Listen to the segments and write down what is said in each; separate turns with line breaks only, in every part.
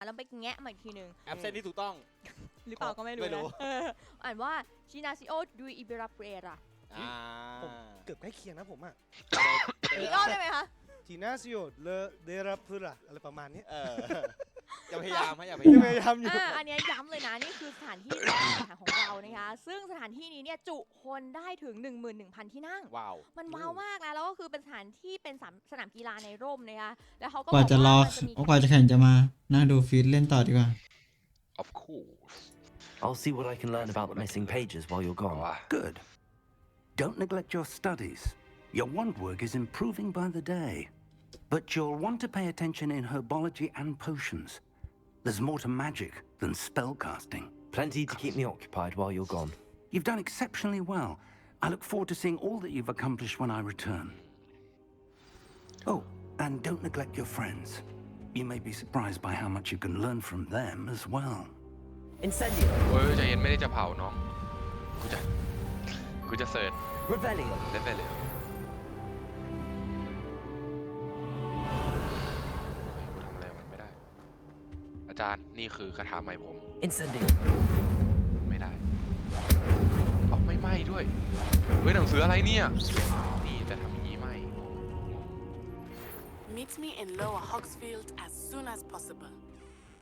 แล้วไปแงะมาอีกทีหนึ่ง
แอปเซนที่ถูกต้อง
หรือเปล่าก็ไม่รู้นะอ่านว่าชินาซิโอดูอิเบราเปรรา
ผมเกือบใกล้เคียงนะผมอ่ะ
อีกรอบได้ไหมคะ
จีนาซิโอเลเดราพุระอะไรประมาณนี้
อย่าพยายามฮะอย่าพ
พ
ยายาม
ยายามอยู่
อันนี้ย้ำเลยนะนี่คือสถานที่ของเรานะคะซึ่งสถานที่นี้เนี่ยจุคนได้ถึง 11,000 ที่นั่ง
ว้าว
มันว้าวมากนะแล้วก็คือเป็นสถานที่เป็นสนามกีฬาในร่มนะคะแล้วเขาก็
กว่าจะรอกว่าจะแข่งจะมานั่งดูฟีดเล่นต่อดีกว่า
of course
I'll see what I can learn about the missing pages while you're gone.
Good. Don't neglect your studies. Your wand work is improving by the day. But you'll want to pay attention in herbology and potions. There's more to magic than spellcasting.
Plenty to keep me occupied while you're gone.
You've done exceptionally well. I look forward to seeing all that you've accomplished when I return. Oh, and don't neglect your friends. You may be surprised by how much you can learn from them as well.
Incendio.
เฮ้ยใจเย็นไม่ได้จะเผาน้องกูจะเสิร์ช
Revelio.
เล่นไปเลยกูทำอะไรมันไม่ได้อาจารย์นี่คือคาถาใหม่ผม
Incendio.
ไม่ได้เอาไม่ไหม้ด้วยเฮ้ยหนังสืออะไรเนี่ยนี่แต่ทำอย่างนี้ไหม
Meet me in Lower Hogsfield as soon as possible.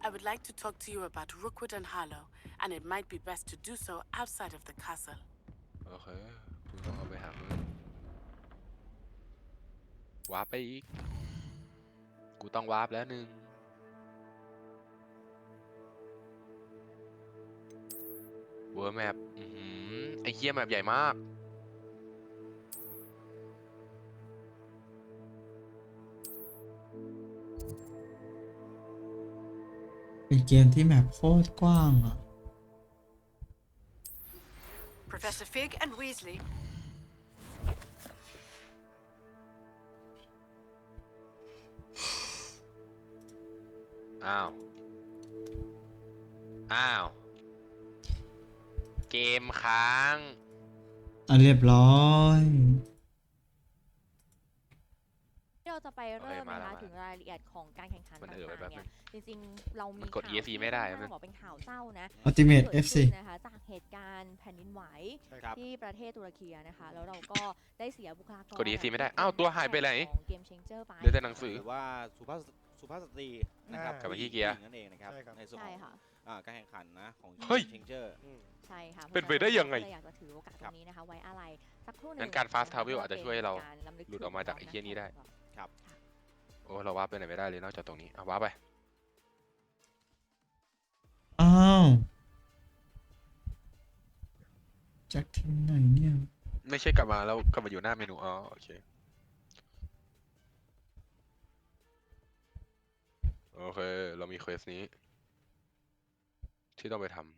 I would like to talk to you about Rookwood and Harlow, and it might be best to do so outside of the castle.
โอเคกูต้องเอาไปหามึงวาร์ปไปอีกกูต้องวาร์ปแล้วหนึ่งเวอร์แมปไอ้เหี้ยแมปใหญ่มาก
เป็นเกมที่แมปโคตรกว้างอ่ะ
Professor Fig and Weasley.
อ้าวเกมค้าง
เรียบร้อย
เราจะไปเริ่มนะคะถึงรายละเอียดของการแข่งขันต่างๆเนี่ยจริงๆเรามี
กด ESC ไม่ได้
ต้องบอกเป็นข่าวเศร้านะ
Ultimate
ที่
FC
เกิดขึ้นนะคะจากเหตุการณ์แผ่นดินไหวที่ประเทศตุรกีนะคะแล้วเราก็ได้เสียบุคลากร
กด ESC ไม่ได้อ้าวตัวหายไปไหน
ของเกมเชนเจอร์ไป
เหลือแต่หนังสือ
หรือว่าสุภาพสตรีนะครับ
กลับมาที่เกียร์
นั่นเองนะครับในส่วน
ใช่
ของ
ค่ะ
การแข่งขันนะของ
เฮ้ย
เชงเจอร์
ใช่ค่ะ
เป็นไปได้ยังไง
ก็เลยอยากจะถือโอกาสตรงนี้นะคะไว้อะไรสักครู่หนึง
งั้นการ fast travel อาจจะช่วยให้เราหลุดออกมาจากไอ้เหี้ยนี้ได้ โอ้เราวาร์ปไปไหนไม่ได้เลยนอกจากตรงนี้วาร์ปไป
อ้าวจากที่ไหนเนี่ย
ไม่ใช่กลับมาแล้วกลับมาอยู่หน้าเมนูอ๋อโอเคโอเคเรามีเควสนี้ที่ต้องไปทำ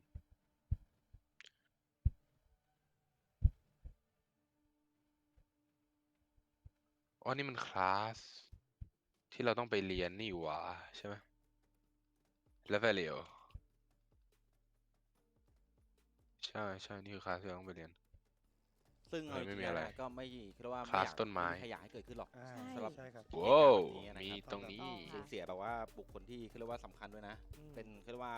อ๋อนี่มันคลาสที่เราต้องไปเรียนนี่หว่าใช่ไหมแล้วเรียใช่นี่คือคลาสที่เราต้องไปเรียน
ซึ่ง
ไม่มีอะไร
ก็ไม่คิดว่า
คลาสต้นไม้
ขยายให้เกิดขึ้นหรอก
ใช่ครับ
ว้าว
เหตุการณ์แบบนี้
มี
นะครับ
ตรงนี้
สูญเสียแบบว่าบุคคลที่เรียกว่าสำคัญด้วยนะ เป็นเรียกว่า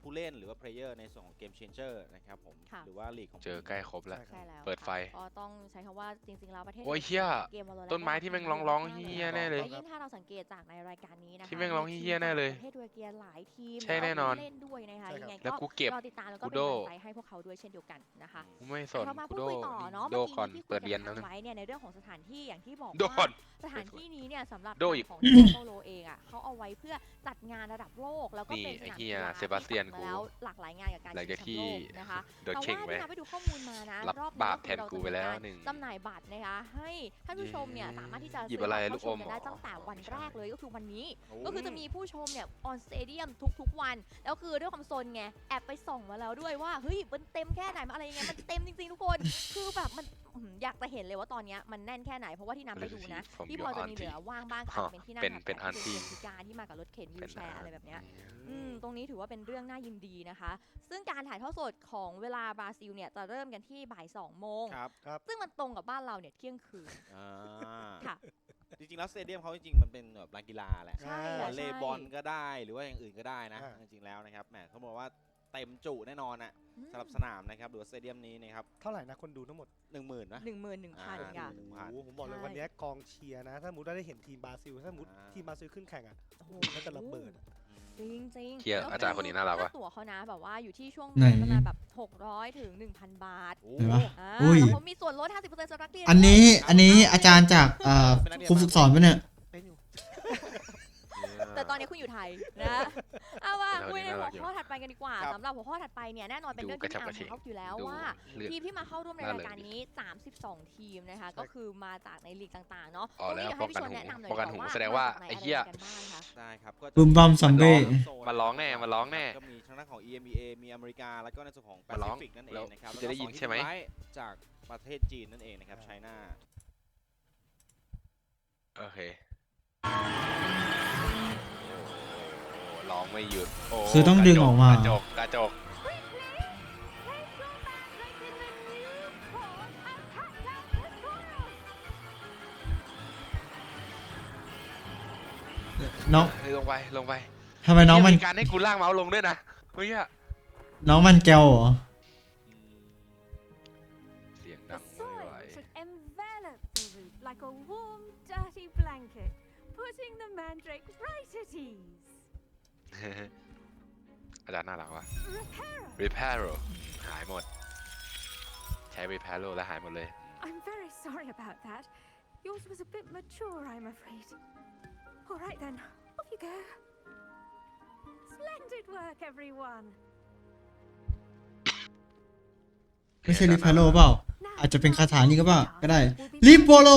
ผู้เล่นหรือว่าเพลเยอร์ในส่วนของเกมเชนเจอร์นะครับผม
ค่ะ
หรือว่าลีกของ
เจอใกล้ครบแล้ว
ใช่แล้ว
เปิดไฟ
ก็ต้องใช้คำว่าจริงๆแล้วประเทศ
โอ้ยเหี้ย
กม Valorant
ต้นไม้ที่แม่งร้องเหี้ยแน่เลย
และยิ่งถ้าเราสังเกตจากในรายการนี้นะคะ
ที่แม่งร้องเหี้ยแน่เลย
ประเทศตุรกีหลายทีม
ใช่แน่นอน
เล่นด้วยนะคะยังไง
แล้ว
ก็
กูเก็บ
รอติดตามแล้วก็
กู
เป็น
โด
กำลังใจให้พวกเขาด้วยเช่นเดียวกันนะคะ
กูไม่สน
เรามา
กู
พูด
โด
คุยต่อเนาะ
โด
เมื่อ
ก่อน
กี้ที่คุ
เปิ
ย
ดเรียน
กั
แล้ว
น
นึง
ไว้เนี่ยในเรื่องของสถานที่อย่างที่บอก
โด
ว่า
ก่อน
สถานที่นี้เนี่ยสำหรับ
โดอีก
ของโซโลเองอ่ะเขาเอาไว้เพื่อจัดงานระดับโลกแล้วก็
นี่
เป็นส
ไอ้
นาม
เหี้
กี
ย
ฬา
เซบาสเตียน
ที่ผ่มาแล้วหลากหลายงานกับการ
หลัง
ชิ
จาก
งแชม
ที่
ป์โลกนะคะ
โดนเข่งไป
แต่ว่าไปดูข้อมูลมานะ
รับ
รอบนี้
บาปแทนกูไปแล้วหนึ่ง
จำหน่ายบัตรนะคะให้ท่านผู้ชมเนี่ยสามารถที่จะ
หยิบอะไร
ซื้
ลูกอม
เข้าชกันได้
เหรอ
ตั้งแต่วันแรกเลยก็คือวันนี้
โอ้
ก็คือจะมีผู้ชมเนี่ยออนสเตเดียมทุกๆวันแล้วคือด้วยความโซนไงแอบไปส่องมาแล้วด้วยว่าเฮ้ยมันเต็มแค่ไหนมันอะไรยังไงมันเต็มจริงๆทุกคนคือแบบมัน อยากจะเห็นเลยว่าตอนเนี้ยมันแน่นแค่ไหนเพราะว่าที่น้ำไปดูนะ
From
ที่พ
your
อจะมีเหลื
auntie
อว่างบ้างก็อาจจะเป็นที่นั่ง
เป็น
แบบที่
auntie
เป็นพิการที่มากับรถเข็นวีลแชร์อะไรแบบเนี้ย
อืม
ตรงนี้ถือว่าเป็นเรื่องน่ายินดีนะคะ ซึ่งการถ่ายทอดสดของเวลาบราซิลเนี่ยจะเริ่มกันที่บ่าย 2 โมง
ครับ
ซึ่งมันตรงกับบ้านเราเนี่ยเที่ยงคืน
อ่า
ค่ะ
จริงๆแล้วสเตเดียมเขาจริงๆมันเป็นแบบลานกีฬาแหละ
ใช่
วอลเล
ใช่
ย์บอลก็ได้หรือว่าอย่างอื่นก็ได้นะ
อ่า
จริงๆแล้วนะครับแหมเขาบอกว่าเต็มจุแน่นอนอ่ะสำหรับสนามนะครับหรือว่าสเตเดียมนี้นะครับ
เท่าไหร่นะคนดูทั้งหมด
10,000นะ
11,000 ค่ะ
โอ้โหผมบอกเลย
ใช่
วันเนี้ยกองเชียร์นะ ถ้าสมมติได้เห็นทีมบราซิล ถ้าสมมติทีมบราซิลขึ้นแข่งอ่ะ
โอ้โห
น่าจะระเบิด
จริงจริง
เฮียอาจารย์คนนี้น่ารักว่ะ
ค่ตั๋วเขานะแบบว่าอยู่ที่ช่วง
ไหน
ประมาณแบบ600 ถึง 1,000 บาท
โอ้
เห็นปะ
อ่า
อุ้ย
แล้วเขามีส่วนลด 50%สำหรับนักเรียน
อันนี้อาจารย์จากครูฝึกสอนปะเนี่ย
เป็นอยู่
แต่ตอนนี้คุณอยู่ไทยนะเอาว่า
เดี๋ยว
คุยใน
นี้
หั
น่าว รักอยู่
ข้อถัดไปกันดีกว่า
ครับ
สำหรับหัวข้อถัดไปเนี่ยแน่นอนเป็นเรื่องที่พี่อาร์มเขาอยู่แล้ว
ดู
ว่า
เลือด
ทีมที่มาเข้าร่วมใน
น่า
รา
เลย
ยการนี้ 32 ทีมนะคะ
ใช่
ก็คือมาจากในลีกต่างๆเนาะ
อ๋อ
ตรงนี้
แล้ว
เดี๋ยวให้พี่ชน
ป้องกัน
แนะนำหน่อย
ป้องกัน
ดี
หู
กว่า
แสดงว่า
จกน
ไอ้เหี้ย
ะไรกันบ้างคะ
ได้ครับก็จะ
บึมบัมซอมบี้
มาร้องแน่มาร้องแน่
ก็มีทางด้านของ EMEA มีอเมริกาแล้วก็ในส่วนของแป
มาร้
ซิ
อง
ฟิกนั่นเอ
แล้ว
งนะครับ
จะได้ยินใช่ไหม
แล้วก็สองทีสุดท้ายจากประเทศจีนนั่นเองนะครับไชน่า
โอเคร้องไม่หยุดโ
คือต้องดึงออกมา
กระจก
น้อง
ลงไปลงไป
ทำไมน้องมัน
มีการให้กูลากเมาส์ลงด้วยนะเฮ้ยอะ
น้องมันแก้วเหรอ
เสียง
The
ดังไม่ไหว
soil should envelop the root like a warm, dirty blanket, putting the mandrake right at ease.
อาจารย์น่ารักว่ะ
Reparo.
Reparo หายหมด ใช้ Reparo แล้วหายหมดเลย
I'm very sorry about that. Yours was a bit mature, I'm afraid. All right then, off you go. Splendid work, everyone.
ไม่ใช่ลิฟาโลเปล่า
Now,
อาจจะเป็นคาถานี้ก็เปล่า
our
ก็ได้
task will be
ลิโปโล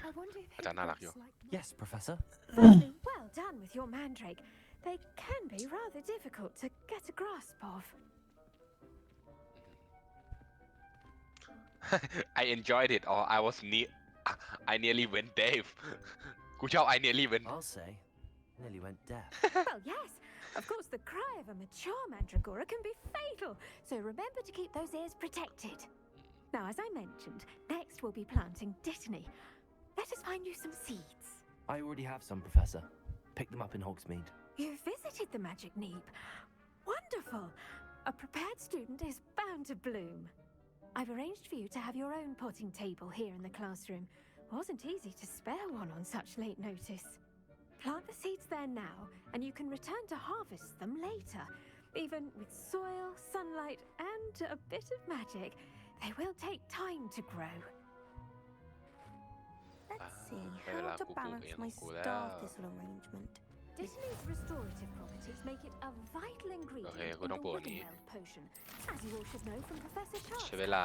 I wonder if
Ajan
it
narak
looks
yo.
like
Yes, Professor.
Well done with your mandrake. They can be rather difficult to get a grasp of.
I enjoyed it or I nearly went Dave กูชอบ I nearly went
I'll say. Nearly went deaf.
Well, yes. Of course, the cry of a mature mandragora can be fatal, so remember to keep those ears protected. Now, as I mentioned, next we'll be planting dittany. Let us find you some seeds.
I already have some, Professor. Pick them up in Hogsmeade.
You visited the magic neep. Wonderful. A prepared student is bound to bloom. I've arranged for you to have your own potting table here in the classroom. Wasn't easy to spare one on such late notice. Plant the seeds there now, and you can return to harvest them later. Even with soil, sunlight, and a bit of magic, they will take time to grow.
Let's see
Kaya
how
wala
to
ko
balance
yan
my
ang kulay.
star thistle arrangement.
Dittany's restorative properties make it a vital ingredient
Okay,
in
ako
the
nang po ni-
Wiggenweld potion, as you all should know from Professor Sharp.
ใช้เวลา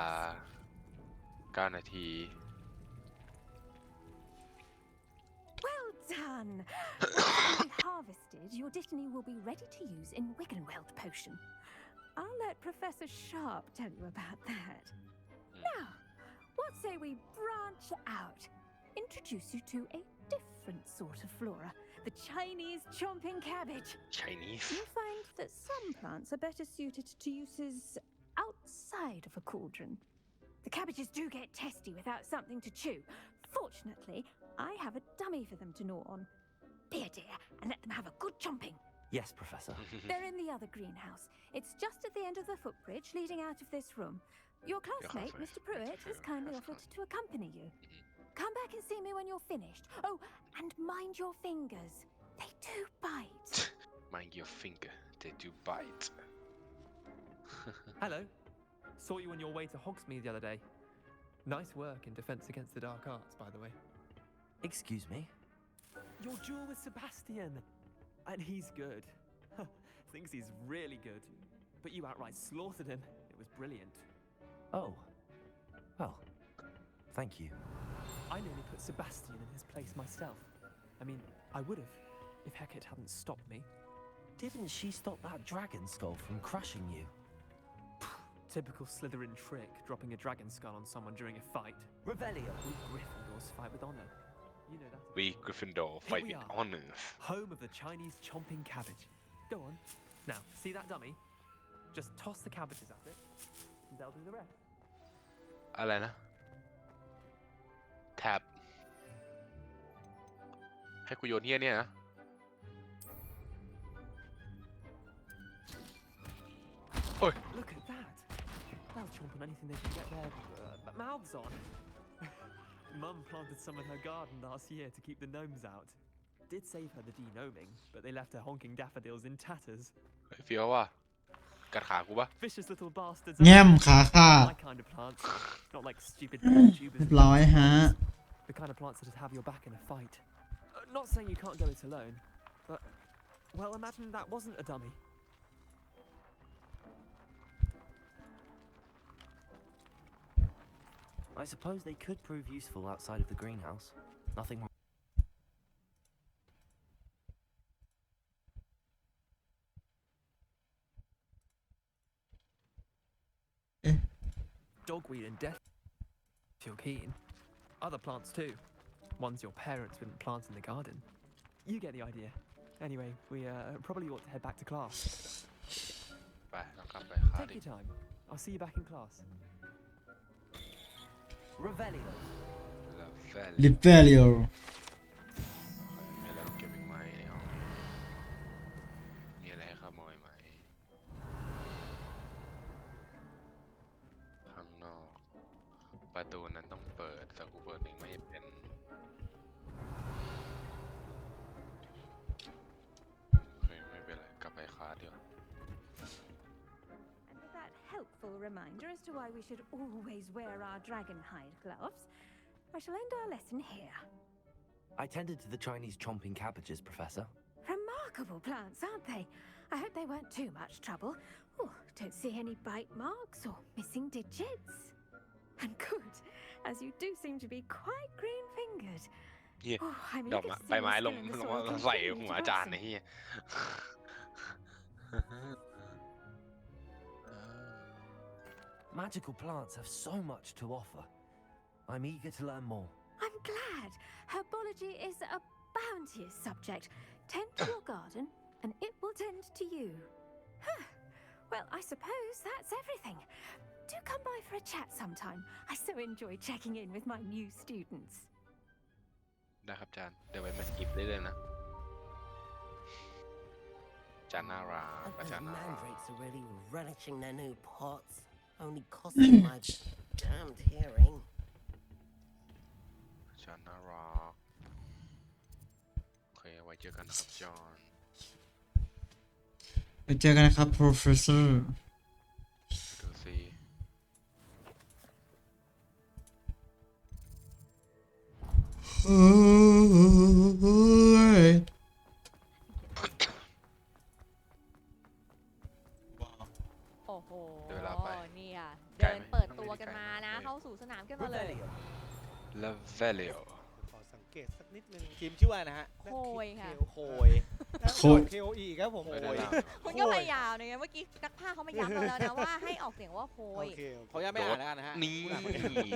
9 นาที
Well done! Once they harvested, your dittany will be ready to use in Wiggenweld potion. I'll let Professor Sharp tell you about that. Now, what say we branch out? Introduce you to a different sort of flora, the Chinese chomping cabbage.
Chinese
You'll find that some plants are better suited to uses outside of a cauldron. The cabbages do get testy without something to chew. Fortunately, I have a dummy for them to gnaw on. Be a dear and let them have a good chomping.
Yes, Professor.
They're in the other greenhouse. It's just at the end of the footbridge leading out of this room. Your classmate,
classmate,
Mr. Pruitt, has kindly offered to accompany you. Come back and see me when you're finished. Oh, and mind your fingers. They do bite.
Mind your finger they do bite
Hello. Saw you on your way to Hogsmeade the other day. Nice work in Defense Against the Dark Arts, by the way.
Excuse me?
Your duel with Sebastian. And he's good. Thinks he's really good. But you outright slaughtered him. It was brilliant.
Oh. Well, thank you.
I nearly put Sebastian in his place myself. I mean, I would have, if Hecate hadn't stopped me.
Didn't she stop that dragon skull from crushing you?
Typical Slytherin trick, dropping a dragon skull on someone during a fight.
Revelio.
We Gryffindors fight with honor. You know that.
We Gryffindor fight with honors.
Home of the Chinese chomping cabbage. Go on. Now, see that dummy? Just toss the cabbages at it, and they'll do the rest.
อะไรนะ แท็บให้กูโยนเฮียเนี่ยนะ
Look at that. They'll chomp on anything they can get their mouths on. Mum planted some in her garden last year to keep the gnomes out. Did save her the de-gnoming, but they left her honking daffodils in tatters.
เฟี้ยวว่ะกัดขากูปะ
Vicious little bastards.
แง้มขาขาด
My kind of plants. Not like stupid
เรีย
tubers.
บร้อยฮะ
The kind of plants that'd have your back in a fight. Not saying you can't go it alone, but well, imagine that wasn't a dummy.
I suppose they could prove useful outside of the greenhouse. Nothing wrong.
Dogweed and death. If you're keen. Other plants too. Ones your parents wouldn't plant in the garden. You get the idea. Anyway, we probably ought to head back to class.
ไปเรากลับไปคา
Take
ดิ
your time. I'll see you back in class.
Revelio.
แล้วแฟน
ลิเบเรียล
มีอะไรต้องเก็บอีกไหมในห้องมีอะไรให้ขโมยไหมข้างนอกประตูนั้นต้องเปิดแต่กูเปิดเองไม่เป็นโอเคไม่เป็นไรกลับไปคาเดียว
And with that helpful reminder as to why we should always wear our dragon hide gloves, I shall end our lesson here.
I tended to the Chinese chomping cabbages, Professor.
Remarkable plants, aren't they? I hope they weren't too much trouble. Oh, don't see any bite marks or missing digits. And good, as you do seem to be quite green-fingered.
Yeah.
Oh, I'm
ดอก
eager to
ใบ
see
ไม้
your
ลง
skill in the
ลง
soil
ใส่
continue
หัว
to
อาจารย์
blossom.
ไอ้เหี้ย
Magical plants have so much to offer. I'm eager to learn more.
I'm glad. Herbology is a bounteous subject. Tend to your garden, and it will tend to you. Huh. Well, I suppose that's everything. Do come by for a chat sometime. I so enjoy checking in with my new students.
ได้ครับอาจารย์เดี๋ยวไว้มาหยิบได้เลยนะอาจารย์น่ารักอาจารย์น่ารัก
mandrakes are really relishing their new pots, only costing my damned hearing.
อาจารย์น่ารักโอเคไว้เจอกันนะครับจอห์น
ไปเจอกันนะครับ professor
ดูสิ
โอ้ย
โอ้โห
เดี๋ยวเวลาไป
เนี่ย
ไกล
เดิน
ไหม
เปิด
ต้อง
ตัว
เล่น
กัน
ไกล
มานะ
ไม่
เข้าสู่สนามกันมาเลย
Revelio.
แล้วเวลโอ
ขอสังเกตสักนิดนึง
ทีมชื่อว่านะฮะ
โคยค่ะ
โคย
โค KOE ครับผม
ไม่ได้ละ
คุณก็พยายามนะเมื่อกี้นักพากย์เขาไม่ย้ำเราแล้วนะว่าให้ออกเสียงว่าโค
โอย เค
เขายังไม่อ่านแล้วกันนะฮะ
นี่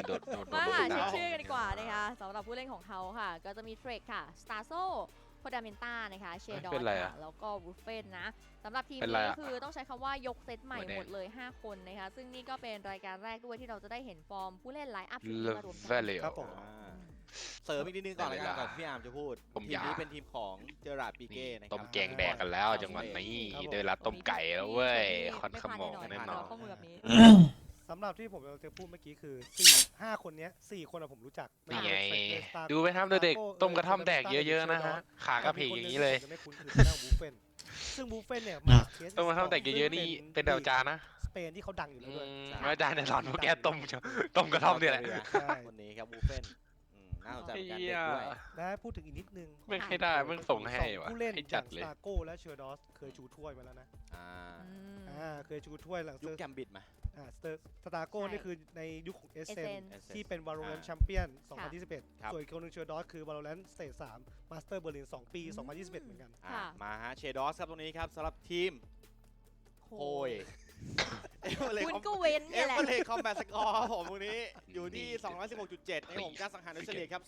โดดโดด
มา
ลง
เช็ค
ดาว
ชื่อกันดีกว่านะคะสำหรับผู้เล่นของเขาค่ะ ก็จะมีเทรคค่ะสตาร์โซโคดาเมนต้านะคะเชดอ
เป็น
น
ไร
ค่ะ
อะ
แล้วก็วูฟเฟนนะสำหรับทีม
เป็นไร
นี้
อะ
คือต้องใช้คำว่ายกเซตใหม่
หัวแดง
หมดเลย 5 คนนะคะ ซึ่งนี่ก็เป็นรายการแรกด้วยที่เราจะได้เห็นฟอร์มผู้เล่นไลน์อัพชุด
เล
นี้มารวม
เว
กัน
ลโอ
ครับผม
เสริมอีกนิดนึงก่อนละกันก่อนที่พี่อาร์มจะพูด
ผม
ทีมนี้
อยาก
เป็นทีมของเจอราร์ดปีเก้นะค
ต้
รั
มแกงแดกกันแล้วจังหวัดนี้ได้เวลาต้มไก่แล้วเว้ยคอนขโมงแน่นอน
ข้อมูลแบบนี้
สำหรับที่ผมจะพูดเมื่อกี้คือ5 คนเนี้ย4 คนอะผมรู้จัก
นี่ไง
ม่ว่าจะเป็น Star
ดูไปทำเด็ก
Star
ต้มกระท่อมแดกเยอะๆนะฮะ ขากระเพกอย่างนี้เลย
จะไม่คุ้นคือเจ้าบูเฟนซึ่งบูเฟนเนี่ย
นะ
เคส
ต้มกระท่อมแดกเยอะๆนี่เป็นดาวจานนะ
สเปนที่เขาดังอยู่แล้วด้วย
อาจารย์จะสอนพวกแกต้มกระท่อมเนี่ยแหละ
ใช่
คนนี้ครับบูเฟนน่าสนใจเหมือนกันเด็กด้วย
และพูดถึงอีกนิดนึง
ไม่ให้ได้มึงส่งให้วะ
ผู้เล่น
ให้
อ
จั
ย่า
ด
ง
เลย
สตาโก้และเชอร์ดอสเคยชูถ้วยมาแล้วนะ
อ่า
เคยชูถ้วยหลัง
ยุคแกมบิดมา
สตาโก้
ใช่
นี่คือในยุคของเอเซน
Essen
ที่เป็น Valorant
อ่า
Champion
ครับ
2021 ส่วนอีกคนหนึงเชอร์ดอสคือ Valorant Stage 3 Master Berlin 2 ปี 2021 เหมือนกัน
ค่ะ
มาฮะเชดอสครับตรงนี้ครับสำหรับทีม
โค
โคย
คุณก็เว้นเนี่ยแหละ
Average Combat Score ครับผมตรงนี้อยู่ที่ 216.7 นะครับผมการสังหารโดยเฉลี่ยครับ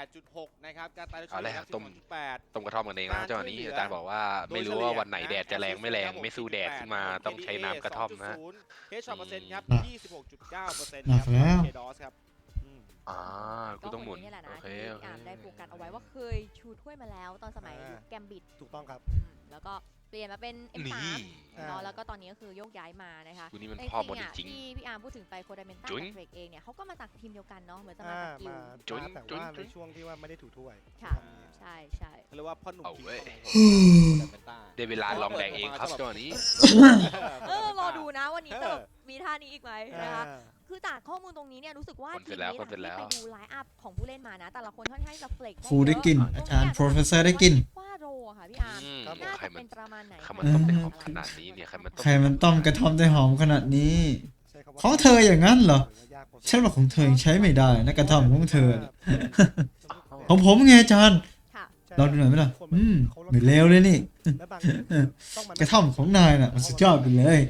18.6 นะครับการตายโดยเฉ
เอาเล
ลี่
ย
ย
ค
ค
รั
รั
บบ ต้ม
12.8
ต้มกระท่อมกันเองนะจังหวะนี้อาจารย์บอกว่าไม่รู้ว่าวันไหนแดดจะแรงไม่แรงไม่สู้แดดขึ้นมาต้องใช้น้ำกระท่อมนะ
Headshot เปอร์เซ็นต์ครับ 26.9%
หนั
ค
ก
รับ
แล้ว
KDOS ครับ
กูต้องหมุน
ก็คนนี้แหละนะ
โอเค
ที่
โอเค
พี่อาร์มได้โฟกัสเอาไว้ว่าเคยชูถ้วยมาแล้วตอนสมัยยุคแกมบิด
ถูกต้องครับ
แล้วก็เปลี่ยนมาเป็น M3
นี่
เนาะแล้วก็ตอนนี้ก็คือโยกย้ายมานะคะ
กูนี่มัน
แต่
พ่อบอล
จริงๆ
จริง
ที่พี่อาร์มพูดถึงไปโคดาเมนต้า
จุ๊ย
กับเทรกเองเนี่ยเขาก็มาจากทีมเดียวกันเนาะเหมือนจะมาจากกิล
มา
ด์
จุ๊ย
แต่
จุ๊ย
ว่า
จุ๊
ใน
ย
ช่วงที่ว่าไม่ได้ถูถ้วย
ค่ะ ใช่ใช่
เขาเรียกว่าพ่อหนุ่ม
เอา
คิง
เว้ย
ของผม
ได้เวลาลองแดงเองครับจังหวะนี้
รอดูนะวันนี้จะแบบมีท่านี้อีกไหมนะคะ
อ่า
คือจากข้อมูลตรงนี้เนี่ยรู้สึกว่า
คนเสร็
ที
จ
ม
แล้ว
นี้
คนเสร็จแล้ว
ที่ไปดูไลน์อัพของผู้เล่นมานะ แต่ละคนค่อนข้างจะเฟล็ก
ครูได้กลิ่น
เยะ
อาจารย์
ตงนี้
professor ได้กลิ่น
ว่าโรอะค่ะพี่อาร์ม
อืม
น่า
ใคร
จะ
มัน
เป็นประมาณไหน
ใครมันต้มได้หอมขนาดนี้เนี่ยใครมันต้ม
ใครมันต้มกระท่อมได้หอมขนาดนี้
ใช้คำว่า
ของเธออย่างนั้นเหรอ
ยากพอสมควร
ฉันว่าของเธอยังใช้ไม่ได้นะกระท่อมของเธอเนี่ย
า
ของผมไงอาจารย์
ค่ะ
ลองดูหน่อยไหมล่ะไม่เลวเลยนี่
แล้วบางทีต้องมาก
ระท่อมของนายน่ะมันสุดยอดไปเลย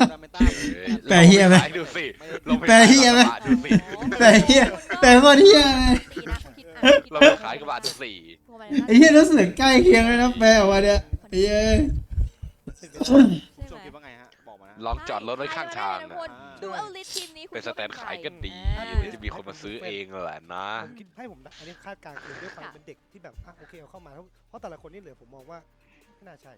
Fundamental
แปลเหี้ยไหม
ดูสิ
แปลเหี้ยไหม
ดูสิ
แปลเหี้ยแปลว่าเหี้ยเลย
ดีนะคุณคิดอ่ะ
เราขายกระบาดดูสิ
ไอ้เหี้ยรู้สึกใกล้เคียงเลยนะแปลออกมาเนี่ยไอ้เหี้ย
ใช่
ผู้ชม
ไหม
คิดว่าไงฮะ บอกมานะ
ลองจอดรถไว้ข้างทาง
ใช่
นะ
คนดูเอาลิสทีมนี้คุณ
เป็นสแตนขายก็ดี
อ่า
จะมีคนมาซื้อเองแหละนะ
ผมคิดให้ผมนะอันนี้คาดการณ์คือด้วยความเป็นเด็กที่แบบโอเคเอาเข้ามาเพราะแต่ละคนนี่เหลือผมมองว่าไม่น่าใช่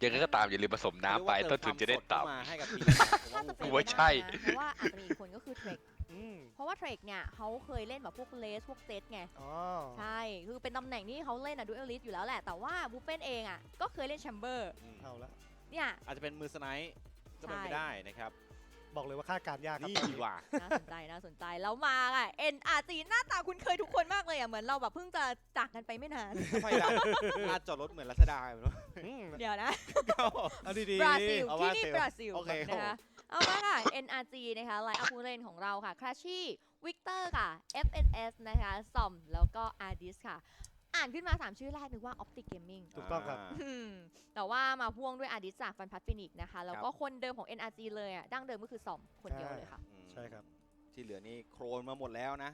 ยังไงก็ตามอย่าลืมผสมน้ำไปต้นทุนจะได้ต่
มาให้กับทีม
ถ้าจะเป็น
กูว่าใช่
ไปได้นะเพราะว่าอาจจะมีอีกคนก็คือเทรก
อืม
เพราะว่าเทรกเนี่ยเขาเคยเล่นแบบพวกเลสพวกเซตไง
อ๋อ
ใช่ คือเป็นตำแหน่งที่เขาเล่นอะดูเอลิสอยู่แล้วแหละ แต่ว่าบูเป้นเองอะก็เคยเล่นแชมเบอร์
เอาละ
เนี่ย
อาจจะเป็นมือสไนป์ก็เป็นไปได้นะครับ
บอกเลยว่าคาดการณ์ยากครับ
นี่ดีกว่า
น่าสนใจ น่าสนใจ แล้วมาอะ NRG หน้าตาคุณเคยทุกคนมากเลยอะเหมือนเราแบบเพิ่งจะจากกันไปไม่นาน
ทำไมล่ะลานจอดรถเหมือนรัชดาเลยเนาะ
อืม
เดี๋ยวนะ
เอาดี
บราซิล
เอา
ที่
ว่า
นี่
เซลล์
บราซิล
โอเคครับ
นะคะเอามาค่ะ NRG นะคะไลน์อัพผู้เล่นของเราค่ะคราชี่วิกเตอร์ค่ะ FNS นะคะซอมแล้วก็อาร์ดิสค่ะ อ่านขึ้นมา 3 ชื่อแรกนึกว่า Optic Gaming
ถูกต้องครับ
แต่ว่ามาพ่วงด้วยอาร์ดิสจากฟันพัทฟินิกนะคะ แล้วก็คนเดิมของ NRG เลยอ่ะดั้งเดิมก็คือซอมคนเดียวเลยค่ะ
ใช่ครับ
ที่เหลือนี่โครนมาหมดแล้วนะ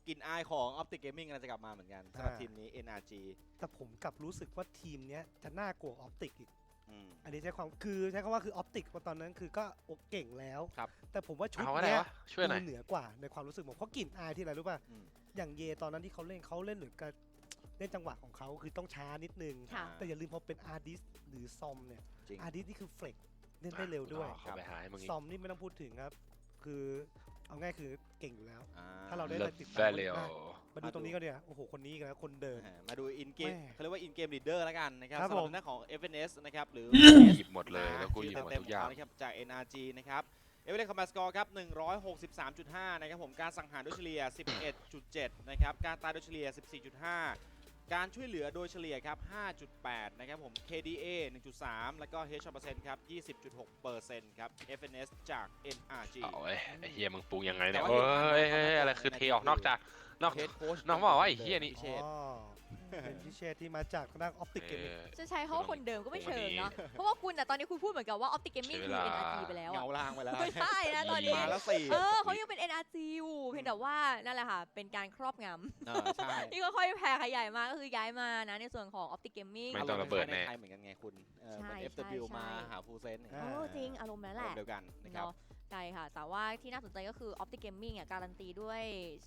กลินอายของ Optic Gaming กำลังจะกลับมาเหมือนกันสำหรับทีมนี้ NRG
แต่ผมกลับรู้สึกว่าทีมเนี้ยจะน่ากลัวออปติกอีก
อืม
อันนี้ใช้ความคือใช้คำว่าคือออปติกเพราะตอนนั้นคือก็เก่งแล้ว
ครับ
แต่ผมว่าชุด
เอาอะไร
เนี้ยว
ะช่วยหน่อย
ดูเหนือกว่าในความรู้สึกผมเพราะกลิ่นอายที่อะไรรู้ป่ะ
อืม
อย่างเยตอนนั้นที่เขาเล่นเหมือนกับเล่นจังหวะของเขาคือต้องช้านิดนึง
ค่ะ
แต่อย่าลืมพอเป็นอาร์ดิสหรือซอมเนี่ย
จริง
อาร์ดิสนี่คือเฟลกเล่นได้เร็วด้วย
เข้าไปหาให้มึงอีก
ซอมนี่ไม่ต้องพูดถึงครับ คือเอาง่ายคือเก่งอยู่แล้ว
อ่
ถ้าเราได้
เลิฟ
ติด
แฟ
ตาม
เรียว
มาดูตรงนี้ก็เนี่ยโอ้โหคนนี้กันนะคนเดิน
มาดูอินเกม
แม่
เขาเรียกว่าอินเกมลีดเดอร์แล้วกันนะครับ
ครับ
สำหรับ
ผม
หน้านของ FNS นะครับหรือ
หยิบหมดเลยแล้วกูหยิบหมดทุกอย่าง
นะครับจาก NRG นะครับเอเวอเรสต์คอมแบทสกอร์ครับ 163.5 นะครับผมการสังหารโดยเฉลี่ย 11.7 นะครับการตายโดยเฉลี่ย 14.5 การช่วยเหลือโดยเฉลี่ยครับ 5.8 นะครับผม KDA 1.3 แล้วก็ Headshot เปอร์เซ็นต์ครับ 20.6% ครับ FNS จาก NRG
เอาเว้ยไอ้เฮียมึงปรุงยังไงเนี่ย
แต่
เฮ้
ว่าเห็น
ยอะไรคือเทออกนอกจากนอก
Head Coach
น้องบอกว่าไอ้เหี้ยนี่
พิเชษ
อ๋อเป็นพิเชษที่มาจากทางด้านออปติกเกม
จะใช้เขาว่าคนเดิมก็ไม่เชิงเนาะ เพราะว่าคุณอะตอนนี้คุณพูดเหมือนกับว่า Optic Gaming คือ NRG ไปแล้ว
เงา
อะ
ลางไปแล้ว
ไม่ใช่นะตอนนี้
มาแล้วสี่
เขายังเป็น NRG อยู่เพียงแต่ว่านั่นแหละค่ะ เป็นการครอบงำ
ใช่
ที่ก็ค่อยแผ่ขยายมาก็คือย้ายมานะในส่วนของ Optic Gaming
ไม่ต้องระเบิดแน่
ในไทยเหมือนกันไงคุณเหมือน
ใช่
FW
ใช่
มาหาฟูเซน
อ่า
จริงอารมณ์นั้นแหละ
เดียวกันนะครับ
เนาะใช่ค่ะ แต่ว่าที่น่าสนใจก็คือ Optic Gaming อ่ะการันตีด้วย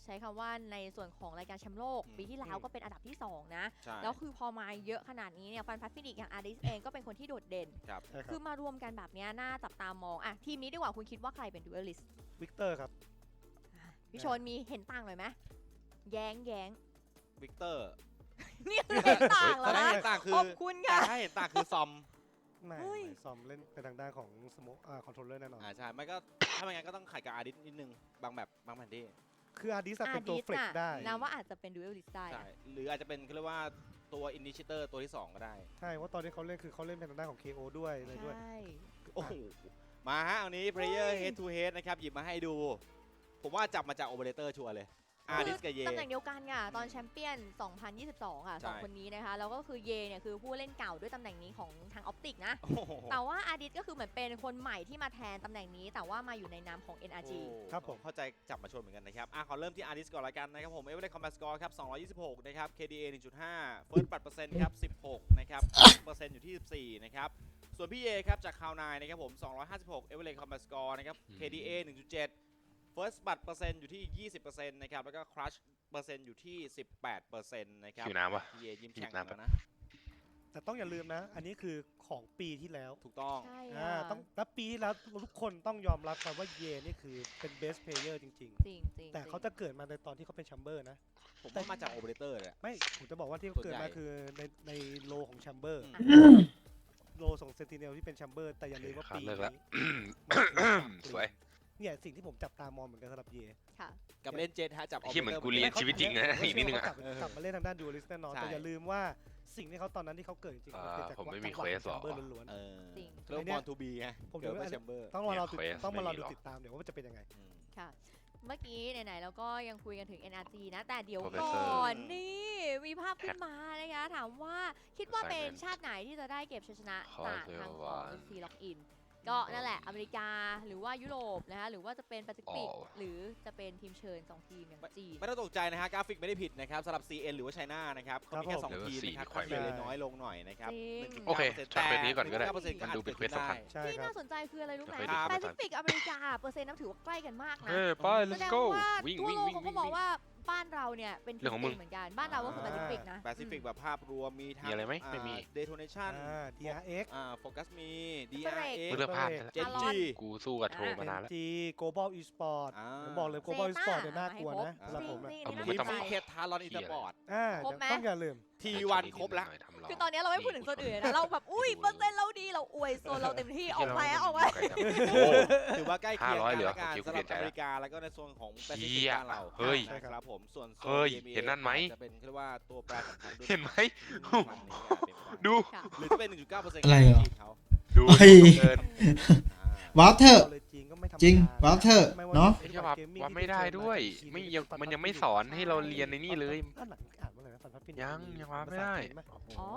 ใช้คำว่าในส่วนของรายการแชมป์โลก ปีที่แล้วก็เป็นอันดับที่ 2 นะ
ใช่
แล้วคือพอมาเยอะขนาดนี้เนี่ยฟันพัทฟินิกอย่างอาร์ดิสเองก็เป็นคนที่โดดเด่น
ครับ
ใช่ค
คื
รั
อบ มารวมกันแบบเนี้ยน่าจับตามองอ่ะทีมนี้ดีกว่าคุณคิดว่าใครเป็นดูเอลิส
วิกเตอร์ครับ
พี่ชนมีเห็นต่างหน่อยไหมแย้ง
วิกเตอร์
นี่คือเห็นต่างแล้ว
ถ้า
นะ
เห็นต่างคือ
ขอบคุณค่ะ
ถ้าเห็นต่างคือซอม
ไม่
เฮ้ย
ซอมเล่นเป็นทางด้านของสโมคอนโทรลเลอร์แน่นอน
ใช่ไม่ก็ถ้าไม่งั้นก็ต้องขัดกับอาดิสนิดนึงบางแบบบางแผนที่
คืออาร์ดิส
อา
เป็น
ร์
ตั
ดิ
ว
ส
เฟลก
น่ะ
ได้
นะว่าอาจจะเป็นดูเอลิสได้
ใช่
อะ
หรืออาจจะเป็นเขาเรียกว่าตัวอินิชิเตอร์ตัวที่ 2 ก็ได้
ใช่เพราะตอนที่เขาเล่นคือเขาเล่นเป็นทางด้านของ KO ด้วยอะไรด้วย
ใช่
โอ้โหมาฮะอันนี้ player head to head นะครับหยิบมาให้ดู ผมว่าจับมาจากโอเปอเรเตอร์ชัวร์เลย อาร์ดิสกับเย
ตำแหน่งเดียวกันค่ะตอนแชมเปี้ยน 2022 ค่ะ
ใช่
2 คนนี้นะคะแล้วก็คือเยเนี่ยคือผู้เล่นเก่าด้วยตำแหน่งนี้ของทางออปติกนะ
โอ้โห
แต่ว่าอาร์ดิสก็คือเหมือนเป็นคนใหม่ที่มาแทนตำแหน่งนี้ แต่ว่ามาอยู่ในนามของ NRG
ครับผม
เข้าใจจับมาชนเหมือนกันนะครับขอเริ่มที่อาร์ดิสก่อนละกันนะครับผม Average Combat Score ครับ226นะครับ KDA 1.5 First Blood เปอร์เซ็นต์ครับ16นะครับเปอร์เซ็นต์อยู่ที่14นะครับส่วนพี่เยครับจากคาวนายนะครับผม256 Average Combat Score นะครับ KDA 1.7 First Blood เปอร์เซ็นต์อยู่ที่ 20%นะครับแล้วก็ Crush เปอร์เซ็นต์อยู่ที่ 18%นะครับ
หิวน้ำปะ
พี่เยยิ้มแฉ่ง
หิวน้ำปะ
แล้วนะ
แต่ต้องอย่าลืมนะ อันนี้คือของปีที่แล้ว
ถูกต้อง
ใช่
ต้องแล้วปีที่แล้วทุกคนต้องยอมรับกันว่าเยนี่คือเป็น best player จริง
จริงจริง
ๆ แต่เขาจะเกิดมาในตอนที่เขาเป็นแชมเบอร์นะ
ผมว่ามาจากโอเปอเรเตอร์เลย
ไม่ผมจะบอกว่าที่เขาเกิดมาคือในโลของแชมเบอร์ โลของเซนติเนลที่เป็นแชมเบอร์ แต่อย่าลืมว่า
ครับ
ปี
เลิกละ
นี้
สวย
เนี่ยสิ่งที่ผมจับตามองเหมือนกันสำหรับเย
ค่ะ
กับเล่นเจ็ตฮะจับ
ไอ้เหี้ยเหมือนกูเรียนชีวิตจริงนะอีกนิดนึงอะ
กลับมาเล่นทางด้านดูอลิสแน่นอน
ใช่
แต่อย่าลืมว่าสิ่งที่เขาตอนนั้นที่เขาเกิดจริงๆมันเกิดจาก
ผมไม่มี
จังหวะ
เควสหรอ
แชมเบอร์ล้วน
จริง
เริ่มบอลทูบีไง
ผมเดี๋ยว
เกิดมาแชมเบอร์
ๆต้องมารอ
เนี่ย quiz
ต้องมารอ
ไม่มี
ดู
หรอก
ติดตามเดี๋ยวว่ามันจะเป็นยังไง
ค่ะ เมื่อกี้ไหนๆเราก็ยังคุยกันถึง NRG นะ แต่เดี๋ยว
Professor
ก่อนนี่มีภาพขึ้นมานะคะถามว่าคิดว่าเป็นชาติไหนที่จะได้เก็บชัยชนะจากทางของ NC Login ก็นั่นแหละอเมริกาหรือว่ายุโรปนะคะหรือว่าจะเป็นแปซิฟิกหรือจะเป็นทีมเชิญ2 ทีมอย่างจีน
ไม่ต้องตกใจนะฮะกราฟิกไม่ได้ผิดนะครับสำหรับ CN หรือว่าไชน่านะครับเขามีแค่
ครับผม
2 ทีมนะครับ
เดี๋ยว
เปลี่ยนเลย
4
น้อยลงหน่อยนะครับ
จริง
โอเค
1.9%
ช็อตเป็นนี้ก่อนก็ได้
9%
มันดูเป็นเควสสำคัญ
ใช่
ที่
ครั
น่า
บ
สนใจคืออะไรรู้ไหม
ครับ
แปซิฟิกอเมริกาเปอร์เซ็นต์นับถือว่าใกล้กันมากนะ
เฮ้ยไป
แส
let's
ดง
go
ว่า
วิ่ง
ทั่ว
วิ่ง
โลก
วิ่ง
เขาก็บอกว่าบ้านเราเนี่ยเป็นที
เรื่องของมึ
ม
ง
เหมือนกันบ้านเราก็คือแปซิฟิกนะ
แปซิฟิกแบบภาพรวมมีทั้ง
มีอะไรไหมไม่มี
เดโทเนชั่น
DRX
โฟกัสมี
Berserk
DRX
กูเลือกพลาด
เจน
Talon
จี
กูสู้กับโทรมานานแล้ว
NG Global Esport
อ่า
ผมบอกเลย Global
Zeta
Esport เนี่ยน่ากลัวนะ
มาให้
สำหรับ
คร
ผ
บ
มนะ
นี่
เอามึง
น่า
ไม่
ส
ต้อง
นใจ
มีเคทารอนอินเตอร์บอร์ด
ครบไหม
ต้องอย่าลืม
T1 ครบละ
คือตอนนี้เราไม่พูดถึงโซนอื่นนะเราแบบอุ้ยเปอร์เซ็นต์เราดีเราอวยโซนเราเต็มที่ออกไปออกไป
โอ้
ถือว่าใกล้เคียง
500
กัน
เหรอ
ละกัน
โอเค
สำหรับ
กูเปลี่ยนใจ
อ
ละ
เมริกาแล้วก็ในโซนของแปซิฟิ
เชี่
ก
ย
บ้านเรา
เฮ้ย
นะครับผมส่วนโซน
เฮ้ย
EMEA
เห็นนั่นไหม
จะเป็นเรียกว่าตัวแปรสำคัญด้วย
เห็นไหม
ฝั่งนี้ก็เป็นไปได้
ดู
ค่ะ
หรือจะเป็น 1.9%
อะไรเหรอ
ทีมเขา
ดู
เฮ้ย
เกิน
วาร์ปเถอะ
เลยจริงก็ไม่ธรรมดา
จริงวาร์ปเถอะ
ไม่
เนาะ
ไอ้เหี้ยวับไม่ได้ด้วยไม่ยังมันยังไม่สอนให้เราเรียนในนี่เลย
ด้านหลังอ่านว่าอะไรนะฟันพับฟิน
ยังวาร์ปไม่ได้
อ๋อ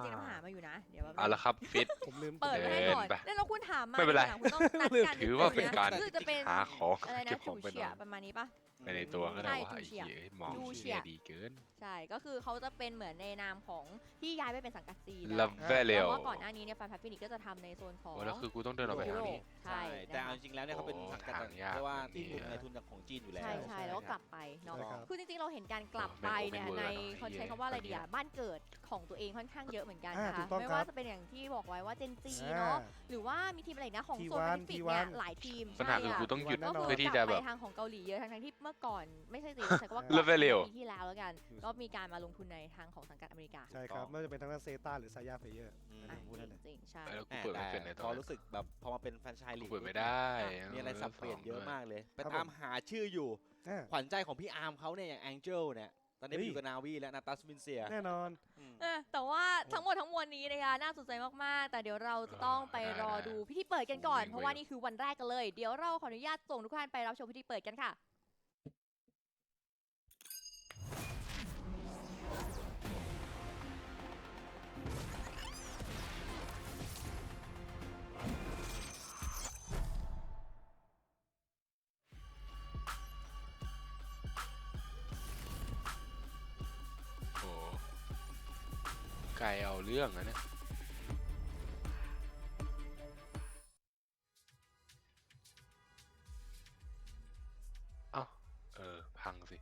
จริงๆเราหามาอยู่นะเดี๋ยว
เอาละครับฟิต
ผมลืม
เปิดมาให้ก่อน
เดินไป
แล้วเราคุณถามมา
ไม่เป็นไร
ทีหลังคุณต้องนัดกัน
ถือว่าเป็นการ
คือจะเป็น
หาของ
อะไร
เก็
นะ
บขอ
จู
งไป
เฉีย
นอน
ประมาณนี้ปะ
ไปในตัวก็ได้
ใช่
ว่า
จู
ไอ้
เฉีย
เหี้ยมอง
จูเฉี
เชี
ย
ยดีเกิน
ใช่ก็คือเขาจะเป็นเหมือนในนามของที่ย้ายไปเป็นสังกัดจีน
ลาเวเล
เพ
ล
ราะว่าก่อนหน้านี้เนี่ยแฟนพัฟฟินิกก็จะทำในโซนของ
แล้วคือกูต้องเดินออกไป
ยุ
ทาง
โร
นี้
ป
ใช่
ใช่
แต่
นะคะ
เอาจริงๆแล้วเนี่ยเขาเป็นสังกัด
ทางยาก
เรียกว่า
นี่
ที่กลุ่มในทุนจากของจีนอยู่แล้ว
ใช่ใช่แล้วก็กลับไปเนาะ
ใช่ครับ
คือจริงๆเราเห็นการกลับไปเนี่ยในเขาใช้คำว่าอะไรดีอ่ะบ้านเกิดของตัวเองค่อนข้างเยอะเหมือนกันนะ
ถู
คะ
กต้อง
ไม่
ครั
ว่า
บ
จะเป็นอย่างที่บอกไว้ว่าเจนจี
อ่า
เนาะหรือว่ามีทีมอะไรนะของโซน
T1
แปซิฟิกเนี่ย
T1
หลายทีม
ปัญหาคือ
ใช่
กู
อะ
ต้องหยุด
ก็คือ
เพื่อที่
ก
จะ
ลับ
แบ
ไป
บ
ทางของเกาหลีเยอะทั้งที่เมื่อก่อนไม่ใช่สิใช้คำว่า
เลเวลเร็ว
ปีที่แล้วแล้วกัน ก็มีการมาลงทุนในทางของสังกัดอเมริกา
ใช่ครับไม่ว่าจะเป็นทั้งนั้นเซต้าหรือซายาเพเยอร์
อืม
อ่ะ
พูดได้เลย
จริงๆใช่
แล้วกูเปิดไม่เป็นในต
พ
อ
อน
นั้น
รู้สึกแบบพอมาเป็นแฟรนไชส์ลี
กู
ก
เปิดไม่ได้
มีอะไรสับเปลี่ยนเยอะมากเลยไป
ครับ
ตามหาชื่ออยู่
อ่า
ขวัญใจของพี่อาร์มเขาเนี่ยอย่างแองเจิลเนี่ยตอนนี้
เฮ้
ไป
ย
อยู่กับนาวีและนาตัสวินเซีย
แน่นอน
อืม
แต่ว่าทั้งหมดทั้งมวลนี้นะคะน่าสนใจมากๆ แต่เดี๋ยวเราจะต้องไปรอดูพิธีเปิดกันก่อน เพราะว่านี่คือวันแรกกันเลย เดี๋ยวเราขออนุญาตส่งทุกท่านไปรับชมพิธีเปิดกันค่ะ
โอ้ไก่เอาเรื่องนะเนี่ยเอ้าพังสิ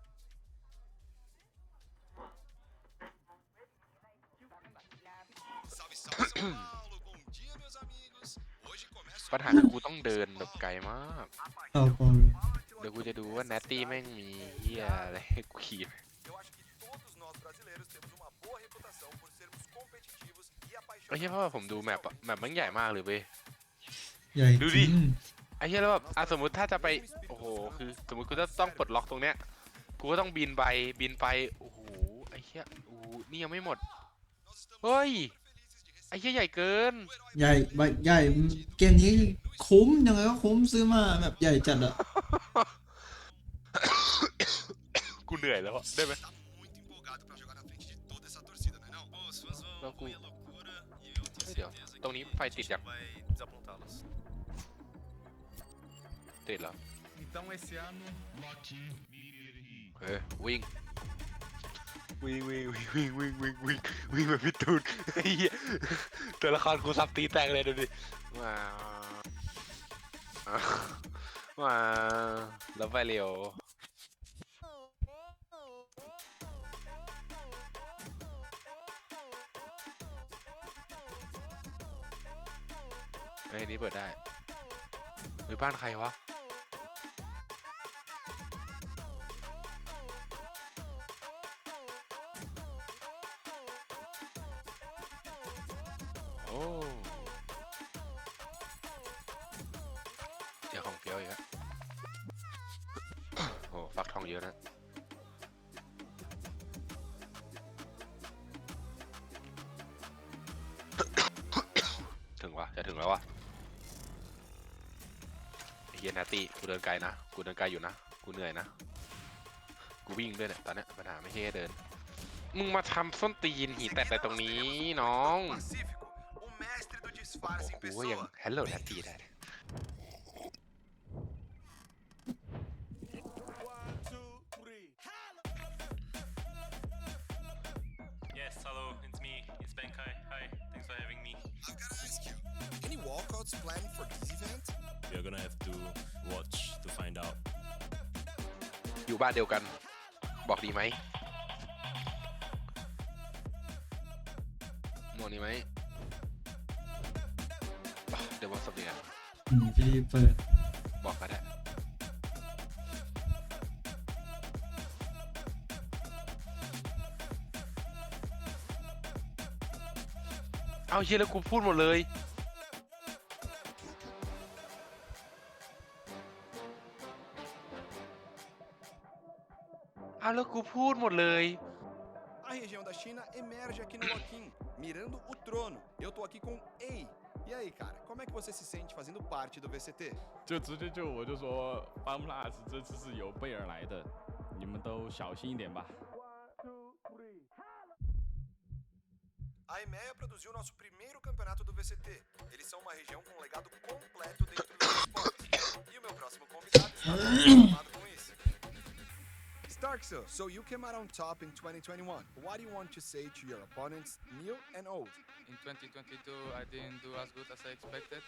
ปัญหาคือกูต้องเดินแบบไกลมาก
เอาก่อน
เดี๋ยวกูจะดูว่าแนตตี้แม่งมีเฮียอะไรให้กูขี่ไหมไม่ใช่เพราะว่าผมดูแมปอะแมปมันใหญ่มากเลยเว้ย
ใหญ่
ดู
จ
ดิ
ริง
ไอ้เหี้ยแล้วแบบสมมติถ้าจะไปโอ้โหคือสมมติกูจะต้องปลดล็อกตรงเนี้ยกูก็ต้องบินไปโอ้โหไอ้เหี้ยโอ้โหนี่ยังไม่หมดเฮ้ยไอ้เหี้ยใหญ่เกิน
ใหญ่ใหญ่เกมนี้คุ้มยังไงก็คุ้มซื้อมาแบบใหญ่จัดอะ
กู กูเหนื่อยแล้วอะได้ไหมแล้วกูเดี๋ยวตรงนี้ไฟติดยังติดแล้วเฮ้ยวิ่งแบบพี่ตูนไอ้เหี้ยตัวละครกูซับตีแตกเลยดูดิมาแล้วไปเร็วไอ้นี่เปิดได้หรือบ้านใครวะโอ้เดี๋ยวของเฟี้ยวอีกแล้วโอ้ฟักทองเยอะนะ ถึงวะจะถึงแล้ววะไอ้เฮียนาตี้กูเดินไกลนะกูเดินไกลอยู่นะกูเหนื่อยนะกูวิ่งด้วยเนี่ยตอนนี้ปัญหาไม่ใช่เดินมึงมาทำส้นตีนหีแตกอะไรตรงนี้น้องโอ้โหยังฮัลโหลนาตี้ได้
Yes, hello, it's me. It's Benkai. Hi, thanks for having me.
I've got to ask you, any walkouts planned for this event?
You're gonna have to watch to find out.
อยู่บ้านเดียวกันบอกดีไหมหมวดนี้ไหมเดี๋ยวบอกสับเนียง
พี่เปิด
บอกก็ได้เอาเชี่ยแล้วกูพูดหมดเลยเอาแล้วกูพูดหมดเลย
A região da China emerge aqui no Loquim, mirando o trono. Eu tô aqui com Ei. E aí, cara, como é que você se sente fazendo parte do VCT?
就直接我就说，Fun Plus 这次是有备而来的，你们都小心一点吧。
A EMEA produziu nosso primeiro campeonato do VCT. Eles são uma região com um legado completo dentro dos esportes. E o meu próximo convidado está acostumado com isso. Starkso, so you came out on top in 2021. What do you want to say to your opponents, new and old?
In 2022, I didn't do as good as I expected.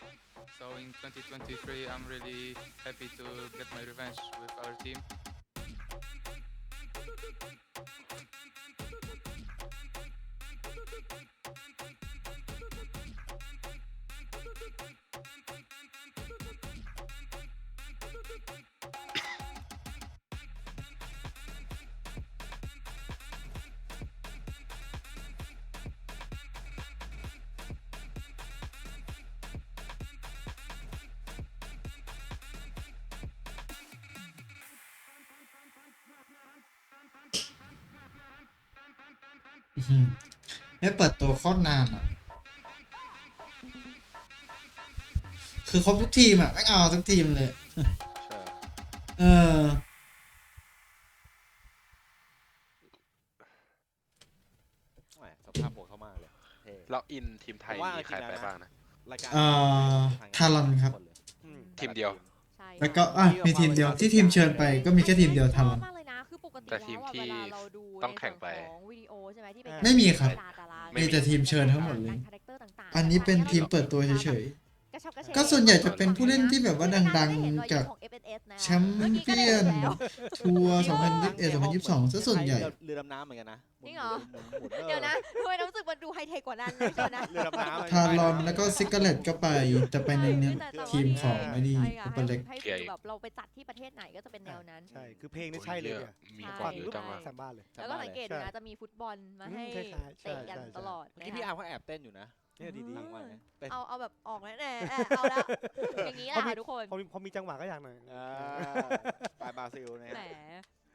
So in 2023, I'm really happy to get my revenge with our team.
ไม่เปิดตัวโคตรนานอ่ะคือครบทุกทีมอ่ะไม่เอาทุกทีมเลยเออ
สภาพโหดเข้ามาเลย
ล็อกอินทีมไทยมีใครไปบ้างนะ
ทารอนครับ
ทีมเดียว
แล้วก็มีทีมเดียวที่ทีมเชิญไปก็มีแค่ทีมเดียวทารอน
แต่ทีมที่ต้องแข่งไป
ไม่มีครับมีแต่ทีมเชิญทั้งหมดเลยอันนี้เป็นทีมเปิดตัวเฉยๆก็ส่วนใหญ่จะเป็นผู้เล่นที่แบบว่าดังๆจากแชมป์เปี้ยนทัวร์2021 2022ซะส่วนใหญ่
เรือดำน้ำเหมือนกันนะ
จริงเหรอเดี๋ยวนะทำไมรู้สึกมันดูไฮเทคกว่านั้นเลยนะ
เรือดำน้ำ
ทารอนแล้วก็ซิกเกอร์เลตก็ไปจะไปในเนี่ยทีมของไอ้นี่อุปเล็ก
ให้คือแบบเราไปจัดที่ประเทศไหนก็จะเป็นแนวนั้น
ใช่คือเพลงนี่ใช่เลยเนี่ย
มีก่อนอยู่จังหวะ
แซมบ้าเลย
แล้วก็สังเกตดูนะจะมีฟุตบอลมาให้เตะกันตลอด
ที่พี่อาร์มเขาแอบเต้นอยู่นะ
เนี่ยดี
ๆเอาแบบออกแน่เอาละอย่างนี้แหละค่ะทุกคน
พอมีจังหวะก็อย่างหน่อย
ไปบราซิลนะ
แหม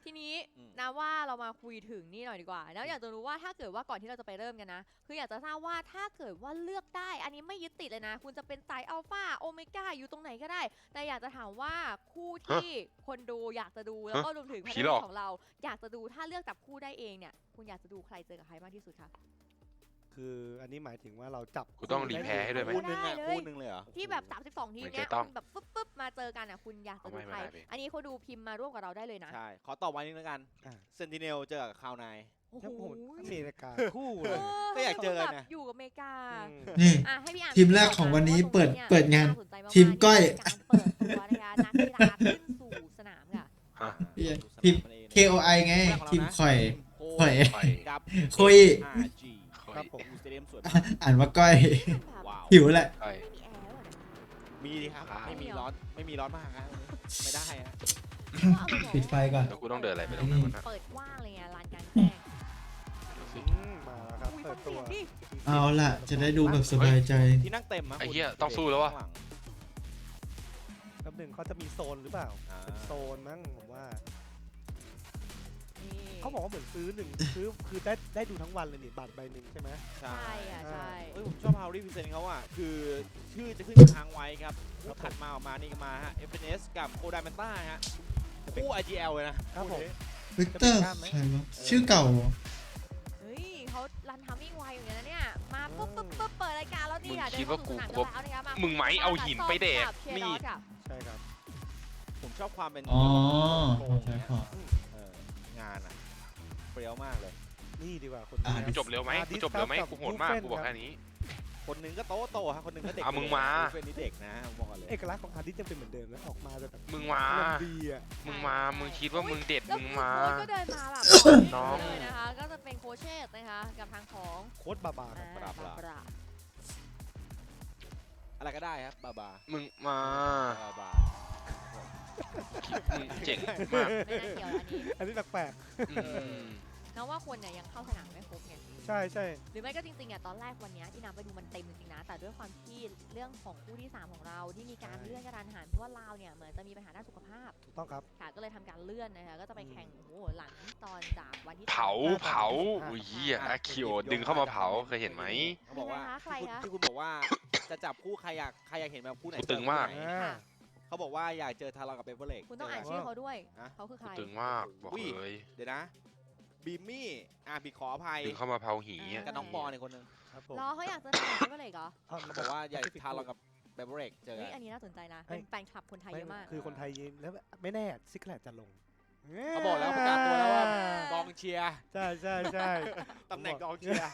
ทีนี้นะว่าเรามาคุยถึงนี่หน่อยดีกว่าแล้วอยากจะรู้ว่าถ้าเกิดว่าก่อนที่เราจะไปเริ่มกันนะคืออยากจะทราบว่าถ้าเกิดว่าเลือกได้อันนี้ไม่ยึดติดเลยนะคุณจะเป็นสายอัลฟาโอเมก้าอยู่ตรงไหนก็ได้แต่อยากจะถามว่าคู่ที่คนดูอยากจะดูแล้วก็รวมถึงแพทเทิร์นของเราอยากจะดูถ้าเลือกจับคู่ได้เองเนี่ยคุณอยากจะดูใครเจอกับใครมากที่สุดคะ
คืออันนี้หมายถึงว่าเราจับ
กูต้องรีแพร์ให้ด้วยไหม
คู่นึงเลยเหรอ
ที่แบบ32ทีมเนี้ยคุณแบบปุ๊บมาเจอกันอ่ะคุณอยากจะดูใครอันนี้เขาดูพิมพ์มาร่วมกับเราได้เลยนะ
ใช่ขอตอบวันนี้แล้วกันเซนติเนลเจอกับคาวนาย
โอ้โห
อเมริกาคู่เลย
ก็อยากเจอนะ
อยู่กับอเมริกา
นี่
ให้พี่อ่าน
ทีมแรกของวันนี้เปิดงาน ทีมก้อย
การเปิดตัวนะคะนักกีฬาขึ้นสู่สนามค่ะ
ทีม KOI ไง ทีมข่อย
กับ
คุย
RG ครับผมสเตเดียมสวย
อ่านว่าก้อย
ว้าว
หิวแหละ
มีดิครับไม่มีร้อนมากนะไม่ได้ฮะ
ปิดไฟก่อน
แล้วกูต้องเดินอะไรไปตรงนั้นวะนะ
เปิดกว้างเลยไงลานกลางแจ้ง
มาแล้วครับเปิดตัว
เอาล่ะ จะได้ดูแบบสบายใจ
ที่นั่งเต็ม
ไอ้เหี้ยต้องสู้แล้ววะ
แป๊บหนึ่งเขาจะมีโซนหรือเปล่าเป็นโซนมั้งผมว่าเขาบอกว่าเหมือนซื้อคือได้ดูทั้งวันเลยนี่บัตรใบหนึ่งใช่ไหม
ใช่
ใช่
ผมชอบฮาวรี่พิเศษเขาอ่ะคือชื่อจะขึ้นค้างไว้ครับคู่ถัดมาออกมานี่ก็มาฮะ FNS กับโคดาเมนต้าฮะคู่ IGL เลยนะครับ
ผม
วิกเตอร์ใครวะชื่อเก่า
เฮ้ยเขารันทำวิ่งไวอยู่นะเนี่ยมาปุ๊บเปิดรายการแล้วนี่
มึง
ค่ะ
คิดว่ากู
เดิน
คร
เข้
บ
สู่สนามกันแล้วนะคะ
มึงไหมเอาหินไปแดกนี่
ใช่ครับ
ผมชอบความเป็น
อ๋อ
ใช่ครับงานอ่ะเปรี้ยวมากเลย
นี่ดีกว่าคน
กูจบเร็วไหมกูจบเร็วไหมกูโหดมากกูบอกแค่นี้
คนหนึงก็โตฮะคนหนึงก็เด็ก
มึงมา
เป็นนี่เด็กนะผมบอกก่อนเลย
เอกลักษณ์ของอาร์ติสยังเป็นเหมือนเดิมนะออกมาแบบ
มึงมา
ดีอ่ะ
มึงคิดว่ามึงเด็ด
แล้ว
มึง
คือ
มา
โค้ชก็เดินมาแบบ
น้อง
เลยนะคะก็จะเป็นโคชเชสนะคะกับทางของ
โค้ดบาบาครับ
บาบา
อะไรก็ได้ครับบา
มึงมา
บา
มึงเจ๋งมาก
ไม่น่าเกี่ยวอันนี้
อันนี้แปลก
น้องว่าคนเนี่ยยังเข้าสนามไม่ครบไง
ใช่
หรือไม่ก็จริงๆอ่ะตอนแรกวันนี้ที่น้ำไปดูมันเต็มจริงๆนะแต่ด้วยความที่เรื่องของคู่ที่3ของเราที่มีการเลื่อนกระดานหันเพราะว่าลาวเนี่ยเหมือนจะมีปัญหาด้านสุขภาพ
ถูกต้องครับ
ค่ะก็เลยทำการเลื่อนนะคะก็จะไปแข่งหลังตอนจากวันที่
เผาอุ้ยเหี้ยอาคิโอดึงเข้ามาเผาเคยเห็นไหม
เขาบอกว่า
ใครคะ
ที่คุณบอกว่าจะจับคู่ใครอยากเห็นแบบคู่ไหน
กูตึงมาก
เขาบอกว่าอยากเจอทารอนกับเปเปอร์เล็ก
คุณต้องอ่านชื่อเขาด้วยเขาคือใคร
ตึงมากบอกเลย
เดี๋ยวนะบีมมี่บีขออภัย
ดึงเข้ามาเผาหี
กับน้องปอเนี่ยคนนึง
รอเขาอยากจะทำเปเปอร์เล็กเหรอ
เขาบอกว่าอยากทารอนกับเปเปอร์เล็กเจอกัน
อันนี้น่าสนใจนะเป็นแฟนคลับคนไทยเยอะมาก
คือคนไทยแล้วไม่แน่ซิกแลตจะลง
เขาบอกแล้วประกาศตัวแล้วว่ากองเชียร์
ใช่
ตำแหน่งกองเชียร์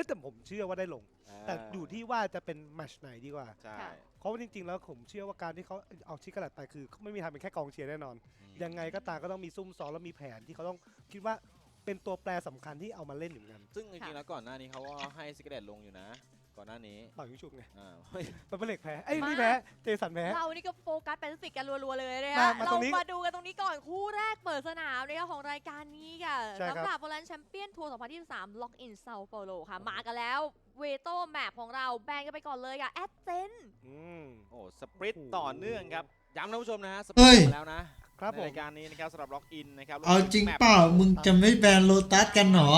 แต่ผมเชื่อว่าได้ลง แต่อยู่ที่ว่าจะเป็นแมตช์ไหนดีกว่า
ใช่
เพราะว่าจริงๆแล้วผมเชื่อว่าการที่เขาเอาซิกแลตไปคือไม่มีทางเป็นแค่กองเชียร์แน่นอน ยังไงก็ตามก็ต้องมีซุ่มซ้อมแล้วมีแผนที่เขาต้องคิดว่าเป็นตัวแปรสำคัญที่เอามาเล่นอยู่กัน
ซึ่งจริงๆแล้วก่อนหน้านี้เขาก็ให้ซิกเกตลงอยู่นะก่อนหน้านี้
ต่อยยุชุกไง
เป
เปเปอร์เล็กแพ้ไม่แพ้เจสันแพ้
เรานี่ก็โฟกัสแปซิฟิกกันรัวๆเลยนะ
มา
คะ
ต
เรา
รงนี้
มาดูกันตรงนี้ก่อนคู่แรกเปิดสนามเลยของรายการนี้ค่ะ
ใช่ครับ
สำหรับ Valorant Champion Tour 2023 Lock in Sao Paulo ค่ะมากันแล้วเวโต้แมปของเราแบ่งกันไปก่อนเลยค่ะแอดเซน
โอ้สปริตต่อเนื่องครับย้ำท่านผู้ชมนะฮะสป
เฮ้
ริต
ย
แล้วนะในรายการนี้นะครับสำหรับล็อกอินนะครับ
เอาจริงเปล่า มึงจะไม่แบนโลตัสกันหรอ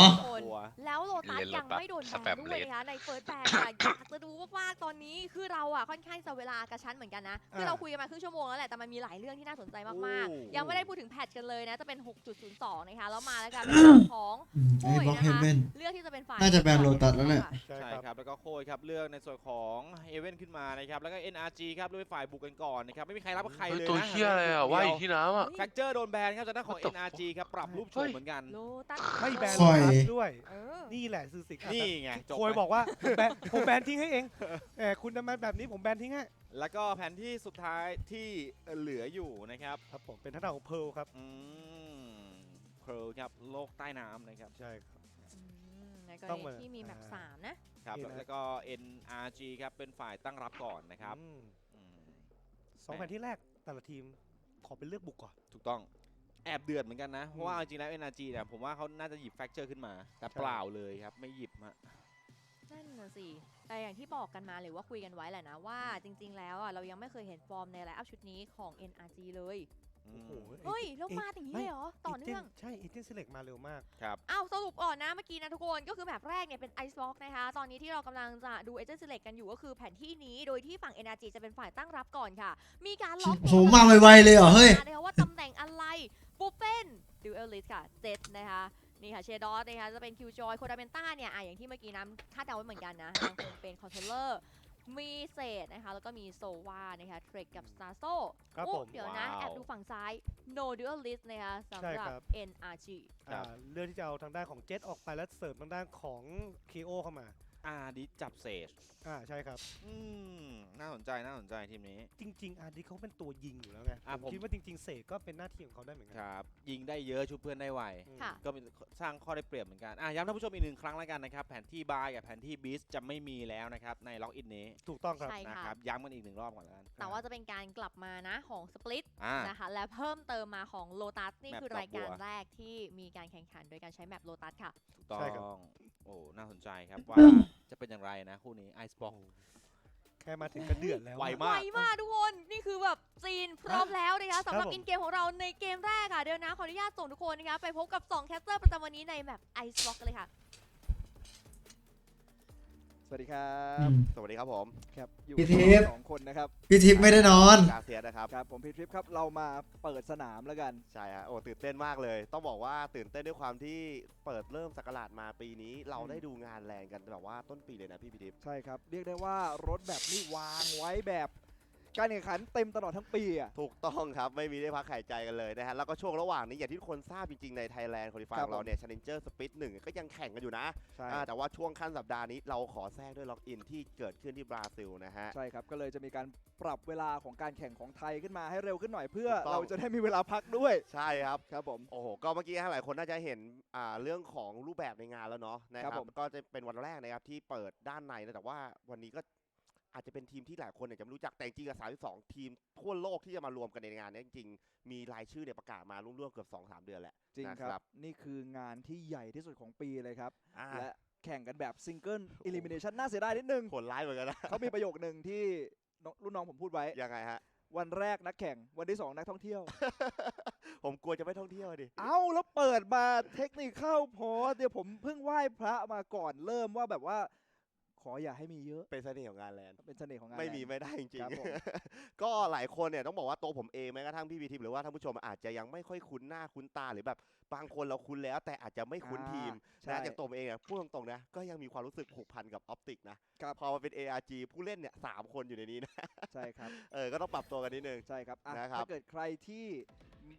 แล้วโลตัสยังไม่โดนแบนด้วยนะคะในเฟิร์สแบนค่ะอยากจะดูมากๆตอนนี้คือเราอ่ะค่อนข้างจะเวลากระชั้นเหมือนกันนะคือเราคุยกันมาครึ่งชั่วโมงแล้วแหละแต่มันมีหลายเรื่องที่น่าสนใจมากๆยังไม่ได้พูดถึงแพทกันเลยนะจะเป็น 6.02 นะคะแล้วมาแล้วกันเป็นเรื่องของโค้ยนะคะเลือกที่จะเป็นฝ่าย
น่าจะแบนโลตัสแล้วแหละ
ใช่ครับแล้วก็โค้ยครับเลือกในส่วนของเอเว่นขึ้นมานะครับแล้วก็ NRG ครับด้วยฝ่ายบุกกันก่อนนะครับไม่มีใครรับใครเลยนะ
ตัวเหี้ยอะไรอ่ะว่ายอยู่ที่น้ำอ่ะ
แฟกเจอร์โดนแบนครับจากด้านของ NRG ครับปรับรูปโฉมเหมือนกัน
โลตัส
ไม่แบน
คอย
ด้วยนี่แหละคือสิ่ง
นี่ไงจบ
โคยบอกว่าผมแบนทิ้งให้เองคุณทำไมแบบนี้ผมแบนทิ้งให้
แล้วก็แผนที่สุดท้ายที่เหลืออยู่นะครับ
ครับผมเป็นท่านของเพร์ลครับ
เพร์ลครับโลกใต้น้ำนะครับ
ใช่ครับ
ในกรณีที่มีแมป3นะครับ
แล้วก็ NRG ครับเป็นฝ่ายตั้งรับก่อนนะครับ
2 แผนที่แรกแต่ละทีมขอเป็นเลือกบุกก่อน
ถูกต้องแอบเดือดเหมือนกันนะเพราะว่าจริงๆแล้ว NRG เนี่ยผมว่าเขาน่าจะหยิบแฟกเจอร์ขึ้นมาแต่เปล่าเลยครับไม่หยิบฮะ
นั่นน่ะสิแต่อย่างที่บอกกันมาหรือว่าคุยกันไว้แหละนะว่าจริงๆแล้วอ่ะเรายังไม่เคยเห็นฟอร์มในไลน์อัพชุดนี้ของ NRG เลย
โอ้โห
เฮ้ยแล้วมาอย่างนี้เลยเหรอต่อเนื่อง
ใช่เอเจนต์เซเล็กมาเร็วมาก
ครับ
อ้าวสรุปก่อนนะเมื่อกี้นะทุกคนก็คือแบบแรกเนี่ยเป็น Ice Block นะคะตอนนี้ที่เรากำลังจะดู Agent Select กันอยู่ก็คือแผนที่นี้โดยที่ฝั่ง Energy จะเป็นฝ่ายตั้งรับก่อนค่ะมีการล็อก
โหมาไวๆเลยเหรอเฮ้ย
นะคะว่าตำแหน่งอะไรปูเป็นดิวเอลลิสค่ะเจ็ดนะคะนี่ค่ะเชดอสนะคะจะเป็นคิวจอยโคดาเมนต้าเนี่ยอย่างที่เมื่อกี้นะคาดเดาไว้เหมือนกันนะยังคงเป็นคอนโทรลเลอร์มีเศษนะคะแล้วก็มีโซวานะคะเทรคกับสตาร์โซ
ครับผม
เดี๋ยวนะแอบดูฝั่งซ้าย no dual list นะคะสำหรับ NRG
เรื่องที่จะเอาทางด้านของเจ็ตออกไปแล้วเสริมทางด้านของเคโอเข้ามา
ดิจับเซจ
ใช่ครับ
น่าสนใจทีมนี้
จริงๆดิเขาเป็นตัวยิงอยู่แล้วไงผมคิดว่าจริงๆเสกก็เป็นหน้าที่ของเขาได้เหมือนกัน
ครับยิงได้เยอะชุบเพื่อนได้ไวก็สร้างข้อได้เปรียบเหมือนกันย้ำท่านผู้ชมอีก1 ครั้งแล้วกันนะครับแผนที่บายกับแผนที่บีสจะไม่มีแล้วนะครับในล็อกอินนี้
ถูกต้องครับ
นะครับย้ำกันอีก1 รอบก่อนแล้วกัน
แต่ว่าจะเป็นการกลับมานะของสปลิตนะคะและเพิ่มเติมมาของโลตัสนี่คือรายการแรกที่มีการแข่งขันโดยการใช้แมปโลตัสค่ะ
ถูกต้องโอ้น่าสนใจครับว่าจะเป็นอย่างไรนะคู่นี้ไอซ์บ็อก
แค่มาถึงก็เดือดแล้ว
ไว
มากทุกคนนี่คือแบบซีนพร้อมแล้วนะคะสำหรับอินเกมของเราในเกมแรกค่ะเดี๋ยวนะขออนุญาตส่งทุกคนนะคะไปพบกับ2แคสเตอร์ประจำวันนี้ในแบบไอซ์บล็อกเลยค่ะ
สวัสดีครับ
สวัสดีครับผม
ครับอยู่
พี่ทิพย์
2 คนนะครับ
พี่ทิพย์ไม่ได้นอน
กาเซียนะครับ
ครับผมพี่ทิพย์ครับเรามาเปิดสนามแล้วกัน
ใช่ฮะโอ้ตื่นเต้นมากเลยต้องบอกว่าตื่นเต้นด้วยความที่เปิดเริ่มศักราชมาปีนี้เราได้ดูงานแรงกันแบบว่าต้นปีเลยนะพี่ทิพย์
ใช่ครับเรียกได้ว่ารถแบบนี้วางไว้แบบการแข่งขันเต็มตลอดทั้งปีอ่ะ
ถูกต้องครับไม่มีได้พักหายใจกันเลยนะฮะแล้วก็ช่วงระหว่างนี้อย่างที่ทุกคนทราบจริงๆใน Thailand Qualify ของเราเนี่ย Challenger Speed 1 ก็ยังแข่งกันอยู่นะแต่ว่าช่วงขั้นสัปดาห์นี้เราขอแทรกด้วยล็อกอินที่เกิดขึ้นที่บราซิลนะฮะ
ใช่ครับก็เลยจะมีการปรับเวลาของการแข่งของไทยขึ้นมาให้เร็วขึ้นหน่อยเพื่อเราจะได้มีเวลาพักด้วย
ใช่ครับ
ครับผม
โอ้โหก็เมื่อกี้หลายคนน่าจะเห็นเรื่องของรูปแบบในงานแล้วเนาะนะครับก็จะเป็นวันแรกนะครับที่เปิดด้านในนะแต่ว่าวันนี้ก็อาจจะเป็นทีมที่หลายคนเนี่ยจะไม่รู้จักแต่จริงกับ32 ทีมทั่วโลกที่จะมารวมกันในงานนี้จริงๆมีรายชื่อเนี่ยประกาศมาร่วมๆเกือบ 2-3 เดือนแหละ
จริงครับนี่คืองานที่ใหญ่ที่สุดของปีเลยครับและแข่งกันแบบซิงเกิลอิลิมิเนชันน่าเสียดายนิดนึง
ผลร้ายเหมือนกันนะ
เขามีประโยคนึงที่รุ่นน้องผมพูดไว้
ยังไงฮะ
วันแรกนักแข่งวันที่2นักท่องเที่ยว
ผมกลัวจะไม่ท่องเที่ยวดิ
เอ้าแล้วเปิดมาเทคนิคเข้าพอเดี๋ยวผมเพิ่งไหว้พระมาก่อนเริ่มว่าแบบว่าขออย่าให้มีเยอะ
เป็นเสน่ห์ของงานแลนด์
เป็นเสน่ห์ของงาน
ไม่มีไม่ได้จริงๆก็หลายคนเนี่ยต้องบอกว่าตัวผมเองแม้กระทั่งพี่วีทีหรือว่าท่านผู้ชมอาจจะยังไม่ค่อยคุ้นหน้าคุ้นตาหรือแบบบางคนเราคุ้นแล้วแต่อาจจะไม่คุ้นทีมนะอย่างตัวผมเองพูดตรงๆนะก็ยังมีความรู้สึกผูกพันกับออปติกนะพอมาเป็น ARG ผู้เล่นเนี่ย3 คนอยู่ในนี้นะ
ใช่ครับ
ก็ต้องปรับตัวกันนิดนึง
ใช่ครับถ้าเกิดใครที่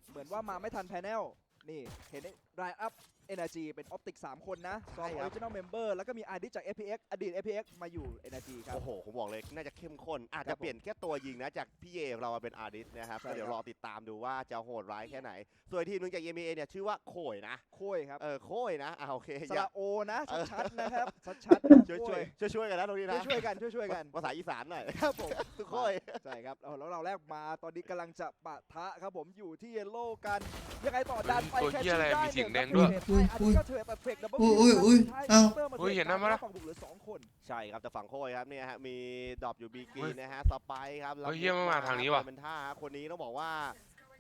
เหมือนว่ามาไม่ทันแพนเนลนี่เห็นรายอัพEnergy เป็นออปติก3 คนนะ2 Original Member แล้วก็มีอาร์ดิจาก FPX อดีต FPX มาอยู่ Energy ครับ
โอ้โหผมบอกเลยน่าจะเข้มข้นอาจจะเปลี่ยนแค่ตัวยิงนะจากพี่เอเรามาเป็นอาร์ดิสนะครับก็เดี๋ยวรอติดตามดูว่าจะโหดร้ายแค่ไหนส่วนทีมนึงจาก EMEA เนี่ยชื่อว่าโคยนะ
โคยครับ
โคยนะโอเค
สระโอนะชัดๆนะครับชัดๆ
ช่วยกันนะตรงนี้นะ
ช่วยกัน
ภาษาอีสานหน่อย
ครับผม
คือโคย
ใช่ครับแล้วเราแรกมาตอนนี้กำลังจะปะทะครับผมอยู่ที่เยลโล่กันยังไงต่อดันไป
แค่ชื่อได้มีเสียงแดง
ด้วย
อุ้ย
เอ้า
เห็นหน้ามาแล้ว
ฝั่งบุกเหลือ2 คน
ใช่ครับแต่ฝั่งโคยครับเนี่ยฮะมีดรอปอยู่บีกรีนะฮะสไปครับ
แล้วเฮียมาทางนี้ว่ะ
เป็นท่าคนนี้ต้องบอกว่า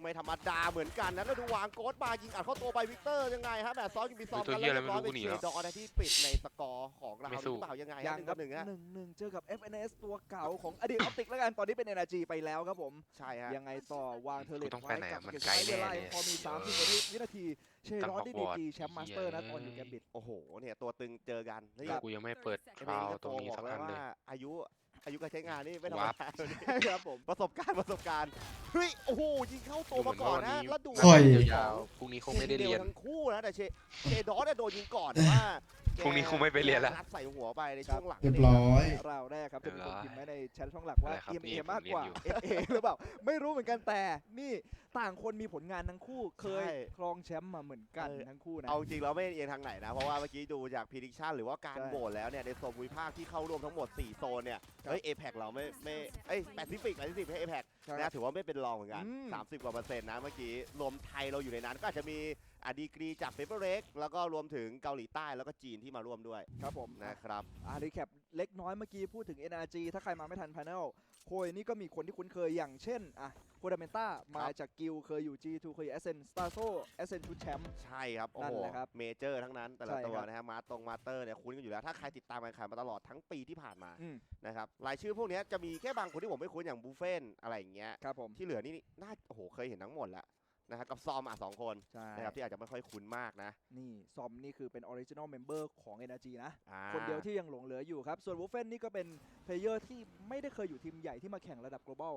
ไม่ธรรมดาเหมือนกันนะแล้วดูวางโกดมายิงอัดเข้าตัวไปวิกเตอร์ยังไงฮะแบบซ้อมยิงปีซ้อมกันแล้วเรียบร้อยเป็นเชดอนะที่ปิดในสกอร์ของเราหรือเปล่ายังไง
ยังครับ1-1เจอกับ FNS ตัวเก่าของอดีตออปติกแล้วกันตอนนี้เป็น Energy ไปแล้วครับผม
ใช่ฮะ
ยังไงต่อวางเทอร์เลต
ไว้กับเก็บไว้เวลา
พอมี30 วินาทีเชดอได้ดีแชมป์มาสเตอร์นะตอนอยู่แกมบิด
โอ้โหเนี่ยตัวตึงเจอกัน
กูยังไม่เปิดคราวตรงนี้สักอันเลย
อายุการใช้งานนี่ไม่ธรรมดา
ครับผม
ประสบการณ์เฮ้ยโอ้โหยิงเข้าตัวมาก่อนนะแล้วดู
ยาวพรุ่งนี้คงไม่ได้เรียน
ทั้งคู่นะแต่เชดอโดนยิงก่อนว่า
พรุ่งนี้คงไม่ไปเรียนแล้ว
ใส่หัวไปในช่วงหลัง
เรียบร้อย
ราวแรกครับจะมีคนพิมพ์ไว้ในแชทช่องหลักว่า EMA มากกว่า FA หรือเปล่าไม่รู้เหมือนกันแต่นี่ต่างคนมีผลงานทั้งคู่เคยครองแชมป์มาเหมือนกันทั้งคู่นะ
เอาจริงเราไม่เอียงทางไหนนะเพราะว่าเมื่อกี้ดูจาก prediction หรือว่าการโหวตแล้วเนี่ยในโซนภูมิภาคที่เข้าร่วมทั้งหมด4โซนเนี่ยAPAC เราไม่แปซิฟิกให้ APAC นะถือว่าไม่เป็นรองเหมือนกัน30%กว่านะเมื่อกี้รวมไทยเราอยู่ในนั้นก็อาจจะมีดีกรีจากเปเปอร์เร็กแล้วก็รวมถึงเกาหลีใต้แล้วก็จีนที่มาร่วมด้วย
ครับผม
นะครับ
รีแคปเล็กน้อยเมื่อกี้พูดถึง NRG ถ้าใครมาไม่ทัน Panel โคยนี่ก็มีคนที่คุ้นเคยอย่างเช่นโคดาเมนต้ามาจากกิลเคยอยู่ G2 เคยอยู่ SNสตาร์โซ SN ชุดแชมป์
ใช่ครับ โอ้
นั่
โห
นแหละครับ
เมเจอร์ทั้งนั้นแต่ละ
ใช่
ตัว
ครับ
นะฮะมาเตอร์เนี่ยคุ้นกันอยู่แล้ว ถ้าใครติดตามการแข่งมาตลอดทั้งปีที่ผ่านมา
อืม
นะครับรายชื่อพวกเนี้ยจะมีแค่บางคนที่ผมไม่คุ้นอย่างบูเฟนอะไรอย่างเงี้ย
ครับผม
ที่เหลือนี่น่าโอ้โหเคยเห็นทั้งหมดแล้วนะครับกับซอม2 คน
ใช่
นะครับที่อาจจะไม่ค่อยคุ้นมากนะ
นี่ซอมนี่คือเป็นออริจินอลเมมเบอร์ของ Energy นะ
อ่า
คนเดียวที่ยังหลงเหลืออยู่ครับ ส่วนวูเฟนนี่ก็เป็นเพลเยอร์ที่ไม่ได้เคยอยู่ทีมใหญ่ที่มาแข่งระดับ global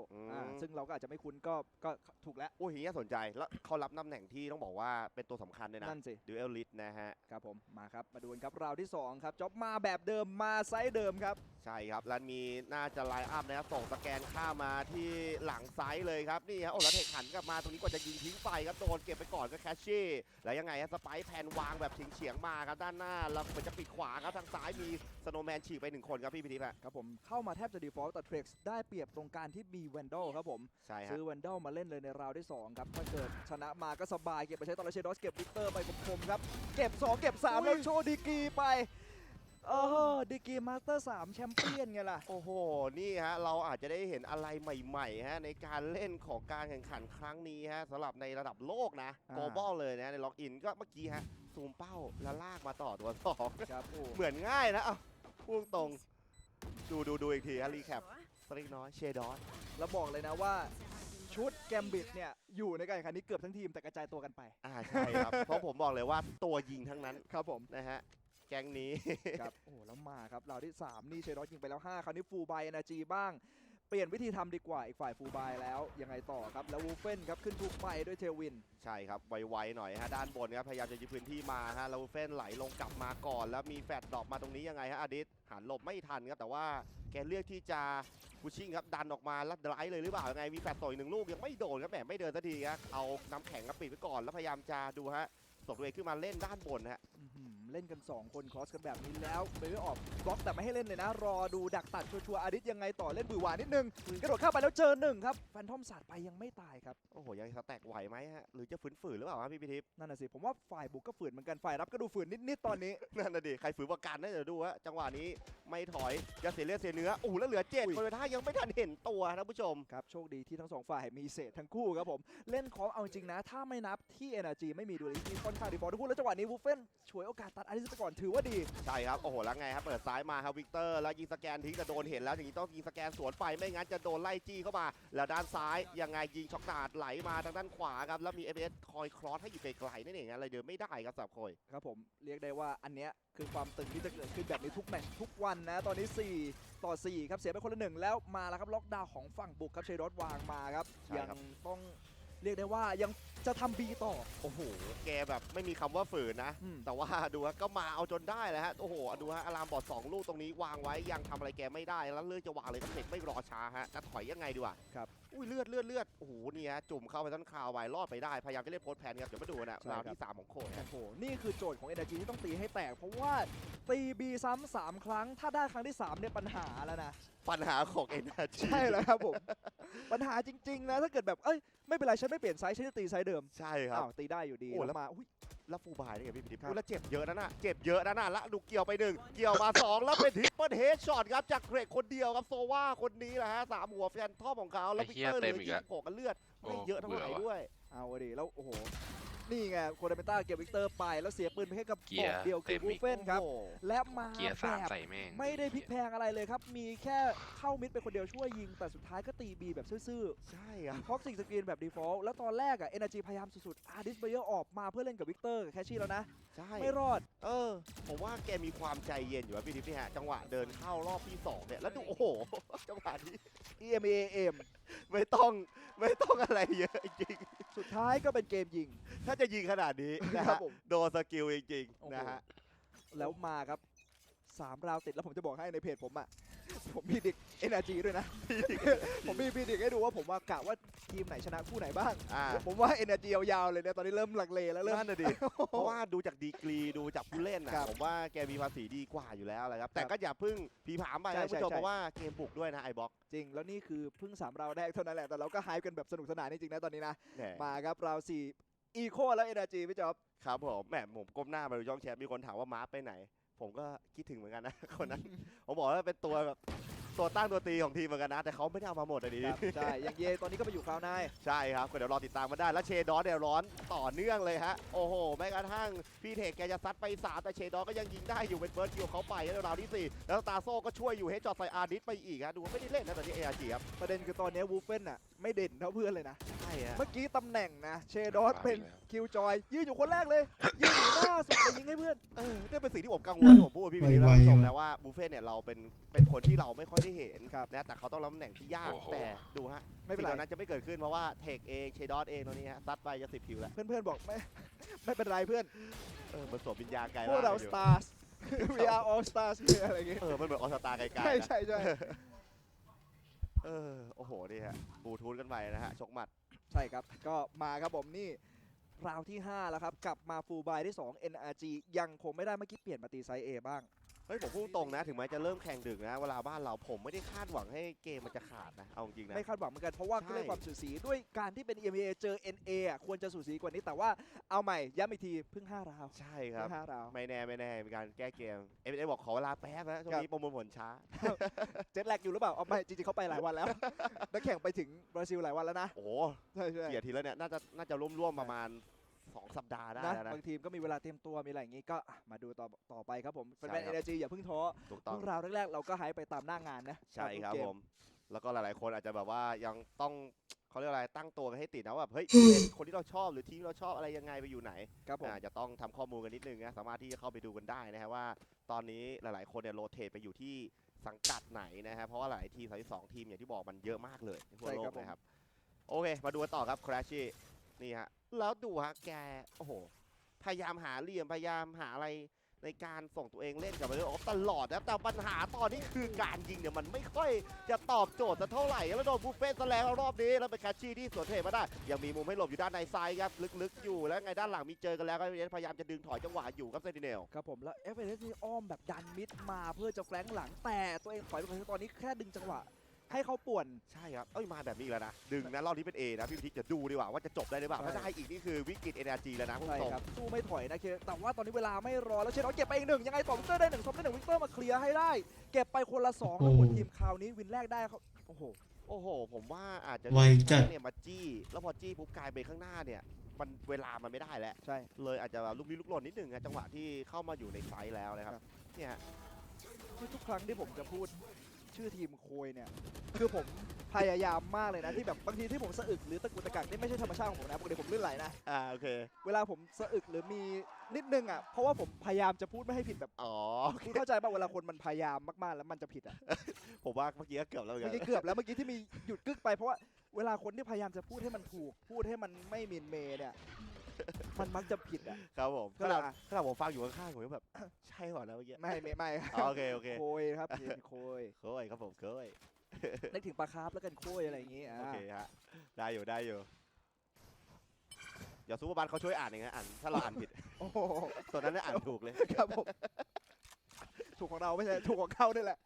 ซึ่งเราก็อาจจะไม่คุ้นก็ถูกแล้ว
โอ้ยอย่างเงี้ยสนใจแล้วเขารับตำแหน่งที่ต้องบอกว่าเป็นตัวสำคัญด้วยนะ
นั่นสิ
ดูเอลลิสนะฮะ
ครับผมมาครับมาดูกันครับราวที่2ครับจ็อบมาแบบเดิมมาไซส์เดิมครับ
ใช่ครับแล้วมีน่าจะไลน์อัพนะครับส่งสแกนข้ามมาที่หลังไซส์เลยครับนี่ฮะโอ้แล้วเทคหันกลับมาตรงนี้กว่าจะยิงทิ้งไปครับโดนเก็บไปก่อนก็แคชชี่แล้วยังไงฮะสไปซ์แพนวางแบบเฉียงๆมาครับด้านหน้าแล้วเหมือนจะปิดขวาครับทางซ้ายมีสโนว์แมนฉีกไป1 คนครับพี่พิทิพย์
ครับผมเข้ามาแทบจะ default แต่ Trex ได้เปรียบตรงการที่มี Vandal ครับผม
ใช่ฮะ
ซื้อ Vandal มาเล่นเลยในราวที่ 2 ครับถ้าเกิดชนะมาก็สบายเก็บไปใช้ตอนละเชดอสเก็บวิกเตอร์ไปคมๆครับเก็บ 2 เก็บ 3 แล้วโชว์ดีกรีไปดีกรีมาสเตอร์ 3 แชมเปี้ยนไงล่ะ
โอ้โห นี่ฮะ เราอาจจะได้เห็นอะไรใหม่ๆฮะในการเล่นของการแข่งขันครั้งนี้ฮะสำหรับในระดับโลกนะ global เลยนะในล็อกอินก็เมื่อกี้ฮะซูมเป้าแล้วลากมาต่อตัว2
ครับ
เหมือนง่ายนะเอ้าพูดตรงดูอีกทีฮะรีแคปสตริกน้อยเชดอส
แล้วบอกเลยนะว่าชุดแกมบิดเนี่ยอยู่ในการแข่งขันนี้เกือบทั้งทีมแต่กระจายตัวกันไป
ใช่ครับ เพราะผมบอกเลยว่าตัวยิงทั้งนั้น
ครับผม
นะฮะแก๊งนี้
ครับโอ้โหแล้วมาครับราวที่ 3 นี่เชดอสยิงไปแล้ว 5 คราวนี้ฟูลบาย Energy บ้าง เปลี่ยนวิธีทำดีกว่าอีกฝ่ายฟูลบายแล้วยังไงต่อครับแล้ววูเฟนครับขึ้นทุกไปด้วยเทลวิน
ใช่ครับไวๆหน่อยฮะด้านบนครับพยายามจะยึดพื้นที่มาฮะแล้วเฟนไหลลงกลับมาก่อน แล้วมีแฟดดรอปมาตรงนี้ยังไงฮะอดิสหันหลบไม่ทันครับแต่ว่าแกเลือกที่จะพุชชิ่งครับดันออกมาแล้วไดรฟ์เลยหรือเปล่ายังไงมีแฟดต่อย1 ลูกยังไม่โดนครับแหมไม่เดินสักทีครับเอาน้ำแข็งครับปิดไว้ก่อนแล้วพยายามจะดูฮะส่งตัวเองขึ้นมาเล่นด้านบนฮะ
เล่นกัน 2 คนครอสกันแบบนี้แล้วไม่ออกบล็อกแต่ไม่ให้เล่นเลยนะ รอดูดักตัดชัวร์ๆอาดิสยังไงต่อเล่นบือหวานนิดนึงกระโดดเข้าไปแล้วเจอ1ครับแฟนทอมสาดไปยังไม่ตายครับ
โอ้โหยังสแต็กไหวไหมฮะหรือจะฝืนๆหรือเปล่าครับพี่พิทิพย์
นั่นน่ะสิผมว่าฝ่ายบุกก็ฝืนเหมือนกันฝ่ายรับก็ดูฝืนนิดๆตอนนี้
นั่นน่ะดิใครฝืนประกันนะเดี๋ยวดูฮะจังหวะนี้ไม่ถอยจะเสียเลือดเสียเนื้อโอ้โหแล้วเหลือ7 คนเลยถ้ายังไม่ทันเห็นตัวนะผู้ชม
ครับโชคดีที่ทั้ง2ฝ่ายมีเศษทั้งคู่ครับผมเล่นคอมเอาจริงนะถ้าไม่นับที่ Energy ไม่มีดูลิที่ค่อนข้างดีฟอลต์ทุกคู่แล้วจังหวะนี้วูเฟนฉวยโอกาสตัดอาริสไปก่อนถือว่าดี
ใช่ครับโอ้โหแล้วไงครับเปิดซ้ายมาครับวิกเตอร์แล้วยิงสแกนทิ้งแต่โดนเห็นแล้วอย่างนี้ต้องยิงสแกนสวนไปไม่งั้นจะโดนไล่จี้เข้ามาแล้วด้านซ้ายยังไงยิงช็อกดาดไหลมาทางด้านขวาครับแล้วมี FS คอยคลอสให้อยู่ไกลๆนั่นเองอะไรเดินไม่ได้ครับสำหรับโคย
ครับผมเรียกได้ว่าอันเนี้ยคือความตึงที่จะเกิดขึ้นแบบนี้ทุกแมตช์ทุกวันนะตอนนี้4 ต่อ 4ครับเสียไปคนละ1แล้วมาแล้วครับล็อกดาวน์ของฝั่งบุกครับเชดอสวางมาครับยังต้องเรียกได้ว่ายังจะทำบีต่อ
โอ้โหแกแบบไม่มีคำว่าฝืนนะแต่ว่าดูฮะก็มาเอาจนได้เลยฮะโอ้โหดูฮะอารามบอด2 ลูกตรงนี้วางไว้ยังทำอะไรแกไม่ได้แล้วเลือกจะวางเลยก็เทคไม่รอช้าฮะจะถอยยังไงดีวะ
ครับ
อุ้ยเลือดโอ้โหนี่ฮะจุ่มเข้าไปต้นคาวไว้รอดไปได้พยายามจะเล่นโพสแพนครับเดี๋ยวมาดูนะราวที่3ของโคย
โอ้โหนี่คือโจทย์ของ Energy ที่ต้องตีให้แตกเพราะว่าตีบีซ้ำ3 ครั้งถ้าได้ครั้งที่3เนี่ยปัญหาแล้วนะ
ปัญหาของ Energy
ใช่แล้วครับผม ปัญหาจริงๆนะถ้าเกิดแบบไม่เป็นไรฉันไม่เปลี่ยนไซส์ฉันจะตีไซส์เดิม
ใช่ครับ
ตีได้อยู่ดี
โอ้
แล้วมาอุ้ย
แล้วฟูลบายนี่ไงพี่พิทิพย์แล้วเจ็บเยอะนะน่ะเจ็บเยอะนะน่ะแล้วดูเกี่ยวไป1เกี่ยวมา2แล้วเป็นทริปเปิลเฮดช็อตครับจากเกรกคนเดียวครับโซว่าคนนี้แหละฮะ3 หัวแฟนทอปของเขาแล้ววิกเตอร์เลยยิงโผล่กันเลือดไม่เยอะเท่าไหร่ด้วย
เอาดิแล้วโอ้โหนี่ไงโคเดเมต้าเก็บวิกเตอร์ไปแล้วเสียปืนไปให้กับ
เกียร์
เดียวคือวูเฟนครับและมา
เกียร์
แบ
3
บ
ใส่แม่ง
ไม่ได้พลิกแพงอะไรเลยครับมีแค่เข้ามิดไปคนเดียวช่วยยิงแต่สุดท้ายก็ตีบีแบบซื่อๆ
ใช่ครับ
ท็อกซิกสกรีนแบบ default แล้วตอนแรกอะ Energy พยายามสุดๆอาร์ดิสเบเยอร์ออกมาเพื่อเล่นกับวิกเตอร์กับแคชชี่แล้วนะ
ใช่
ไม่รอด
ผมว่าแกมีความใจเย็นอยู่พี่ทิพย์ฮะจังหวะเดินเข้ารอบที่2เนี่ยแล้วดูโอ้โหจังหวะนี้
EMAM
ไม่ต้องอะไรเยอะจริง
สุดท้ายก็เป็นเกมยิง
ถ้าจะยิงขนาดนี้นะ
ครั
ฮะ
บผม
โดนสกิลจริงๆนะฮะ
แล้วมาครับ3 ราวติดแล้วผมจะบอกให้ในเพจผมอะผมมีเด็ก Energy ด้วยนะ ผมมีเด็กให้ดูว่าผมว่ากะว่าทีมไหนชนะคู่ไหนบ้าง ผมว่า Energy ยาวๆเลยเนี่ยตอนนี้เริ่มหลักเลแล้วเริ่ม
นั่นน่ะดิ เพราะว่าดูจากดีกรีดูจากผู้เล่นนะผมว่าแกมีภาษีดีกว่าอยู่แล้วแหละครับแต่ก็อย่าพึ่งผีผามไปนะผู้ชมเพราะว่าเกมบุกด้วยนะไอบ็อก
จริงแล้วนี่คือเพิ่ง3 ราวแรกเท่านั้นแหละแต่เราก็ไฮป์กันแบบสนุกสนานจริงๆนะตอนนี้นะมาครับราว4 อีโคแล้ว Energy พี่จ๊อบ
ครับผมแหมผมก้มหน้ามาดูช่องแชทมีคนถามว่ามาร์คไปไหนผมก็คิดถึงเหมือนกันนะคนนั้น ผมบอกว่าเป็นตัวแบบ ตัวตั้งตัวตีของทีมเหมือนกันนะแต่เขาไม่ได้เอามาหมดอันนี้
ใช่อย่างเยตอนนี้ก็ไปอยู่คราวน์9
ใช่ครับก็เดี๋ยวรอติดตามมาได้แล้วเชดอสเนี่ยร้อนต่อเนื่องเลยฮะโอ้โหแม้กระทั่งพี่เทคแกจะซัดไป3แต่เชดอสก็ยังยิงได้อยู่เป็นเฟิร์สคิวเขาไปแล้วราวที่4แล้วตาโซ่ก็ช่วยอยู่เฮดช็อตใส่อาร์ดิสไปอีกฮะดูไม่ได้เล่นนะตอนนี้ ARG ครับ
ประเด็นคือตอนนี้วูฟเฟนน่ะไม่เด่นเท่าเพื่อนเลยนะ
ใช่ฮะเ
มื่อกี้ตำแหน่งนะเชดอสเป็นคิวจอยยืนอยู่คนแรกเลยยืนอยู่หน้าสุดเลยยิงให้เพื่อนน
ี่เป็นสิ่งที่ผมกังวลที่ผมพูดพี่วินแล้วชมนะว่าบูเฟ่เนี่ยเราเป็นคนที่เราไม่ค่อยได้เห็นนะแต่เขาต้องรับตำแหน่งที่ยากแต่ดูฮะไม่เป็นไรนั้นจะไม่เกิดขึ้นเพราะว่าเทคเองเชดอสเองตรงนี้ฮะซัดไปจะ10 คิวแล้วเ
พื่อนๆบอกไม่เป็นไรเพื่อน
เหมือนสวมวิญญาณไกล
พวกเรา stars we are all stars อะไรอย่างเงี้ย
มันเหมือนออสตาไกลๆ
ใช่โ
อ้โหนี่ฮะบูทูนกันไปนะฮะชกหมัดใ
ช่ครับก็มาครับผมนี่ราวที่5แล้วครับกลับมาฟูลบายได้2 NRG ยังคงไม่ได้เมื่อกี้เปลี่ยนมาตีไซส์ A บ้าง
เฮ้ยผมพูดตรงนะถึงแม้จะเริ่มแข่งดึกนะเวลาบ้านเราผมไม่ได้คาดหวังให้เกมมันจะขาดนะเอาจริงนะไ
ม่คาดหวังเหมือนกันเพราะว่าเรื่องความสูสีด้วยการที่เป็น EMEA เจอ NA ควรจะสูสีกว่านี้แต่ว่าเอาใหม่ย้ำอีกทีเพิ่ง5 ราวใ
ช่ครับ5 ราวไม่แน่มีการแก้เกมบอกขอเวลาแป๊บนะช่วงนี้ประมวลผลช้าเ
จ็ตแลกอยู่หรือเปล่าเอาไม่จริงๆเขาไปหลายวันแล้วนักแข่งไปถึงบราซิลหลายวันแล้วนะโ
อ้ใช่เกียรติทีแล้วเนี่ยน่าจะร่วมประมาณ2 สัปดาห์ได้นะ
บางทีมก็มีเวลาเตรียมตัวมีอะไรอย่างงี้ก็มาดูต่อไปครับผมเป็น NRG อย่าเพิ่งท้อพวกเราแรกๆเราก็หายไปตามหน้างานนะ
ใช่ครับผมแล้วก็หลายๆคนอาจจะแบบว่ายังต้องเขาเรียกอะไรตั้งตัวกันให้ติดนะว่าเฮ้ยคนที่เราชอบหรือทีมเราชอบอะไรยังไงไปอยู่ไหนค
รับผมจ
ะต้องทำข้อมูลกันนิดนึงนะสามารถที่จะเข้าไปดูกันได้นะฮะว่าตอนนี้หลายๆคนเนี่ยโรเตทไปอยู่ที่สังกัดไหนนะฮะเพราะว่าหลายทีม32 ทีมอย่างที่บอกมันเยอะมากเลยทั่วโลกนะครับโอเคมาดูกันต่อครับคราชี่นี่ฮะแล้วดูฮะแกโอ้โหพยายามหาเหลี่ยมพยายามหาอะไรในการส่งตัวเองเล่นกับเลยตลอดนะแต่ปัญหาตอนนี้คือการยิงเนี่ยมันไม่ค่อยจะตอบโจทย์สักเท่าไหร่แล้วโดนบุฟเฟ่ต์ซะแล้วรอบนี้แล้วเป็นคาชี่ที่สวนเทมาได้ยังมีมุมให้หลบอยู่ด้านในซ้ายครับลึกๆอยู่แล้วไงด้านหลังมีเจอกันแล้วก็พยายามจะดึงถอยจังหวะอยู่ครับเซนติเนลค
รับผมแล้วเอฟเอสนี่อ้อมแบบดันมิดมาเพื่อจะแฟลงหลังแต่ตัวเองถอยไปตอนนี้แค่ดึงจังหวะให้เขาป่วน
ใช่ครับมาแบบนี้แล้วนะดึงนะรอบนี้เป็น A นะพี่พิทิจะดูดีกว่าจะจบได้หรือเปล่าถ้าได้อีกนี่คือวิกฤต NRG แล้วนะคุณผู้ชม
สู้ไม่ถอยนะแต่ว่าตอนนี้เวลาไม่รอแล้วเชนเอาเก็บไปอีก1ยังไงต่อวิกเตอร์ได้1ทอมได้1วิกเตอร์มาเคลียร์ให้ได้เก็บไปคนละ2แล้วคนทีมคราวนี้วินแรกได้เขาโอ้โหผ
มว่าอาจจะเนี่ยมาจี้แล้วพอจี้ปุ๊บกลายไปข้างหน้าเนี่ยมันเวลามันไม่ได้แล้วใ
ช่
เลยอาจจะลุกลี้ลุกลนนิดนึงนะจังหวะที่เข้ามาอยู่ในไฟแล้วนะครับเนี่ยท
ุกครั้งที่ผมจะพูดชื่อทีมโคยเนี่ยคือผมพยายามมากเลยนะที่แบบบางทีที่ผมสะอึกหรือตะกุกตะกักนี่ไม่ใช่ธรรมชาติของผมนะปกติผมลื่นไหลนะโ
อเคเ
วลาผมสะอึกหรือมีนิดนึงเพราะว่าผมพยายามจะพูดไม่ให้ผิดแบบคุณเข้าใจป่ะเวลาคนมันพยายามมากๆแล้วมันจะผิด
ผมว่าเมื่อกี้ก็เกือบแล้วเมื่อก
ี้เกือบแล้วเมื่อกี้ที่มีหยุดกึกไปเพราะว่าเวลาคนที่พยายามจะพูดให้มันถูกพูดให้มันไม่มินเมย์เนี่ยมันมักจะผิดค
รับผมขนาดผมฟังอยู่ข้างๆผมก็แบบใช่หรอนะเมื่อกี้
ไม่โ
อเคโ
คยครับโคยค
รับผมโคย
นึกถึงปลาคาร์ฟแล้วกันโคยอะไรอย่างงี้
โอเคฮะได้อยู่เดี๋ยวซูเปอร์บัสเขาช่วยอ่านเองนะอ่านถ้าเราอ่านผิดตอนนั้นอ่านถูกเลยค
รับผมถูกของเราไม่ใช่ถูกของเขาด้วยแหล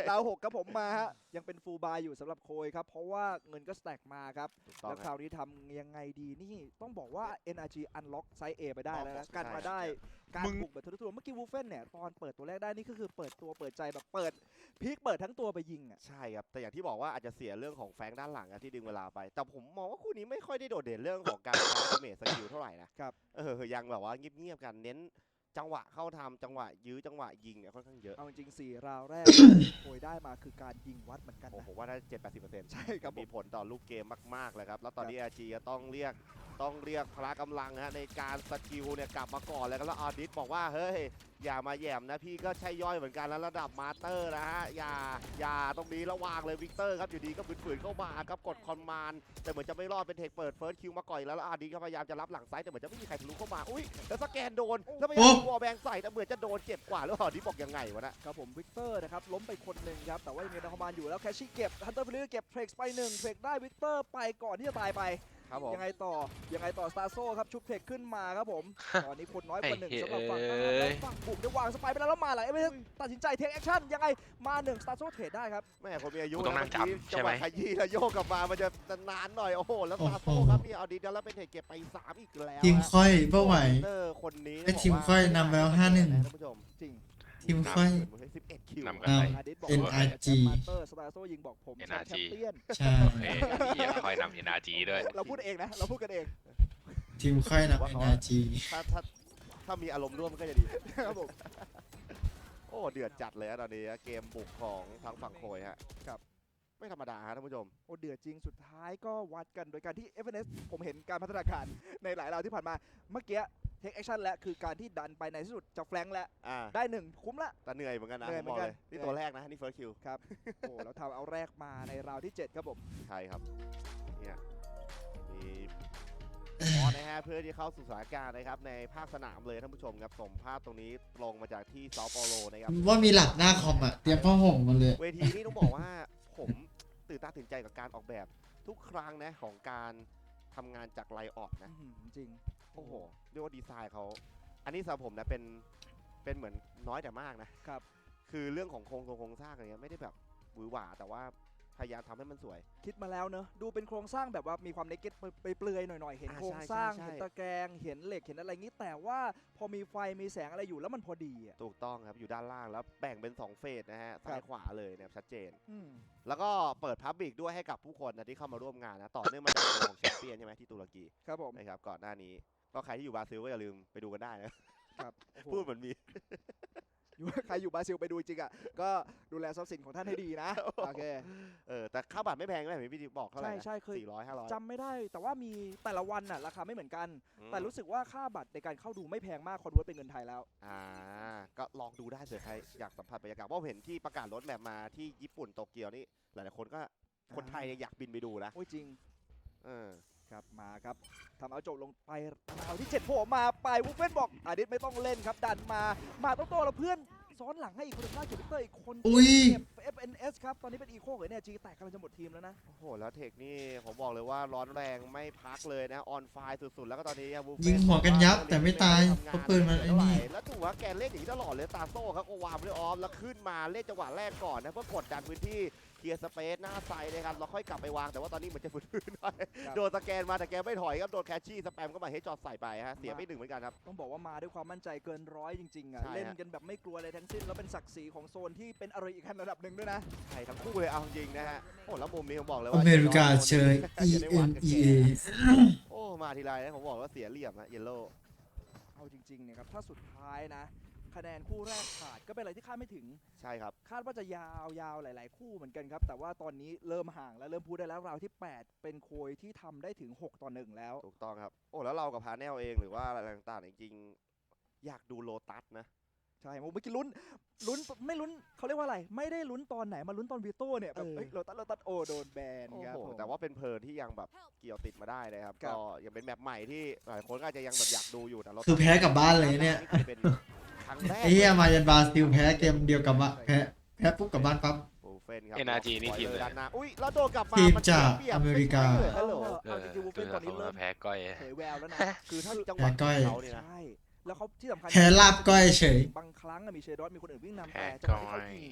ะดาว6ครับผมมาฮะยังเป็นฟูลบายอยู่สำหรับโคยครับเพราะว่าเงินก็สแต็กมาครับแล้วคราวนี้ทำยังไงดีนี่ต้องบอกว่า NRG unlock ไซส์ A ไปได้แล้วนะกันมาได้การบุกแบบทั่วๆเมื่อกี้วูฟเฟนเนี่ยตอนเปิดตัวแรกได้นี่ก็คือเปิดใจแบบเปิดพีคเปิดทั้งตัวไปยิง
ใช่ครับแต่อย่างที่บอกว่าอาจจะเสียเรื่องของแฟงด้านหลังที่ดึงเวลาไปแต่ผมมองว่าคู่นี้ไม่ค่อยได้โดดเด่นเรื่องของการใช้เมจสกิลเท่าไหร่นะครับยังแบบว่าเงียบๆกันเน้นจังหวะเข้าทำจังหวะยื้อจังหวะยิงเนี่ยค่อนข้างเยอะเ
อาจริง4 ราวแรกโอยได้มาคือการยิงวัดเหมือนกันน
ะผมว่าได้ 7-80%
ใช่ครับม
ีผลต่อลูกเกมมากๆเลยครับแล้วตอนนี้ARGต้องเรียกพละกำลังในการสกิลเนี่ยกลับมาก่อนเลยแล้วอาร์ดิสบอกว่าเฮ้ยอย่ามาแย่มนะพี่ก็ใช่ย่อยเหมือนกันแล้วระดับมาสเตอร์นะฮะอย่าตรงนี้ระวางเลยวิกเตอร์ครับอยู่ดีก็ฝืนเข้ามาครับกดคอนมานแต่เหมือนจะไม่รอดเป็นเทคเปิดเฟิร์สคิวมาก่อนแล้วอาร์ดิสก็พยายามจะรับหลังซ้ายแต่เหมือนจะไม่มีใครทะลุเข้ามาอุ้ยแล้วสแกนโดนแล้วพยายามวอลแบงใส่แต่เหมือนจะโดนเจ็บกว่าแล้วอาร์ดิสบอกยังไงวะน
ะครับผมวิกเตอร์นะครับล้มไปคนหนึ่งครับแต่ว่ายังมีคอมมานอยู่แล้วแคชชี่เก็บฮันเตอร์ฟิลลี่เก็บเทรคไป1เทรคได้วิกเตอร์ไปก่อนที่จะตายไปยังไงต่อสตาร์โซ่ครับชุบเทคขึ้นมาครับผมตอนนี้คนน้อยกว่า1สำหรับฝั่งบุกได้วางสไปไปแล้วมาไหลไม่ตัดสินใจเทคแอคชั่นยังไงมา1สตาร์โซ่เทรดได้ครับแ
ม่คนมีอายุต้องนั่งจับใช่ไหมขยี้แล้วโยกกลับมามันจะนานหน่อยโอ้โหแล้วสตาร์โซ่ครับนี่เอาดีแล้วเป็นเทคเก็บไป3อีกแล้วท
ีมค่อยเป้าหมาย
คนนี้ไ
อทีมค่อยนำแล้ว5-1
จริง
ทีมค่อย
11 คิวน
ำกันไป
อาดิสบอก
NRG
มาสเตอร์สตาร์โซยิงบอกผมแชมป์แชมเปี้ยน
ใช่
โอเคพี่ยังคอยนำ NRG ด้วย
เราพูดเองนะ เราพูดกันเอง
ทีมค่อยนะ NRG
ถ้ามีอารมณ์ร่วมก็จะดี
ครับผม
โอ้เดือดจัดเลยตอนนี้เกมบุกของทางฝั่งโคยฮะ
ครับ
ไม่ธรรมดาฮะท่านผู้ชม
โอ้เดือดจริงสุดท้ายก็วัดกันโดยการที่ FNS ผมเห็นการพัฒนาการในหลายราวที่ผ่านมาเมื่อกี้เทคแอคชั่นแล้วคือการที่ดันไปในที่สุดจะแฟลงแล้วได้1คุ้มละ
แต่เหนื่อยเหมือนกันนะ
เหนื่อย
ผมบอก
เหมือนกั
เล
น
ยนี่ตัวแรกนะนี่ first kill
ครับ โอ้แล้วทำเอาแรกมาในราวที่ 7 ครับผม
ใช่ครับเนี่ยมีนะฮะเพื่อที่เข้าสู่สถานการณ์นะครับในภาคสนามเลยท่านผู้ชมครับส่งภาพตรงนี้ตรงมาจากที่เซาเปาโลนะครับ
ว่ามีหลักหน้าคอมอ่ะ เตรียมผ้าห่มมาเลย
เวทีนี้ต้องบอกว่าผมตื่นตาตื่นใจกับการออกแบบทุกครั้งนะของการทำงานจากไลออดนะ
จริง
โอ้โหเรียกว่าดีไซน์เขาอันนี้สำหรับผมนะเป็นเหมือนน้อยแต่มากนะครับคือเรื่องของโครงสร้างอะไรเงี้ยไม่ได้แบบหวือหวาแต่ว่าพยายามทำให้มันสวย
คิดมาแล้วเนอะดูเป็นโครงสร้างแบบว่ามีความเนกเก็ตไปเปลือยหน่อยๆเห็นโครงสร้าง
ใช่
เห็นตะแกรงเห็นเหล็กเห็นอะไรงี้แต่ว่าพอมีไฟมีแสงอะไรอยู่แล้วมันพอดีอ่ะ
ถูกต้องครับอยู่ด้านล่างแล้วแบ่งเป็น2เฟสนะฮะซ้ายขวาเลยเนี่ยชัดเจน
อืม
แล้วก็เปิดพับบิกด้วยให้กับผู้คนนะที่เข้ามาร่วมงานนะต่อเนื่องมาจากโชว์ของแชมเปี้ยนใช่ไหมที่ตุรกี
ครับผม
นะครับก่อนหน้านี้ก็ใครที่อยู่บราซิลก็อย่าลืมไปดูกันได้นะครับ พูดเหมือนมี
ใครอยู่บราซิลไปดูจริงอ่ะก็ดูแลทรัพย์สินของท่านให้ดีนะโอเค
แต่ค่าบัตรไม่แพงไหมพี่ดิบอกเท่าไหร่
ใช่เคย
400-500
จำไม่ได้แต่ว่ามีแต่ละวันน่ะราคาไม่เหมือนกัน แต่รู้สึกว่าค่าบัตรในการเข้าดูไม่แพงมากคอนเวิร์ตเป็นเงินไทยแล้ว
ก็ลองดูได้เลยใครอยากสัมผัสบรรยากาศเพราะเห็นที่ประกาศรถแมพมาที่ญี่ปุ่นโตเกียวนี่หลายๆคนก็คนไทยอยากบินไปดูนะ
โอ้ยจริง
ครับ
มาครับทำเอาโจบลงไปราวที่7โผล่มาไปวูฟเฟนบอกอาดิสไม่ต้องเล่นครับดันมาโต้แล้วเพื่อนซ้อนหลังให้อีกคนหนึ่งล่าเก็บวิกเตอร์อีกคนเก็บ FNS ครับตอนนี้เป็นอีโคกับNRGแตกกำลังจะหมดทีมแล้วนะ
โอ้โหแล้วเทคนี่ผมบอกเลยว่าร้อนแรงไม่พักเลยนะออนไฟสุดๆแล้วก็ตอนนี้วูฟเฟน
ยิงหัวกันยับแต่ไม่ตายเพราะปืนมันไอ้นี่
แล้วถือว่าแกเล่นอย่างนี้ตลอดเลยตาโซ่ครับก็วางไปด้วยออฟแล้วขึ้นมาเล่นจังหวะแรกก่อนนะเพื่อกดดันพื้นที่เคลียร์สเปซหน้าไซด์นะครับเราค่อยกลับไปวางแต่ว่าตอนนี้เหมือนจะฟื้นๆหน่อยโดนสแกนมาแต่แกไม่ถอยครับโดนแคชชี่สแปมก็มาเฮดช็อตใส่ไปฮะเสียไป1เหมือนกันครับ
ต้องบอกว่ามาด้วยความมั่นใจเกินร้อยจริงๆอ่ะ
ใช่ฮะ
เล่นกันแบบไม่กลัวอะไรทั้งสิ้นแล้วเป็นศักดิ์ศรีของโซนที่เป็นอะไรอีกขั้นระดับหนึ่งด้วยนะ
ใช่ทั้งคู่เลยเอาจริงนะฮะโอ้แล้วมุมนี้ผมบอกเลย
อ
ว่า
เมริกาเชย EMEA
โอ้มาทีไรนะผมบอกว่าเสียเหลี่ยมฮะเยลโล่
เอาจริงๆเนี่ยครับถ้าสุดท้ายนะคะแนนคู่แรกขาดก็เป็นอะไรที่คาดไม่ถึง
ใช่ครับ
คาดว่าจะยาวหลายๆคู่เหมือนกันครับแต่ว่าตอนนี้เริ่มห่างแล้วเริ่มพูดได้แล้วราวที่ 8 เป็นโคยที่ทำได้ถึง6-1แล้ว
ถูกต้องครับโอ้แล้วเรากับพาแนลเองหรือว่าอะไรต่างๆจริงๆอยากดูโลตัสนะ
ใช่เมื่อกี้ลุ้นไม่ลุ้นเขาเรียกว่าอะไรไม่ได้ลุ้นตอนไหนมาลุ้นตอนวีโต้เนี่ยแบบเฮ้ยโลตัสโอโดนแบน
โอ้
ครับ
โห
ผม
แต่ว่าเป็นเพลินที่ยังแบบเกี่ยวติดมาได้นะครับ
ครั
ก็
บ
ยังเป็นแมปใหม่ที่หลายคนก็อาจจะยังแบบอยากดูอยู่แต่เรา
คือแพ้กลับบ้านเลยเนี่ย
เป็นครั้งแรก
ไอ้เหี้ยมายันบราซิลแพ้เกมเดียวกับแพ้ปุ๊บกลับบ้านปั๊บ
โอ้เฟนครับ
NRG นี่ทีมเลย
ด้านหน้าอุ้ยแล้วโดนกลับมา
ทีม
มัน
จาก
เปรียบ
อเมริกา
ไม่ใช่เลยฮัลโหล
เอาจริงๆวูฟเฟนตอนนี้เริ่ม
แพ้ก้อย
เผยแววแล้วนะ
คือถ้ามีจังห
แพ้
วะ
ก้อย
เขาเนี่ยนะ
ใช่แล้วเขาที่สำคัญ
แพ้ลาบก้อยเฉย
บางครั้งมีเชดอสมีคนอื่นวิ่งนำ
แพ้
แต่จังหวะที่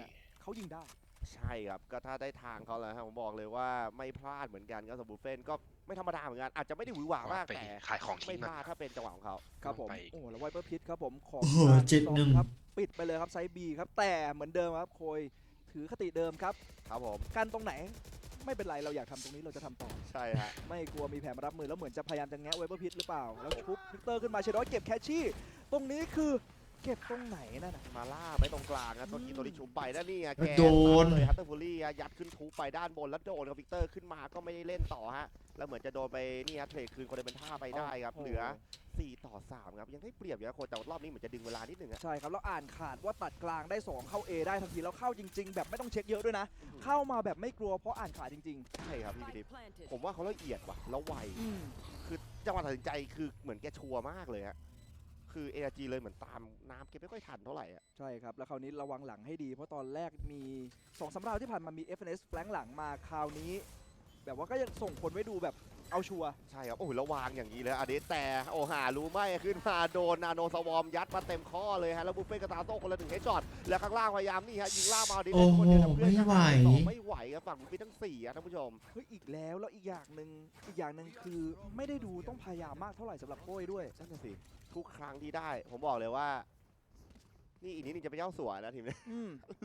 เขา
ก้อย
ยิงเขายิงได้
ใช่ครับก็ถ้าได้ทางเขาแล้วครับผมบอกเลยว่าไม่พลาดเหมือนกันก็สมบูรณ์เฟนก็ไม่ธรรมดาเหมือนกันอาจจะไม่ได้หวือหวามาก
ไป
แต่
ขายของ
ไม่
ทิ้ง
พ
นะ
ลาดถ้าเป็นจังหวะของเขา
ครับผม
ไป
โอ้แล้วไวเปอร์พิทครับผมของ
โอ้โห
การ
7-1
ครับปิดไปเลยครับไซบีครับแต่เหมือนเดิมครับโคยถือคติเดิมครับ
ครับผม
กันตรงไหนไม่เป็นไรเราอยากทำตรงนี้เราจะทำต่อ
ใช่ฮะ
ไม่กลัวมีแผนมารับมือแล้วเหมือนจะพยายามจะแงะไวเปอร์พิทหรือเปล่าแล้วชุบพิกเตอร์ขึ้นมาเชดอสเก็บแคชชี่ตรงนี้คือเก็บตรงไหนนั่นน่ะ
มาล่าไปตรงกลางนะตัวนี้ชุบไปนะนี่ไงแก
โดน
เลยฮัตเตอร์ฟูรี่ยัดขึ้นทุบไปด้านบนแล้วโดนกับวิกเตอร์ขึ้นมาก็ไม่ได้เล่นต่อฮะแล้วเหมือนจะโดนไปนี่ฮะเทรดคืนคนเดินเป็นท่าไปได้ครับเหลือ4-3ครับยังได้เปรียบอยู่นะคนแต่รอบนี้เหมือนจะดึงเวลานิดนึงอะ
ใช่ครับแล้วอ่านขาดว่าตัดกลางได้2เข้า A ได้ทันทีแล้วเข้าจริง ๆ แบบไม่ต้องเช็คเยอะด้วยนะเข้ามาแบบไม่กลัวเพราะอ่านขาดจริง
ใช่ครับพี่พิทิพผมว่าเขาละเอียดว่ะแล้วไว
ๆ
คือจังหวะตัดสินใจคือเหมือนแกชัวร์มากเลยฮะคือ NRG เลยเหมือนตามน้ำแกไม่ค่อยทันเท่าไหร่อะ
ใช่ครับแล้วคราวนี้ระวังหลังให้ดีเพราะตอนแรกมี2-3ราวที่ผ่านมามี FNS แฟลงหลังมาคราวนี้ แบบว่าก็ยังส่งคนไว้ดูแบบเอาชัวร์
ใช่ครับโอ้โหแล้ววางอย่างนี้เลยอเดสแต่โอ้หารู้ไหมขึ้นมาโดนนาโนสวอมยัดมาเต็มข้อเลยฮะแล้วบุฟเฟ่กระตาโต้คนละ1เฮดช็อตแล้วข้างล่างพยายามนี่ฮะยิงล่ามาดิ
โอ้โห
คนเดียวแต่เพื่อน
ไม่ไหว
ไม่ไหวครับฝั่งบุฟเฟ่ทั้ง4อะท่านผู้ชม
เฮ้ยอีกแล้วอีกอย่างหนึ่งคือไม่ได้ดูต้องพยายามมากเท่าไหร่สำหรับโค้ยด้วย
นั่นน่ะสิทุกครั้งที่ได้ผมบอกเลยว่า นี่อีกนิดนึงจะไปเจ้าสัวนะทีมนี้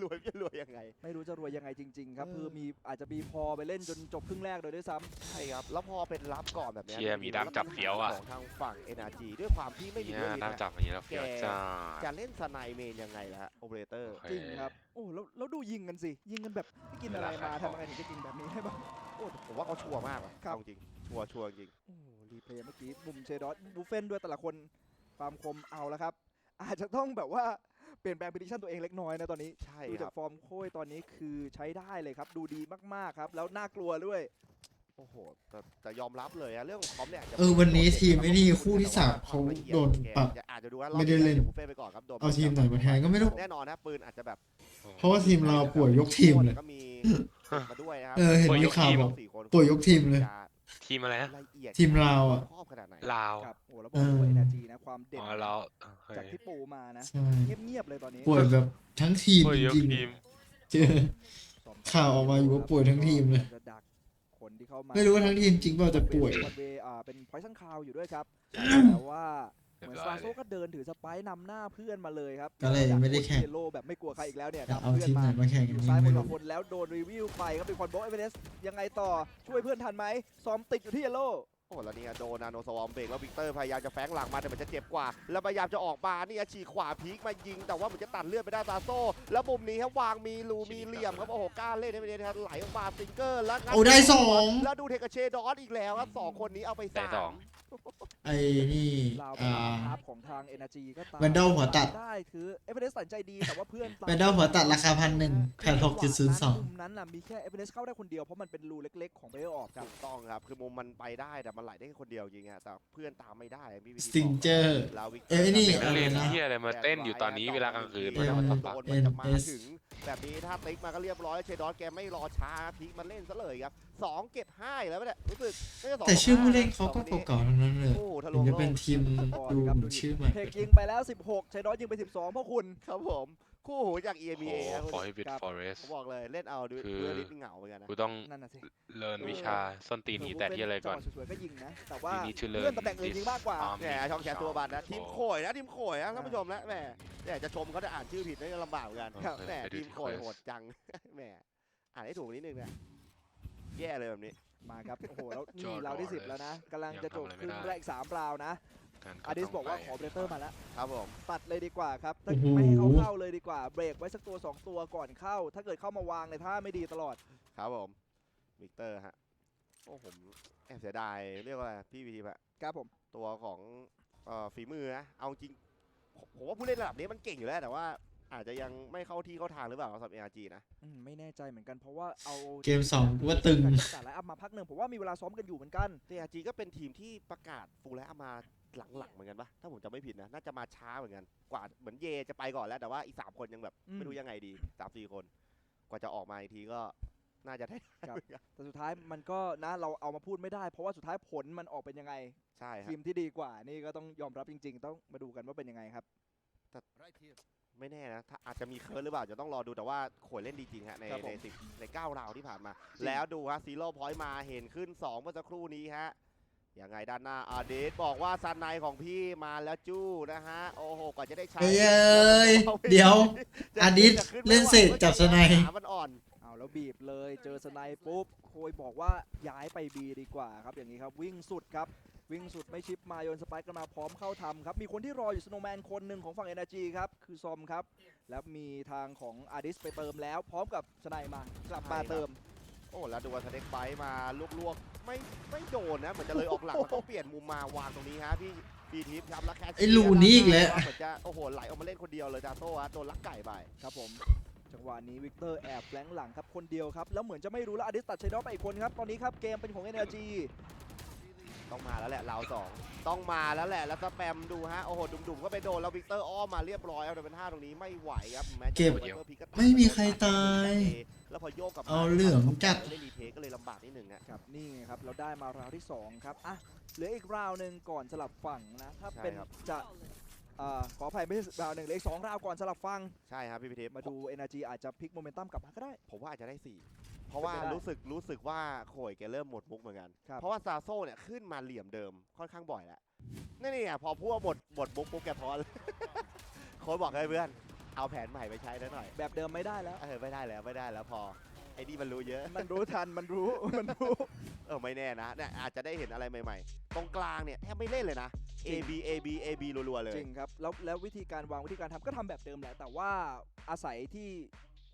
รวยจะรวยยังไง
ไม่รู้จะรวยยังไงจริงๆครับคือมีอาจจะมีพอไปเล่นจนจบครึ่งแรกโดยด้วยซ้ำ
ใช่ครับแล้วพอเป็นรับก่อนแบบนี้
เชียร์มีด้ามจับเฟี้ยวอะ
ของทางฝั่ง NRG ด้วยความที่ไม่มี
เนี่ย
ด้วย
ด้ามจับอย่างนี้แล้วเฟี้ยวจ้า
จะเล่นสไนเมนยังไงล่ะโอเปอเรเตอร์
จริงครับโอ้แล้วดูยิงกันสิยิงกันแบบไม่กินอะไรมาทำไมถึงจะยิงแบบนี้ได้บ้าง
โอ้ผมว่าเขาชัวร์มากอะเอาจริงชัวร์จริง
โอ้รีเพลย์เมื่อกี้มุมเชดอสบูเฟนด้วยแต่ละคนความคมเอาแล้วครับอาจจะต้องแบบว่าเปลี่ยนแปลง prediction ตัวเองเล็กน้อยนะตอนนี้
ใช่
ดู
ค
จา
รับ
กฟอร์มโค้ยตอนนี้คือใช้ได้เลยครับดูดีมากๆครับแล้วน่ากลัวด้วย
โอ้โหแต่ยอมรับเลยอะเรื่องของคอมเนี่ย
วันนี้ทีมไอ้นี่คู่ที่สามเขาโดนปรับ
อาจจะดูว่า
ไม่ได้เล่น
บุฟเฟ่ไปก่อนครับโดน
เอาทีมไหนมาแทนก็ไม่รู้
แน่นอนนะปืนอาจจะแบบ
เพราะว่าทีมเราป่วยยกทีมเลย
ก็มีมาด้วยนะครั
เห็นมีข่าวบอกป่วยยกทีมเลย
ทีมอะไรนะ
ทีมเราอะ
ครอบขนาดไหน
ลาว
ครับโอ้แล้วบอกว่า energy นะความเด่น
อ๋อเรา
จากที่ปูมานะ
ใช่
เงียบๆเลยตอนนี้
ป่วยแบบทั้งทีม
ป่วย
จ
ยก
ริง
ทีม
ๆเจอข่าวออกมาอยู่ว่าป่วยทั้งทีมเลย
จะดักคนที่เข้ามา
ไม่รู้ว่าทั้งทีมจริงเปล่าแต่ป่วย
เป็นพอยซันคาวอยู่ด้วยครับแต่ว่าเหมือนซาโซก็เดินถือสไปร์นำหน้าเพื่อนมาเลยครับ
ก็เลยไม่ได้แข่ง
เยลโล่แบบไม่กลัวใครอีกแล้วเนี่ย
เอา
นำเพื่อน
ทีมไหน
มา
มาแข่ง
อยู่ซ้ายคน
ไม่
ส
รู้
องคนแล้วโดนรีวิวไปครับเป็นคอนโบเอเวอเรสต์ยังไงต่อช่วยเพื่อนทันไหมซ้อมติดอยู่ที่เยลโล่
โอ้แล้วเนี่ยโดนนาโนสวอมเบรกแล้ววิกเตอร์พยายามจะแฝงหลังมาแต่มันจะเจ็บกว่า แล้วพยายามจะออกมาเนี่ยฉีกขวาพีคมายิงแต่ว่ามันจะตัดเลือดไปได้ซาโซ่แล้วมุมนี้ครับวางมีรูมีเหลี่ยมครับโอ้โหกล้าเล่นให้ไม่ได้ครับไหลออกมาซิงเกอร์แล้วงั
โอ้ได้สอง
แล้วดูเทคกับเชดอนอีกแล้วครับสองคนนี้เอาไป
ได้สอง
ไอ้นี่
เราเป็นภาพของทาง energy ก็ตาม
แวนดอลหัวตัด
ได้คือเอเวอเรสต์ตัดใจดีแต่ว่าเพื่อน
แวนดอลหัวตัดราคา1,000แผ่น6.02
มุมนั้นน่ะมีแค่เอเวอเรสต์เข้าได้คนเดียวเพราะมันเป็นรูเล็กๆของเบลออกครับ
ถูกต้องครับคือมุมมันไปได้แต่มันไหลได้แค่คนเดียวจริงอะแต่เพื่อนตามไม่ได้พี่วิธี
Stinger
แล้ววิกต
เอ้ยนี่
นักเรียนเที่ยอะไรมาเต้นอยู่ตอนนี้เวลากลางคืน
โด
มัน
น
จะ
มั
มาน ตัดปาก
จะมาถึงแบบนี้ถ้าติ๊กมาก็เรียบร้อยเชดอนแกไม่รอช้าพลิกมาเล่นซะเลยครับ2เก็บ5แล้วเนี่ยรู้สึกน่าจะ2
แต่ชื่อผู้เล่นเขาก็เก่าๆทั้งนั้นเลย
โอ้ทะล
ถึ
ว
ง
ง
จะ
โล
เป็น
ก
ทีมดูชื่อใหม่
เทคยิงไปแล้ว16ชัยน้อยยิงไป12พ่อคุณ
ครับผมคู่หูจาก EMEA ครับ
ขอให้บิดฟอเรส
ผมบอกเลยเล่นเอาดู
คือ
ดูลิสเหงาเหมือนกันนะ
กูต้อง
นั่นน่ะสิ
เรียนวิชาส้นตีนหนีแต่ที่อะไรก่อน
จังหวะสวยๆก็ยิงนะแต่ว่า
You need to
เพื่
learn
อนตำแหน่งอื่นยิงมากกว่า
this
แหมช่องแชร์ตัวบัตรนะทีมโขยนะทีมโขยนะท่านผู้ชมนะแหมแต่จะชมเขาจะอ่านชื่อผิดนี่ก็ลำบากเหมือนกัน
ครับ
แหม
ไปดู
ทีม
ที่
โขย
Quest
โหดจัง แหมอ่านให้ถูกนิดนึงเนี่ยแย่เลยแบบนี้
มาครับโอ้โหแล้วนี่
Jordan
ราวที่10แล้วนะกำลังจะจบ
ยังทำอะไร
ครึ่ง
ไม่ได้
แรก3ราวนะ
การ
อาดิส
ต้ง
บอกว่า
ไป
ขอเบรเตอร์มาแล้ว
ครับผม
ตัดเลยดีกว่าครับถ้า
โอ้โห
ไม่ให้เขาเข้าเลยดีกว่าเบรกไว้สักตัว2ตัวก่อนเข้า ถ้าเกิดเข้ามาวางในท่าไม่ดีตลอด
ครับผมวิกเตอร์ฮะโอ้ผมแอบเสียดายเรียกว่าพี่วีทีอะ
ครับผม
ตัวของฝีมือนะเอาจริงผมว่าผู้เล่นระดับนี้มันเก่งอยู่แล้วแต่ว่าอาจจะยังไม่เข้าที่เข้าทางหรือเปล่าสำหรับ ARG นะ
ไม่แน่ใจเหมือนกันเพราะว่าเอา
เกม2กูว่าตึง
แต่ไลน์อัพมาพักหนึ่งผมว่ามีเวลาซ้อมกันอยู่เหมือนกัน
ARG ก็เป็นทีมที่ประกาศฟูลไลน์อัพมาหลังๆเหมือนกันปะถ้าผมจำไม่ผิดนะน่าจะมาช้าเหมือนกันกว่าเหมือนเยจะไปก่อนแล้วแต่ว่าอีก3คนยังแบบไม่รู้ยังไงดี3-4 คนกว่าจะออกมาอีกทีก็น่าจะได้
ครับแต่สุดท้ายมันก็นะเราเอามาพูดไม่ได้ เพราะว่าสุดท้ายผลมันออกเป็นยังไง
ใช่ครับ
ทีมที่ดีกว่านี่ก็ต้องยอมรับจริง ๆ ต้องมาดูกันว่าเป็นยังไงครับ
ไม่แน่นะถ้าอาจจะมีเคิร์ดหรือเปล่าจะต้องรอดูแต่ว่าโขยเล่นดีจริงฮะใน
ครับผม
ใน10ใน9ราวที่ผ่านมา แล้วดูฮะซีโร่พอยต์มาเห็นขึ้น2เมื่อสักครู่นี้ฮะยังไงด้านหน้าอาเดสบอกว่าซันไนของพี่มาแล้วจู้นะฮะโอ้โหกว่าจะได้ใช้
เอ้ยเดี๋ยวอาดิสเล่นเสร็จจับสไน
ขามันอ่อน
เอาแล้วบีบเลยเจอสไนป์ปุ๊บโคยบอกว่าย้ายไปบีดีกว่าครับอย่างนี้ครับวิ่งสุดครับวิ่งสุดไม่ชิปมาโยนสไปค์กันมาพร้อมเข้าทำครับมีคนที่รออยู่สโนว์แมนคนหนึ่งของฝั่ง Energy ครับคือซอมครับแล้วมีทางของอาดิสไปเติมแล้วพร้อมกับสไนป์มากลับมาเติม
โอ้แล้วดูว่าสเต็กไบต์มาลวกๆไม่โดนนะเหมือนจะเลยออกหลังมันต้องเปลี่ยนมุมมาวางตรงนี้ฮะพี่ปีทิพย์ครับแล้วแค่
ไอ้ลูนี่อีกแล้ว
เหมือนจะโอ้โหไหลออกมาเล่นคนเดียวเลยจาโต้ฮะโดนลักไก่ไป
ครับผมจังหวะนี้วิกเตอร์แอบแฟลงหลังครับคนเดียวครับแล้วเหมือนจะไม่รู้แล้วอาดิสตัดชัยดอฟไปอีกคนครับตอนนี้ครับเกมเป็นของ Energy
ต้องมาแล้วแหละราว2ต้องมาแล้วแหละแล้วสแปมดูฮะโอ้โหดุ่มๆก็ไปโดนแล้ววิกเตอร์อ้อมมาเรียบร้อยเอาแต่เป็นท่าตรงนี้ไม่ไหวครับแม้จะ
เก็บ
โดนไวปอร์พีก็ตาย
ไม่มีใครตาย
แล้วพอโยกกลับมา
เอาเหลืองจัด
เล่นรีเพย์ก็เลยลำบากนิดนึงนะครับ
นี่ไงครับเราได้มาราวที่2ครับอ่ะเหลืออีกราวหนึ่งก่อนสลับฝั่งนะถ้าเป็น
ใช่ครับ
จะขออภัยไม่ใช่ราวหนึ่งเหลืออีก2ราวก่อนสลับฝั่ง
ใช่ครับพี่พิเทพ
มาดู Energy อาจจะพลิกโมเมนตัมกลับมาก็ได้
ผมว่าอาจจะได้4เพราะว่า
เป็นไปได้
รู้สึกว่าโขยแกเริ่มหมดมุกเหมือนกัน
ครับ
เพราะว่าซาโซ่เนี่ยขึ้นมาเหลี่ยมเดิมค่อนข้างบ่อยแล้วนี่อ่ะพอพูดว่าหมดมุกปุ๊บแกพอเลย โค้ชบอกเลยเพื่อน เอาแผนใหม่ไปใช้แล้วหน่อย
แบบเดิมไม่ได้แล้ว
ไม่ได้แล้วพอไอ้นี่มันรู้เยอะ
มันรู้ทันมันรู้
ไม่แน่นะเนี่ยอาจจะได้เห็นอะไรใหม่ๆตรงกลางเนี่ยแทบไม่เล่นเลยนะ A B รัวๆเลย
จริงครับแล้ววิธีการวางวิธีการทำก็ทำแบบเดิมแหละแต่ว่าอาศัยที่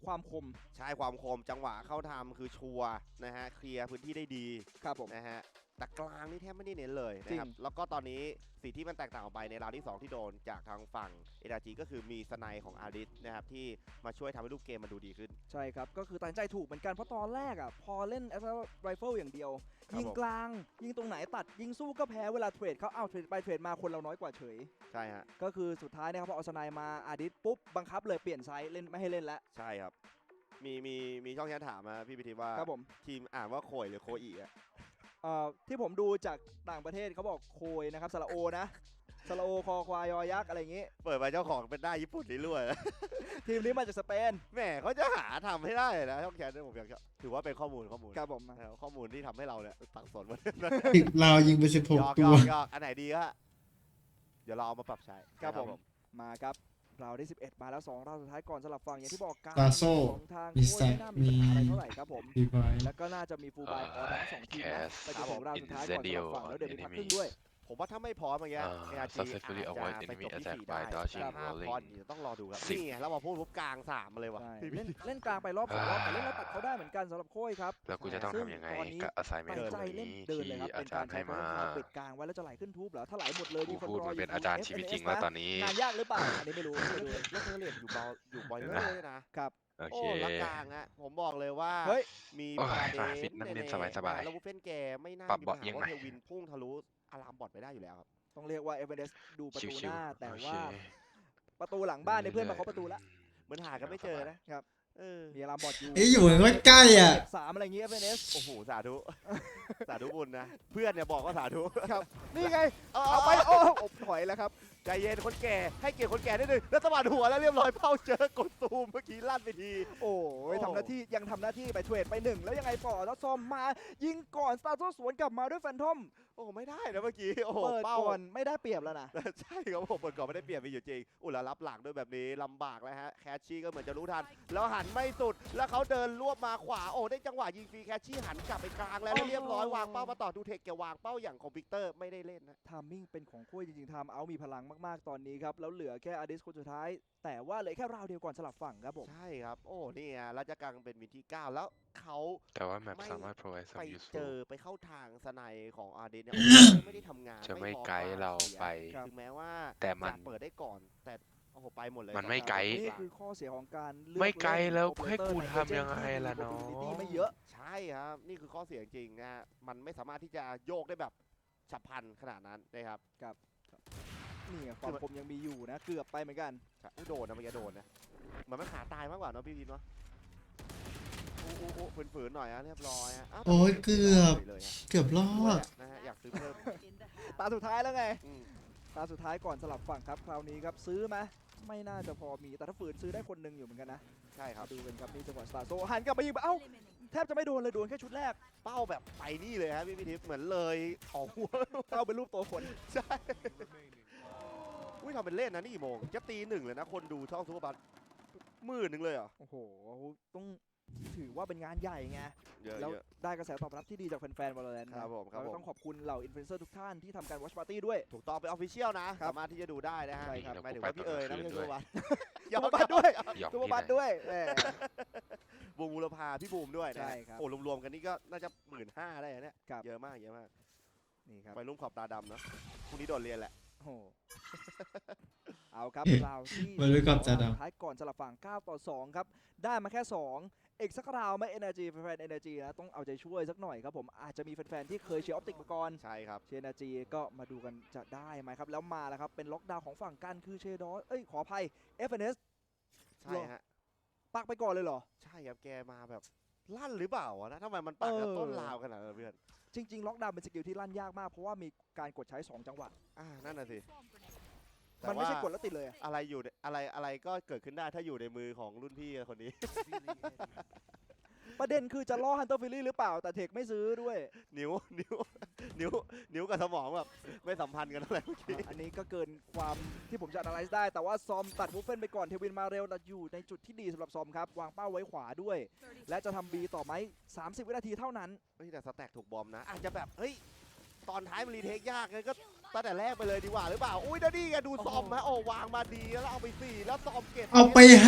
ความคม
ใช่ความคมจังหวะเข้าทำคือชัวร์นะฮะเคลียร์พื้นที่ได้ดี
ครับผม
นะฮะแต่กลางนี่แทบไม่ได้เน้นเลยนะครับแล้วก็ตอนนี้สิ่งที่มันแตกต่างออกไปในราวที่2ที่โดนจากทางฝั่งเอดาจีก็คือมีสไนของอาริสนะครับที่มาช่วยทำให้รูปเกมมันดูดีขึ้น
ใช่ครับก็คือตัดใจถูกเหมือนกันเพราะตอนแรกอ่ะพอเล่นแอสไรเฟิลอย่างเดียวยิงกลางยิงตรงไหนตัดยิงสู้ก็แพ้เวลาเทรดเขาเทรดไปเทรดมาคนเราน้อยกว่าเฉย
ใช่ฮะ
ก็คือสุดท้ายนะครับพอเอาสไนมาอาริสปุ๊บบังคับเลยเปลี่ยนไซส์เล่นไม่ให้เล่นแล้ว
ใช่ครับมีช่องแชทถามมาพี่พิธีว่า
ครับผม
ทีมอ่านว่าโคยหรือโคอีอ่ะ
ที่ผมดูจากต่างประเทศเขาบอกโคยนะครับสระโอนะสระโอคอควายยอยักษ์อะไรอย่างงี้
เปิดไปเจ้าของเป็นหน้าญี่ปุ่นนี่รั่ว
ทีมนี้มาจากสเปน
แหมเขาจะหาทำให้ได้นะช่องแชทผมอยากถือว่าเป็นข้อมูล
ครับผม
ข้อมูลที่ทำให้เราเนี่ยสับสนหมด
เรายิงไป16 ตัว
อันไหนดีก็เดี๋ยวเราเอามาปรับใช้
ครับผมมาครับราวที่11มาแล้ว2ราวสุดท้ายก่อนสลับฝั่งอย่างที่บอกการ
ของ
ทาง
มี
โค้ชไม่น่ามีปัญหาอะไรเท่าไหร่ครับผมแล้วก็น่าจะมีฟูลบายของทั้ง2ทีมนะไปจนถึงราวสุดท้ายก่อนสลับฝั่งแล้วเดี๋ยวมีพักครึ่งด้วย
ผมว่าถ้าไม่พร้อมอย่างเงี้ยARG อาจจะไปจบที่4ได้5 พอดีต้องรอดูครับนี่ไงแล้วมาพูดปุ๊บกลาง3เลยว่ะ
เล่นกลางไปรอบ2รอบแต่เล่นแล้วตัดเขาได้เหมือนกันสำหรับโค้ชครับ
แล้วกูจะต้องทำยังไงกับ assignment
ตรงนี้ที่อาจารย์ให้มาปิดกลางไว้แล้วจะไหลขึ้นทูบเหรอถ้าไหลหมดเลยมีคนรอ
เป็นอาจารย์ชีวิตจริงแล้วตอนนี้
งานยากหรือเปล่าอันนี้ไม่รู้
แล้วเธอเรียนอยู่บ่อยเลยนะครับโอ้ละกลางอะผมบอกเลยว่ามี
ประเด็นนั่งเล่นสบาย
ๆแล้วบูเฟนแกไม่น่ามีปัญหาว่าเทวินพุ่งทะลุอารามบอดไปได้อยู่แล้วครับ
ต้องเรียกว่าเอเวอเรสต์ดูประตูหน้าแต่ว่าประตูหลังบ้านในเพื่อนมาเคาะประตูแล้ว
เหมือนหากันไม่เจอ
นะครับมีอารามบอดอยู่
อยู่ใกล้อ่ะ
3อะไรอย่างเงี้ยเอเวอเรสต์
โอ้โหสาธุบุญนะเพื่อนเนี่ยบอกว่าสาธุ
ครับนี่ไงเอาไปโอ้ถอยแล้วครับ
ใจเย็นคนแก่ให้เกียรติคนแก่นิดนึงแล้วสะบัดหัวแล้วเรียบร้อยเป้าเจอกดซูมเมื่อกี้ลั่นไปที
โอ้ยทำหน้าที่ยังทำหน้าที่ไปเทรดไป1แล้วยังไงต่อแล้วซอมมายิงก่อนสตาร์โซสวนกลับมาด้วยแฟนทอม
โอ้ไม่ได้นะเมื่อกี้โอ้
เปิดก่อนไม่ได้เปรียบแล้วนะ
ใช่ครับผมเปิดก่อนไม่ได้เปรียบไปอยู่จริงแล้วรับหลังด้วยแบบนี้ลำบากแล้วฮะแคชชี่ก็เหมือนจะรู้ทันแล้วหันไม่สุดแล้วเขาเดินรวบมาขวาได้จังหวะยิงฟรีแคชชี่หันกลับไปกลางแล้วเรียบร้อยวางเป้ามาต่อดูเทคแกวางเป้าอย่างคอมพิวเตอร์ไม่ได้เล่นนะ
ทามมิ่งเป็นของคุ้ยจริงๆทามเอามีพลังมากๆตอนนี้ครับแล้วเหลือแค่อาดิสคนสุดท้ายแต่ว่าเหลือแค่ราวเดียวก่อนสลับฝั่งครับผม
ใช่ครับนี่รัชกังเป็นวินที่9แล้วเขา
แต่ว่าแมปสามารถ provide
ไป
some useful
เจอไปเข้าทางสไนของอาร์เดนเนี่ยไม่ได้ทำงาน
จะไม่ไกด์เราไป
ถึงแม้ว่า
แต่มัน
เปิดได้ก่อนแต่ไปหมดเลย
มันไม่ไกด์
นี่คือข้อเสียของการ
ไม่ไกด์แล้วให้กูทำยังไงล่ะน้อง
ไม่เยอะ
ใช่ครับนี่คือข้อเสียจริงนะมันไม่สามารถที่จะโยกได้แบบฉับพลันขนาดนั้นนะครับ
นี่ความคมยังมีอยู่นะเกือบไปเหมือนกัน
โดนนะเมื่อกี้โดนนะเหมือนมันขาตายมากกว่าเนาะพี่พีนเนาะฝืนๆหน่อยเรียบร้อย
โอ้ยเกือบรอด
นะฮะอยากซื้อเพิ่ม
ตาสุดท้ายแล้วไงตาสุดท้ายก่อนสลับฝั่งครับคราวนี้ครับซื้อไหมไม่น่าจะพอมีแต่ถ้าฝืนซื้อได้คนหนึ่งอยู่เหมือนกันนะ
ใช่ครับ
ดูกันครับนี่จังหวะสตาร์โซหันกลับมายิงเอ้าแทบจะไม่โดนเลยโดนแค่ชุดแรก
เป้าแบบไปนี่เลยครับพี่ทิพย์เหมือนเลยของหัว
เป้าเป็นรูปตัวคน
ใช่ทำเป็นเล่นนะนี่กี่โมงจะตี 1เลยนะคนดูช่องซูเปอร์บัส10,000เลยเหรอ
โอ้โหต้องถือว่าเป็นงานใหญ่ไง
แล้ว
ได้กระแสตอบรับที่ดีจากแฟนๆ Valorant
ครับผม
ต้องขอบคุณเหล่าอินฟลูเอนเซอร์ทุกท่านที่ทำการ Watch Party ด้วย
ถูกต้องเป็นออฟฟิเชียลนะสามารถที่จะดูได้นะฮะหมายถึงว่าพี่นะไม่ใช่ซูเปอร์บัส
ซูเปอร์บัสด้วยซูเปอร์บัสด้วย
บูมบุรพาพี่บูมด้วยนะรวมๆกันนี่ก็น่าจะ15,000ได้เนี่ยเยอะมาก
นี่ครับ
ไปรุ่มขอบตาดำเนาะพรุ่งนี้โดดเรียนแหละ
โอ้เอาครับเราที่ท้ายก่อนสลับฝั่ง9-2ครับได้มาแค่2อีกสักราวไม่ Energy แฟน Energy นะต้องเอาใจช่วยสักหน่อยครับผมอาจจะมีแฟนๆที่เคยเชียร์ออปติกมาก่อน
ใช่ครับ
เชียร์ Energy ก็มาดูกันจะได้ไหมครับแล้วมาแล้วครับเป็นล็อกดาวน์ของฝั่งกันคือเชดอสขออภัย FNS
ใช่ฮะ
ปักไปก่อนเลยเหรอ
ใช่ครับแกมาแบบลั่นหรือเปล่าวะนะทำไมมันปักกับต้นลาวขนาดนั้นเพื่อน
จริงๆล็อกดาวน์เป็นสกิลที่ลั่นยากมากเพราะว่ามีการกดใช้2จังหวะ
นั่นน่ะสิ
มันไม่ใช่กดแล้วติดเลย
อะไรอยู่อะไรก็เกิดขึ้นได้ถ้าอยู่ในมือของรุ่นพี่คนนี้
ประเด็นคือจะล่อฮันเตอร์ฟิลลี่หรือเปล่าแต่เทคไม่ซื้อด้วย
นิ้วกับสมองแบบไม่สัมพันธ์กันเท่าไหร่เมื่อกี้
อันนี้ก็เกินความที่ผมจะ analyze ได้แต่ว่าซอมตัดวูฟเฟนไปก่อนเทวินมาเร็วแต่อยู่ในจุดที่ดีสำหรับซอมครับวางเป้าไว้ขวาด้วยและจะทำ B ต่อไหม30 วินาทีเท่านั้น
เฮ้ยแต่สแต็กถูกบอมนะอาจจะแบบเฮ้ยตอนท้ายมันรีเทคยากเลยก็ตั้งแต่แรกไปเลยดีกว่าหรือเปล่าอุ้ยแล้วนี่ไงดูซอมฮะโอ้วางมาดีแล้วเอาไป4แล้วซอมเก็บ
เอาไป5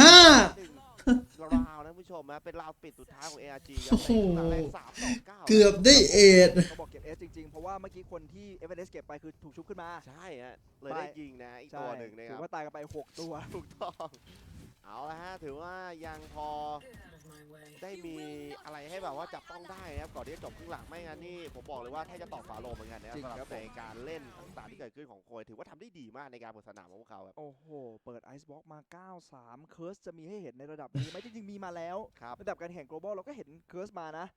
ราวนะผู้ชมนะเป็นราวปิดสุดท้ายของ ARG ครับ
โอ้โห
แรก3-9
เกือบได้เอท
เขาบอกเก็บ S จริงๆเพราะว่าเมื่อกี้คนที่ FNS เก็บไปคือถูกชุบขึ้นมา
ใช่ฮะเลยได้ยิงนะอีกตัวหนึ่งนะค
ถื
รับ
อว่าตายกันไป6ตัว
ถูกต้องเอาละฮะถือว่ายังพอได้มีอะไรให้แบบว่าจับต้องได้นะครับก่อนที่จะจบครึ่งหลังไม่งั้นนี่ผมบอกเลยว่าถ้าจะตอบฝาโลงเหมือนกันนะครับสำหรับในการเล่นต่างๆที่เกิดขึ้นของโคยถือว่าทำได้ดีมากในการเปิดสนามของพวกเขาครับ
โอ้โหเปิดไอซ์บ็อกมา 9-3 เคิร์สจะมีให้เห็นในระดับนี้ไหมจริงๆมีมาแล้วระดับการแข่ง global เราก็เห็นเคิร์สมานะ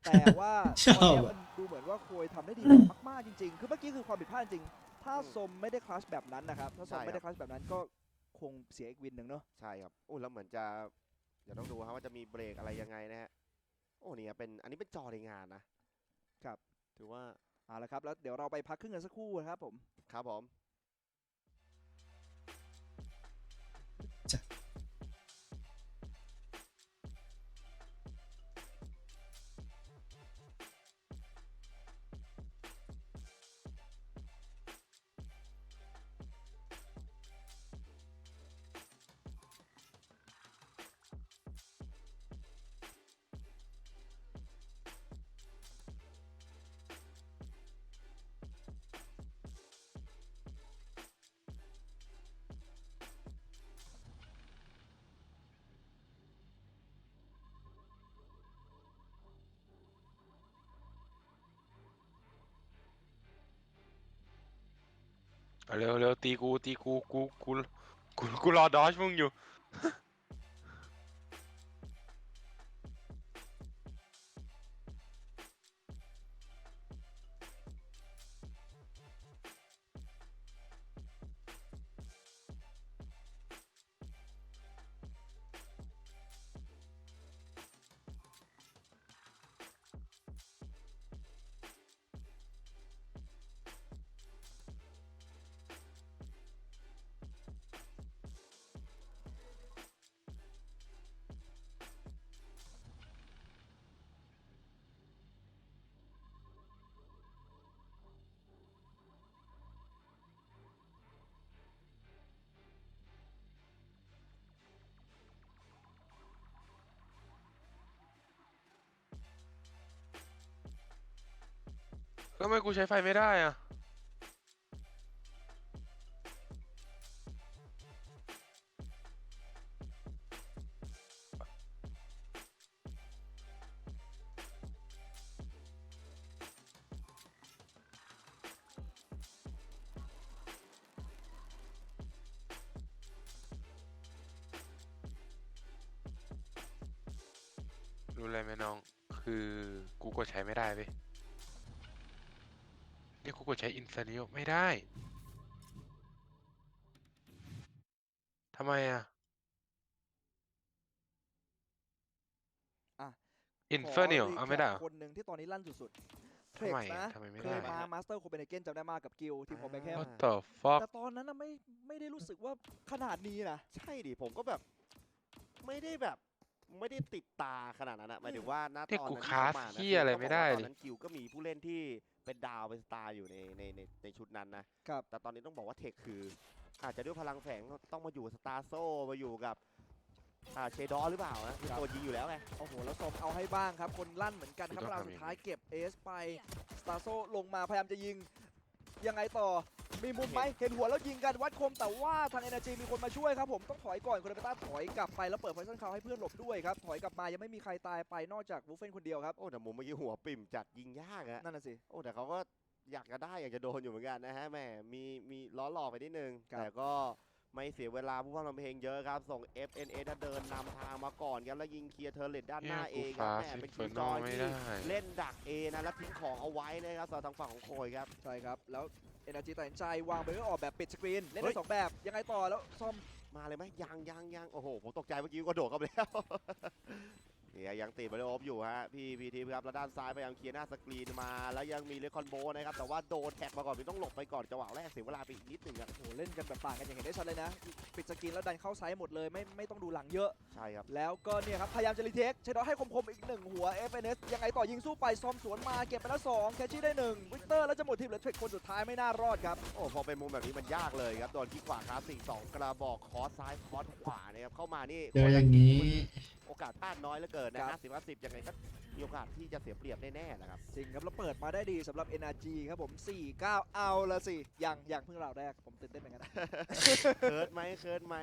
แต่ว่าตอนนี้มันดูเหมือนว่าโคยทำได้ดีมากๆจริงๆคือเมื่อกี้คือความผิดพลาดจริงถ้าซมไม่ได้คลัชแบบนั้นนะครับถ้าซมไม่ได้คลัชแบบนั้นก็คงเสียอีกวินหนึ่งเนอะ
ใช่ครับโอ้แล้วเหมือนจะเดี๋ยวต้องดูครับว่าจะมีเบรกอะไรยังไงนะฮะโอ้เนี่ยเป็นอันนี้เป็นจอในงานนะครับถือว่า
เอาละครับแล้วเดี๋ยวเราไปพักครึ่งกันสักครู่นะครับผม
ครับผม
เร็วตีกูรอดอชมึงอยู่แล้วทำไมกูใช้ไฟไม่ได้อะรู้อะไรไหมน้องคือกูกดใช้ไม่ได้เว้ยนี่กูกดใช้อินซานิโอไม่ได้ทำไมอะอินเฟอร์เนียเอาไม่ได้
คนหนึ่งที่ตอนนี้ลั่นสุดๆเทร
ทำ
ก
ไม
นะ
ทำไมไม่
เค
ได้
ยมามาสเตอร์โคเปนเฮเกนจำได้มากกับกิลทีมของแบ็คแฮม
What the fuck
แต่ตอนนั้นไม่ได้รู้สึกว่าขนาดนี้นะ
ใช่ดิผมก็แบบไม่ได้ติดตาขนาดนั้นนะหมายถึงว่าณตอนนั้นที่เขามานะตอนนั้นกิลก็มีผู้เล่นที่เป็นดาวเป็นสตาร์อยู่ในชุดนั้นนะแต่ตอนนี้ต้องบอกว่าเทคคืออาจจะด้วยพลังแฝงต้องมาอยู่สตาร์โซมาอยู่กับเชดอหรือเปล่านะคือตัวยิงอยู่แล้วไง
โอ้โหแล้วซอมเอาให้บ้างครับคนลั่นเหมือนกันครับราวสุดท้ายเก็บเอสไปสตาร์โซลงมาพยายามจะยิงยังไงต่อมีมุมไหมเห็นหัวแล้วยิงกันวัดคมแต่ว่าทาง Energy มีคนมาช่วยครับผมต้องถอยก่อนคนเดเบต้าถอยกลับไปแล้วเปิดไฟซันคาวให้เพื่อนหลบด้วยครับถอยกลับมายังไม่มีใครตายไปนอกจากวูฟเฟนคนเดียวครับ
โอ้แต่มุมเมื่อกี้หัวปิ่มจัดยิงยากอะ
นั่นน่ะสิ
โอ้แต่เขาก็อยากจะโดนอยู่เหมือนกันนะฮะแม่มีล้อหลอกไปนิดนึงแต่ก็ไม่เสียเวลาผู้พัฒนาเพลงเยอะครับส่ง FNA ถ้าเดินนำทางมาก่อนครับแล้วยิงเคลียร์เทอร์เลตด้านหน้าเองครับแม่เป็นคิวจอยที่เล่นดัก A นะแล้วทิ้งของเอาไว้นะครับสำหรับทางฝั่งของโคยครับ
ใช่ครับแล้ว Energy ตัดสินใจวางเบอร์ออกแบบปิดสกรีนเล่นได้2แบบยังไงต่อแล้วซ่อม
มาเลยไหมยังโอ้โหผมตกใจเมื่อกี้ก็โดดเข้าไปแล้ว นี่ยังติดบอลโอฟอยู่ฮะพี่พีทีครับแล้วด้านซ้ายพยายามเคลียร์หน้าสกรีนมาแล้วยังมีเลคอนโบนะครับแต่ว่าโดนแท็กมาก่อนต้องหลบไปก่อนจังหวะแรกเสียเวลาไปอีกนิดนึงครับ
โอ้โหเล่นกันแบบต่างกันอย่างเห็นได้ชัดเลยนะปิดสกรีนแล้วดันเข้าไซส์หมดเลยไม่ต้องดูหลังเยอะ
ใช่ครับ
แล้วก็เนี่ยครับพยายามจะรีเทคใช้ดอทให้คมๆอีก1หัว FNS ยังไงต่อยิงสู้ไปซอมสวนมาเก็บไปแล้ว2แคชชี่ได้1วิกเตอร์แล้วจะหมดทีมเหลือเทรดคนสุดท้ายไม่น่ารอดครับ
โอ้พอเป็นมุมแบบนี้มันยากเลยครับโดนที่ขวาครับ4-2กระบอกคอสซ้ายคอสขวานะครับเข้ามานี่
เดี๋ยวอย่างนี้
โอกาสพลาดน้อยเหลือเกินนะ50-50ยังไงก็มีโอกาสที่จะเสียเปรียบแน่ๆนะครับ
จริงครับแล้วเปิดมาได้ดีสำหรับ NRG ครับผม4-9เอาละสิอย่างเพิ่งเราแรกผมตื่นเต้นเหมือนกัน
เคิร์ดไหม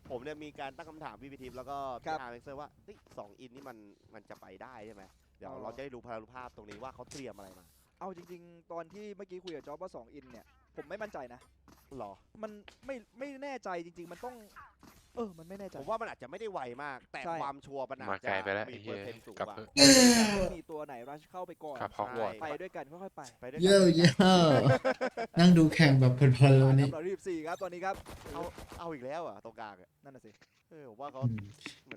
ผมเนี่ยมีการตั้งคำถามพี่พีทีแล้วก็พี่อาร์เอ็กเซอร์ว่า2อินนี่มันจะไปได้ใช่ไหมเดี๋ยวเราจะได้ดูพลานุภาพตรงนี้ว่าเขาเตรียมอะไรมา
เอาจริงๆตอนที่เมื่อกี้คุยกับจ๊อบว่า2อินเนี่ยผมไม่มั่นใจนะ
หรอ
มันไม่แน่ใจจริงๆมันต้องมันไม่แน่ใจ
ผมว่ามันอาจจะไม่ได้ไวมากแต่ความชัวร์มันอาจจะมีเปอร์เซ็นต์สูงกว่า
มีตัวไหนรัชเข้าไปก่อนไปด้วยกันค่อยๆไป
เยอะนั่งดูแข่งแบบเพลินๆวันนี้
124ครับตอนนี้ครับ
เอาอีกแล้วอ่ะตรงกลาง
นั่นน่ะสิ
ผมว่าเขา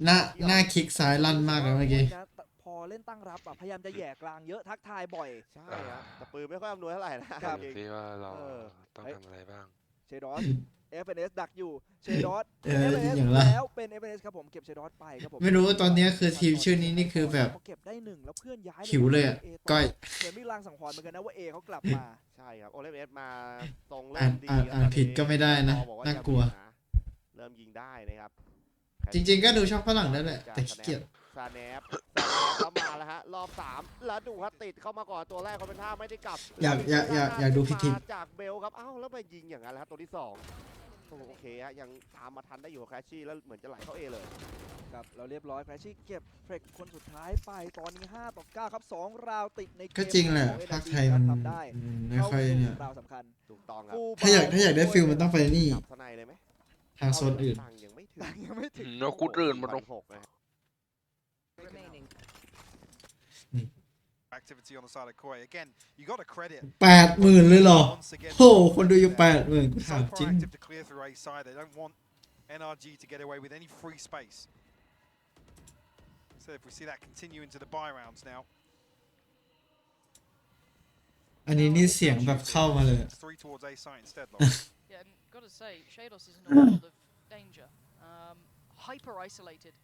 หน้าคลิกซ้ายลั่นมากเลยเมื่อกี้
พอเล่นตั้งรับพยายามจะแย่กลางเยอะทักทายบ่อย
ใช่ครับแต่ปืนไม่ค่อยอำนวยเท่าไหร่นะ
ที่ว่าเราต้องทำอะไรบ้าง
เชดอสFNS ดักอยู่เชดอส
FNS
แล้วเป็น FNS ครับผมเก็บเชดอสไปครับผม
ไม่รู้ตอนนี้คือทีมชื่อนี้นี่คือแบบ
เก็บได้1แล้วเพื่อนย้าย
หิวเลยอ่ะก้อย
เหมือนมีรางสังหรณ์เหมือนกันนะว่า A เขากลับมา
ใช่ครับโอเลฟเอสมาตรงเริ่
มดีอ่านผิดก็ไม่ได้นะน่ากลัว
เริ่มยิงได้นะครับ
จริงๆก็ดูช่องฝรั่งได้แหละแต่ขี้เกียจ
ซาแนปเข้ามาแล้วฮะรอบ3แล้วดูครับติดเข้ามาก่อนตัวแรกเขาเป็นท่าไม่ได้กลับ
อยากดูพิธี
จากเบลครับแล้วไปยิงอย่างนั้นแล้วครับตัวที่2โอเคฮะยังตามมาทันได้อยู่กับแคชชี่แล้วเหมือนจะไหลเข้า A เลย
ครับเราเรียบร้อยแคชชี่เก็บเทรคคนสุดท้ายไปตอนนี้5-9ครับ2ราวติดในเกม
ก็จริงแหละภาคไทยมัน
ทำได้
ไม่ค่อยเนี่ย
ราวสำคัญ
ถูกต้องครับ
ถ้าอยากได้ฟิลมันต้องไปนี่
ทนายเลยไหม
ทางโซนอื่น
ยังไม่ถึง
เราคุดอื่นมันลง
80,000เลยเหรอโหคนดูอยู่80,000กูถามจริง
NRG to get away with any free space. So if we see that continue into the buy rounds now.
อันนี้นี่เสียงแบบเข้ามาเลย
3 towards A site instead.
Yeah, and gotta say, Shados is in a world of danger. Hyper isolated.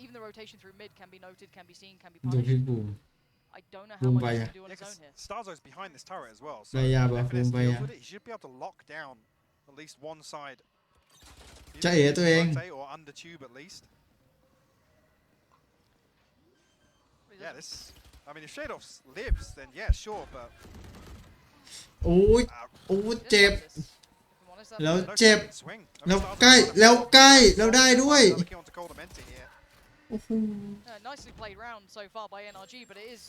Even the rotation through mid can be noted, can be seen, can be punished. I don't know how much he can do on his own here.
Starzo's behind this turret as well. So
FNS
deals with it. He should be able to lock down at least one side.
จะเอ๋ตัวเอง
or under tube at least. Yeah, this. I mean, if Shadows lives, then yeah, sure, but.
โอ้เจ็บแล้วเจ็บแล้วใกล้แล้วได้ด้วยโอ้โห
Nicely played round so far by NRG, but it is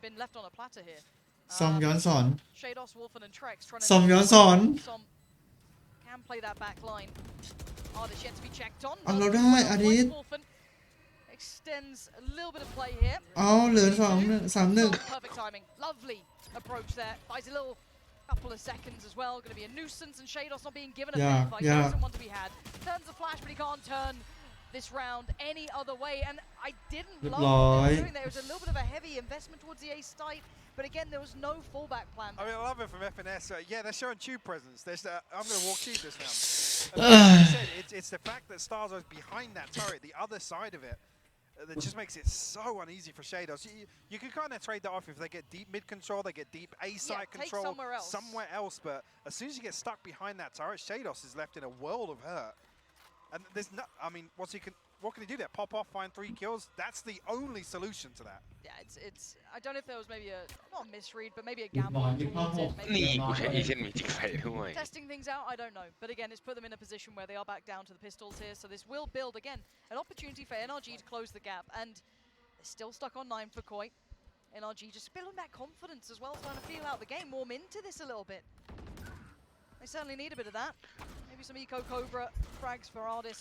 been left on a platter here.
ซอมย้อนสอน
Shados, Wolfen, and Trex trying to.
ซอมย้อนสอน
Can play that back line. Ardis yet to be checked on.
เราได้อาริส
Extends a little bit of play here.
เหลือ3-1
Perfect timing. Lovely approach there. Buys a little couple of seconds as well. Going to be a nuisance, and Shados not being given a fair fight. There isn't one to be had. Turns the flash, but he can't turn this round any other way. And I didn't love what they were doing there. It was a little bit of a heavy investment towards the A site. But again, there was no fallback plan.
I mean, I love it from FNS. Yeah, they're showing tube presence. I'm going to walk tube this round. It's the fact that Starzo's behind that turret, the other side of it, that just makes it so uneasy for Shados. You can kind of trade that off if they get deep mid control, they get deep A side control somewhere else. But as soon as you get stuck behind that turret, Shados is left in a world of hurt. And there's no, I mean, what can he do there? Pop off, find 3 kills? That's the only solution to that.
Yeah, it's. I don't know if there was maybe not a misread, but maybe a gamble towards it. Testing things out, I don't know. But again, it's put them in a position where they are back down to the pistols here. So this will build, again, an opportunity for NRG to close the gap. And they're still stuck on 9 for Koi. NRG just building that confidence as well, trying to feel out the game, warm into this a little bit. They certainly need a bit of that. Maybe some Eco Cobra frags for Ardis.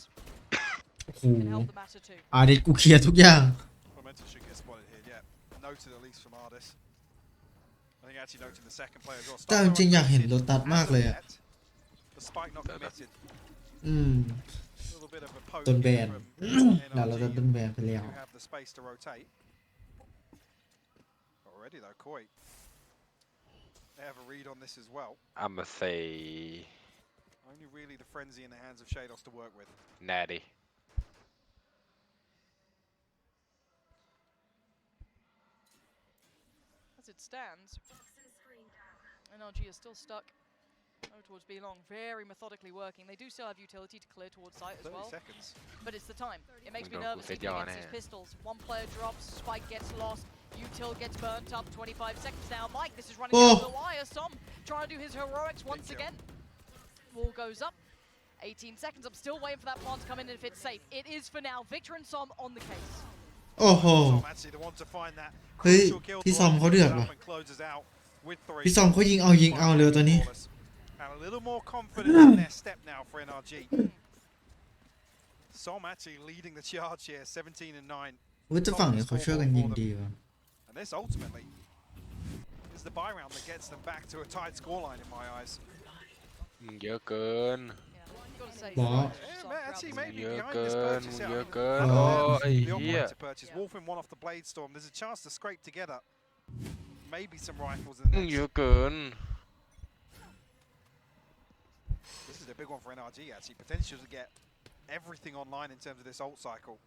Can help the matter too.
อาริสกูเคลียร์ทุกอย่าง
Momentum should get spotted here, yeah. Noted at least from Ardis. I think actually noted the second player as well.
แต่จริงๆอยากเห็นโลตัสมากเลยอ่ะ
The spike not committed. little bit of a poke
โดนแบ
here
น
from
เราจะ
NRG.
โดนแบนไปแล้ว
You have the space to rotate. Already though, Koi. They have a read on this as well.
I'ma say
Only really the frenzy in the hands of Shados to work with.
natty.
As it stands, NRG is still stuck towards B long, very methodically working. They do still have utility to clear towards site as
30
well.
seconds.
But it's the time. It makes me
Don't
nervous
put
even
it
against
on
these
it.
pistols. One player drops, Spike gets lost, Util gets burnt up, 25 seconds now. Mike, this is running
Oh.
down the wire. Som trying to do his heroics once again. Wall goes up. 18 seconds. I'm still waiting for that plant to come in if it's safe. It is for now. Victor and Som on the case.
โอ้โห
Som actually the one to find that
เฮ้ย
crucial kill
พี่
to
ซอม
open
เขาเดือด
things
ว่ะ
up and closes out with 3.
พี่ซอมเขายิงเอาเร็วตอนนี้
And a little more confident in their step now for NRG. Som actually leading the charge here, 17 and 9.
เว้ยแต่ฝั่งนี้เขาช่วยกันยิงดีว่ะ
And this ultimately is the buy round that gets them back to a tight scoreline in my eyes.
เยอะเกิน
Gotta say,
บอส
Actually, maybe
Yeah,
behind this
gun,
purchase here,
yeah,
I mean,
gun.
Oh,
the
yeah.
operator purchase, Wolfing one off the Blade Storm. There's a chance to scrape together maybe some rifles in the
เย
next.
อะเกิน
This is a big one for NRG actually. Potential to get everything online in terms of this ult cycle.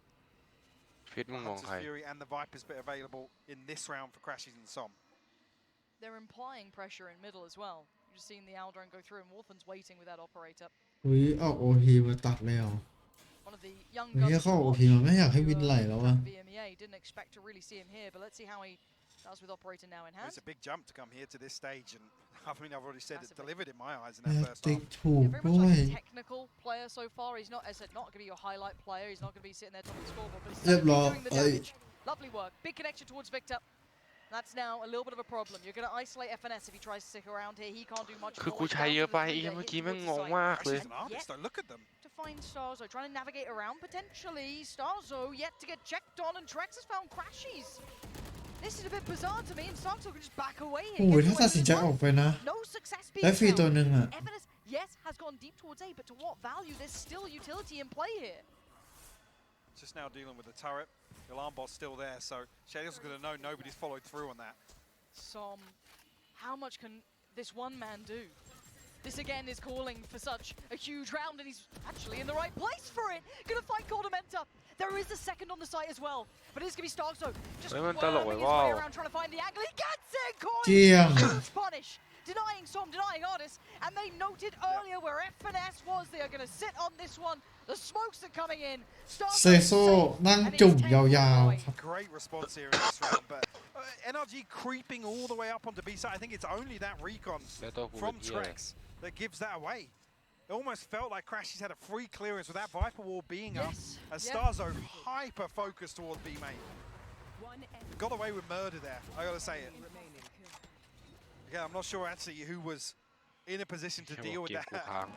พิษมึงมอง
Hunter's
ใคร
Fury and the Viper's bit available in this round for Crashes and Som.
they're implying pressure in middle as well. You've just seen the Aldrone go through and Wolfen's waiting with that operator.
อุ้ยเอาโอพีมาตัดเลยเหรอ
One of the young
เฮ้ย
guns
เข้า
to
โอ
watch.
พีมาไม่อยากให้วินไหลแล้วอ่ะ
VMEA didn't expect to really see him here, but let's see how he does with operator now in hand.
It's a big jump to come here to this stage, and I mean I've already said it
Massively.
delivered in my eyes in
แอ
that
ต
first
ติก
half.
ถูก
Yeah, very
ด้
much
วย
like a technical player so far. He's not, as I said, not going to be your highlight player. He's not going to be sitting there top of the scoreboard, but he's
เรียบ
certainly
ร้อย
doing the damage. Lovely work. Big connection towards Victor. That's now a little bit of a problem. You're going to isolate FNS if he tries to stick around here. He can't do much.
คือ
more.
กู
It's
ใช้
down
เย
to
อะ
the
ไป
three
เมื่
that
อ
hit
กี้แม่ง
towards
ง
the
ง
site.
มากเลย
Crashes an artist though, look at them.
To find Starzo, trying to navigate around potentially. Starzo yet to get checked on, and Trex has found Crashes. This is a bit bizarre to me, and Starzo can just back away here.
โอ้ย
Gets
ถ้า
away
ตัด
with
สิน
his
ใจ
life.
ออกไปนะ
No success
ได้
being
ฟรีตัว
found.
หนึ่งอ่ะ
Evidence, yes, has gone deep towards A, but to what value? There's still utility in play here.
Just now dealing with the turret. The alarm bot's still there, so Shadows are going to know nobody's followed through on that.
Som, how much can this one man do? This again is calling for such a huge round, and he's actually in the right place for it. Gonna find Cordamenta. There is a second on the site as well, but it's gonna be Starzo just
Hey, man,
worming his
wow.
way around trying to find the angle. He gets it, Coin!
เจียง
Huge punish. Denying Som, denying Artist, and they noted earlier where FNS was. They are gonna sit on this one. The smokes are coming in.
เซโซนั่งจุ่มยาวๆครับ
Great response here in this round, but NRG creeping all the way up onto B side. I think it's only that recon
แล้วตัวกู
from
เป็นเหี้ยอะไร
Trex that gives that away. It almost felt like Crashes had a free clearance with that Viper wall being up, as Starzo hyper focused towards B main. Got away with murder there, I gotta say it. Again, I'm not sure actually who was in a position to
แค่
deal
บอก
with
เกม
that.
กูพัง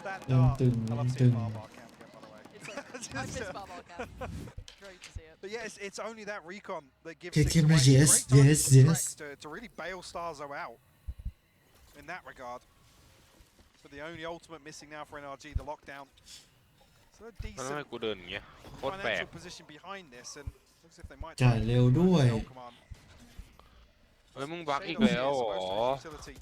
That
เริ่ม
dart.
ตึง
I
เริ่
love
ม
seeing
ตึง
Barbar cam again, by the way.
I miss Barbara Cam. Great to see it.
But yeah, it's only that recon that gives
Okay,
Six
Kim,
away.
yes,
Great timing
yes,
from
yes.
Trex to really bail Starzo out in that regard. But the only ultimate missing now for NRG, the lockdown. So a
มันทำไม
decent
กูเดินอย่างเงี้ยโคตรแปลก
financial position behind this, and looks as if they might
จ่ายเร็วด้วย
Cell command.
เฮ้ยมึงบักอีก
Shadows
แล้ว
here,
เหร
so
อ
most of his utility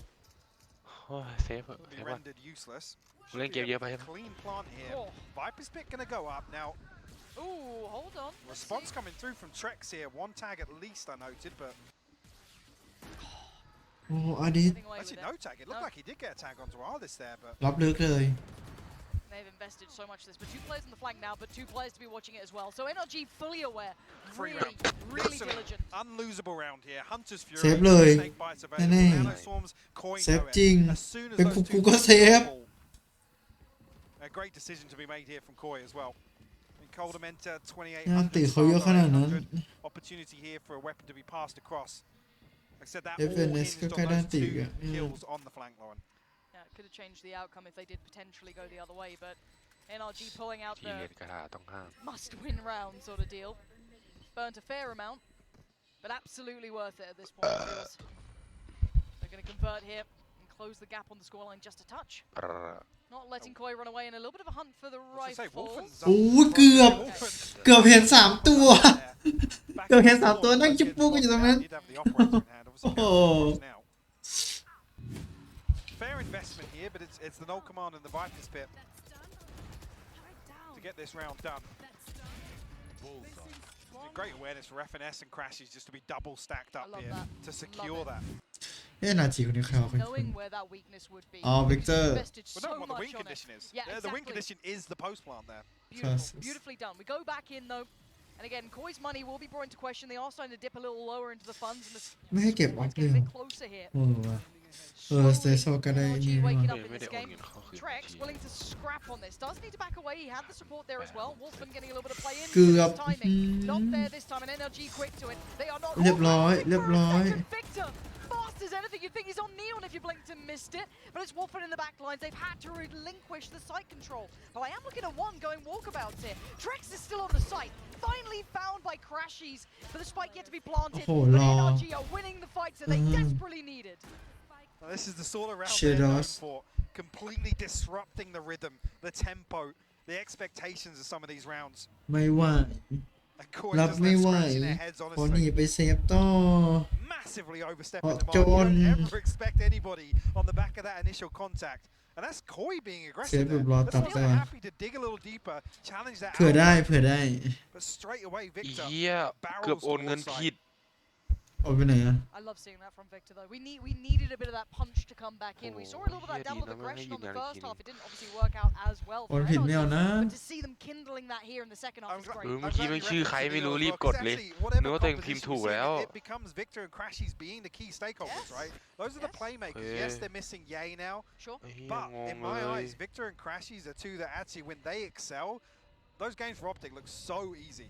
โอ้ยเซฟเถอะ
will
เซ
be
ฟก่อน
rendered useless.
We'll link
Should be
you
a
by him.
clean plant here.
Oh.
Viper's pick gonna go up now.
Ooh, hold on. Let's
Response
see.
coming through from Trex here. One tag at least I noted, but
โอ้อดิต
Getting away with
actually
it.
no tag. It looked
No.
like he did get a tag onto Ardis there, but
รับลึกเลย
They've invested so much in this, but 2 players on the flank now, but 2 players to be watching it as well. So NRG fully aware,
free
really,
round.
really
Absolute
diligent.
unlosable round here. Hunter's Fury.
เซฟเลย
Snake bites
แน่
available.
ๆ
Nanoswarms, Coin
เซฟ
nowhere.
จริง
As soon as
เป็น
those
กู
two
ก็เซฟ
fall, a great decision to be made here from Koi as well. And Coldamenta
งานตี
2800
เขาเยอะขนาดนั้น
800. Opportunity here for a weapon to be passed across. Like I said, that all
FNS
hinged
ก็
on
ใกล้ด้าน
those
ตี
two
อ่ะ
kills on the flank, Lauren.
Yeah, it could have changed the outcome if they did potentially go the other way, but NRG pulling out
ที
the
เน็ตกระดาษต้องห้าม
must-win round sort of deal. Burnt a fair amount, but absolutely worth it at this point. It feels. They're going to convert here and close the gap on the scoreline just a touch. Not letting Koi run away and a little bit of a hunt for the rifle.
โอ้เกือบเห็น3ตัวเกือบเห็น3ตัวนั่งจุ๊บปุ๊กกันอยู่ตรงนั้นโอ้โห
Fair investment here, but it's the null command and the Viper's pit to get this round done. Great awareness for FNS and Crashies just to be double stacked up here to secure that.
นาทีคนนี้เขาเป็นอ๋อวิกเตอร์
We don't know what the wing condition is. The wing condition is the post plant there.
Beautifully done. We go back in though. And again, Koi's money will be brought into question. They are starting to dip a little lower into the funds. And
ไม่ให้เก็บออฟเลยเซโซก็ได้นี่ว่า
Trex willing to scrap on this. Does need to back away. He had the support there as well. Wolfman getting a little bit of play in.
เกือบ
Not there this time. And NLG quick to it. They are not.
เรียบร้อย
Victor. Fast as anything. You'd think he's on Neon if you blinked and missed it. But it's Wolfman in the back lines. They've had to relinquish the site control. But I am looking at one going walkabouts here. Trex is still on the site. Finally found by Crashies. But the spike yet to be planted. But NRG are winning the fights that they desperately needed.
Well, this is the sort of round they're known for. Completely disrupting the rhythm, the tempo, the expectations of some of these rounds.
ไม่ไหวรับไม่ไหวขอหนีไปเซฟต่อ
Massively overstepping the mark. You don't ever expect anybody on the back of that initial contact. And that's Koi being aggressive there. But still happy to dig a little deeper, challenge that.
เผื่อได้
But straight away, Victor
เกือบโอนเงินผิด
โอนไปไหนอ่ะ
I love seeing that from Victor though. We needed a bit of that punch to come back in. We saw a little bit of that dabble of aggression on the first half. It didn't obviously work out as well for NLG. But to see them kindling that here in the second half is great.
เมื่อกี้มันชื่อใครไม่รู้รีบกดเลยนึกว่าตัวเองพิมพ์ถูกแล้ว
It becomes Victor and Crashies being the key stakeholders, right? Those are the playmakers. Yes, they're missing Ye now.
Sure.
But in my eyes, Victor and Crashies are two that actually, when they excel, those games for Optic look so easy.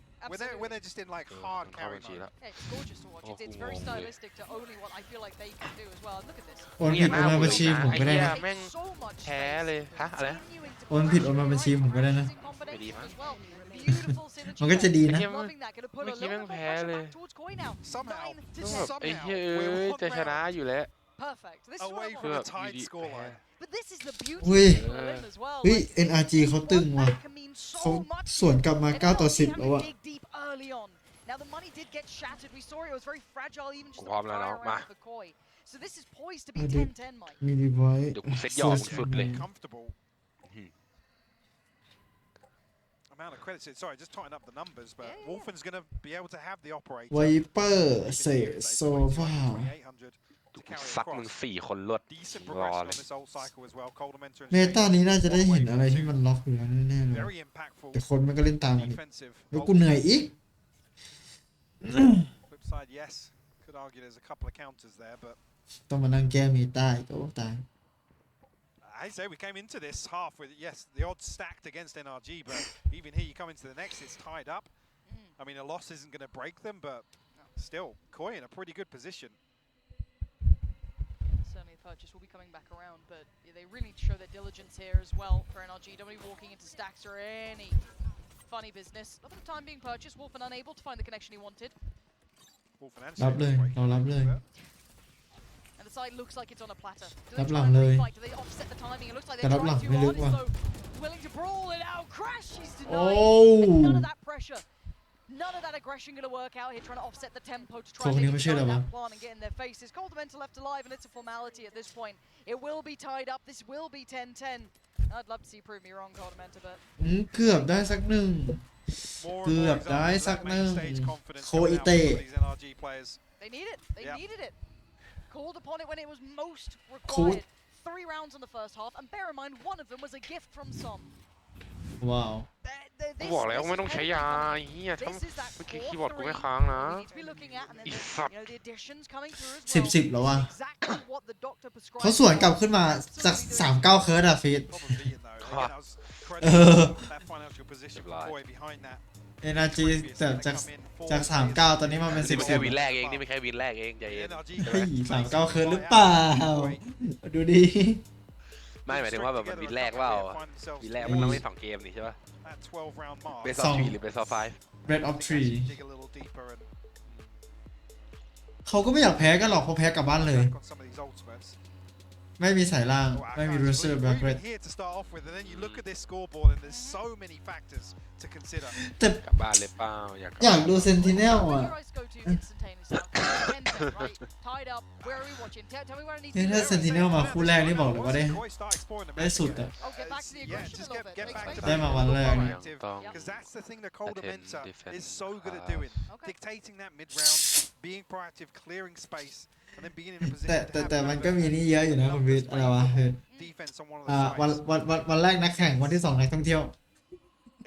When they're just in like hard carry mode.
Yeah, it's gorgeous to watch. It's very stylistic to only what I feel like they can do as well. And look at this.
โอนผิดโอนมาบัญชีผมก็ได้นะ
แม่งแพ้เลยฮะอะไร
โอนผิดโอนมาบัญชีผมก็ได้นะมันก็จะดีนะ
เมื่อกี้แม่งแพ้เลยไอ้เฮ้ยจะชนะอยู่แล้ว
Perfect. This is
Away from a tight scoreline.
But this is the beauty
เฮ้ย
of Berlin as well.
เฮ้ย NRG เขาตึงว่ะเขาสวนกลับมา9ต่อ10แล้วอ่ะ
Now the money did get shattered. We saw it was very fragile even just
ความแล้วเนาะมา
for Koi. So this is poised to be 10-10, Mike.
มีดีไว้
เดี๋ยวกูเซ็ตหยอกสุดเลย
Comfortable. Amount of credits. Sorry, just tighten up the numbers, but Wolfen's going to be able to have the operator.
ไวเปอร์เซโซฟา
ซัดมึง4 คนรวดรอเลย
เมตานี้น่าจะได้เห็นอะไรที่มันล็อกอยู่แล้วแน่ๆเลยแต่คนมันก็เล่นตามกันแล้วกูเหนื่อยอีก
Flip side, yes. Could argue there's a couple of counters there, but
ต้องมานั่งแก้เมตาอีกโอ้ตาย
I say we came into this half with, yes, the odds stacked against NRG, but even here you come into the next, it's tied up. I mean, a loss isn't going to break them, but still, Koi in a pretty good position.
Certainly the purchase will be coming back around, but they really need to show their diligence here as well for NRG. Don't be walking into stacks or any funny business. A lot of time being purchased, Wolfen unable to find the connection he wanted.
รับเลยเรารับเลย
And the side looks like it's on a platter.
รับหลังเลย
Do they offset the timing? It looks like
แต่
they're
รับหลัง
trying
ไม่
too
ลึก
hard.
ว่ะ
So willing to brawl it out. Crash, he's denied.
โอ้
And none of that pressure. None of that aggression going to work out here, trying to offset the tempo to try and get that plan and get in their faces. Coldamental left alive, and it's a formality at this point. It will be tied up. This will be 10-10. I'd love to see you prove me wrong, Coldamental, but
เกือบได้สักหนึ่งเกือบได้สักหนึ่งโคอิเตะ
they need it. They needed it. Called upon it when it was most required. 3 rounds on the first half, and bear in mind, one of them was a gift from Som.
ว้าว
กูบอกแล้วไม่ต้องใช้ยาไอ้เหี้ยทำเมื่อกี้คีย์บอร์ดกูไม่ค้างนะอีสัตว์
10แล้วว่ะเขาสวนกลับขึ้นมาจาก39เคิร์ดอะฟีดNRG จาก39ตอนนี้มาเป็น10
แค่วินแรกเองนี่ไม่แค่วินแรกเองใจเย็น
เฮ้ย39เคิร์ดหรือเปล่าดูดิ
ไม่หมายถึงว่าแบบวินแรกว่าวินแรกมันต้องเล่น2 เกมนี่ใช่ป่ะ Best of 3 หรือ Best of 5
Red of 3เขาก็ไม่อยากแพ้กันหรอกเขาแพ้กลับบ้านเลย ไม่มีสายล่าง
Well,
ไม่มี
Akash,
Ruser
we're
Back
even
Red
here to start off with, and then you look at this scoreboard, and there's so many factors to consider.
แต่
กลับบ้านเลยเปล่าอยากกลับ
อยากดูเซนติเนลอ่ะ
Where you guys go to instantaneously now. 10 seconds, right? Tied up. Where are we watching? Tell me where I need to
นี่
be.
ถ้าเซนติเนลมาคู่แรกนี่บอกเลยว่าได้
Koi start exploring the
ได้
map
สุด
again.
อ่ะ
Oh, get back to the
Yeah,
aggression
just
a little bit.
get back to
ได้มาวันแรกนี่
proactive,
ต้อง
because that's the thing that Cold
attend
Mentor
defense
is so good at doing. Dictating that mid round, being proactive, clearing space, and then being in a
แต่
position to have
แต่มันก็
that
มีนี่เยอะอยู่นะคุณวิทย์อะไรวะเฮ้ย
defense on one of
วัน
the sides.
วันแรกนักแข่งวันที่2นักท่องเที่ยว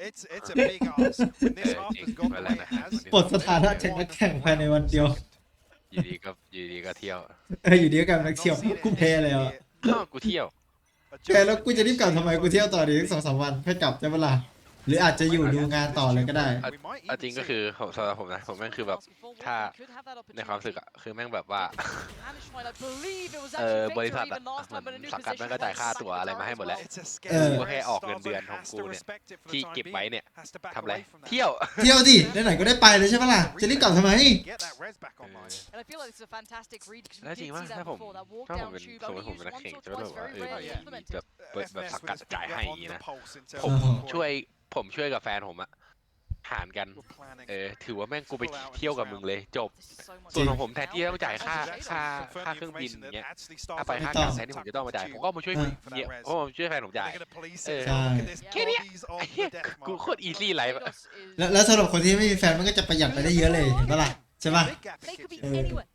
It's a big ask when this half has gone the way it has.
ปลดสถานะจากนักแข่งภายในวันเดียว
อยู่ดีก็เที่ยว
อยู่ดีก็กลายเป็นนักเที่ยวกูแพ้แล้วอะ
อ้าวกูเที่ยว
แพ้แล้วกูจะรีบกลับทำไมกูเที่ยวต่อดีอีก2-3 วันค่อยกลับจะเวลาหรืออาจจะอยู่ดูงานต่อเลยก็ได้
เอาจริงก็คือสำหรับผมนะผมแม่งคือแบบถ้าในความรู้สึกอะคือแม่งแบบว่า บริษัทอะสังกัดแม่งก็จ่ายค่าตั๋วอะไรมาให้หมดแล้วกูก็แค่ออกเงินเดือนของกูเนี่ยที่เก็บไว้เนี่ยทำอะไรเที่ยว
เที่ยวดิไหนๆก็ได้ไปเลยใช่ปะล่ะจะรีบกลับทำไม
And I feel like this is a fantastic read because
แล้ว
we
จริง
did
ว่า
see
ถ้า
that
ผม
before. That walk
ถ้าผม
down
เป็น
tube
สมมติ
only
ผมเป็น
used
นัก
once
แข่ง
or
จะแบบ
twice,
ว่า
very
มี
rarely implemented.
แบบสังกัดจ่ายให้อย่างนี้นะ
ผ
ผม มช่วยกับแฟนผมอะหารกันถือว่าแม่งกูไปเที่ยวกับมึงเลยจบส่วนของผมแทนที่ต้องจ่ายค่าเครื่องบินเงี้ยค่าไปค่ากลับแทนที่ผมจะต้องมาจ่ายผมก็มาช่วยเนี่ยเพราะผมช่วยแฟนผมจ่ายแค่นี้กูโคตรอีซี่ไลฟ์
แล้วสำหรับคนที่ไม่มีแฟนมันก็จะประหยัดไปได้เยอะเลยเห็นปะล่ะใช่ปะ
They could be anywhere.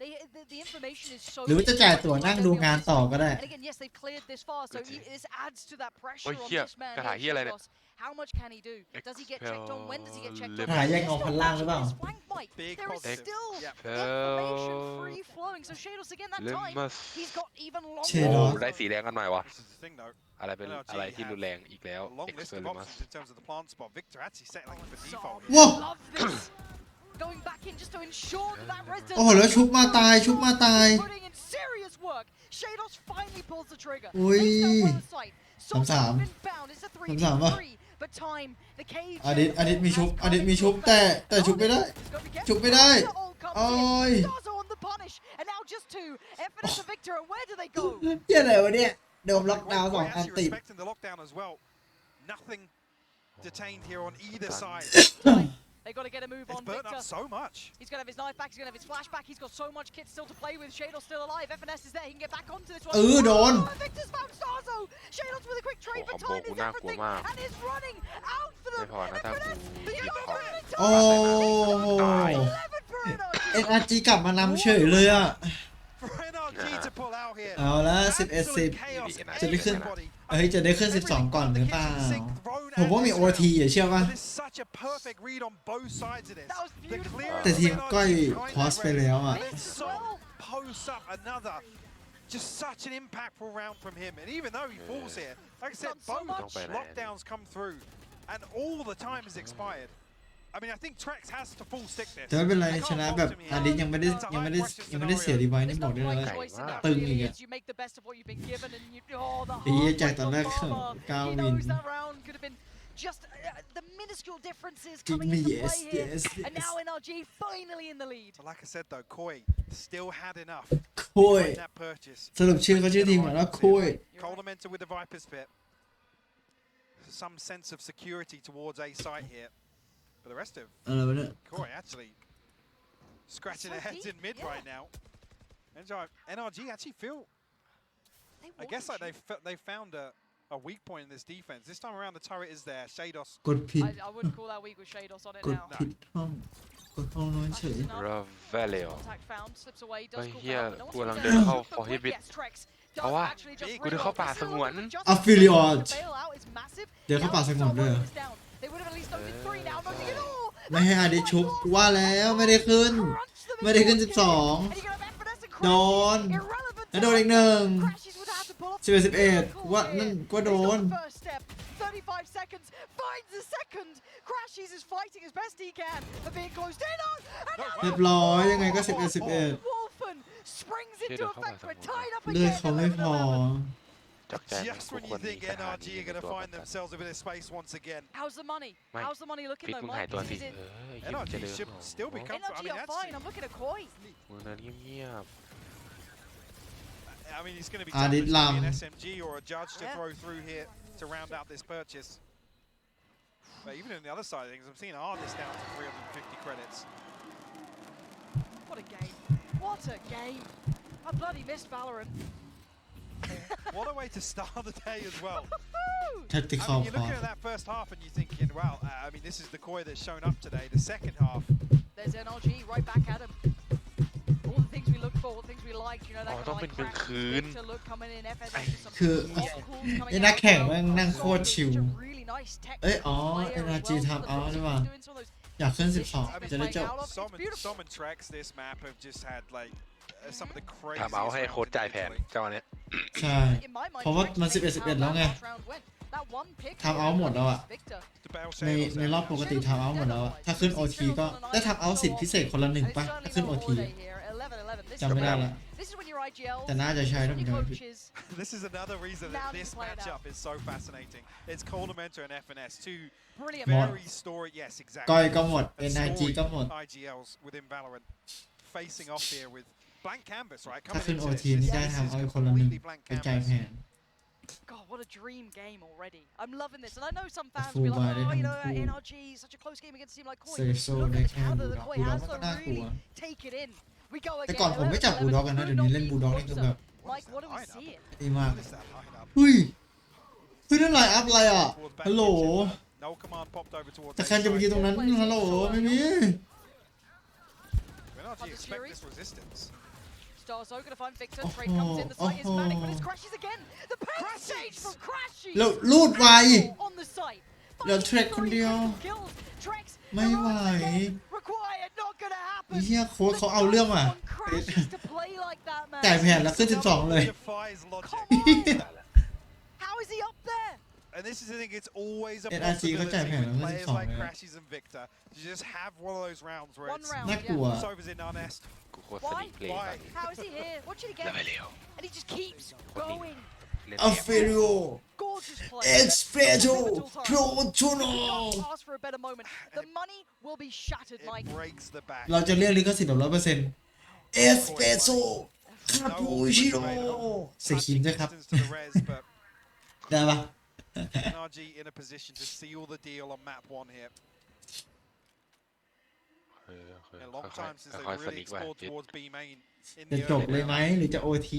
The information is so
หรือว่าจะจ่ายตั๋วนั่งดูงานต่อก็ได้
And again, yes, they've cleared this far, so this adds to that pressure
Ôi,
on
hier,
this man.
cái thả
here,
hier này này.
Shados. How much can he do? Does he get checked on? When does he get checked on?
หาแยกเงาพันล่างหรือเปล่า
This flank bite. There is still information free flowing. So Shados again that time. He's got even
เช
longer.
ดอ
ได้สีแดงกันหน่อยวะ
This is the thing though.
อะไรเป็นอะไรที่รุนแรงอีกแล้ว
A long list of options in terms of the plant spot. Victor actually settling for default.
ว้า
Love this. Going back in just to ensure that that res
โอ้โหแล้วชุบมาตายชุบมาตาย
putting in serious work. Shados finally pulls the trigger.
อุ้ย
Takes that well sight.
3-3
Been bound. It's a
3-3 ป่ะ
3v3. But time, the cage.
อดิตมีชุบแต่ชุบไม่ได้ชุบไม่ได้โอ้ย
Dazo on the punish. And now just two. Evidence of Victor. And where do they go?
เหี้ยอะไรวะเนี่ยโดนล็อกดาวน์2 อัน
Actually
ติด
respecting the lockdown as well. Nothing detained here on either side.
They got to get a move
It's
on
burnt
Victor.
up so much.
He's going to have his knife back. He's going to have his flashback. He's got so much kit still to play with. Shado's still alive. FNS is there. He can get back onto this one.
โดน
Oh, Victor's found Starzo. Shadows with a quick trade, but time is everything. And is running out for
ไม่
them.
พอนะถ้ากูหยิบของ
โอ้NRG กลับมานำเฉยเลยอ่ะ
For NRG to pull out here.
เอาละ11-10 จะได้ขึ้นจะได้ขึ้น12ก่อนหรือเปล่าผมว่ามี OT อย่าเชื่อป่ะ
There's such a perfect read on both sides of this. The
แต่
clearance
ทีม
of
ก้อย
NRG
คอสไปแล้วอ่ะ
So posts up another. Just such an impactful round from him. And even though he falls here, like I said, both lockdowns come through. And all the time has expired. I mean, I think Trex has to full stick this.
แต่ไม่เป็นไรชนะแบบอาดิยังไม่ได้เสียดีไว้นี่บอกได้เลยตึงอีกอ่ะ
You make the best of what you've been given, and you the
ไอ้เหี้ย
hard
จาก
work
ตอน
of
แรก
Mama.
9
He
วิน
knows that round could have been just the minuscule differences
Give
coming
me
into
yes,
play here.
yes,
And
yes.
now NRG finally in the lead.
But like I said though, Koi still had enough
โค้ย
in that purchase.
สรุปชื่อเขาชื่อทีมเหมือนว่าโค้ย
Coldamenta with the Viper's Pit. Some sense of security towards A site here. But the rest of
อะไรวะเนี่ย
Koi actually scratching their heads in mid right now. NRG actually feel, I guess like they found a weak point in this defense. This time around the turret is there. Shados.
กดผิด
I wouldn't call that weak with Shados on it
กด
now.
ผิดห้องกดห้องนอนเฉย
Ravelio
Contact found, slips away,
ไอ้
does call
เหี้ย
out, but no
กู
one's
กำลัง
there.
เดินเข้า
But
prohibit
yes, Trex
เพราะ
does
ว่า
actually just
กูเดินเข้าป่าสงวน
Affiliate
bailout is massive.
เดี๋ยวเข้าป่าสงวนด้วยเหรอ
They would have at least noted 3 now, noting it all.
ไม่ให้อาดิชุบกูว่าแล้วไม่ได้ขึ้น ไม่ได้ขึ้น 12 โดนแล้วโดนอีกหนึ่ง11ว่านั่นก็โดน
First step, 35 seconds, finds the second. Crashes is fighting as best he can, but being closed in on.
เรียบร้อยยังไงก็11
Wolfen springs into effect, but tied up
เลือด
again.
เขาไม่พอ
Just when you think NRG are going to find themselves a bit of space once again.
How's the money? How's the money looking
ปิด
though,
มึงหาย
Mike?
ตัว
Is
สิ
it
จะเดิน
NRG should still be comfortable. I
NRG
mean,
are fine. I'm looking at Koi.
มึงนั้นเงียบ
I mean, it's going to be
Adit
tough. It's gonna be
Lam.
an SMG or a judge to throw through here to round out this purchase. But even on the other side of things, I'm seeing Ardis down to 350 credits.
What a game. What a game. I bloody missed Valorant.
What a way to start the day as well.
Tactical
I mean, you're looking
part.
at that first half and you're thinking, wow, I mean, this is the Koi that's shown up today. The second half.
There's NRG right back at him. All the things we look for, all the things we like, you know, that kind of like crash, to look coming in, FNS with some
คือ
off calls
ไอ้
coming
นัก
out
แข่ง
as
แม่ง
well.
นั่งโคตรชิว
Such a really nice
เอ้ย
technical
อ๋อ
player as
NRG
well.
ทำเอาใช่ป่ะ อยากขึ้น 12 จะได้จบ
Som and Trex this map have just had like some of the crazy.
ทำเอาให้โค้ชจ่ายแผนเจ้าเนี้ย
ใช่ เพราะว่ามัน 11 แล้วไงทำเอาหมดแล้วอะในรอบปกติทำเอาหมดแล้วอะถ้าขึ้น OT ก็ได้ทำเอาสิทธิพิเศษคนละ1ป่ะถ้าขึ้น OT จำไม่ได้ละแต่น่าจะใช่ถ้าผมจำไม่ผิด
This is another reason that this matchup is so fascinating. It's Coldamentor and FNS, two very story. Yes, exactly.
ก้อยก็หมด NIG ก็หมด
IGLs within Valorant facing off here with blank canvas, right?
ถ้าขึ้น
Coming
OT
into
นี่
this,
ได้
this
ทำ
is
เอาอีกคนละ1
completely blank
เป็นใจแผ
canvas.
น
God, what a dream game already. I'm loving this. And I know some fans
Full
will be like,
body
oh, you know,
and full.
NRG, such a close game against a team like Koi.
Safe zone
Look
ได้
at the
แค่
counter
บู
that
ด็อก
Koi
บูด็อก
has
มัน
to
ก็น่ากลั
really
ว
take it in. We go
แต่
again.
ก่อนผมไม่จับบูด็อกกันนะเดี๋ยวนี้เล่นบูด็อกนี่คือแบบ
Mike, what are we seeing?
ดีมากเฮ้ยนั่นไลน์อัพอะไรอ่ะฮัลโหล
No command popped over towards.
แต่ใครจะไปยืนตรงนั้นฮัลโหลไม่มี
NRG expect this resistance.
Starzo gonna find Victor. Trade comes in. The site is manic, but it's crashes again. The pace stage from Crashy.
แล้วลูดไว
On the site.
แล้วเทรดคนเดียว
Trex
ไม่ไหว
required. Not gonna
ไอ้
happen.
เหี้ยโค้ชเขาเอาเรื่องว่ะ
Crashes to play like that, man.
จ่ายแผนแล้วขึ้น 12 เลย
Defies logic.
How is he up there?
And this is the thing, it's always a
NRG เขาจ่ายแผน
possibility
แล้ว
with
ขึ้น
players
12
like
เลย
Crashies and Victor to just have one of those rounds where
One
it's
round,
น่ากลัว
Sovers in our nest.
กูโคตรสนิทเลย
Why?
How is he here? What should he get?
แล้วไปเร็ว
And he just keeps going.
อัลเฟริโอ
Gorgeous play.
เอ็กซ์เพรสโซโปรตูโน
Ask for a better moment. The money will be shattered, Mike.
Breaks the back.
เราจะเรียกลิขสิทธิ์แบบ 100%เอสเปรสโซคาปูชิโน่เสียคิมด้วยครับ
Distance to the res, but
ได้ปะ
NRG in a position to seal the deal on map 1 here.
เออ
A long time since they
ค่อยๆส
really
นิทว่ะ
explored
เจ็ด
towards B main in
จะ
the
จบ
early
เลยไหม
round.
หรือจะ OT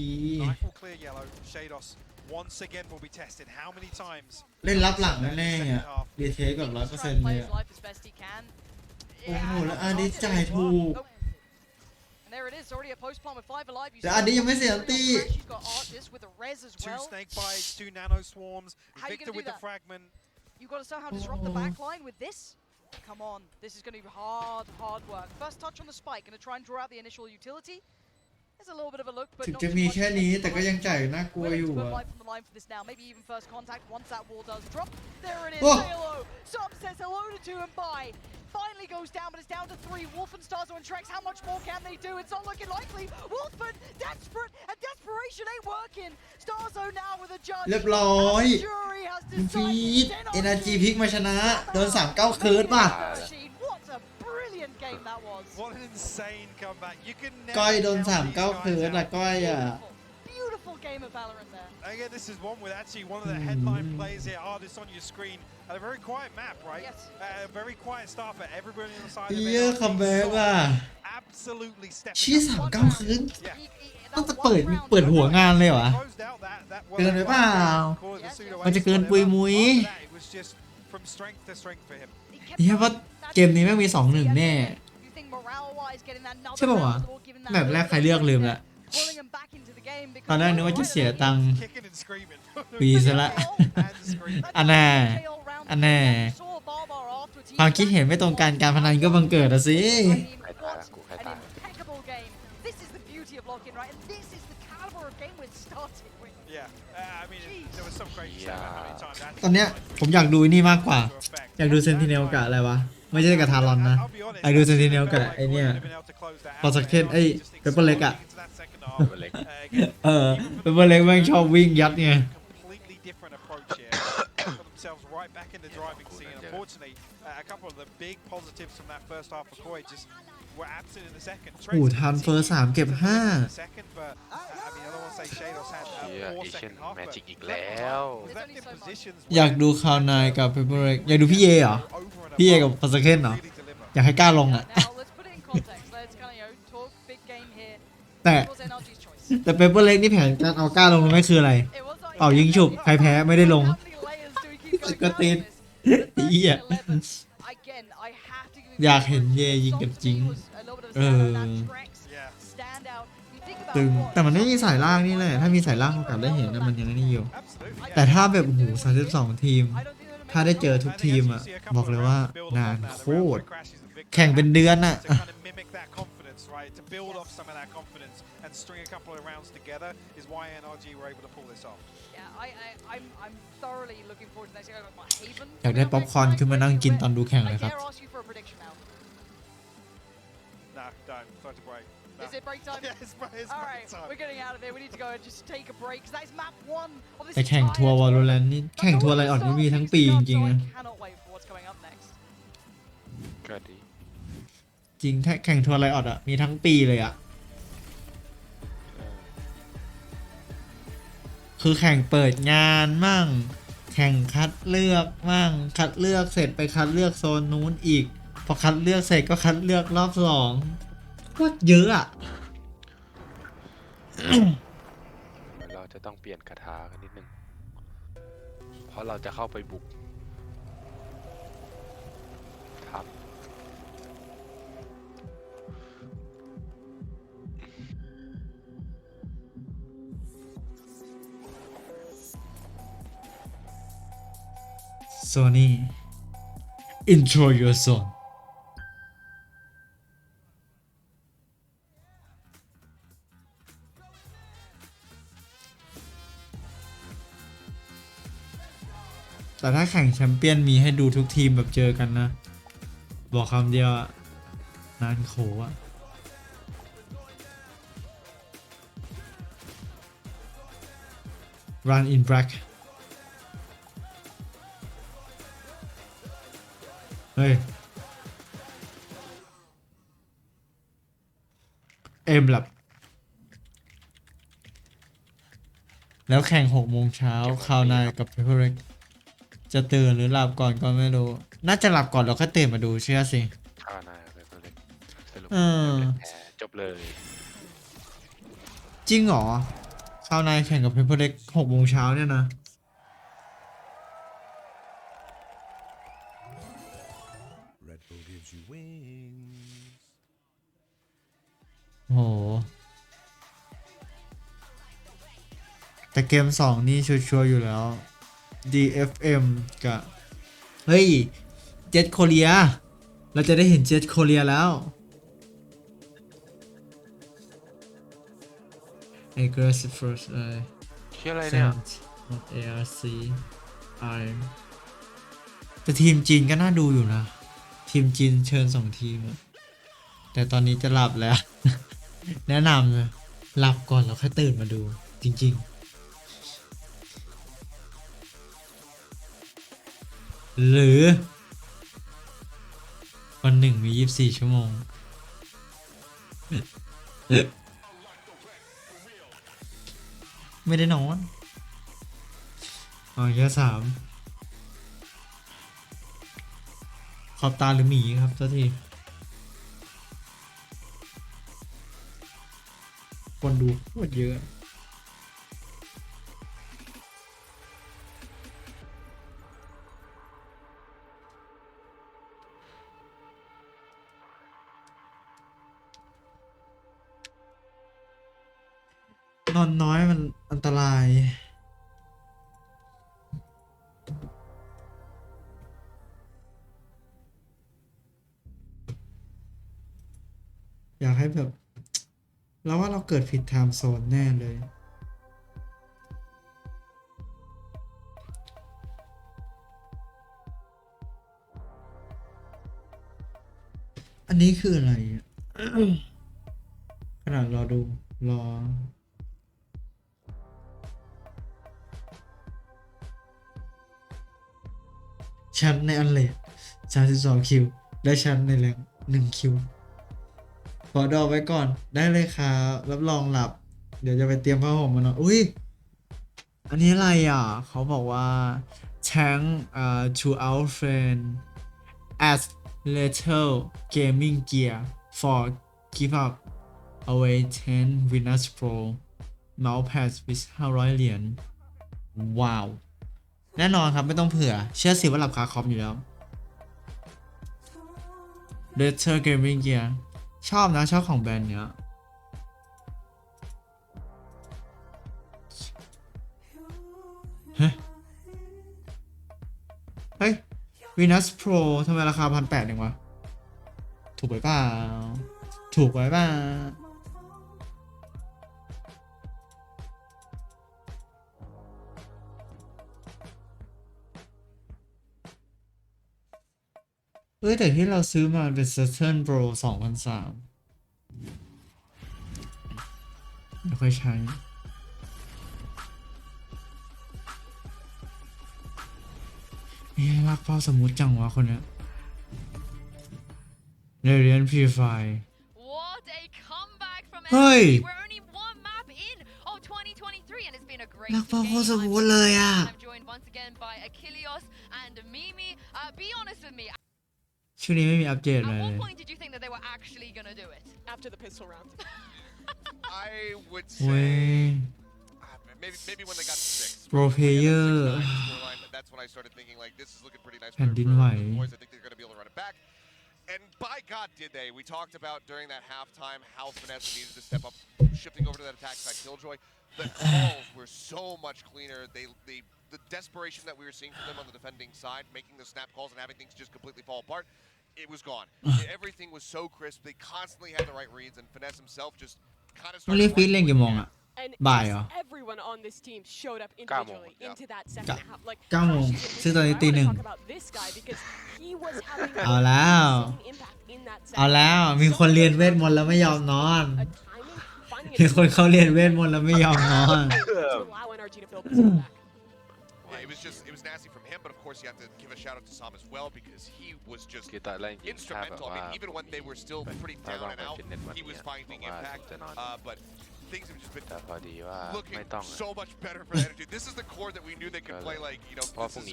Knife will clear yellow. Shados once again will be tested. How many times?
เล่นรับหลังแน่ๆอ่ะเรียเทสแบบ
He's trying to
100% เล
play
ย
his
อ่ะ
life as best he can.
โอ้โหแล้วอันนี้จ่ายถูก
And there it is, already a post plant with 5 alive. You
แต่อันนี้ยังไม่เสียอันตี
She's got Artis with a res as
Two
well.
snake bites, 2 nano swarms.
How you
Victor
gonna
with
do
the
that?
fragment.
You've got to somehow disrupt the back line with this. Come on, this is going to be hard work. First touch on the spike, going to try and draw out the initial utility. There's a little bit of a look, but
ถึง
not
จะ
too
มี
much.
แค่นี้แต่ก็ยังจ่ายน่ากลัว
Willing
อยู่
to put
อ่ะ
life on the line for this now. Maybe even first contact once that wall does drop. There it is,
Oh.
Valo. Some says hello to 2 and bye. Finally goes down, but it's down to 3. Wolf and Starzo and Trex, how much more can they do? It's not looking likely. Wolfman, desperate, and desperation ain't working. Starzo now with a judge.
เรียบร้อย
And the jury has
ฟี
decided
ด NRG พลิกมาชนะ โดน 3-9 เคิร์ดป่ะ
machine. What a brilliant game that was.
What an insane comeback. You can
ก้อย
never
โดน
count these
3-9 เคิร์ด
guys
อ่ะ
out.
ก้อยอ่ะ
Beautiful game of Valorant there.
Again, this is one with actually one of the headline plays here. Artists on your screen. And a very quiet map, right?
Yes.
A very quiet start for everybody on the side
เฮี
of
ย
it.
คัมแบ็กอ่ะ
Absolutely
ชี้
stepping up.
3-9 เคิร์ด
Yeah.
ต้องจะเปิดหัวงานเลยเหรอ
Closed out that
เกินไปเปล่า
call it the pseudo
มันจะเกินปุยมุ้ย
After that, it was just from strength to strength for him.
เฮียว่าเกมนี้แม่งมี 2-1 แน่
You think morale-wise getting that another
ใช่ป่าววะ
round or giving that
แบบแรกใครเลือกลืมละ
pulling him back into the game
ตอนแรก
because
นึกว่าจะเสียตังค์
Kicking and screaming.
ฟรีซะละ อันแน่อันแน่
saw Barbar after a team
ความคิดเห็นไม่ตรงกันการพนันก็บังเกิดอะสิ
ใครตายละกูใคร
an
ตาย
impeccable game. This is the beauty of lock-in, right? And this is the caliber of game we're starting with.
Yeah. I mean, there was some great
Yeah.
how many times that
ตอนเนี้ยผมอยากดูไอ้นี่มากกว่า อยากดูเซนติเนลกับอะไรวะ ไม่ใช่กับทารอนนะ อยากดูเซนติเนลกับไอเนี่ยพอสักเทนไอเปเปอร์เล็กอะ
เล็ก
เออเปเปอร์เล็กแม่งชอบวิ่งยัดไง
completely different approach here. Got themselves right back in the driving scene. Unfortunately, a couple of the big positives from that first half for Koi just
โอ้ทันเฟอร์3เก็บ5
เชียเอเชียนแมจิกอีกแล้ว
อยากดูคาวนายกับเพเปอร์เรกอยากดูพี่เอเหรอพี่เอกับฟาสเคนเหรออยากให้กล้าลงอ่ะ แต่เปเปอร์เล็กนี่แผนการเอากล้าลงไม่คืออะไรเป่ายิงฉุบใครแพ้ไม่ได้ลงก็ติดอีอ่ะอยากเห็นเยยิงกับจริงตึงแต่มันไม่มีสายล่างนี่แหละถ้ามีสายล่างโอกาสได้เห็นนะมันยังนี่อยู่แต่ถ้าแบบโอ้โห32ทีมถ้าได้เจอทุกทีมอ่ะบอกเลยว่านานโคตรแข่งเป็นเดือนอ่ะอยากได้ป๊อปคอร์นขึ้นมานั่งกินตอนดูแข่งเลยครับ
Is it break time?
Yeah, it's break
Alright,
time.
we're getting out of here. We need to go and just take a break. 'Cause that is map 1 of this
แต่แข่งทัวร์วอลเลนนี่แข่งทัวร์ไลออนนี่มีทั้งปีจริงๆนะ
cannot wait for what's coming up next.
ก็ดี
จริงถ้าแข่งทัวร์ไลออนอ่ะมีทั้งปีเลยอ่ะคือแข่งเปิดงานมั่งแข่งคัดเลือกมั่งคัดเลือกเสร็จไปคัดเลือกโซนนู้นอีกพอคัดเลือกเสร็จก็คัดเลือกรอบ2โคตรเยอะอ่ะ
เราจะต้องเปลี่ยนคาถากันนิดนึงเพราะเราจะเข้าไปบุกทับ
Sony Intro your zone แต่ถ้าแข่งแชมเปี้ยนมีให้ดูทุกทีมแบบเจอกันนะบอกคำเดียวนานโขอะ Run in black เฮ้ยเอ็มหลับแล้วแข่ง6 โมงเช้าคาวนายกับเพเปอร์เร็กจะตื่นหรือหลับก่อนก็ไม่รู้น่าจะหลับก่อนแล้วค่อยตื่นมาดูเชื่อสิ
ข้าวนายไปเลยสรุปจบเลย
จริงเหรอคาวนายแข่งกับเพเปอร์เร็ก6 โมงเช้าเนี่ยนะโอ้โหแต่เกม2นี่ชัวร์ๆอยู่แล้ว DFM กับเฮ้ยเจ็ตโคเรียเราจะได้เห็นเจ็ตโคเรียแล้ว Aggressive first
ชื่ออะไรเนี่ย
ARC Iron แต่ทีมจีนก็น่าดูอยู่นะทีมจีนเชิญ2 ทีมแต่ตอนนี้จะหลับแล้ว แนะนำเลยหลับก่อนแล้วค่อยตื่นมาดูจริงๆหรือวันหนึ่งมี24 ชั่วโมง ไม่ได้นอนแค่3ขอบตาหรือหมีครับเจ้าทีคนดูโคตรเยอะนอนน้อยมันอันตรายอยากให้แบบเราว่าเราเกิดผิดไทม์โซนแน่เลยอันนี้คืออะไร ขนาดรอดูรอชั้นในอันเลท32 คิวได้ชั้นในแรง1 คิว ขอดอกไว้ก่อนได้เลยครับรับรองหลับ เดี๋ยวจะไปเตรียมผ้าห่มมานอนอุ้ยอันนี้อะไรอ่ะเขาบอกว่า thank to our friend as little gaming gear for give up away 10 Venus Pro mousepad with 500 เหรียญว้าวแน่นอนครับไม่ต้องเผื่อเชื่อสิว่าหลับคาคอมอยู่แล้ว little gaming gear ชอบนะชอบของแบรนด์เนี้ยเฮ้ย Venus Pro ทำไมราคา1,800เองวะถูกไปเปล่าถูกไปเปล่าแต่ที่เราซื้อมาเป็น Saturn Pro 2003ไม่ค่อยใช้รักเป้าสมูทจังวะคนเนี้ยเรียนพีไฟเฮ้ยรักเป้าโคตรสมูทเลยอ่ะช่วงนี้ไม่มีอัปเดตอะไรเลย
I would say maybe when they got to 6.
Pro player
That's when I started thinking like this is looking pretty nice
แผ่น
for
ดินไหว
the boys. I think they're going to be able to run it back. And by God, did they? We talked about during that halftime how Finesse needed to step up, shifting over to that attack side. Killjoy, the calls were so much cleaner. The desperation that we were seeing from them on the defending side, making the snap calls and having things just completely fall apart, it was gone. Everything was so crisp. They constantly had the right reads, and Finesse himself just kind of
เรียก
started.
ฟีดเล่นกี่โมงอะ
And
บ่ายเหรอ
everyone on this team showed up individually into that second half. Like
9 โมงซึ่งตอนนี้ตี 1
talk about this guy because he was having
เอาแล้ว
insane impact in that
เอา
second
แล้วมีคนเรียนเวทมนต์แล้วไม่ยอมนอนมีคนเขาเรียนเวทมนต์แล้วไม่ยอมนอน
to allow NRG to build this back.
It was nasty from him, but of course you have to give a shout out to Sam as well because he was just instrumental. I mean, even when they were still pretty down and out, he was finding impact. But things have just been looking so much better for that energy. This is the core that we knew they could play like, this is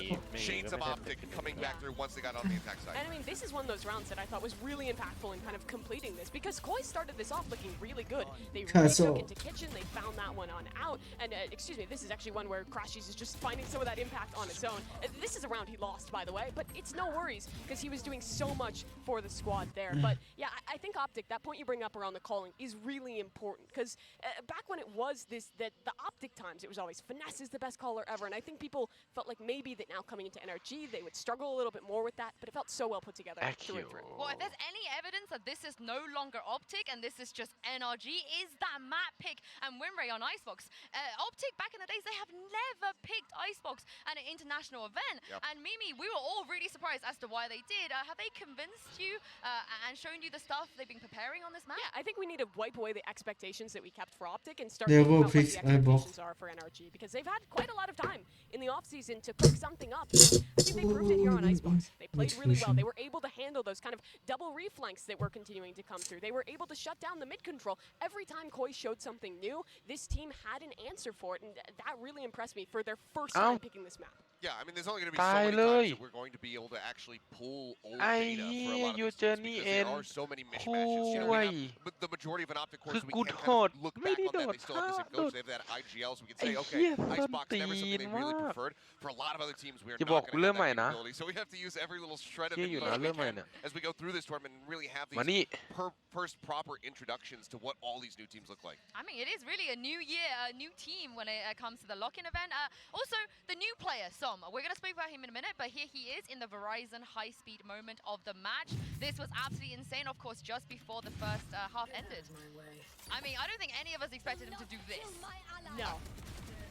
shades of Optic coming back through once they got on the attack side.
And I mean, this is one of those rounds that I thought was really impactful in kind of completing this because Koi started this off looking really good. They really took it to kitchen, they found that one on out, and excuse me, this is actually one where Crashies is just finding some of that impact on its own. This is a round he lost, by the way, but it's no worries because he was doing so much for the squad there. But yeah, I think Optic, that point you bring up around the calling is really important because back when it was that the Optic times, it was always Finesse is the best caller ever, and I think people felt like maybe that now coming into NRG, they would struggle a little bit more with that, but it felt so well put together through and through.
Well, if there's any evidence that this is no longer Optic and this is just NRG, is that map pick and win rate on Icebox. Optic, back in the days, they have never picked Icebox at an international event, and Mimi, we were all really surprised as to why they did. Have they convinced you and shown you the stuff they've been preparing on this map?
Yeah, I think we need to wipe away the expectations that we kept for Optic and start thinking about what the expectations are for NRG because they've had quite a lot of time in the offseason to cook something up. And I think they proved it here on Icebox. They played really well. They were able to handle those kind of double reflanks that were continuing to come through. They were able to shut down the mid control. Every time Koi showed something new, this team had an answer for it, and that really impressed me for their first time picking this map.
Yeah, I mean, there's only going to be so many times that we're going to be able to actually pull old data for a lot of these teams because there are so many mishmashes. We have the majority of an Optic course, so we can kind of look back on that. They still have the same coach. They have that IGL, so we can say, okay, Icebox never something they really preferred. For a lot of other teams, we are not going to have that capability. So we have to use every little shred of it we can as we go through this tournament and really have these first proper introductions to what all these new teams look like.
I mean, it is really a new year, a new team when it comes to the lock-in event. Also, the new player, Som. We're going to speak about him in a minute, but here he is in the Verizon high-speed moment of the match. This was absolutely insane, of course, just before the first half ended. I mean, I don't think any of us expected him to do this.
No.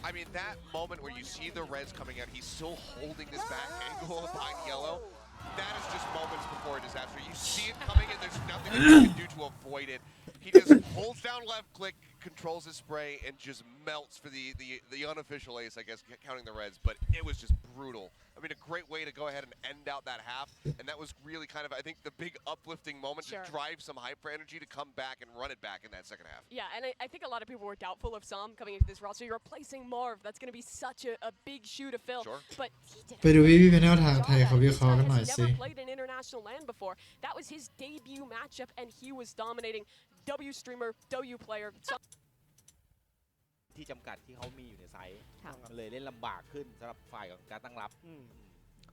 I mean, that moment where you see the res coming out, he's still holding this back angle behind yellow. That is just moments before a disaster. You see it coming and there's nothing that you can do to avoid it. He just holds down left click, controls his spray and just melts for the unofficial ace, I guess, counting the reds, but it was just brutal. I mean, a great way to go ahead and end out that half, and that was really kind of, I think, the big uplifting moment to drive some hyper energy to come back and run it back in that second half.
Yeah, and I think a lot of people were doubtful of Sam coming into this roster. You're replacing Marv. That's going to be such a big shoe to fill.
Sure.
But he did
ไปดูพี่ๆแนวทางไทยเขาวิเคราะห์กันหน่อย
He's
สิ
never played an international LAN before. That was his debut matchup, and he was dominating. W streamer, W player.
ที่จำกัดที่เขามีอยู่ในไซต์มันเลยเล่นลำบากขึ้นสำหรับฝ่ายของการตั้งรับ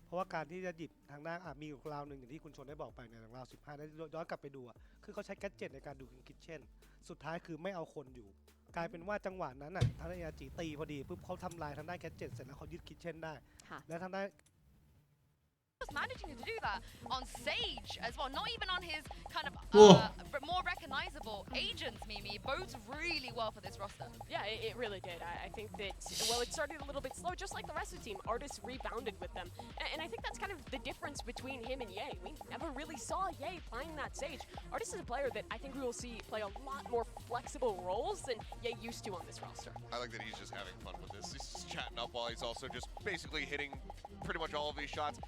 เพราะว่าการที่จะหยิบทางด้านมีอยู่ราวหนึ่งอย่างที่คุณชนได้บอกไปในราว15ได้ย้อนกลับไปดูคือเขาใช้แกดเจ็ตในการดูคิทเช่นสุดท้ายคือไม่เอาคนอยู่กลายเป็นว่าจังหวะนั้นทางด้านอาจีตีพอดีปุ๊บเขาทำลายทางด้านแกดเจ็ตเสร็จแล้วเขายึดคิทเช่นได้และทางด้าน
was managing to do that on Sage as well, not even on his kind of more recognizable agents, Mimi. Bodes really well for this roster.
Yeah, it really did. I think that, well, it started a little bit slow, just like the rest of the team. Artis rebounded with them. And I think that's kind of the difference between him and Ye. We never really saw Ye playing that Sage. Artis is a player that I think we will see play a lot more flexible roles than Ye used to on this roster.
I like that he's just having fun with this. He's just chatting up while he's also just basically hitting pretty much all of these shots.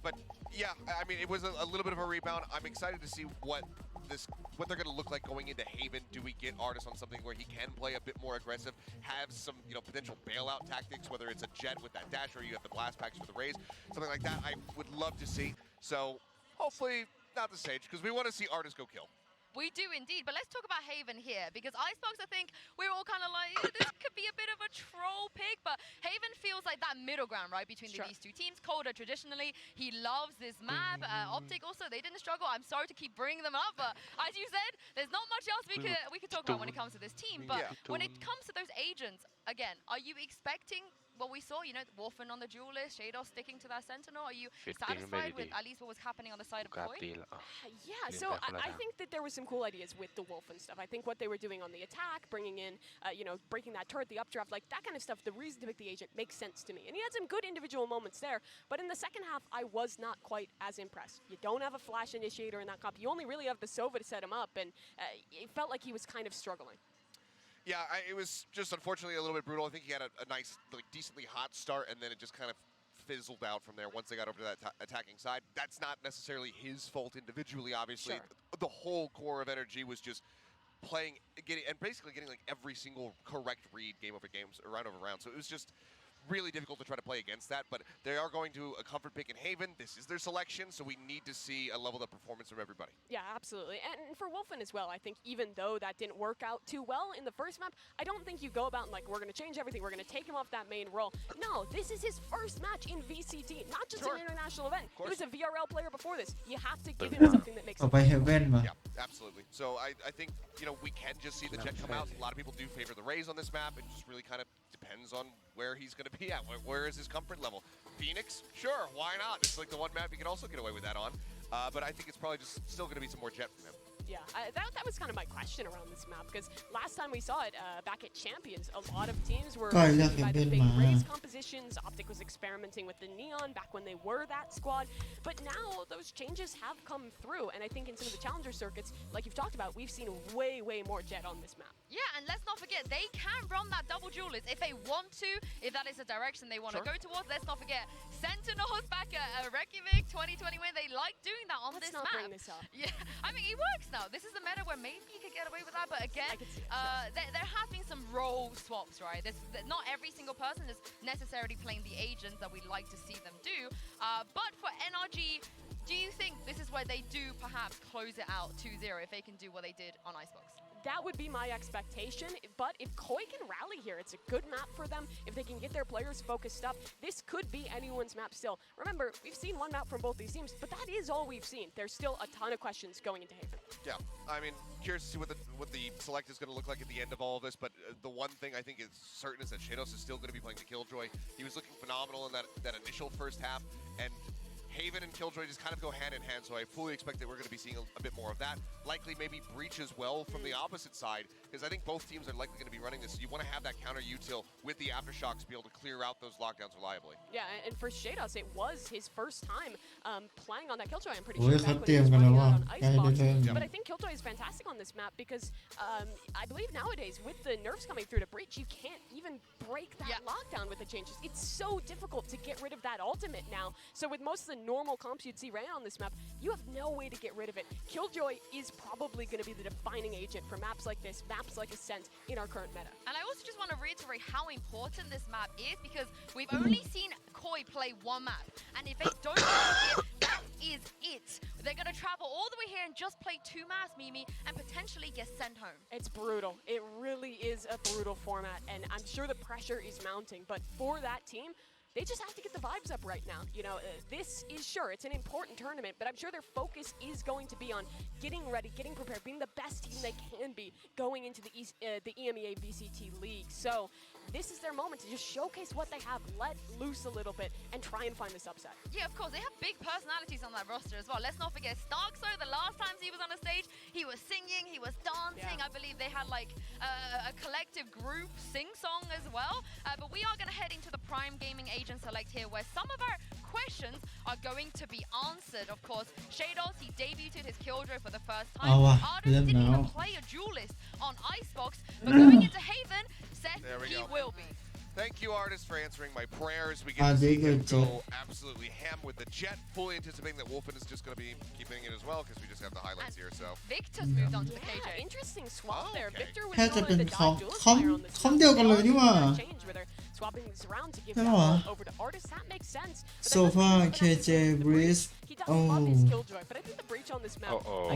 But yeah, I mean, it was a little bit of a rebound. I'm excited to see what they're going to look like going into Haven. Do we get Artis on something where he can play a bit more aggressive, have some potential bailout tactics, whether it's a jet with that dash or you have the blast packs with the raise, something like that. I would love to see. So hopefully not the Sage, because we want to see Artis go kill.
We do indeed, but let's talk about Haven here, because Icebox, I think we're all kind of like, this could be a bit of a troll pick, but Haven feels like that middle ground, right, between these two teams. Colder, traditionally, he loves this map. Optic also, they didn't struggle. I'm sorry to keep bringing them up, but as you said, there's not much else we could talk about when it comes to this team. But when it comes to those agents, again, are you expecting what we saw, Wolfen on the duelist, Shadow sticking to that Sentinel? Are you satisfied with at least what was happening on the side of Koi?
Yeah, so I think that there was some cool ideas with the Wolfen stuff. I think what they were doing on the attack, bringing in, breaking that turret, the updraft, like that kind of stuff, the reason to pick the agent makes sense to me. And he had some good individual moments there, but in the second half, I was not quite as impressed. You don't have a flash initiator in that comp. You only really have the Sova to set him up, and it felt like he was kind of struggling.
Yeah, it was just unfortunately a little bit brutal. I think he had a nice, decently hot start, and then it just kind of fizzled out from there once they got over to that attacking side. That's not necessarily his fault individually, obviously. Sure. The whole core of NRG was just playing, getting like every single correct read game over games, round over round. So it was just really difficult to try to play against that, but they are going to a comfort pick in Haven. This is their selection, so we need to see a leveled up performance from everybody.
Yeah, absolutely. And for Wolfen as well, I think even though that didn't work out too well in the first map, I don't think you go about and like, we're going to change everything, we're going to take him off that main role. No, this is his first match in VCT, not just an international event. He was a VRL player before this. You have to give him something that makes him
Yeah, absolutely. So I think, we can just see the jet come out. A lot of people do favor the Rays on this map. It just really kind of depends on where he's going to be at. Where is his comfort level? Phoenix? Sure, why not? It's like the one map you can also get away with that on. But I think it's probably just still going to be some more jet from him.
Yeah, that was kind of my question around this map, because last time we saw it back at Champions, a lot of teams were by the big raise compositions. Optic was experimenting with the Neon back when they were that squad, but now those changes have come through, and I think in some of the challenger circuits, like you've talked about, we've seen way more jet on this map.
Yeah, and let's not forget, they can run that double duelist if they want to, if that is a direction they want to go towards. Let's not forget, Sentinels back at Reykjavik 2020 when they like doing that on this map.
Let's not bring this up.
Yeah, I mean, it works now. This is a meta where maybe you could get away with that, but again, there have been some role swaps, right? Not every single person is necessarily playing the agents that we'd like to see them do, but for NRG, do you think this is where they do perhaps close it out 2-0 if they can do what they did on Icebox?
That would be my expectation, but if Koi can rally here, it's a good map for them. If they can get their players focused up, this could be anyone's map still. Remember, we've seen one map from both these teams, but that is all we've seen. There's still a ton of questions going into Haven.
Yeah, I mean, curious to see what the select is going to look like at the end of all of this, but the one thing I think is certain is that Shados is still going to be playing the Killjoy. He was looking phenomenal in that initial first half, and Haven and Killjoy just kind of go hand in hand, so I fully expect that we're going to be seeing a bit more of that. Likely maybe Breach as well from the opposite side, because I think both teams are likely going to be running this. So you want to have that counter util with the Aftershocks to be able to clear out those lockdowns reliably.
Yeah, and for Shados, it was his first time playing on that Killjoy, I'm pretty sure, back when he was running out on Icebox. But I think Killjoy is fantastic on this map because I believe nowadays with the nerfs coming through to Breach, you can't even break that lockdown with the changes. It's so difficult to get rid of that ultimate now. So with most of the normal comps you'd see right on this map, you have no way to get rid of it. Killjoy is probably going to be the defining agent for maps like this, maps like Ascent in our current meta.
And I also just want to reiterate how important this map is because we've only seen Koi play one map. And if they don't like it, that is it. They're going to travel all the way here and just play 2 maps, Mimi, and potentially get sent home.
It's brutal. It really is a brutal format, and I'm sure the pressure is mounting. But for that team, they just have to get the vibes up right now. You know, this is sure, it's an important tournament, but I'm sure their focus is going to be on getting ready, getting prepared, being the best team they can be going into the EMEA VCT League. So this is their moment to just showcase what they have, let loose a little bit, and try and find this upset.
Yeah, of course, they have big personalities on that roster as well. Let's not forget Starkso, the last times he was on the stage, he was singing, he was dancing. I believe they had like a collective group sing-song as well. But we are going to head into the Prime Gaming Agent Select here, where some of our questions are going to be answered. Of course, Shados, he debuted his Killjoy for the first time. Artist didn't even play a duelist on Icebox, but going into Haven, Seth, he will be.
Thank you, Artist, for answering my prayers. We get to see him go absolutely ham with the Jet, fully anticipating that Wolfen is just going to be keeping it as well, because we just have the highlights here. So
Victor's moved on to the KJ. Interesting swap there. Victor was
แค่จะ
not
เป็น
only the
คอม
dive duelist
คอม
player on this
คอมเดียวกันเลยนี่หว่า
change where they're swapping this around to give
ใช่
that
ปะวะ
ball over to Artist. That makes sense. But
so far KJ Breeze
he does
โอ้
love his Killjoy, but I think the breach on this map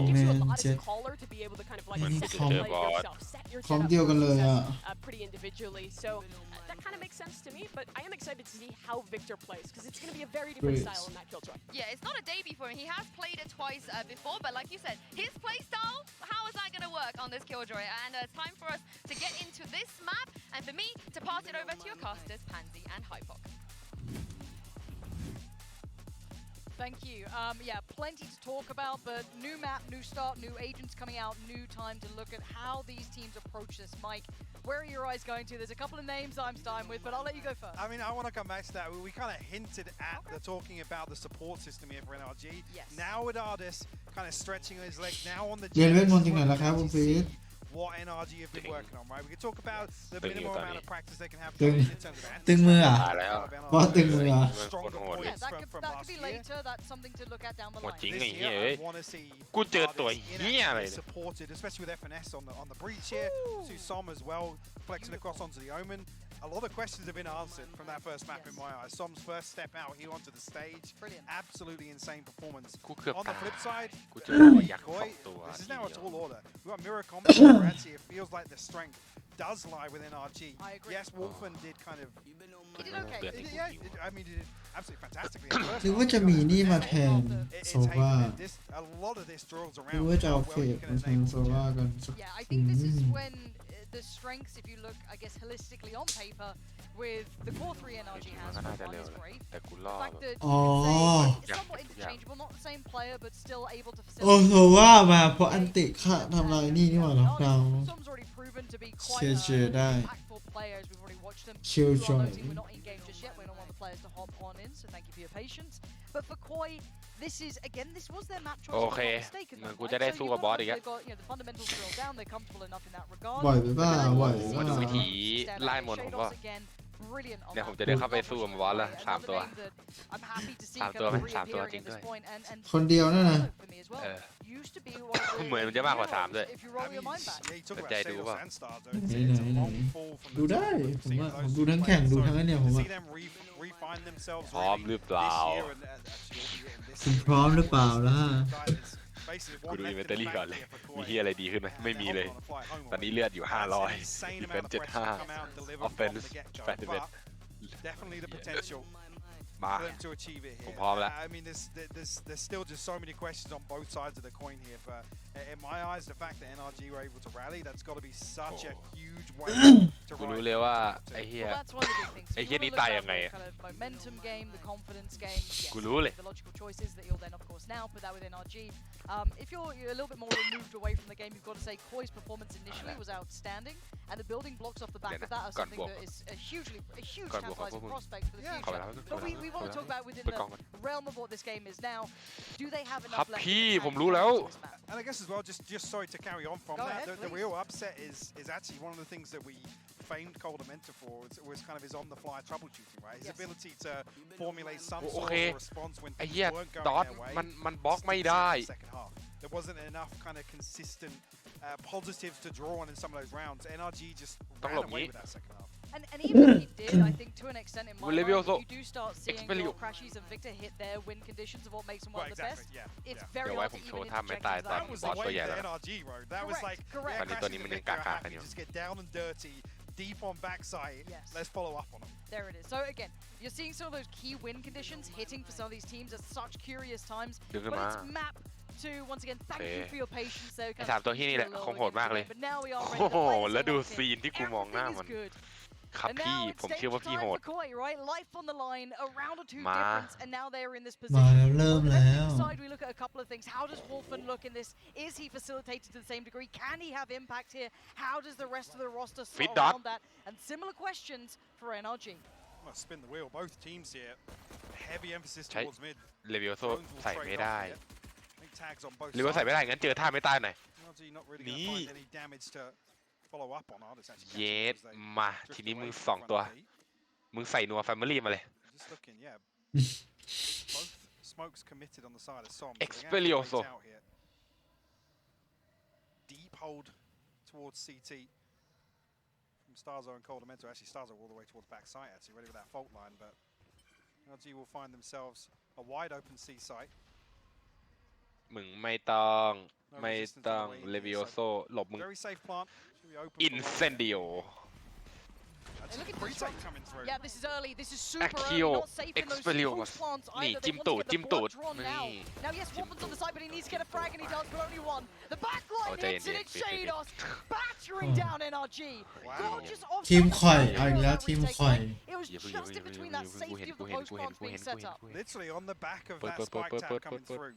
gives you a lot of color to be able to kind of like set your play yourself, set your
คอม
setup
เดียวกันเลยอ่ะ
pretty individually. So that kind of makes sense to me, but I am excited to see how Victor plays because it's going to be a very different style in that Killjoy.
Yeah, it's not a debut for him. He has played it twice before, but like you said, his play style, how is that going to work on this Killjoy? And it's time for us to get into this map, and for me to pass it over to your casters, Pansy and Hypok.
Thank you. Yeah, plenty to talk about, but new map, new start, new agents coming out, new time to look at how these teams approach this. Mike, where are your eyes going to? There's a couple of names I'm starting with, but I'll let you go first.
I mean, I want to come back to that. We kind of hinted at the talking about the support system here for NRG.
Yes.
Now with Ardis kind of stretching his legs now on the
เรียนเวทมนต์จริงหน่อยนะครับคุณฟีด
what NRG have been working on, right? We can talk about the minimal amount of practice they can have
ตึง
in terms of
ตึงมืออ่ะบอสตึงมืออ่ะ
stronger
Yeah,
points
that could
from
be
last year.
later. That's something to look at down the
หมด
line.
จริง
This
ไอ้เหี้ย
year,
เอ้ย
I want to see
กูเจอตัวเหี้ยอะไร
Ardis
เนี่ย
supported, especially with FNS on the breach here. Susom as well, flexing across onto the Omen. A lot of questions have been answered from that first map in my eyes. Som's first step out here onto the stage.
Brilliant.
Absolutely insane performance.
กูเกือบ
On the
ตาย
flip side,
กูเจอตัวยักษ์ส
Koi,
องตัว
this is
ที
now a
เดียว
tall order. We've got mirror combat for Ratzi. It feels like the strength does lie within RG.
I agree.
Yes, Wolfen did kind of...
He did okay.
Yeah, I mean, he did absolutely fantastically.
หรือว่าจะมีนี่มาแทนโซ
It's
วา
Haven. A lot of this draws
หรือ
around
ว่าจะเอา
how
เฟ
well
ด
you can
มาแทน
enable
โซวากันสัก
Yeah, I
ที
think this is when the strengths, if you look, I guess, holistically on paper, with the core 3 NRG has,
มันก็น่าจะ
one
เร็ว
is
นะ
great.
แต่กู
The
รอ
fact
แบบ
that
อ๋อ
it's somewhat interchangeable, not the same player, but still able to
โอ้
facilitate.
โซวามาเพราะอันติค่ะทำลายนี่นี่หว่าล็อกดาวน์
Som's already proven to be
เช
quite
เชได้
impactful players. We've already watched them.
Killjoy.
You are noting we're not in game just yet. We're not one of the players to hop on in, so thank you for your patience. But for Koi, this is again, this was their map choice.
โอ
if
เค
I'm not mistaken,
เหมือน
though,
กู
right?
จะได้
So
สู้
you've
กับบอส
got,
อีกอะ
they've got, the fundamentals drilled down. They're comfortable enough in that regard.
ไหวไปบ้าไหว
มาดู
บ้า
วิธีไล่มนต์ผมก็
Brilliant on
เนี่ยผม
that.
จะได้เข้าไปสู้กับบอสแล้วสาม
Another
ตัว
name that I'm happy to see
สาม
kind
ตัว
of
ไหมสามตัว
reappearing
จริง
at
ด้
this
วย
point, and
คนเดียวนั่นนะ
for me as well.
เออ
Used to be one of the
เหมือนมันจะมากกว่าสามด้วย
if you roll your mind back.
Yeah, you talk
สน
about
ใจดู
Shadows
เปล่า
and Stars, though.
ไหน
It's
ไหน
a
ไหน
long fall from
ดู
the
ได้
top.
ผม
Seeing
ว่าผม
those
ดูทั้งแข่ง
players,
ดู
so
ทั้งไอ้เนี่ยผม
to
ว่า
see them refine themselves
พร้อม
really
หรือเปล่า
this year and actually albeit in this
คุณ
series,
พร้อมหรือเปล่าล่ะ
it's basically
กู
one
ดูอิน
left
เวน
in
ตอ
the
รี่ก่อน
bank
เลย
here for
มี
Koi.
เฮียอะไรดีขึ้นไหมไม่มีเลย ตอนนี้เลือดอยู่ 500
Insane
ดิเฟน
amount of
เจ็ด
pressure
ห้า
to come out and deliver
ออฟเฟน
from
ส์
the get-go,
แปดสิบเอ็ด
but definitely the potential
มา
for them to achieve it
ผม
here.
พร้อมแล้ว
I mean, there's still just so many questions on both sides of the coin here. But in my eyes, the fact that NRG were able to rally, that's got to be such a huge way to
กูรู้
ride.
เลยว่าไอ้เฮีย
Well, that's one of the big things.
ไอ้
You
เฮีย
wanna
นี่
look
ตาย
at
ยังไง
the
อะ
kind of momentum game, the confidence game. Yes,
กูรู้เลย
the logical choices that you'll then, of course, now put that within RG. If you're a little bit more removed away from the game, you've got to say Koi's performance initially was outstanding, and the building blocks off the back of that are something that is a huge tantalizing prospect for the future. But we want to talk about within the realm of what this game is now. Do they have
ครับ
enough left
พี่
in the
ผม
tank
รู้
to
แล้ว
finish this map?
And I guess as well, just sorry to carry on from
Go
that,
ahead,
the real upset is actually one of the things that we famed Coldamenta for was kind of his on-the-fly troubleshooting, right? His ability to formulate some
โอ
sort
เค
of response when
ไอ้
things
เหี้ย
weren't
ดอ
going
ท
their way.
มันบล็อกไม่ได้
In the second half, there wasn't enough kind of consistent positives to draw on in some of those rounds. NRG just ran away with that second half.
And even if he did, I think to an extent in my mind,
Levioso.
if you do start seeing
Expelliarmus.
your Crashies and Victor hit their win conditions of what makes them one of the best, it's
เดี๋
very
ยวไว้
hard
ผ
to
มโช
even
ว์ท่าไม่
interject
ตาย
into
ตอน
that.
was
บอ
the
สตัว
way
ใหญ่
for
แล้วนะ
NRG, bro. That was like,
Correct.
yeah,
ตอนนี้ตัว
Crashies
นี้
and
มันยัง
Victor
กา
are
กา
happy
กันอยู่
to just get down and dirty, deep on backside.
Yes.
Let's follow up on them.
There it is. So again, you're seeing some of those key win conditions hitting for some of these teams at such curious times.
ดึงขึ้น
But
มา
it's map to, once again, thank you for your patience there.
ไอ้สามตัวที่นี่แหละคงโหดมากเลย
But now we are
โอ้
ready
โห
to play.
แล้วดูซีนที่กูมองหน้ามัน
Good.
ครับ
And
พี่
now it's
ผมเชื่อว่า
danger
พี่โห
time
ด
for Koi, right? Life on the line, a round or two
มา
difference, and now they're in this
มา
position.
แล้วเริ่ม
On the
แล้
Red
ว
Team side, we look at a couple of things. How does Wolfen look in this? Is he facilitated to the same degree? Can he have impact here? How does the rest of the roster
Fit
slot
dot.
around that? And similar questions for NRG.
Must spin the wheel. Both teams here. Heavy emphasis
ใช้
towards mid.
เลเวลโซ
Drones will
ใส่
trade
ไม่
off
ได้
here. I think tags on both
เลเวลใส่ไม่ได้
sides.
งั้นเจอท่าไม่ตายหน่อย
NRG not really
นี่
going to find any damage to follow up on. It's actually
เย
catching
ส
as they
มา
drift
ทีนี้
away
มึง
from
สองตัว
front of B.
มึงใส่นัวแฟมิลี่มาเลย
Just looking, yeah. Both smokes committed on the side of Som.
Expelliarmus.
Out here. Deep hold towards CT from Starzo and Coldamento. Actually, Starzo all the way towards backside, actually, ready with that fault line. But NRG will find themselves a wide open C site.
มึงไม่ต้องเลเวลโซหลบมึง
Very safe plant. Should be open
อิน
for
เซนดิโอ
That's a pre-take coming through.
Yeah, this is early. This is super early.
Accio
Not safe in those
Expelliarmus.
post plants
นี่
either.
จิ้
They
ม
want
ตู
to
ด
get
จิ้ม
the
ตูด
blood drawn
นี่
now. Now, yes, Wolfen's on the side, but he needs to get a frag, and he does, but only one. The backline
Oh,
hits, and
JND.
it's Shados battering down NRG. Gorgeous off
ทีมข่อย
side
เอาอีกแล้ว
that
ทีม
retake
ข่อย
point. It was just in between that safety of the post plants being set up.
Literally on the back of
Put,
that
put, put,
spike
put,
tap
put,
coming
put, put.
through.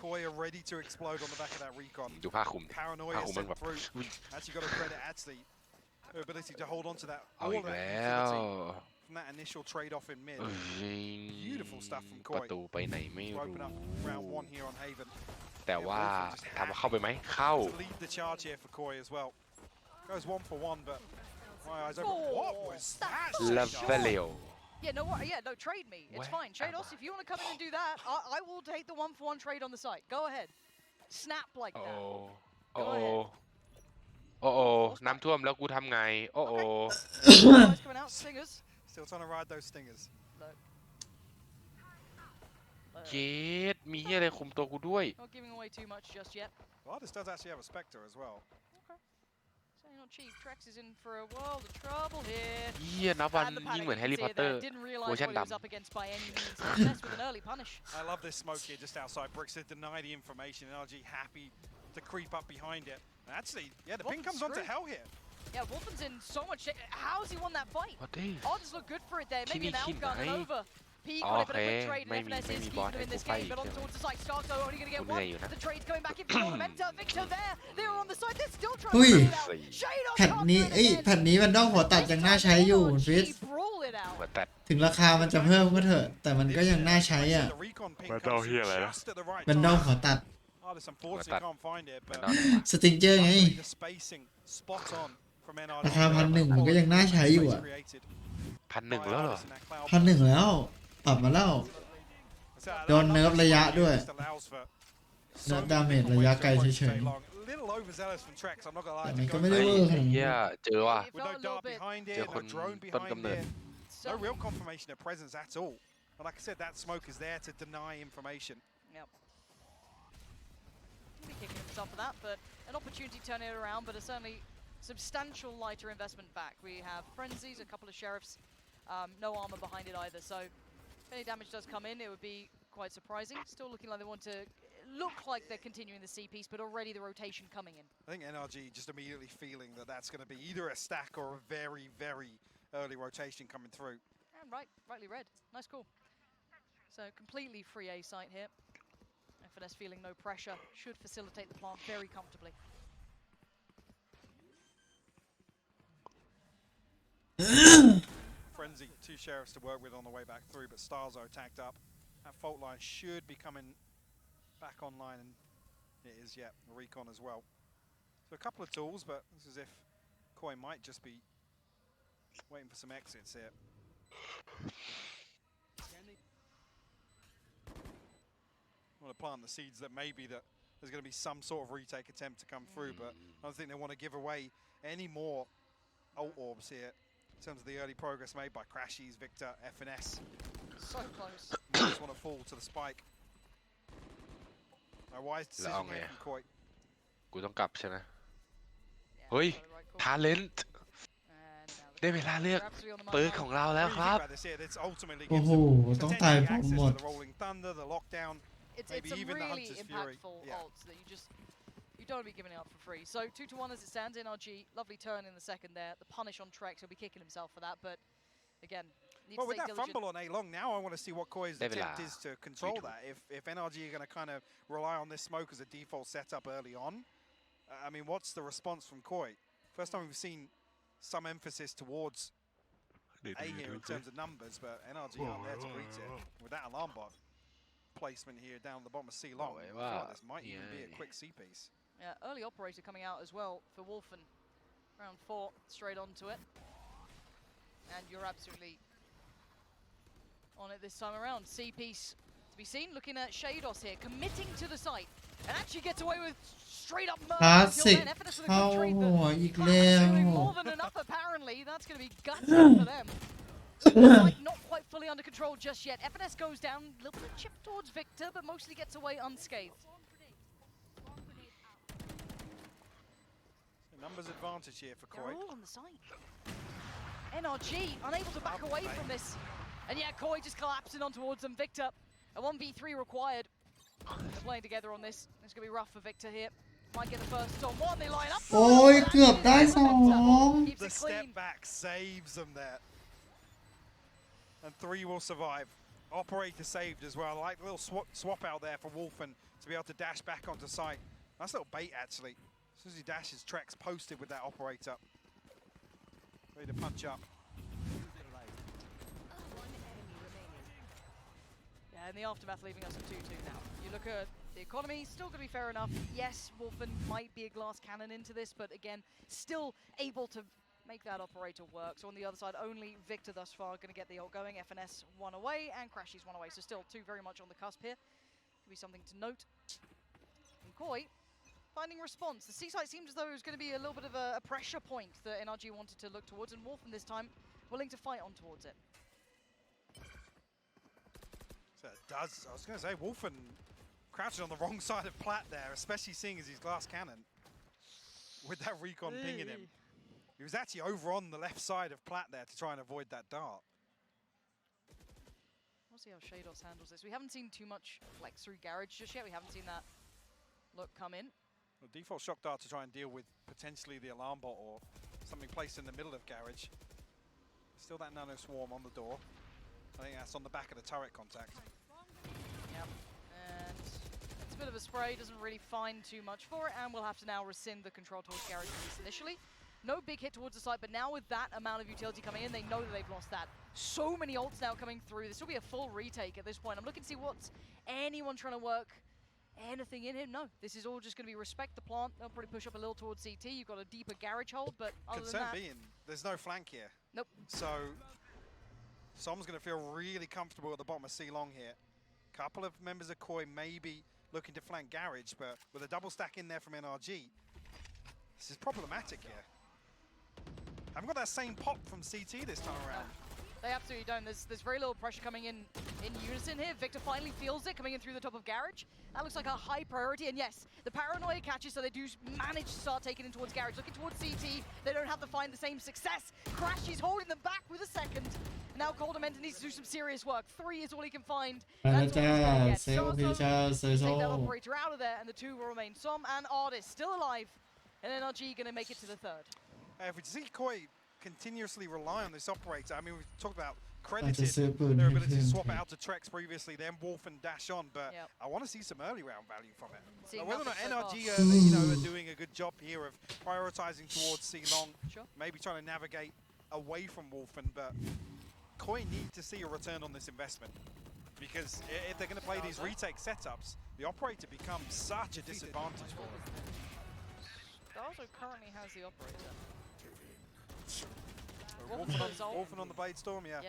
Koi are ready to explode on the back of that recon.
ดูผ้าคลุม
Paranoia
ผ้าคลุมมัน
sent
แบบ
through. Actually got to credit actually her ability to hold on to that
เอา
all
อีก
that
แล้ว
utility from that initial trade off in mid.
เอ้ย
Beautiful stuff from
ประ
Koi.
ตูไปไหนไม่
To
รู้
open up round one here on Haven.
แต่ว่าถามว่าเข้าไปไหมเข้า
To lead the charge here for Koi as well. Goes 1 for 1, but my eyes open. What was that?
เลเวล
Yeah, no, yeah, no, trade me. It's
Where
fine. Shados, if you want to come in and do that, I will take the 1-for-1 trade on the site. Go ahead. Snap like
โอ้
that.
โอ้โอ้โอ้น้ำท่วมแล้วกูทำไง โอ้โอ้
Guys coming out, stingers.
Still trying to ride those stingers.
เจ็ดมีเฮียอะไรคุมตัวกูด้วย
Not giving away too much just yet.
Well, this does actually have a Spectre as well.
Certainly not cheap. Trex is in for a world of trouble here.
เฮียนับวัน
And the
ยิ่ง
panic
เหมือน
you
แฮร์รี่
can
พอ
see
ตเตอ
there.
ร์
Didn't
เวอ
realize
ร์ชัน
what he was
ดำ
up against by any means. Messed with an early punish.
I love this smoke here just outside bricks. They deny the information. NRG happy to creep up behind it. And actually, yeah, the ping comes onto
screwed.
hell here.
Yeah, Wolfen's in so much shape. How's he won that fight?
What is?
Odds look good for it there. Maybe an
Kini
outgun and
Kinai.
over. P got a bit of a quick
Okay,
trade, and
maybe-
FNS is
maybe
keeping
bot
him in this
ให้กูไป
game, but on
ใช่ไหม
towards the side. Starzo only going to
กู
get
เหนื่อย
one.
อยู่นะ
The trade's coming back in for Ornamenta. Victor there. They're on the side. They're still trying
อุ้ย
to bring it out. Shadow
แผ่นนี้
can't
เอ้ย
win
แผ่น
again.
นี้มันต้องหัวตัดยังน่าใช้อยู่ฟิส
Brawl it out.
หัวตัด
ถึงราคามันจะเพิ่มก็เถอะ แต่มันก็ยังน่าใช้อ่ะ
The recon ping
มัน
comes
ต้องเฮีย
through
อะไรนะ
just at the right
มันต้อง
time.
หัวตัด
Artist unfortunately can't find it,
มัน
but
ต้อง
สติงเจอร์ไง
luckily the spacing spot on from NRG.
ราคา1,100มันก็ยังน่าใช้อยู่อ่ะ
Created
1,100แล้วเหรอ
in that cloud
1,100แล้ว ปรับมาแล้ว
So
โดนเนิร์ฟระยะด้วย
just allows for
เนิ
so
ร์ฟ
many
ดาเมจ
different
ระยะ
ways
ไกล
to
เฉ
stay
ย
long. A little overzealous from Trex, I'm not gonna
ๆ
lie.
แต่
to
มัน
go
ก็ไม่ได้
for
เวอ
it.
ร์ขนาด
เฮี
นั้น
ยเจอว่ะ
With no dart behind it,
J-
no drone
ต้น
behind
กำเนิด
it. No real confirmation of presence at all. But like I said, that smoke is there to deny information.
Yep. He'll be kicking himself for that, but an opportunity to turn it around, but a certainly substantial lighter investment back. We have frenzies, a couple of sheriffs, no armor behind it either. So if any damage does come in, it would be quite surprising. Still looking like they want to look like they're continuing the C piece, but already the rotation coming in.
I think NRG just immediately feeling that that's going to be either a stack or a very, very early rotation coming through.
And rightly read. Nice call. So completely free A site here. FNS feeling no pressure, should facilitate the plant very comfortably.
Frenzy, 2 sheriffs to work with on the way back through, but Starzo tagged up. That fault line should be coming back online, and it is, yeah, recon as well. So a couple of tools, but it's as if Koi might just be waiting for some exits here. I want to plant the seeds that maybe that there's going to be some sort of retake attempt to come through, but I don't think they want to give away any more ult orbs here in terms of the early progress made by Crashies, Victor, FNS.
So close.
They just want to fall to the spike. A wise decision here from Koi.
กูต้องกลับใช่ไหมเฮ้ยทาเลนต์ได้เวลาเลือกเปิร์กของเราแล้วครับ
โอ้โห
ต้องตายพร้อมหมด
It's some really impactful ults that you don't be giving out for free. So 2-1 as it stands. NRG, lovely turn in the second there. The punish on Trex, he'll be kicking himself for that, but again, needs
well,
to
with
stay
that
diligent.
fumble on A-Long now, I want to see what Koi's attempt is to control that. If NRG are going to kind of rely on this smoke as a default setup early on, I mean, what's the response from Koi? First time we've seen some emphasis towards A here in terms of numbers, but NRG aren't there to greet it. With that alarm bot placement here down the bottom of C-Long, I feel like this might even be a quick C-piece.
Yeah, early operator coming out as well for Wolfen. Round 4, straight onto it. And you're absolutely on it this time around. C-piece to be seen, looking at Shados here, committing to the site, and actually gets away with straight up murder until then. FNS with a good trade, but doing more than enough apparently. That's going to be gutted for them. Site not quite fully under control just yet. FNS goes down, a little bit chipped towards Victor, but mostly gets away unscathed.
Numbers advantage here for Koi.
They're all on the site. NRG unable to back away from this. And yeah, Koi just collapsing on towards them. Victor, a 1v3 required. They're playing together on this. It's going to be rough for Victor here. Might get the first on one. They line up.
โอ้ยเกือบได้สอง
The step back saves them there. And 3 will survive. Operator saved as well. I like the little swap out there for Wolfen to be able to dash back onto site. Nice little bait actually. As soon as he dashes, Trex posted with that operator. Ready to punch up.
Yeah, in the aftermath, leaving us at 2-2 now. You look at the economy, still going to be fair enough. Yes, Wolfen might be a glass cannon into this, but again, still able to make that operator work. So on the other side, only Victor thus far going to get the ult going. FNS 1 away and Crashies 1 away. So still 2 very much on the cusp here. Could be something to note. And Koi finding response. The C-site seems as though it was going to be a little bit of a pressure point that NRG wanted to look towards, and Wolfen this time willing to fight on towards it.
So it does. I was going to say, Wolfen crouching on the wrong side of Platt there, especially seeing as he's glass cannon with that recon pinging him. He was actually over on the left side of Platt there to try and avoid that dart.
We'll see how Shados handles this. We haven't seen too much flex through Garage just yet. We haven't seen that look come in.
The default shock dart to try and deal with potentially the alarm bot or something placed in the middle of Garage. Still that nano swarm on the door. I think that's on the back of the turret contact.
Yep, and it's a bit of a spray, doesn't really find too much for it, and we'll have to now rescind the control towards Garage at least initially. No big hit towards the site, but now with that amount of utility coming in, they know that they've lost that. So many ults now coming through. This will be a full retake at this point. I'm looking to see what's anyone trying to work anything in him. No, this is all just going to be respect the plant. They'll probably push up a little towards CT. You've got a deeper Garage hold, but other than that...
being, there's no flank here.
Nope.
So, Som's going to feel really comfortable at the bottom of C-Long here. Couple of members of Koi maybe looking to flank Garage, but with a double stack in there from NRG, this is problematic here. Haven't got that same pop from CT this time around.
They absolutely don't. There's very little pressure coming in unison here. Victor finally feels it coming in through the top of Garage. That looks like a high priority. And yes, the paranoia catches, so they do manage to start taking in towards Garage. Looking towards CT, they don't have to find the same success. Crashies holding them back with a second. And now Coldamenta needs to do some serious work. 3 is all he can find. That's all he's going to get. Take that operator out of there, and the 2 will remain. Som and Artist still alive. And NRG going to make it to the 3rd.
If we see Koi continuously rely on this operator, I mean, we've talked about credited their ability to swap out to Trex previously, then Wolf and dash on, but I want to see some early round value from it. Whether or not NRG are doing a good job here of prioritizing towards C-Long, maybe trying to navigate away from Wolfen, but Koi need to see a return on this investment. Because if they're going to play these retake setups, the operator becomes such a disadvantage for them.
Starzo currently has the operator.
Wolfen on the Blade Storm, yeah.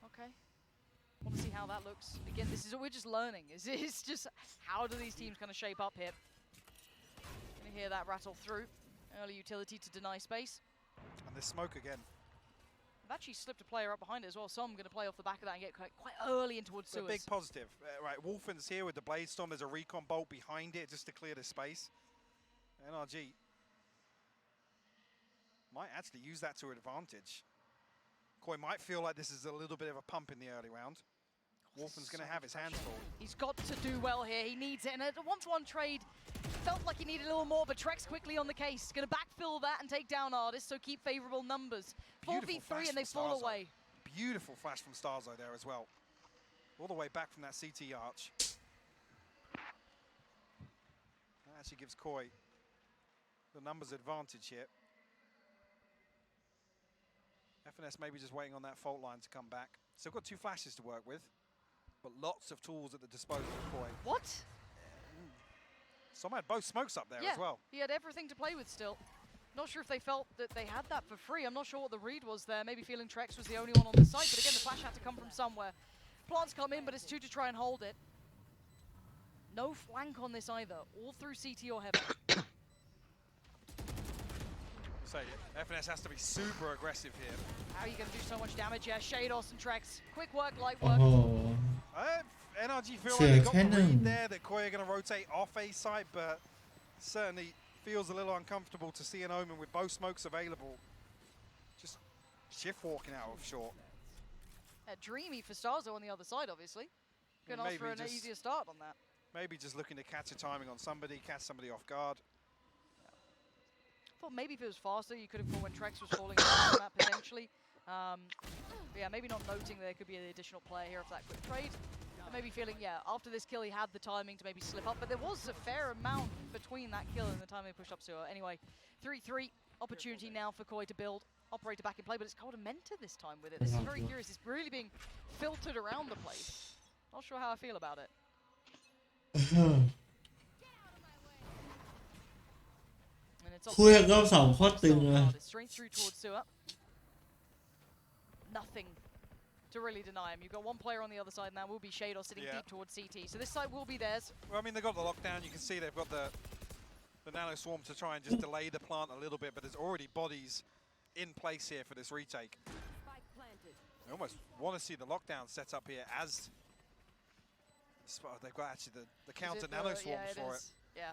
Okay. Want to see how that looks. Again, this is what we're just learning. It's just how do these teams kind of shape up here. Gonna hear that rattle through. Early utility to deny space.
And this smoke again.
I've actually slipped a player up behind it as well, so I'm going to play off the back of that and get quite early in towards sewers.
A big positive. Right, Wolfen's here with the Blade Storm. There's a recon bolt behind it just to clear the space. NRG might actually use that to advantage. Koi might feel like this is a little bit of a pump in the early round. Wolfen's going to have his hands full.
He's got to do well here. He needs it. And a 1-to-1 trade felt like he needed a little more, but Trex quickly on the case. Going to backfill that and take down Artist, so keep favorable numbers. 4v3 and they fall away.
Beautiful flash from Starzo there as well. All the way back from that CT arch. That actually gives Koi the numbers advantage here. FNS maybe just waiting on that fault line to come back. Still got 2 flashes to work with, but lots of tools at the disposal of Koi.
What?
Some had both smokes up there as well.
He had everything to play with still. Not sure if they felt that they had that for free. I'm not sure what the read was there. Maybe feeling Trex was the only one on the site, but again, the flash had to come from somewhere. Plants come in, but it's 2 to try and hold it. No flank on this either. All through CT or heaven.
So FNS has to be super aggressive here.
How are you going to do so much damage? Yeah, Shados and Trex. Quick work, light work.
NRG feel like they got the read there that Koi are going to rotate off A site, but certainly feels a little uncomfortable to see an Omen with both smokes available. Just shift walking out of short.
Dreamy for Starzo on the other side, obviously. Going to ask for an easier start on that.
Maybe just looking to catch a timing on somebody, catch somebody off guard.
Thought maybe if it was faster, you could have caught when Trex was falling down the map potentially. But yeah, maybe not noting there could be an additional player here for that quick trade. And maybe feeling, yeah, after this kill he had the timing to maybe slip up, but there was a fair amount between that kill and the time he pushed up sewer. Anyway, 3-3, opportunity now for Koi to build. Operator back in play, but it's called a mentor this time with it. This is very curious. It's really being filtered around the place. Not sure how I feel about it. Straight through towards sewer. Nothing to really deny him. You've got one player on the other side, and that will be Shadow sitting deep towards CT. So this side will be theirs.
Well, I mean, they've got the lockdown. You can see they've got the nano swarm to try and just delay the plant a little bit, but there's already bodies in place here for this retake. I almost want to see the lockdown set up here as they've got actually the counter nano swarms for it.
Yeah.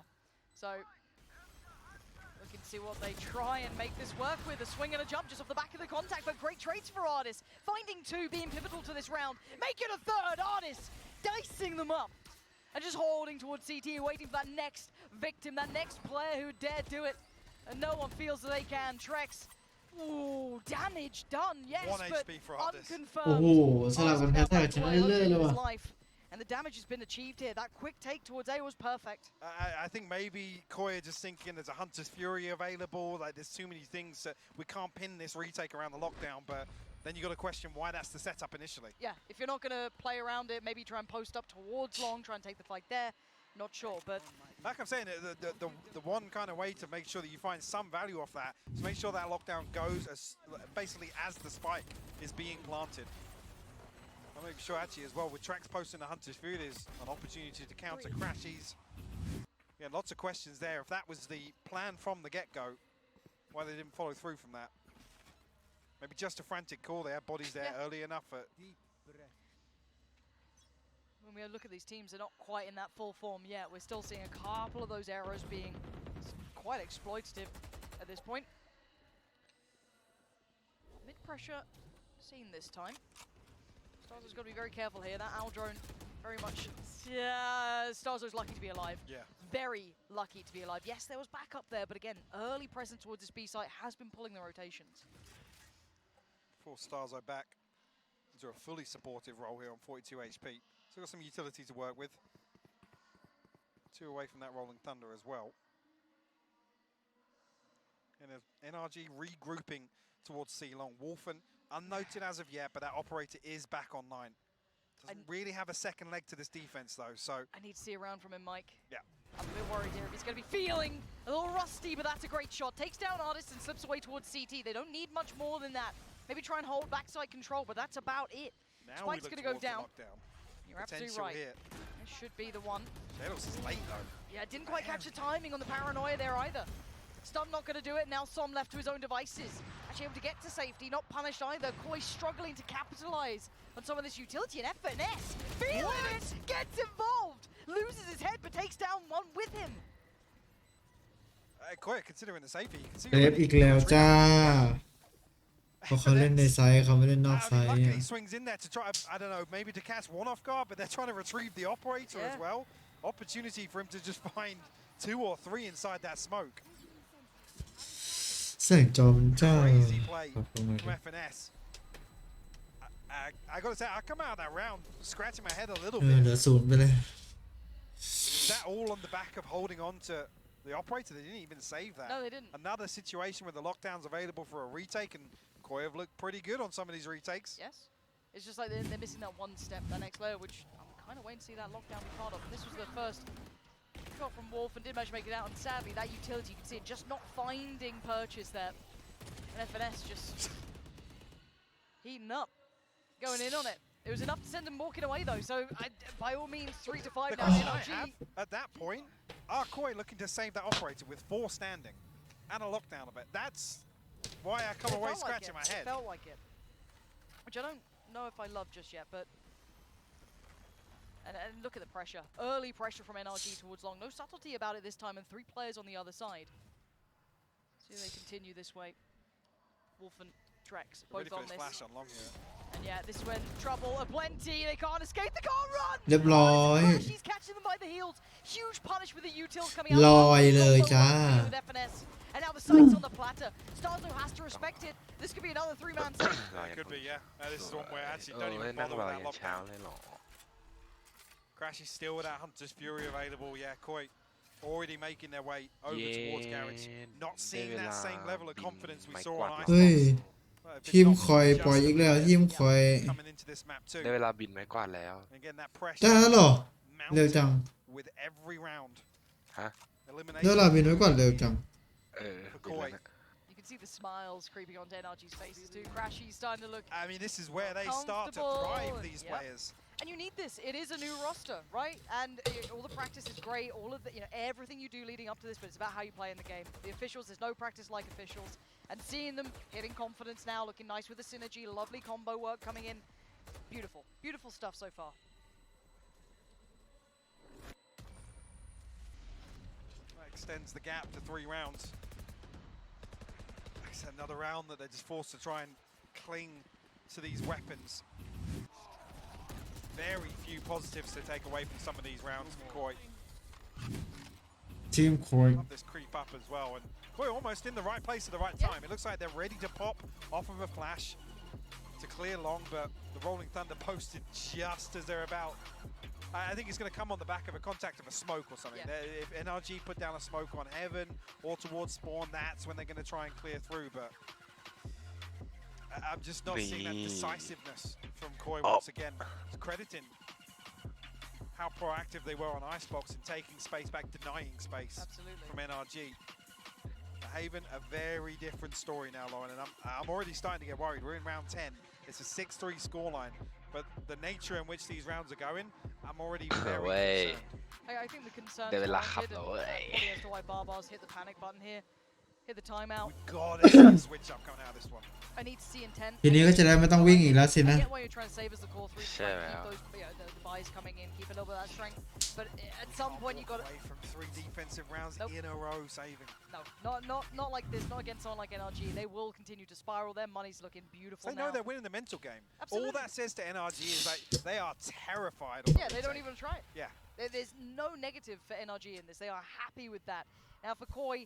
So looking to see what they try and make this work with. A swing and a jump just off the back of the contact, but great trades for Artis. Finding 2 being pivotal to this round. Make it a third. Artis dicing them up. And just holding towards CT, waiting for that next victim, that next player who would dare do it. And no one feels that they can. Trex. Ooh, damage done, yes,
1
but
HP for Artis.
unconfirmed.
สลับกันแพ้แต่ชนะเรื่อยๆเลยว่ะ
And the damage has been achieved here. That quick take towards A was perfect.
I think maybe Koi are just thinking there's a Hunter's Fury available. Like there's too many things. We can't pin this retake around the lockdown. But then you got to question why that's the setup initially.
Yeah, if you're not going to play around it, maybe try and post up towards long, try and take the fight there. Not sure, but
like I'm saying, the one kind of way to make sure that you find some value off that is make sure that lockdown goes basically as the spike is being planted. I'm making sure actually as well with Trax posting the Hunter's Fury, there's an opportunity to counter crashes. Yeah, lots of questions there. If that was the plan from the get-go, why they didn't follow through from that. Maybe just a frantic call. They had bodies there early enough.
When we look at these teams, they're not quite in that full form yet. We're still seeing a couple of those arrows being quite exploitative at this point. Mid-pressure seen this time. Starzo's got to be very careful here. That owl drone very much... Yeah, Starzo's lucky to be alive.
Yeah.
Very lucky to be alive. Yes, there was backup there, but again, early presence towards this B site has been pulling the rotations.
Force Starzo back into a fully supportive role here on 42 HP. So got some utility to work with. 2 away from that Rolling Thunder as well. And NRG regrouping towards C-Long. Wolfen unnoted as of yet, but that operator is back online Doesn't really have a second leg to this defense, though, so...
I need to see a round from him, Mike.
Yeah.
I'm a bit worried here if he's going to be feeling a little rusty, but that's a great shot. Takes down Artist and slips away towards CT. They don't need much more than that. Maybe try and hold backside control, but that's about it.
Now
Spike's going to go down. You're absolutely
Potential
right.
here.
It should be the one.
Shadows is late, though.
Yeah, didn't quite catch the timing on the paranoia there either. Stun not going to do it. Now Som left to his own devices. Actually able to get to safety, not punished either. Koi struggling to capitalize on some of this utility and F&S. Feeling it! Gets involved! Loses his head, but takes down one with him.
Koi, considering the safety, you can see...
เซฟอีกแล้วจ้าเพราะเขาเล่นในไซส์เขาไม่เล่นนอกไซส์
Luckily, he swings in there to try, I don't know, maybe to catch one off guard, but they're trying to retrieve the operator as well. Opportunity for him to just find 2 or 3 inside that smoke.
แสงจอมันจ้า
Crazy play from F&S. I gotta say, I come out of that round scratching my head a little
เหลือ
bit.
ศูนย์ไปเลย
That all on the back of holding on to the operator. They didn't even save that.
No, they didn't.
Another situation where the lockdown's available for a retake, and Koi have looked pretty good on some of these retakes.
Yes. It's just like they're missing that one step, that next layer, which I'm kind of waiting to see that lockdown be part of. And this was the first shot from Wolf and did manage to make it out. And sadly, that utility, you can see it just not finding purchase there. And F&S just heating up, going in on it. It was enough to send them walking away though, so by all means 3 to 5
The
now.
question I have at that point, are Koi looking to save that operator with 4 standing and a lockdown of it? That's why I come away scratching my head.
It felt like it. Which I don't know if I love just yet, but... And look at the pressure. Early pressure from NRG towards Long. No subtlety about it this time, and 3 players on the other side. See they continue this way. Wolf and Trex, both on this.
Flash on Long here.
And yeah, this is when trouble aplenty. They can't escape. They can't run.
เรียบร้อย
She's catching them by the heels. Huge punish with the util coming out.
ลอยเลยจ้า
With F&S. And now the sights on the platter. Starzo has to respect it. This could be another 3-man set.
Could be, yeah. This is one where actually don't even bother with that lockdown. Crashy still with that Hunter's Fury available. Yeah, Koi already making their way over towards Garage. Not seeing that same level of confidence we saw on Ice
เฮ้ย ทีมคอยปล่อยอีกแล้วทีมคอย
coming into this map too.
ได้เวลาบินไม้กวาดแล้ว
Again, that pressure
ได้แล้วเหรอ เร็วจัง
with every round.
ฮะ
ได้เวลาบินไว้ก่อนเร็วจัง
Koi.
You can see the smiles creeping onto NRG's faces too. Crashy's starting to look
I mean, this is where they start to thrive, these players.
And you need this. It is a new roster, right? And all the practice is great. All of the, everything you do leading up to this, but it's about how you play in the game. The officials, there's no practice like officials. And seeing them hitting confidence now, looking nice with the synergy, lovely combo work coming in. Beautiful. Beautiful stuff so far.
That extends the gap to 3 rounds. It's another round that they're just forced to try and cling to these weapons. Very few positives to take away from some of these rounds for Koi.
ทีมคอย
Love this creep up as well, and Koi almost in the right place at the right time. It looks like they're ready to pop off of a flash to clear Long, but the Rolling Thunder posted just as they're about. I think it's going to come on the back of a contact of a smoke or something. If NRG put down a smoke on Heaven or towards Spawn, that's when they're going to try and clear through, but I'm just not seeing that decisiveness from Koi once again. Crediting how proactive they were on Icebox and taking space back, denying space from NRG. Haven, a very different story now, Lauren, and I'm already starting to get worried. We're in round 10. It's a 6-3 scoreline, but the nature in which these rounds are going, I'm already very concerned.
I think the concerns
They will
warranted, and probably as to why Barbar's hit the panic button here. Hit the timeout.
God, there's a switch up coming out of this one.
I need to see intent.
ทีนี้ก็จะได้ไม่ต้องวิ่งอีกแล้วสิ
I
นะ
get why you're trying to save as the core 3 to try and keep those, the buys coming in, keep a little bit of that strength. But at some point you got to
away from 3 defensive rounds in a row, saving.
No, not like this. Not against someone like NRG. They will continue to spiral. Their money's looking beautiful
They
now.
know they're winning the mental game.
Absolutely.
All that says to NRG is that they are terrified.
Yeah, they don't even try it.
Yeah.
There's no negative for NRG in this. They are happy with that. Now for Koi,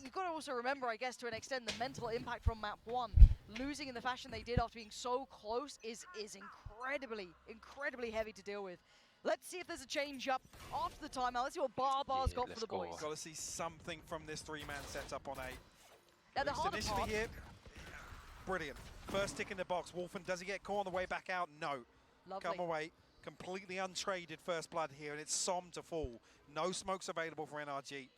you've got to also remember, I guess, to an extent, the mental impact from map 1. Losing in the fashion they did after being so close is incredibly heavy to deal with. Let's see if there's a change up after the timeout. Let's see what Barbar's got for the boys.
Got to see something from this 3-man setup on A.
Now the harder
initially
part...
here, brilliant. First tick in the box. Wolfen, does he get caught on the way back out? No. come away completely untraded first blood here, and it's Som to fall. No smokes available for NRG.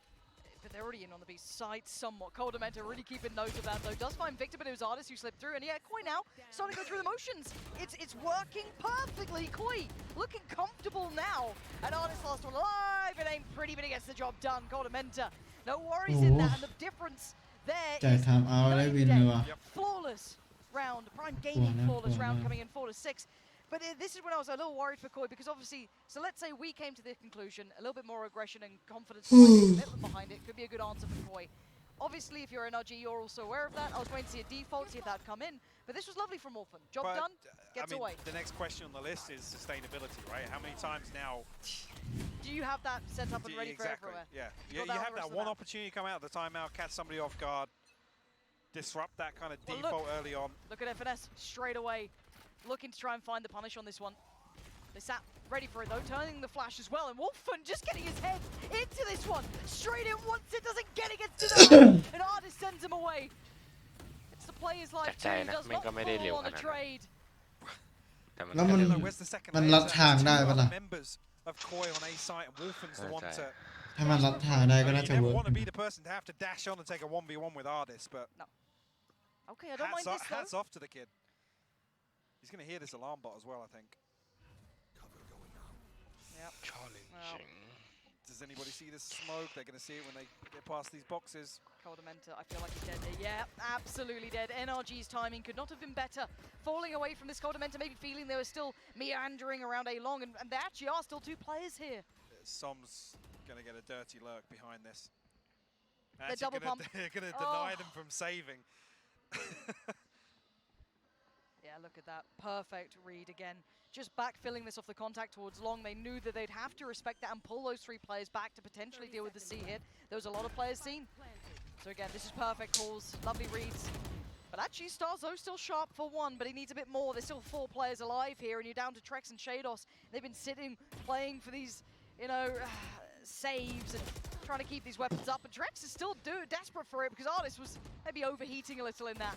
But they're already in on the B side somewhat. Coldamenta really keeping note of that, though. Does find Victor, but it was Artis who slipped through. And yeah, Koi now starting to go through the motions. It's working perfectly. Koi looking comfortable now. And Artis last one alive. It ain't pretty, but he gets the job done. Coldamenta, no worries in that. And the difference there
จ่าย
is
ไทม์เอาท์ได้วินเลยว่ะ
flawless round. Prime gaining flawless round coming in 4-6. But this is when I was a little worried for Koi, because obviously, so let's say we came to the conclusion, a little bit more aggression and confidence commitment behind it could be a good answer for Koi. Obviously, if you're NRG, you're also aware of that. I was waiting to see a default, see if that'd come in. But this was lovely from Orphan. Job done, gets away.
The next question on the list is sustainability, right? How many times now?
Do you have that set up and ready for everywhere?
Yeah. You have that one opportunity come out at the timeout, catch somebody off guard, disrupt that kind of default early on.
Look at FNS straight away. Looking to try and find the punish on this one. They sat ready for it though, turning the flash as well, and Wolfen just getting his head into this one. Straight in once it doesn't get it, gets denied, and Artis sends him away. It's the player's life too, does not fall on a trade.
แล้วมันลัดทางได้ปะล่ะ
Members of Koi on A site, and Wolfen's the one to.
ถ้ามันลัดทางได้ก็น่าจะ
You
เวิ
never
ร์ก
want to be the person to have to dash on and take a 1v1 with Artis, but
Okay, I don't mind this though.
hats off to the kid. He's going to hear this alarm bot as well, I think.
Yep.
Challenging.
Does anybody see this smoke? They're going to see it when they get past these boxes.
Coldamenta, I feel like he's dead there. Yeah, absolutely dead. NRG's timing could not have been better. Falling away from this Coldamenta, maybe feeling they were still meandering around A long, and there actually are still two players here.
Som's going to get a dirty lurk behind this.
They're double pump.
They're going to deny them from saving.
Yeah, look at that. Perfect read again. Just backfilling this off the contact towards long. They knew that they'd have to respect that and pull those three players back to potentially deal with the C hit. There was a lot of players seen. So again, this is perfect calls. Lovely reads. But actually, Starzo still sharp for one, but he needs a bit more. There's still 4 players alive here, and you're down to Trex and Shados. They've been sitting, playing for these, you know, saves and trying to keep these weapons up. And Trex is still desperate for it because Artis was maybe overheating a little in that.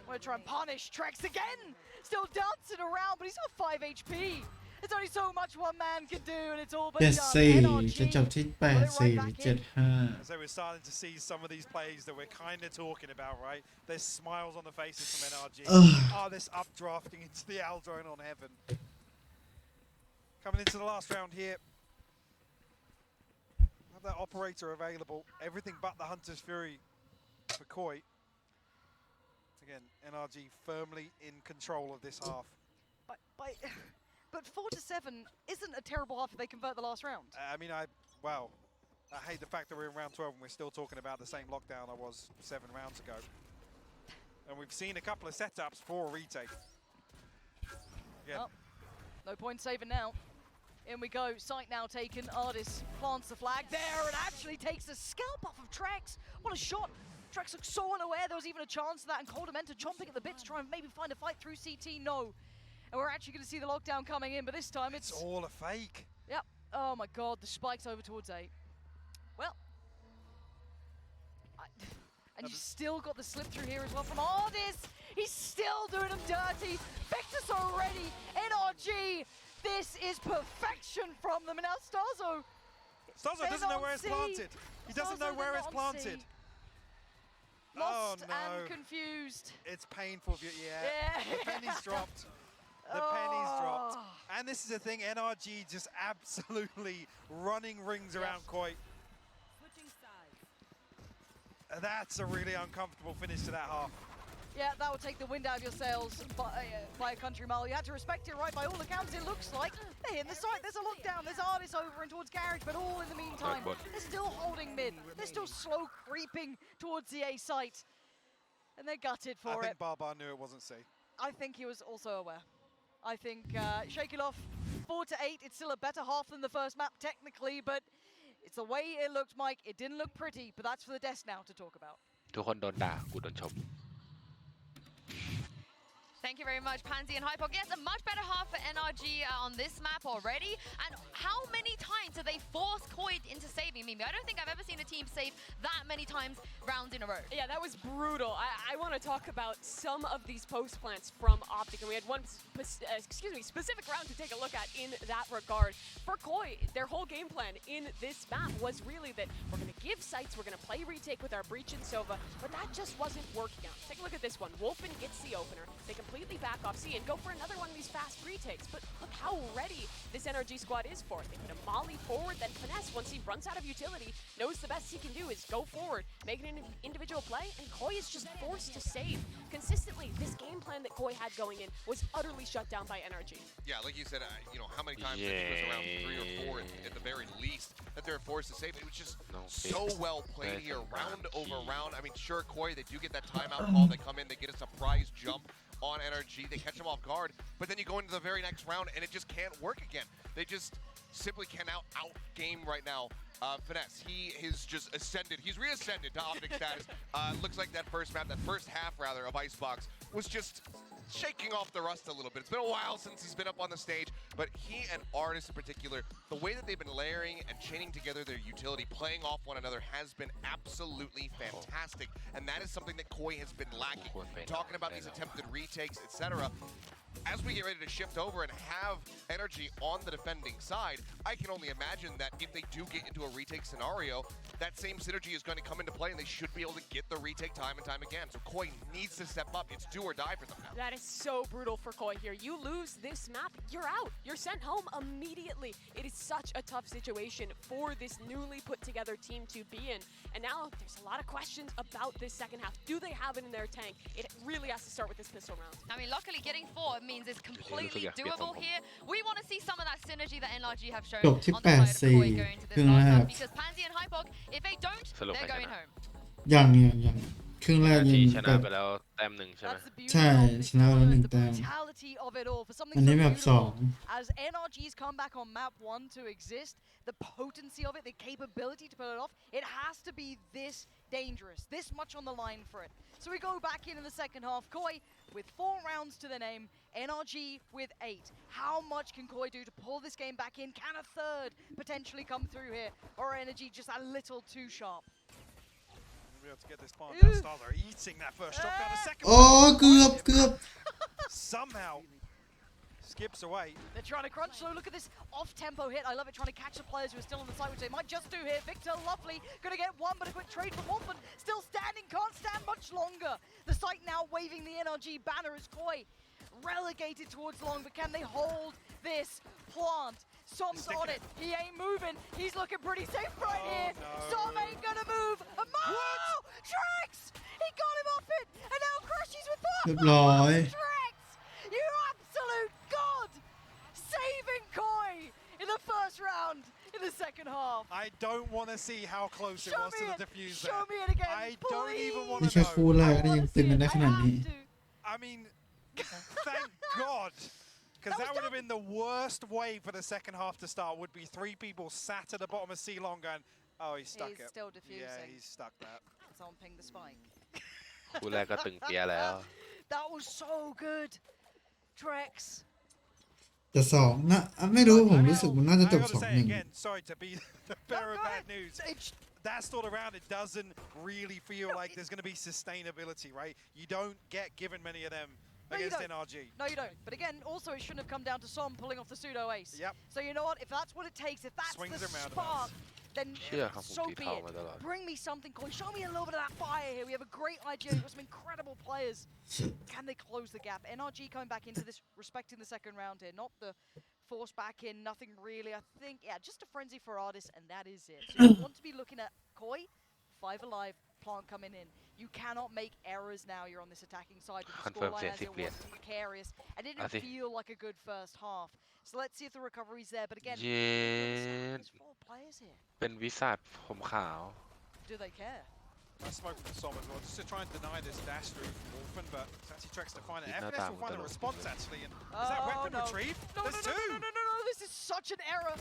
Want to try and punish Trex again. Still dancing around, but he's got 5 HP. There's only so much one man can do, and it's all but done.
74 จะจบที่ 84 หรือ 75
So we're starting to see some of these plays that we're kind of talking about, right? There's smiles on the faces from NRG. This updrafting into the Aldrone on Heaven. Coming into the last round here. Have that operator available. Everything but the Hunter's Fury for Koi. Again, NRG firmly in control of this half.
But 4-7 isn't a terrible half if they convert the last round.
I mean, I hate the fact that we're in round 12 and we're still talking about the same lockdown I was 7 rounds ago. And we've seen a couple of setups for a retake. Yeah.
Oh, no point saving now. In we go. Site now taken. Artis plants the flag there and actually takes the scalp off of Trex. What a shot. Trex looks so unaware there was even a chance of that, and Coldamenta chomping at the bit to try and maybe find a fight through CT. No. And we're actually going to see the lockdown coming in, but this time it's
all a fake.
Yep. Oh my god, the spikes over towards A. Well. And you still got the slip through here as well from Artis. He's still doing him dirty. Victus already. NRG. This is perfection from them. And now Starzo.
Starzo doesn't know where it's planted. He doesn't know where it's planted.
Lost and confused.
It's painful. Yeah. The penny's dropped. The penny's dropped. And this is the thing, NRG just absolutely running rings around Koi. That's a really uncomfortable finish to that half.
Yeah, that will take the wind out of your sails by a country mile. You had to respect it, right? By all accounts, it looks like they're in the site. There's a lockdown. There's Artis over and towards Garage, but all in the meantime, they're still holding mid. They're still slow creeping towards the A site. And they're gutted for it.
I think Barbar knew it wasn't safe.
I think he was also aware. I think shake it off 4-8. It's still a better half than the first map technically, but it's the way it looked, Mike. It didn't look pretty, but that's for the desk now to talk about.
ทุกคนโดนด่ากูโดนชม
Thank you very much, Pansy and Hypok. Yes, a much better half for NRG on this map already. And how many times did they force Koi into saving Mimi? I don't think I've ever seen a team save that many times rounds in a row.
Yeah, that was brutal. I want to talk about some of these post plants from Optic, and we had one specific round to take a look at in that regard. For Koi, their whole game plan in this map was really that we're going to give sights, we're going to play retake with our Breach and Sova, but that just wasn't working out. Take a look at this one. Wolfen gets the opener. They completely back off C and go for another one of these fast retakes, but look how ready this NRG squad is for it. They put a molly forward, then finesse once he runs out of utility, knows the best he can do is go forward, make an individual play, and Koi is just forced to save. Consistently, this game plan that Koi had going in was utterly shut down by NRG.
Yeah, like you said, you know, how many times I think it was around 3 or 4 at the very least that they're forced to save. It was just so well played here, round over round. I mean, sure, Koi, they do get that timeout call. They come in, they get a surprise jump on NRG. They catch them off guard, but then you go into the very next round and it just can't work again. They just simply cannot out-game right now. Finesse, he has just ascended. He's reascended to Optic status. Looks like that first map, that first half rather, of Icebox was just shaking off the rust a little bit. It's been a while since he's been up on the stage, but he and Artis in particular, the way that they've been layering and chaining together their utility, playing off one another, has been absolutely fantastic. And that is something that Koi has been lacking. Talking about these attempted retakes, etc. As we get ready to shift over and have energy on the defending side, I can only imagine that if they do get into a retake scenario, that same synergy is going to come into play and they should be able to get the retake time and time again. So Koi needs to step up. It's do or die for them now.
That is so brutal for Koi here. You lose this map, you're out. You're sent home immediately. It is such a tough situation for this newly put together team to be in. And now there's a lot of questions about this second half. Do they have it in their tank? It really has to start with this pistol round.
I mean, luckily getting 4 means it's completely doable here. We want to see some of that synergy that NRG have shown
จบที่
on the side of Koi
8-4
going to
ครึ่
this
งแร
last
ก
round because Pansy and Hypok, if they don't, they're going home.
อย่างครึ่งแรกยัง
ช
แบ
นะ
บ
ไปแล้วแต้มหนึ่งใช่ไหม
ใช่ชนะแล้ว1 แต้ม
Brutality of it all for something
อัน
so
นี้แบบ
beautiful
2
as NRG's come back on map 1 to exist. The potency of it, the capability to pull it off, it has to be this dangerous, this much on the line for it. So we go back in the second half. Koi with 4 rounds to the name, NRG with 8. How much can Koi do to pull this game back in? Can a third potentially come through here, or energy just a little too sharp?
Be able to get this part down. Starler eating that first shot down. The second
โอ้เกือบ
somehow skips away.
They're trying to crunch, so look at this off-tempo hit. I love it, trying to catch the players who are still on the side, which they might just do here. Victor, lovely, gonna get one, but a quick trade from Wolfen. Still standing, can't stand much longer. The site now waving the NRG banner as Koi relegated towards long, but can they hold this plant? Som's on it. He ain't moving. He's looking pretty safe right here. Som ain't gonna move. Oh, Trex! He got him off it, and now Crushy's with
เรียบร้อย
Trex! You absolute god! Saving Koi in the first round in the second half.
I don't want to see how close it was to the defuse there.
Show me it again,
I don't even want
นี่
to
แค่
know.
คู่แรกนี่ยังตึงกันได้ขนาดนี้
I mean, thank God. Because that would have been the worst way for the second half to start, would be 3 people sat at the bottom of C long going, oh, he's stuck
He's
it.
still diffusing.
Yeah, he's stuck that.
Someone ping the spike.
คู่แรกก็ตึงเปียแล้ว
That was so good. Trex.
แต่2นะไม่รู้ผมรู้สึกมันน่าจะจบ
I gotta say
2-1
again, sorry to be the bearer of bad news. That sort of round, it doesn't really feel like there's going to be sustainability, right? You don't get given many of them against NRG.
No, you don't. But again, also it shouldn't have come down to Som pulling off the pseudo ace.
Yep.
So you know what? If that's what it takes, if that's
Swings
the
him round
spark, then so be it.
มาตลอด
Bring me something, Koi. Show me a little bit of that fire here. We have a great idea. We've got some incredible players. Can they close the gap? NRG coming back into this, respecting the second round here. Not the force back in, nothing really. I think, yeah, just a frenzy for Artis, and that is it. So you want to be looking at Koi, 5 alive, plant coming in. You cannot make errors now. You're on this attacking side with the scoreline as it was precarious. And it didn't feel like a good first half. So let's see if the recovery's there. But again, there's 4 players here.
เป็นวิสัชผมขาว
Do they care?
I smoke from Som as well, just to try and deny this dash through from Wolfen, but it's actually Trex to find it. FNS will find a response actually, and is that weapon retrieved?
No,
There's
no,
2!
no, this is such an error.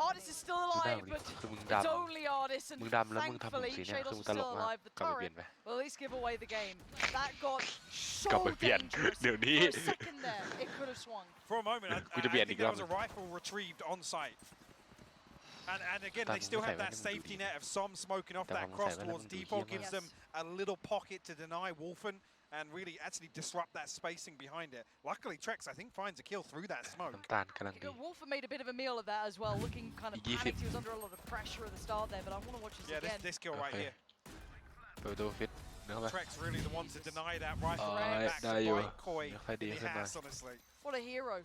Artist is still
ดูหน้า
alive,
มึงดิ
but
คือมึง
it's
ดำ
only Artist, and
มึงดำแล้วมึงทำผม
thankfully
สีเนี่ย
Shados
คือมึ
is
งตลก
still
มาก
alive. The
กลับไปเปลี่
turret
ยนไป
will at least give away the game. That got
กลับ
so
ไปเปลี่ยน
dangerous.
เดี๋ยวนี้
For a second there, it could have swung.
For a moment, I
Could have been
think
the
there was a
gun.
rifle retrieved on site. And again,
Tao
they
cũng
still
có
have
thể
that
vẫn đừng
safety net of Som smoking off
Tao
that
không có
cross
thể vẫn
towards
đừng
default,
hiếm
gives
á.
them a little pocket to deny Wolfen and really actually disrupt that spacing behind it. Luckily, Trex, I think, finds a kill through that smoke.
น้ำตาลกำลังดี
Wolfer made a bit of a meal of that as well, looking kind of
Easy.
panicked. He was under a lot of pressure at the start there, but I want to watch this
Yeah,
again.
this kill right
Okay.
here.
เปิดประตูฟิตเนื้อไป
Trex really the one to deny that rifle
Alright,
back to
there you
bite
are.
Koi
If I
in
did
the
something.
ass, honestly.
What a hero.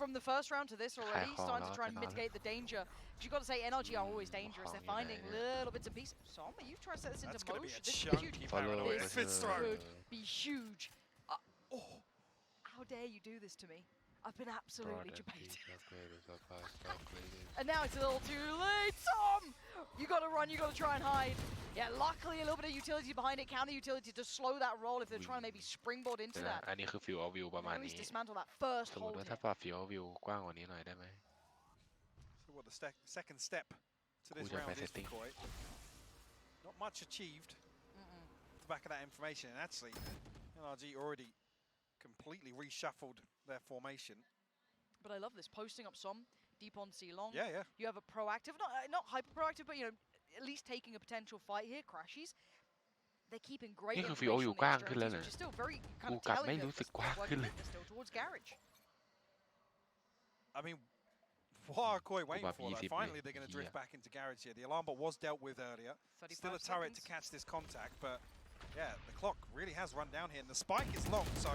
From the first round to this already,
High
starting to
call
try and
out,
mitigate the danger. But you've got to say, NRG are always dangerous. They're finding little bits and pieces. Som, are you trying to set this into
That's going to be
motion?
a
This
chunky
could be huge.
paranoia
This
if it's thrown.
could be huge. Oh, how dare you do this to me? I've been absolutely debated. And now it's a little too late, Som! You got to run, you got to try and hide. Yeah, luckily a little bit of utility behind it, counter utility to slow that roll if they're trying to maybe springboard into
เดี๋ยวนะ
that.
อันนี้คือฟิวเอาวิวประมาณ
At
นี้
least dismantle that first
สมม
hold
ติว่า
here.
ถ้าปรับฟิวเอาวิวกว้างกว่านี้หน่อยได้ไหม
So what the second step to this
Who's up
round
by
is for
setting?
Koi. Not much achieved off the back of that information, and actually, NRG already completely reshuffled their formation.
But I love this, posting up Som, deep on C long.
Yeah, yeah.
You have a proactive, not hyper proactive, but you know, at least taking a potential fight here. Crashies. They're keeping great
นี่คือฟิวเอาวิว
information
ก
on
ว้าง
the
ขึ้นแล้ว
externalities,
นะ
which is still very
กู
kind of
กลับ
telling
ไม่
that
รู้สึก
they're
กว้าง
working
ขึ้นเลย
they're still towards garage.
I mean, what are Koi waiting
About
for? Though?
easy
Finally,
play.
they're going to drift
Yeah.
back into garage here. The alarm bot was dealt with earlier.
35
Still a turret to
seconds.
catch this contact, but yeah, the clock really has run down here, and the spike is long. So,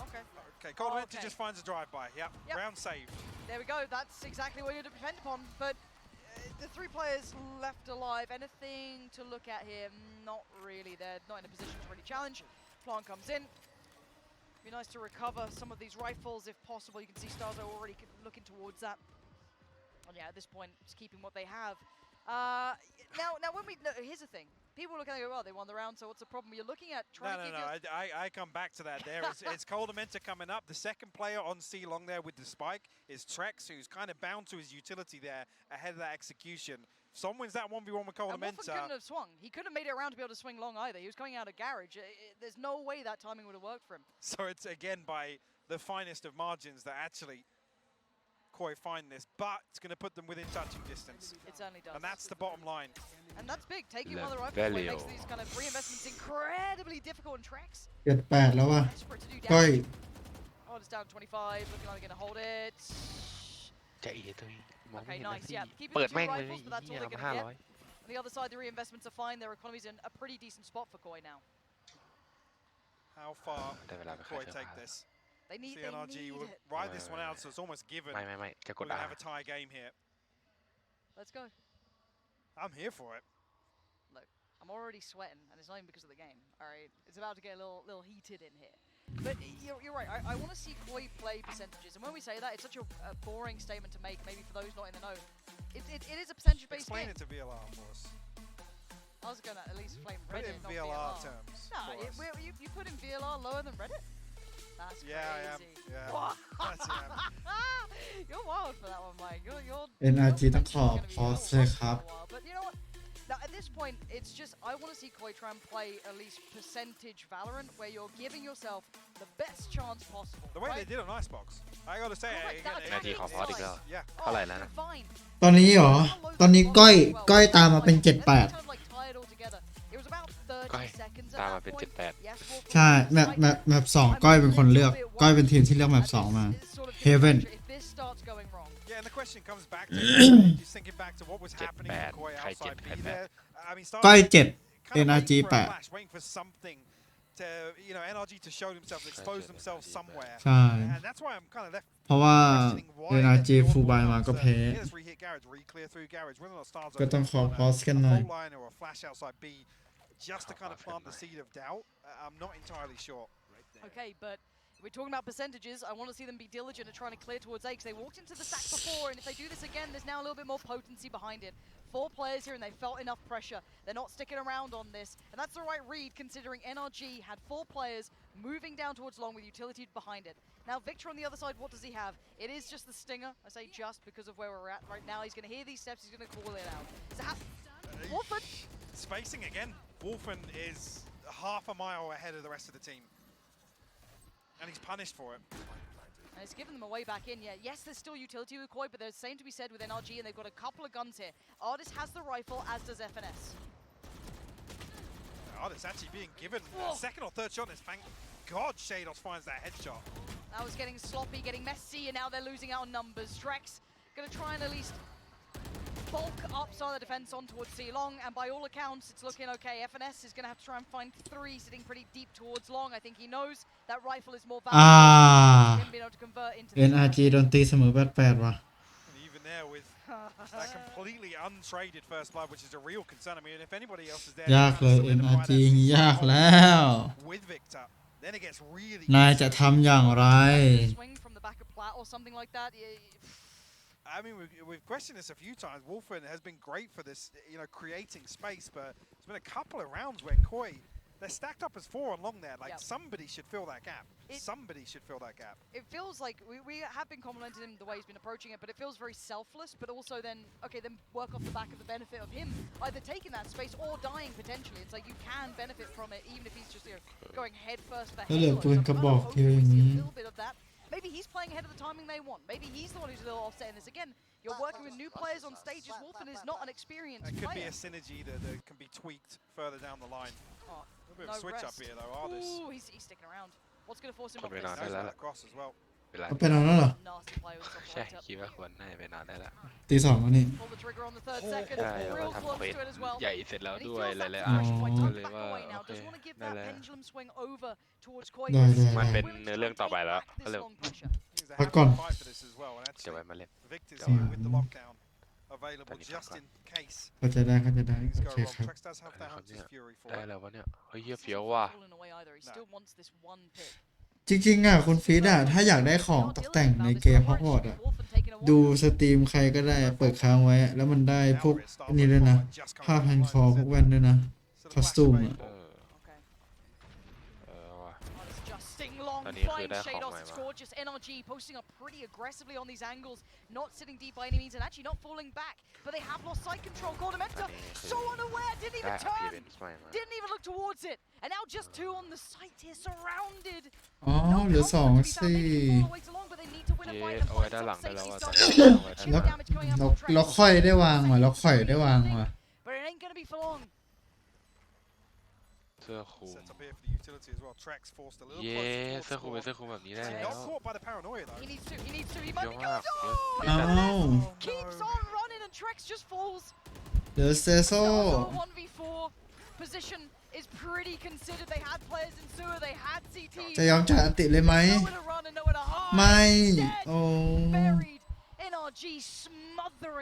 Okay.
okay, Golden
Okay.
just finds a drive-by. Yep,
Yep.
round saved.
There we go. That's exactly what you depend upon. But the three players left alive. Anything to look at here? Not really. They're not in a position to really challenge. Plant comes in. Be nice to recover some of these rifles if possible. You can see Starzo already looking towards that. And yeah, at this point, just keeping what they have. Now when we no, here's the thing. People look at it and go, well, they won the round, so what's the problem? You're looking at trying to give
I come back to that. There it's Coldamenta coming up. The second player on C long there with the spike is Trex, who's kind of bound to his utility there ahead of that execution. Som wins that 1v1 with
And Wolfen
Coldamenta.
couldn't have swung. He couldn't have made it around to be able to swing long either. He was coming out of garage. There's no way that timing would have worked for him.
So it's again by the finest of margins that actually Koi find this, but it's going to put them within touching distance.
It certainly does.
And that's the bottom line.
And that's big. Taking
Le
one of the rifles away makes
Valo.
these kind of reinvestments incredibly difficult in Trex.
7-8แล้วว่ะ
Desperate to do
ก้อย
damage. Oh, it's down 25. Looking like they're going to hold it.
ใจเย็นตัวเองมองไม่
Okay,
เห็นนะ
nice.
พี่
Yeah, keep it
เปิด
to
แม่ง
two
เลย
rifles, but that's all
เหี้ย
they're
ทำ
going to get.
500
On the other side, the reinvestments are fine. Their economy's in a pretty decent spot for Koi now.
How far
ได้เวลา
can
ไปขาย
Koi
เสื้อ
take
ผ้า
this?
They need
CNRG will
it.
ride this one out, so it's almost given.
ไม่จะก
We're
ด
going to
R
have a tie game here.
Let's go.
I'm here for it.
Look, I'm already sweating, and it's not even because of the game. All right, it's about to get a little heated in here. But you're right. I want to see Koi play percentages, and when we say that, it's such a boring statement to make. Maybe for those not in the know, it is a percentage-based
Explain
game.
it to VLR for us.
I was going to at least flame
Put it
Reddit,
in
not
VLR
VLR.
terms
No,
for us.
you put in VLR lower than Reddit. That's
Yeah, I am.
crazy.
Yeah.
What?
That's it.
You're wild for that one, Mike. You're
NRG ต้องขอพอสเลยครับ
But you know what? Now, at this point, it's just I want to see Koi try and play at least percentage Valorant, where you're giving yourself the best chance possible.
The way
right?
they did on Icebox. I got to say,
Correct,
again,
that
นาทีขอพอสอีกแล้ว
yeah.
เท่าไหร่แล้วนะ
Fine.
ตอนนี้เหรอ ตอนนี้ก้อยตามมาเป็น 7-8
Kind of like tie it all together. It was about
ก้อย
30 seconds
ตาม
at
มา
that
เป็น
point.
7-8
Yes, Wolf
ใช่แมป2ก้อยเป็นคนเลือกก้อยเป็นทีมที่เลือกแมป2มา Heaven
if this starts going wrong.
Yeah, and the question comes back to just thinking back to what was happening with Koi outside B there. I mean,
ก้อย
Starbucks
7
kind of
NRG
waiting for a
8
flash, waiting for something to, you know, NRG to show themselves, expose themselves somewhere.
ใช่
And that's why I'm kind of left
เพราะว่า
questioning why
NRG
they're
full buy มาก็
so
แพ้
yeah, let's re-hit garage, re-clear through garage. Whether or not Stars
ก็ต้องขอพอสกันหน่อย
full line or a flash outside B, just to kind of plant the seed of doubt. I'm not entirely sure.
Okay, but if we're talking about percentages, I want to see them be diligent and trying to clear towards A, because they walked into the stack before, and if they do this again, there's now a little bit more potency behind it. 4 players here, and they felt enough pressure. They're not sticking around on this, and that's the right read, considering NRG had 4 players moving down towards long with utility behind it. Now Victor on the other side, what does he have? It is just the stinger. I say just because of where we're at right now. He's going to hear these steps. He's going to call it out. Wolfen
spacing again. Wolfen is half a mile ahead of the rest of the team, and he's punished for it.
And it's given them a way back in. Yeah, yes, there's still utility with Koi, but there's the same to be said with NRG, and they've got a couple of guns here. Artist has the rifle, as does FNS.
Artist actually being given a second or third shot. And thank God Shados finds that headshot.
That was getting sloppy, getting messy, and now they're losing out on numbers. Trex going to try and at least bulk up some of the defense on towards C-Long, and by all accounts, it's looking okay. FNS is going to have to try and find 3, sitting pretty deep towards Long. I think he knows that rifle is more valuable. Him being able to convert into the
NRG โดนตีเสมอแบบ8ว่ะ
And even there with that completely untraded first blood, which is a real concern. I mean, if anybody else is there,
ยากเลย NRG ยากแล้ว
with Victor, then it gets really.
นายจะทำอย่างไร
swing from the back of Plat or something like that.
I mean, we've questioned this a few times. Wolfen has been great for this, creating space, but there's been a couple of rounds where Koi, they're stacked up as 4 along there. Like, somebody should fill that gap. Somebody should fill that gap.
It feels like we have been complimenting him the way he's been approaching it, but it feels very selfless, but also then work off the back of the benefit of him either taking that space or dying potentially. It's like you can benefit from it even if he's just going head first for Halo. So a little bit of that. Maybe he's playing ahead of the timing they want. Maybe he's the one who's a little offset in this. Again, you're working with new players on stages. Wolfen is not an experienced player.
It could be a synergy that can be tweaked further down the line. A little bit of a switch up here, though. Artist.
Ooh, he's sticking around. What's going to force him off this?
Cross as well.
เขาไปนอนแล้วเหรอ
ใช่คิดว่าควรน่าจะไปนอนได้แล้ว
ตี 2แล้วนี่
ใช่แล้วก็ทำเควสใหญ่เสร็จแล้วด้วยอะไรเลยก็เลยว่าโอเคได้แล้วมันเป็นเนื้อเรื่องต่อไปแล้วก็เลย
พักก่อน
จะไว้มาเล่น
Available just in case.
เข้าใจได้โอเคครับ
ได้
แล้ววะเนี่ยเฮ้ยเฟี้ยวว่ะ
จริงๆอ่ะคุณฟีดอ่ะถ้าอยากได้ของตกแต่งในเกมฮอกวอตส์อ่ะดูสตรีมใครก็ได้เปิดค้างไว้แล้วมันได้พวกนี่ด้วยนะผ้าพันคอพวกแว่นด้วยนะคอสตูมอ่ะ
ตอนนี้คือได้ของใหม่มา
Gorgeous NRG posting up pretty aggressively on these angles, not sitting deep by any means, and actually not falling back. But they have lost sight control. Gordamenta so unaware, didn't even turn, didn't even look towards it. And now just 2 on the site here, surrounded.
อ๋อเหลือ2 สิ
เอาไว้ด้านหลังได้แล้วว่า
แล้วค่อยได้วางว่ะแล้วค่อยได้วางว่ะ
But it ain't gonna be for long.
เสื้อคลุม
utility as well. Trex forced a little
เย้เสื้อคลุมเป็นเสื้อคลุมแบบนี้ได้แล้ว
Not caught by the paranoia though.
He needs to. He might be
เยอะมาก
keeps on running and Trex just falls.
เดี๋ยวเซโซ่
1v4 position is pretty considered. They had players in sewer. They had CT.
จะยอมจ่ายอันติเลยไหมไม่โอ้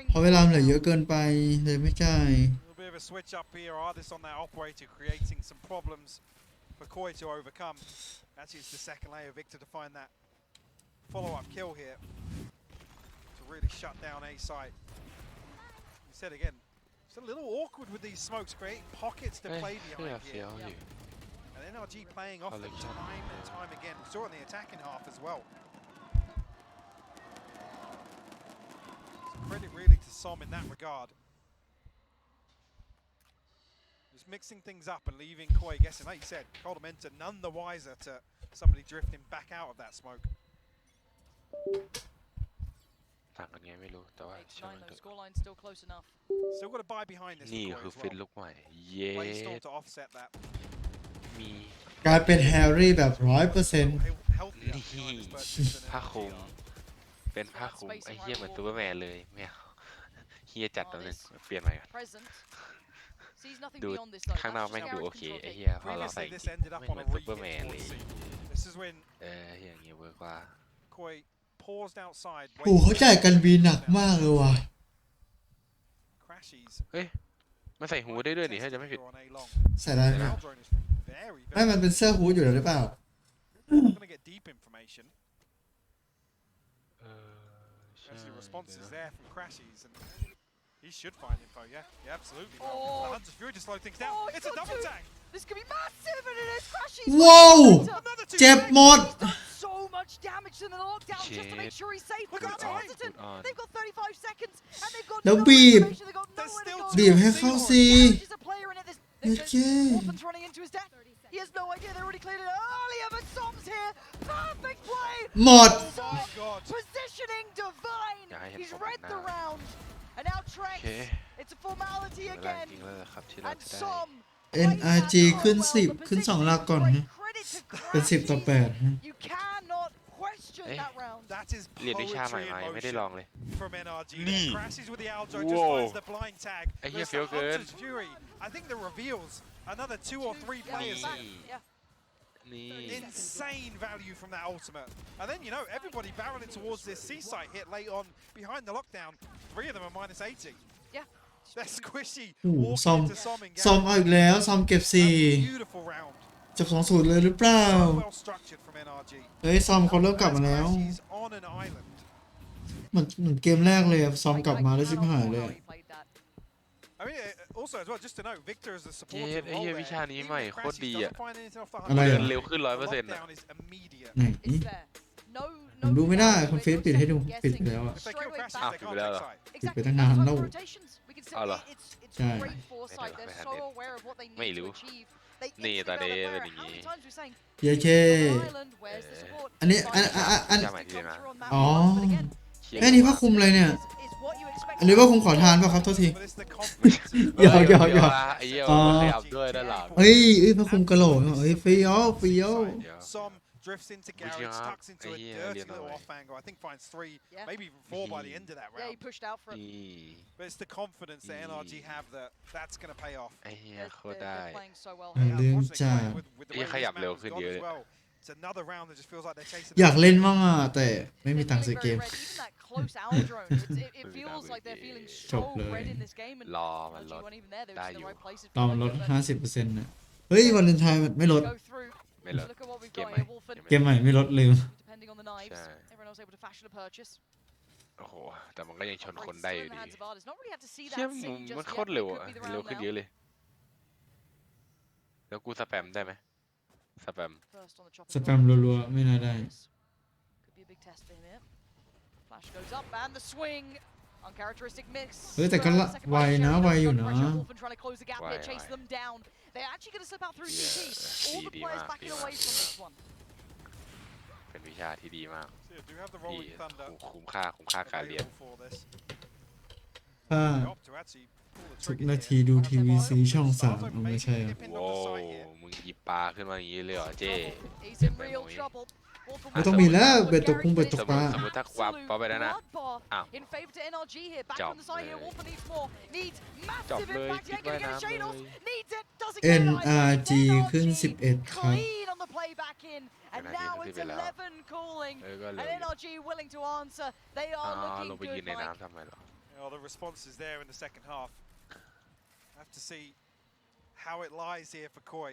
เพราะเวลาเหลือเยอะเกินไปเลยไม่จ่าย
Bit of a switch up here. Artist on that operator creating some problems for Koi to overcome. Actually, it's the second layer. Victor to find that follow-up kill here to really shut down A site. You said again, it's a little awkward with these smokes, creating pockets to play behind here. And NRG playing off them time and time again. We saw it in the attacking half as well. So credit really to Som in that regard. Mixing things up and leaving Koi guessing, like you said, Gordamenta none the wiser to somebody drifting back out of that smoke.
ต่างกันไงไม่รู้แต่ว่าช่างมันเถอะ
Still got to buy behind this.
นี่คือฟิตลุกใหม่เย้
to offset that.
มี
กลายเป็นแฮร์รี่แบบ 100%
นี่ผ้าคลุมเป็นผ้าคลุมไอ้เหี้ยเหมือนซูเปอร์แมนเลยแมวเหี้ยจัดตัวนึงเปลี่ยนใหม่ก่อนดูข้างนอกแม่งดูโอเคไอ้เหี้ยพอเราใส่จริงแม่งเหมือนซูเปอร์แมนเลยอย่างเงี้ยเวิร์กว่า
โอ้เขาจ่ายกันบีหนักมากเลยว่ะ
เฮ้ยมันใส่หูได้ด้วยนี่ถ้าจะไม่ผิด
ใส่ได้ไหมไม่มันเป็นเสื้อฮู้ดอยู่แล้วหรือเปล่า
He should find info, yeah, absolutely. The Hunter's Fury to slow things down. It's a double tag.
This could be massive, and it is Crashies.
ว้าวเจ็บหมด
so much damage to the lockdown just to make sure he's safe. But now they're hesitant. They've got 35 seconds and they've got
แล้ว
no
บีบ
information. They've got nowhere to go.
บีบให้เข้าสิ
Damage is a player in it.
โอเค
Orphan's running into his death. He has no idea. They already cleared it earlier, but Som's here. Perfect play.
หมด
Positioning divine. He's read the round. And now Trex. It's a formality again. And Som.
NRG ขึ้น 10 ขึ้น 2 หลักก่อนนะเป็น 10 ต่อ 8 ฮะ
You cannot question that round.
That is
เรียนวิชาใหม่มายังไม่ได้ลองเลย
from NRG.
นี่
Crashes with the Aljo,
โว้
just finds the blind tag.
ไอ้เหี้ย
There's
เฟี้ยว
the
เกิน
Hunter's Fury. I think the reveals another 2 or 3 players.
นี่
Insane value from that ultimate. And then, you know, everybody barreling towards this C site hit late on behind the lockdown. 3 of them are minus 80.
Yeah.
They're squishy.
โอ้โห
Walking
ซอม
into Som in
ซอม
game.
เอาอีกแล้วซอมเก็บ
Beautiful round.
4จบ 2-0 เลยหรือเปล่า
So well structured from NRG.
เฮ้ยซอมเขาเริ่มกลับมาแล้ว
He's on an island.
เหมือนเกมแรกเลยอะซอมกลับมาแล้วชิบหายเลยอะ
I mean, also as well, just to know, Victor is the
เย้
supportive
ไอ้
role
เหี้ย
there.
วิชานี้ใหม่
Even
โคตร
Crashes
ดี
doesn't
อ่ะ
find anything off the
อะไร
hunter.
อะ
เดินเร็วขึ้น 100%
The
อ่ะ
lockdown is immediate.
ไหน ผมดูไม่ได้คุณเฟซปิดให้ดูปิดไปแล้วอะ
If they kill Crashes,
Ah,
they can't
without
take
that.
side.
ปิดไปตั้งนานแล้ว
เอาเหรอ
It's
Yeah.
great foresight. They're so aware of what they
ไม่
need to
รู้
achieve. They
นี่ตอน
instantly
นี้
know
เป็น
they're
อย่าง
there. How
นี้
many times we're saying
เย้เค
Island, where's the support?
อันนี้อัน
จำใหม่ที่เรียนมา
อ๋อเอ้ยนี่ผ้าคลุมอะไรเนี่ย อันนี้ผ้าคลุมขอทานป่ะครับโทษที
But it's the confidence.
หยอกหยอกหยอก
ไอ้เหี้ย
อ๋อ
ขยับด้วยด้านหลัง
เฮ้ยผ้าคลุมกะโหลกเฮ้ยเฟี้ยวเฟี้ยว
Som drifts into Garrett, tucks into a dirty little off angle. I think finds 3, maybe even 4 by the end of that
Yeah, he
round.
pushed out for it.
นี่
But it's the confidence that NRG have that that's going to pay off.
ไอ้เหี้ยโคตรได้
They're playing so well
อ่ะ
here.
เรื่องจ้า
With the
ไอ้
way
ขยับ
this
เร็ว
map
ขึ้น
has
เย
gone
อะ
as
เลย
well. It's another round that just feels like they're chasing.
อยากเล่นมั่งอ่ะแต่ไม่มีตังค์ซื้อเกม
Even that close owl drone, it feels like they're feeling so red in this game. And
รอมันล
NRG
ด
weren't even there. They
ได้
were
อ
in the
ยู่
right places.
ตอนมันลด 50%นะเฮ้ยวาเลนไทน์ไม่ลด
Go through.
ไม่ลด
Look at what we've
เกม
got
ใหม่
here. Wolfen,
เกมใหม่ไม่ลดลืม
depending on the knives,
Sure.
everyone was able to fashion a purchase.
โอ้โหแต่มันก็ยังชน
Great
คนได้อ
still
ยู่
in the
ดี
hands of artists. Not really have to see
เชี่ย
that scene
มัน
just
โค
yet.
ตรเร็ว
It
อ่ะ
could be the
เร็ว
round
ขึ้น
now.
เยอะเลยแล้วกูสแปมได้ไหมสแปม
First on the chopping
สแป
block.
มรัวๆไม่น่าได้
Could be a big test for him here. Flash goes up and the swing. Uncharacteristic mix.
เฮ้ยแต่ก็ไวนะไวอยู่นะ
Wolfen trying to close the gap here, chase them down. They're actually going to slip out through CT. All the players backing away from this one.
เป็นวิชาที่ดีมาก
So yeah, do have the
ที่
rolling thunder
คุ้มค่าการเรียน
available for this.
ถ้า
They opt to actually pull the
ทุก
trigger
นา
here.
ทีดูทีวีซีช่อง 3เอาไม่ใช่อะ
Pinned
โว้
off the side here.
มึงหยิบปลาขึ้นมาอย่างนี้เลยเหรอเจ้
He's in real trouble.
ไม่ต้องมีแล้วเบ็ดตกกุ้งเบ็ดตกปลา
สมมติถ้าควาปไปแล้วนะ อ้าว
In favor to NRG here. Back
Jump
from the side here.
เลย
Wolfen needs more. Needs
Jump
massive
เลย
impact.
คิด
Ain't gonna
ว่าย
get a
น้ำ
shade
เล
off.
ย
Needs it. Doesn't get it.
NRG ขึ้น 11 ครับ
Clean on the play back in. And
NRG
now
ขึ้น
it's
11แล้ว
11 calling.
ก็เร็
And
วอยู่
NRG willing to answer. They
อ๋อ
are
ลง
looking
ไปยืน
good,
ใน
Mike.
น้ำทำไมหรอ
Oh, the response is there in the second half. Have to see how it lies here for Koi.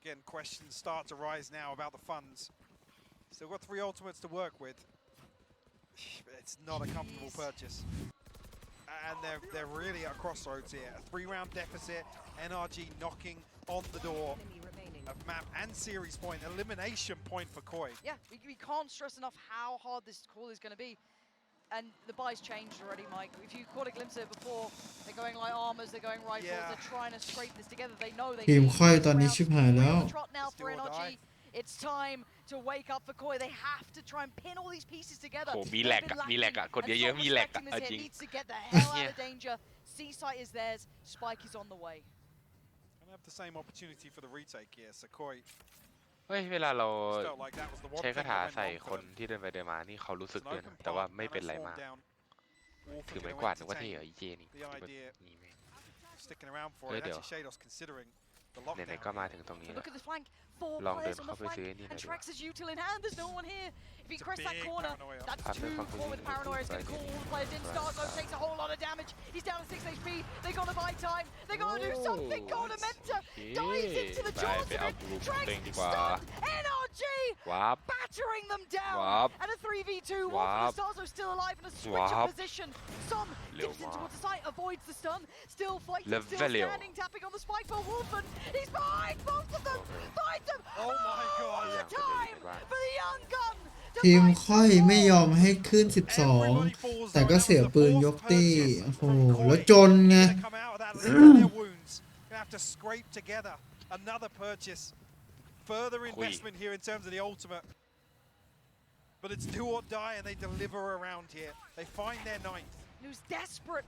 Again, questions start to rise now about the funds. Still got 3 ultimates to work with. It's not a comfortable purchase. And they're really at a crossroads here. A 3-round deficit. NRG knocking on the door of map and series point. Elimination point for Koi.
Yeah, we can't stress enough how hard this call is going to be. And the buy's changed already, Mike. If you caught a glimpse of it before, they're going like armors, they're going rifles,
Yeah.
they're trying to scrape this together. They know they
ทีม
need
ค่อย
these
ตอนนี้
rounds.
ชิบหายแล้ว
We're on the trot now for
Still or
NRG.
die.
It's time to wake up for Koi. They have to try and pin all these pieces together.
โหมี
They've
แหลก
been
อะมีแหลก
lacking,
อะกด
and
เยอะ
Som
ๆมีแหลก
respecting
อะ
this
จริ
here
ง
needs to get the hell out
Yeah.
of danger. C-site is theirs. Spike is on the way.
Gonna have the same opportunity for the retake here. So Koi
เฮ้ยเวลาเรา
just felt like that was the one
ใช้
thing
คาถา
that went
ใส่
wrong
ค
for
น
them.
ที่เดินไปเดินมานี่เขารู้สึก
It's
เลย
an
นะ
open
แต่ว่า
path.
ไม่เป็นไร
Nano
มาก
formed down. Wolfen
ถือไม้
gonna
กวาดนึกว่า
entertain
เท่เหรอไอ้เจนี่
the idea.
นี่แม่ง
Sticking around for it.
Ơi,
Actually, Shadows considering the
ไหน
lockdown.
ๆก็มาถึงตรงนี้
Look
แล้ว
at the flank. 4
ลองเดิน
players on
เข้า
the
ไป
flank.
ซื้อนี่หน่
And
อยดีกว่า
Trex is util in hand. There's no one here. If he
It's a
crests that
big
corner,
paranoia.
that's
Partner
2
fucking
core with
using
paranoia. It's going to
right
call all the players in.
Right.
Stargo takes a whole lot of damage. He's down to 6 HP. They got to buy time. They got to do something. Golden Mentor dives into the
ไป
jaws
ไป
of
เอา
it.
กลุ่ม
Trex
เต็งดีกว่า
stunned. NRG NRG
ว้าบ
battering them down.
ว้าบ
And a 3v2.
ว้า
Wolf
บ
and Astazo still alive in a switch
ว้า
of
บ
position. Some
เร็ว
dips in
มาก
towards the site, avoids the stun. Still fighting,
เล
still
เวลเร็ว
standing, tapping on the spike for Wolfen. He's behind both of them. Finds them.
Oh my god.
The time for the young gun.
ทีมค่อยไม่ยอมให้ขึ้น 12 แต่ก็เสียปืนยกตีโอ้โหแล้วจนไง
Come out of that licking their wounds. Gonna have to scrape together another purchase. Further investment here in terms of the ultimate. But it's do or die, and they deliver around here. They find their ninth.
He was desperate,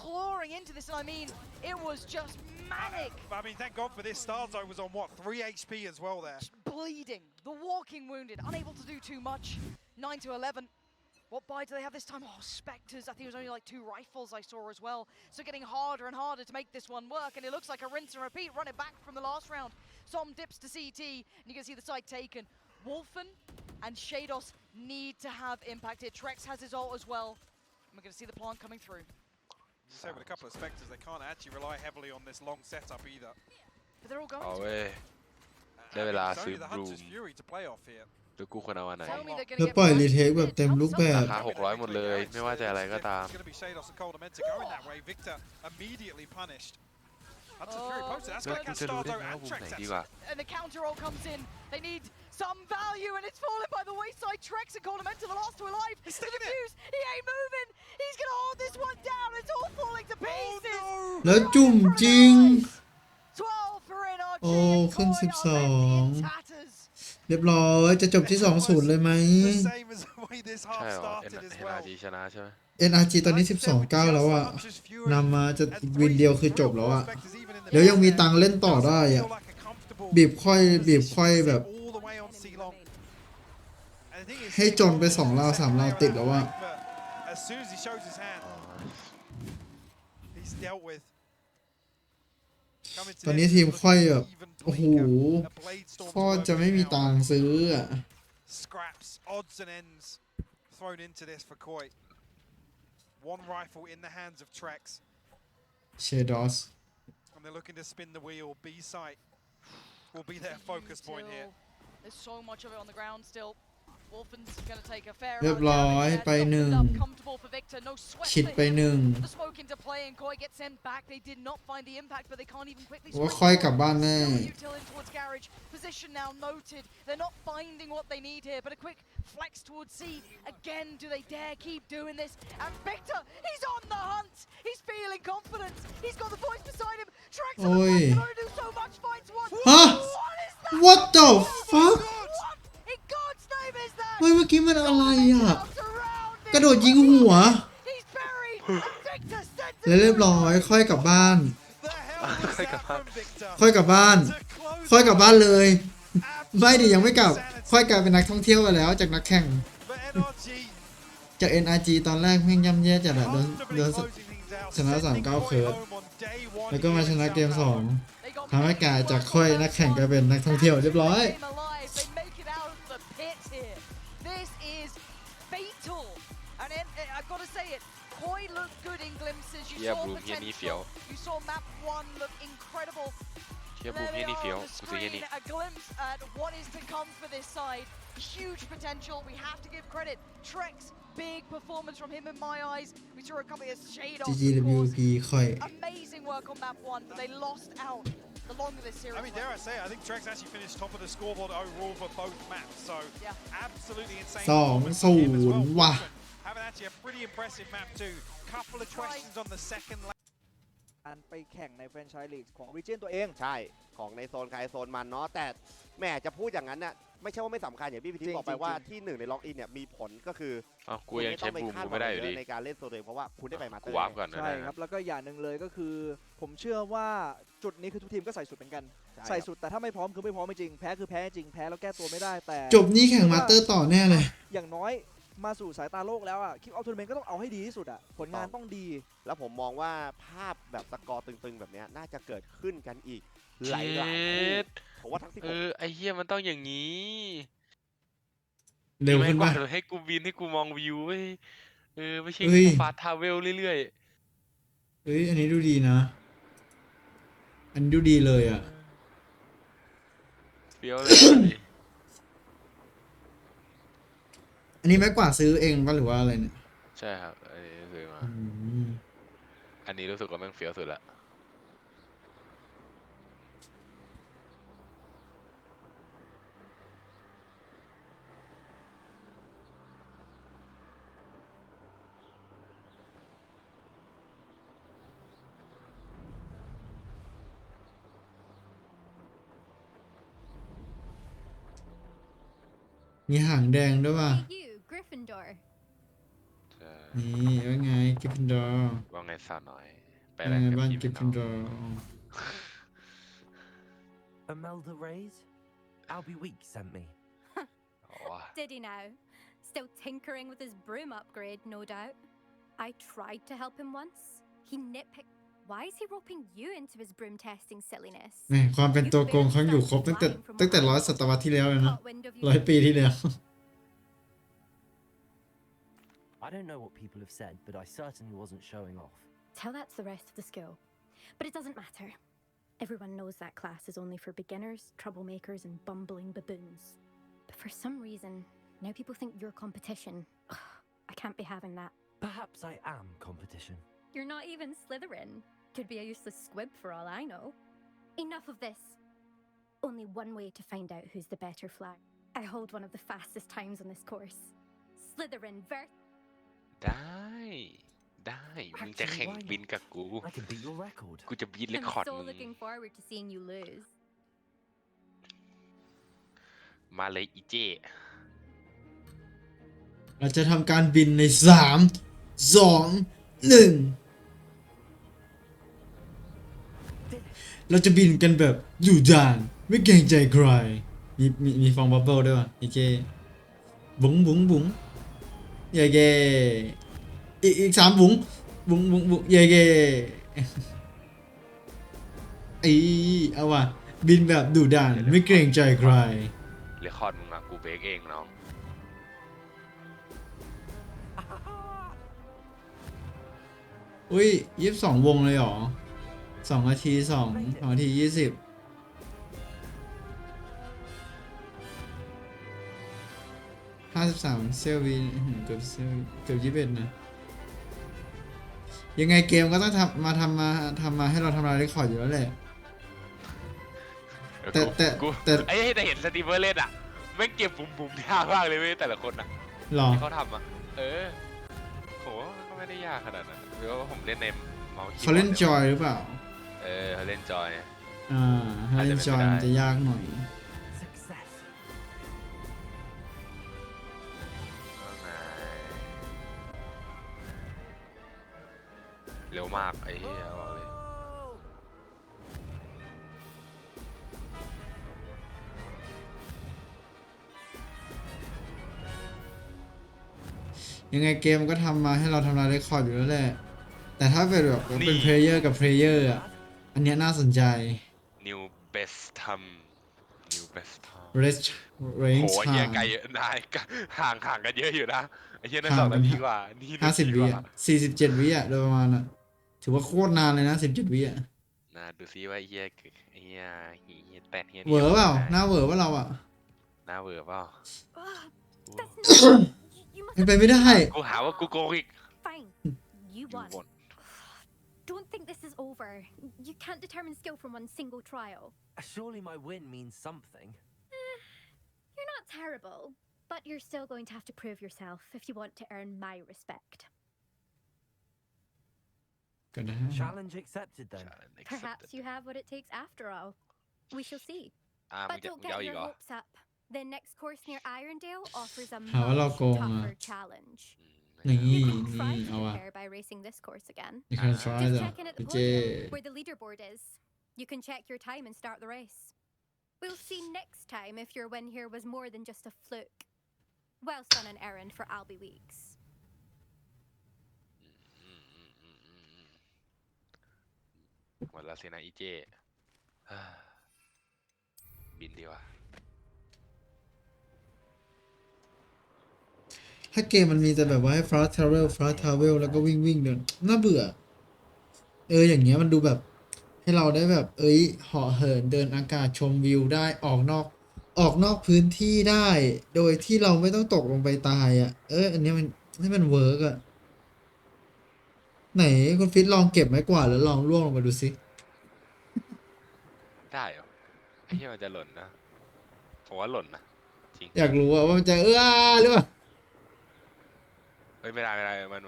clawing into this, and I mean, it was just manic.
I mean, thank God for this. Starzo was on what, 3 HP as well there.
Bleeding, the walking wounded, unable to do too much. 9 to 11. What buy do they have this time? Oh, Spectres. I think it was only like 2 rifles I saw as well. So getting harder and harder to make this one work, and it looks like a rinse and repeat. Run it back from the last round. Som dips to CT, and you can see the site taken. Wolfen and Shados need to have impact here. Trex has his ult as well. And we're going to see the plant coming through.
You say with a couple of Spectres, they can't actually rely heavily on this long setup either.
But they're all going
เอา
to.
เว้ยได้เวลา
It's
ซื้อ
only the
บลูม
Hunter's Fury to play off here.
หรือกูควรเอาอันไหน
Tell me they're
แล้ว
going to
ปล่อย
get
รีเทคแบบเต็มรูปแบบ
ราคา600หมดเลยไม่ว่าจะอะไรก็ตาม
It's going to be Shados and Coldamente going that way. Victor immediately punished. Hunter's Fury posted. That's
แล้ว
going to
กู
catch
จะรู้ได้
Starzo
ไงว่า
and
มุมไหน
Trex.
ดีกว่า
And the counter roll comes in. They need some value, and it's fallen by the wayside. Trex and Coldamente, the last two alive.
He's
The
sticking it.
defuse, he ain't moving. He's going to hold this one down. It's all falling to pieces.
แล้วจุ่มจริง
12 for NRG.
โอ้
and
ขึ้น
Koi are left in tatters.
12 เรียบร้อยจะจบที่ 2-0 เลยไหม
The same as the way this
ใช่
half
เหรอ
started as well.
NRG ชนะใช่ไหม
NRG ตอนนี้ 12-9 แล้วอะนำมาจะวินเดียวคือจบแล้วอะแล้วยังมีตังค์เล่นต่อได้อะบีบค่อยแบบ
All the way on C-Long. And the thing is,
ให้จนไป2 ราว 3 ราวติดแล้วอะ
as soon as he shows his hand, he's dealt with.
ตอนนี้ทีมค่อยแบบโอ้โหโคตรจะไม่มีตังค์ซื้ออะ
Scraps, odds and ends thrown into this for Koi. One rifle in the hands of Trex.
เชดอส
And they're looking to spin the wheel. B site will be their focus point here.
There's so much of it on the ground still. Wolfen's going to take a fair
เรียบร้อยไปหนึ่ง
comfortable for Victor. No sweat
ชิด
for
ไป
him.
หนึ่ง
The smoke into play and Koi gets sent back. They did not find the impact, but they can't even quickly
ว่า
switch
ค่อยกลับ
forward.
บ้านแน่
Still util in towards garage. Position now noted. They're not finding what they need here, but a quick flex towards C. Again, do they dare keep doing this? And Victor, he's on the hunt. He's feeling confident. He's got the voice beside him. Tracks on the
Oi.
flank, can only do so much. Finds one.
Huh?
What is that?
What the fuck
What in God's name is that?
เฮ้ยเมื่อกี้มันอะไรอ่ะ กระโดดยิงหัว
He's buried. And Victor sends
แล้วเรียบร้อยค่อยกลับบ้าน
ค่อยกลับบ้าน
ค่อยกลับบ้าน ค่อยกลับบ้านเลย ไม่ดิยังไม่กลับ ค่อยกลายเป็นนักท่องเที่ยวไปแล้วจากนักแข่ง จาก NRG ตอนแรกแม่งย่ำแย่จัดอะโดนชนะ3-9 เคิร์ดแล้วก็มาชนะเกม 2ทำให้กลายจากค่อยนักแข่งกลายเป็นนักท่องเที่ยวเรียบร้อย
came alive. They make it out of the pit here. This is fatal. And I've got to say it. Koi looked good in glimpses. You
Yeah,
saw
Bloom, hier nie
potential.
viel.
You saw map 1 look incredible.
เชียร์บู
There
ม
they
เฮียนี่
are
เฟี้ยว
on the
กูซื้อเฮีย
screen.
นี่
A glimpse at what is to come for this side. Huge potential. We have to give credit. Trex, big performance from him in my eyes. We saw a couple of shade off.
GGWP ค่อย
Amazing work on map 1, but they lost out the longer this series
I mean, dare I say, I think Trex actually finished top of the scoreboard overall for both maps. So, absolutely insane.
2-0 ว่ะ
Having actually a pretty impressive map too. Couple of questions on the second lap.
การไปแข่งในแฟรนไชส์ลีกของ Region ตัวเอง
ใช่ของในโซนใครโซนมันเนาะแต่แหม่จะพูดอย่างนั้นน่ะไม่ใช่ว่าไม่สำคัญอย่างพี่พิทิพย์บอกไปว่าที่1ในล็อกอินเนี่ยมีผลก็คือ
อ้าวกูยังใช้บูมกูไม่ได้อยู่ดี
ในการเล่นโซนตัวเองเพราะว่าคุณได้ไปมาเตอ
กู
ร์
วาร์ปก่อนนะ
ใช่ครับ แล้วก็อย่างหนึ่งเลยก็คือ ผมเชื่อว่าจุดนี้คือทุกทีมก็ใส่สุดเหมือนกัน ใส่สุดแต่ถ้าไม่พร้อมคือไม่พร้อมจริงแพ้คือแพ้จริงแพ้แล้วแก้ตัวไม่ได้แต่
จบนี้แข่งมาสเตอร์ต่อแน่เลย
อย่างน้อยมาสู่สายตาโลกแล้วอ่ะคิกออฟทัวร์นาเมนต์ก็ต้องเอาให้ดีที่สุดอ่ะผลงานต้องดี
แล้วผมมองว่าภาพแบบสกอร์ตึงๆแบบเนี้ยน่าจะเกิดขึ้นกันอีกหลายๆคู่ผมว่าทั้ง16
ไอ้เฮียมันต้องอย่างนี้
เร็วขึ้น
ป่ะ
ป่ะ
ให้กูบินให้กูมองวิวเว้ยไม่ใช่
เฮ้ย
กูฟาสทราเวลเรื่อย
เฮ้ยอันนี้ดูดีนะ อันนี้ดูดีเลยอ่ะ
ๆเฟี้ยวเลย
อันนี้ไม้กวาดซื้อเองป่ะหรือว่าอะไรเนี่ย
ใช่ครับอันนี้ซื้อมา
อืม
อันนี้รู้สึกว่าแม่งเฟี้ยวสุดละ
มีหางแดงด้วยป่ะ
Hey, you, Gryffindor.
ใช่
นี่ว่าไงกริฟฟินดอร์
ว่าไงสาวน้อยไป
ว่า
อะไร
ไง
กับ
บ้าน
พี่
กริฟ
ไม่
ฟิน
น้
ด
อง
อร์
Imelda Reyes? Albie Weeks sent me.
Did he now? Still tinkering with his broom upgrade, no doubt. I tried to help him once. He nitpicked. Why is he roping you into his broom testing silliness?
แหม่ความเป็นตัวโกงเขาอยู่ครบตั้งแต่100 ศตวรรษที่แล้วเลยนะ100 ปีที่แล้ว
I don't know what people have said, but I certainly wasn't showing off.
Tell that to the rest of the school. But it doesn't matter. Everyone knows that class is only for beginners, troublemakers, and bumbling baboons. But for some reason, now people think you're competition. I can't be having that.
Perhaps I am competition.
You're not even Slytherin. Could be a useless squib for all I know. Enough of this. Only one way to find out who's the better flag. I hold one of the fastest times on this course. Slytherin vs.
ได้มึงจะแข่งบินกับกู
I can beat your record.
กูจะบีทเรค
I'm
คอร์ด
so
มึง
looking forward to seeing you lose.
มาเลยอีเจ
เราจะทำการบินใน 3 2 1 เราจะบินกันแบบดุดันไม่เกรงใจใคร มีฟองบับเบิ้ลด้วยว่ะไอเจบุ๋งบุ๋งบุ๋งเย่เย่อีก3บุ๋งบุ๋งบุ๋งบุ๋งเย่เย่เอาว่ะบินแบบดุดันไม่เกรงใจใคร
เรคคอร์ดมึงอะกูเบรกเองน้อง
อุ้ย22 วงเลยเหรอ2 นาที 2 นาที 20 53 เซลวีเกือบ21 นะ ยังไงเกมก็ต้องทำมาให้เราทำลายเรคคอร์ดอยู่แล้วแหละ แต่
ไอ้แต่เห็นสตรีมเมอร์เล่นอะแม่งเก็บบุ๋มยากมากเลยเว้ยแต่ละคนอะ
หรอ
ที่เขาทำอะโหก็ไม่ได้ยากขนาดนั้นหรือว่าผมเล่นในเมาส์
เขาเล่นจอยหรือเปล่า
เขาเล่นจอย
ถ้าเล่นจอยมันจะยากหน่อย
Success.
เร็วมากไอ้เหี้ยบอกเลย
ยังไงเกมก็ทำมาให้เราทำลายเรคคอร์ดอยู่แล้วแหละ แต่ถ้าเป็นแบบเป็นเพลเยอร์กับเพลเยอร์อ่ะ อันเนี้ยน่าสนใจ
New best time New best time
Range
โหเหี้ย
time
ไกลนายห่างกันเยอะอยู่นะไอ้เหี้ยนั่น
ห่าง
2
กั
นาทีกว่านี่1
50 วิอ่ะ47 วิอ่ะโดยประมาณอ่ะ ถือว่าโคตรนานเลยนะ17 วิอ่ะ
นะดูซิว่าไอ้เหี้ยแตกเหี้ย
เหวอเปล่าหน้าเหวอเปล่าเราอ่ะ
หน้าเวอร์เปล่า
เป็นไปไม่ได้
กูหาว่ากูโกงอีก
Fine. You won. Don't think this is over. You can't determine skill from one single trial.
Surely my win means something.
You're not terrible, but you're still going to have to prove yourself if you want to earn my respect.
Challenge accepted then.
Perhaps you have what it takes after all. We shall see.
มึง
But
จะ
don't
มึงจะเอา
get
อีก
your
เหรอ
hopes up. The next course near Irondale offers a
หาว่าเรา
much
โกงอ่ะ
tougher challenge.
นี่
You can try to
เอาอ่ะ
prepare by racing this course again.
You can try
Just
เหรอ
check in at the
พี่เจ
podium where the leaderboard is. You can check your time and start the race. We'll see next time if your win here was more than just a fluke. Well done an errand for Albie Weeks.
หมดแล้วสินะอีเจบินดีวะ
ถ้าเกมมันมีแต่แบบว่าให้ fast travel แล้วก็วิ่งเดินน่าเบื่อ อย่างเงี้ยมันดูแบบให้เราได้แบบเหาะเหินเดินอากาศชมวิวได้ออกนอก ออกนอกพื้นที่ได้ โดยที่เราไม่ต้องตกลงไปตายอ่ะอันนี้มันให้มันเวิร์กอ่ะไหนคุณฟิตลองเก็บไม้กวาดแล้วลองล่วงลงไปดูสิ
ได้เหรอไอ้เหี้ยมันจะหล่นนะผมว่าหล่นนะจริง
อยากรู้ว่ามันจะหรือเปล่า
เฮ้ยไม่ได้
มัน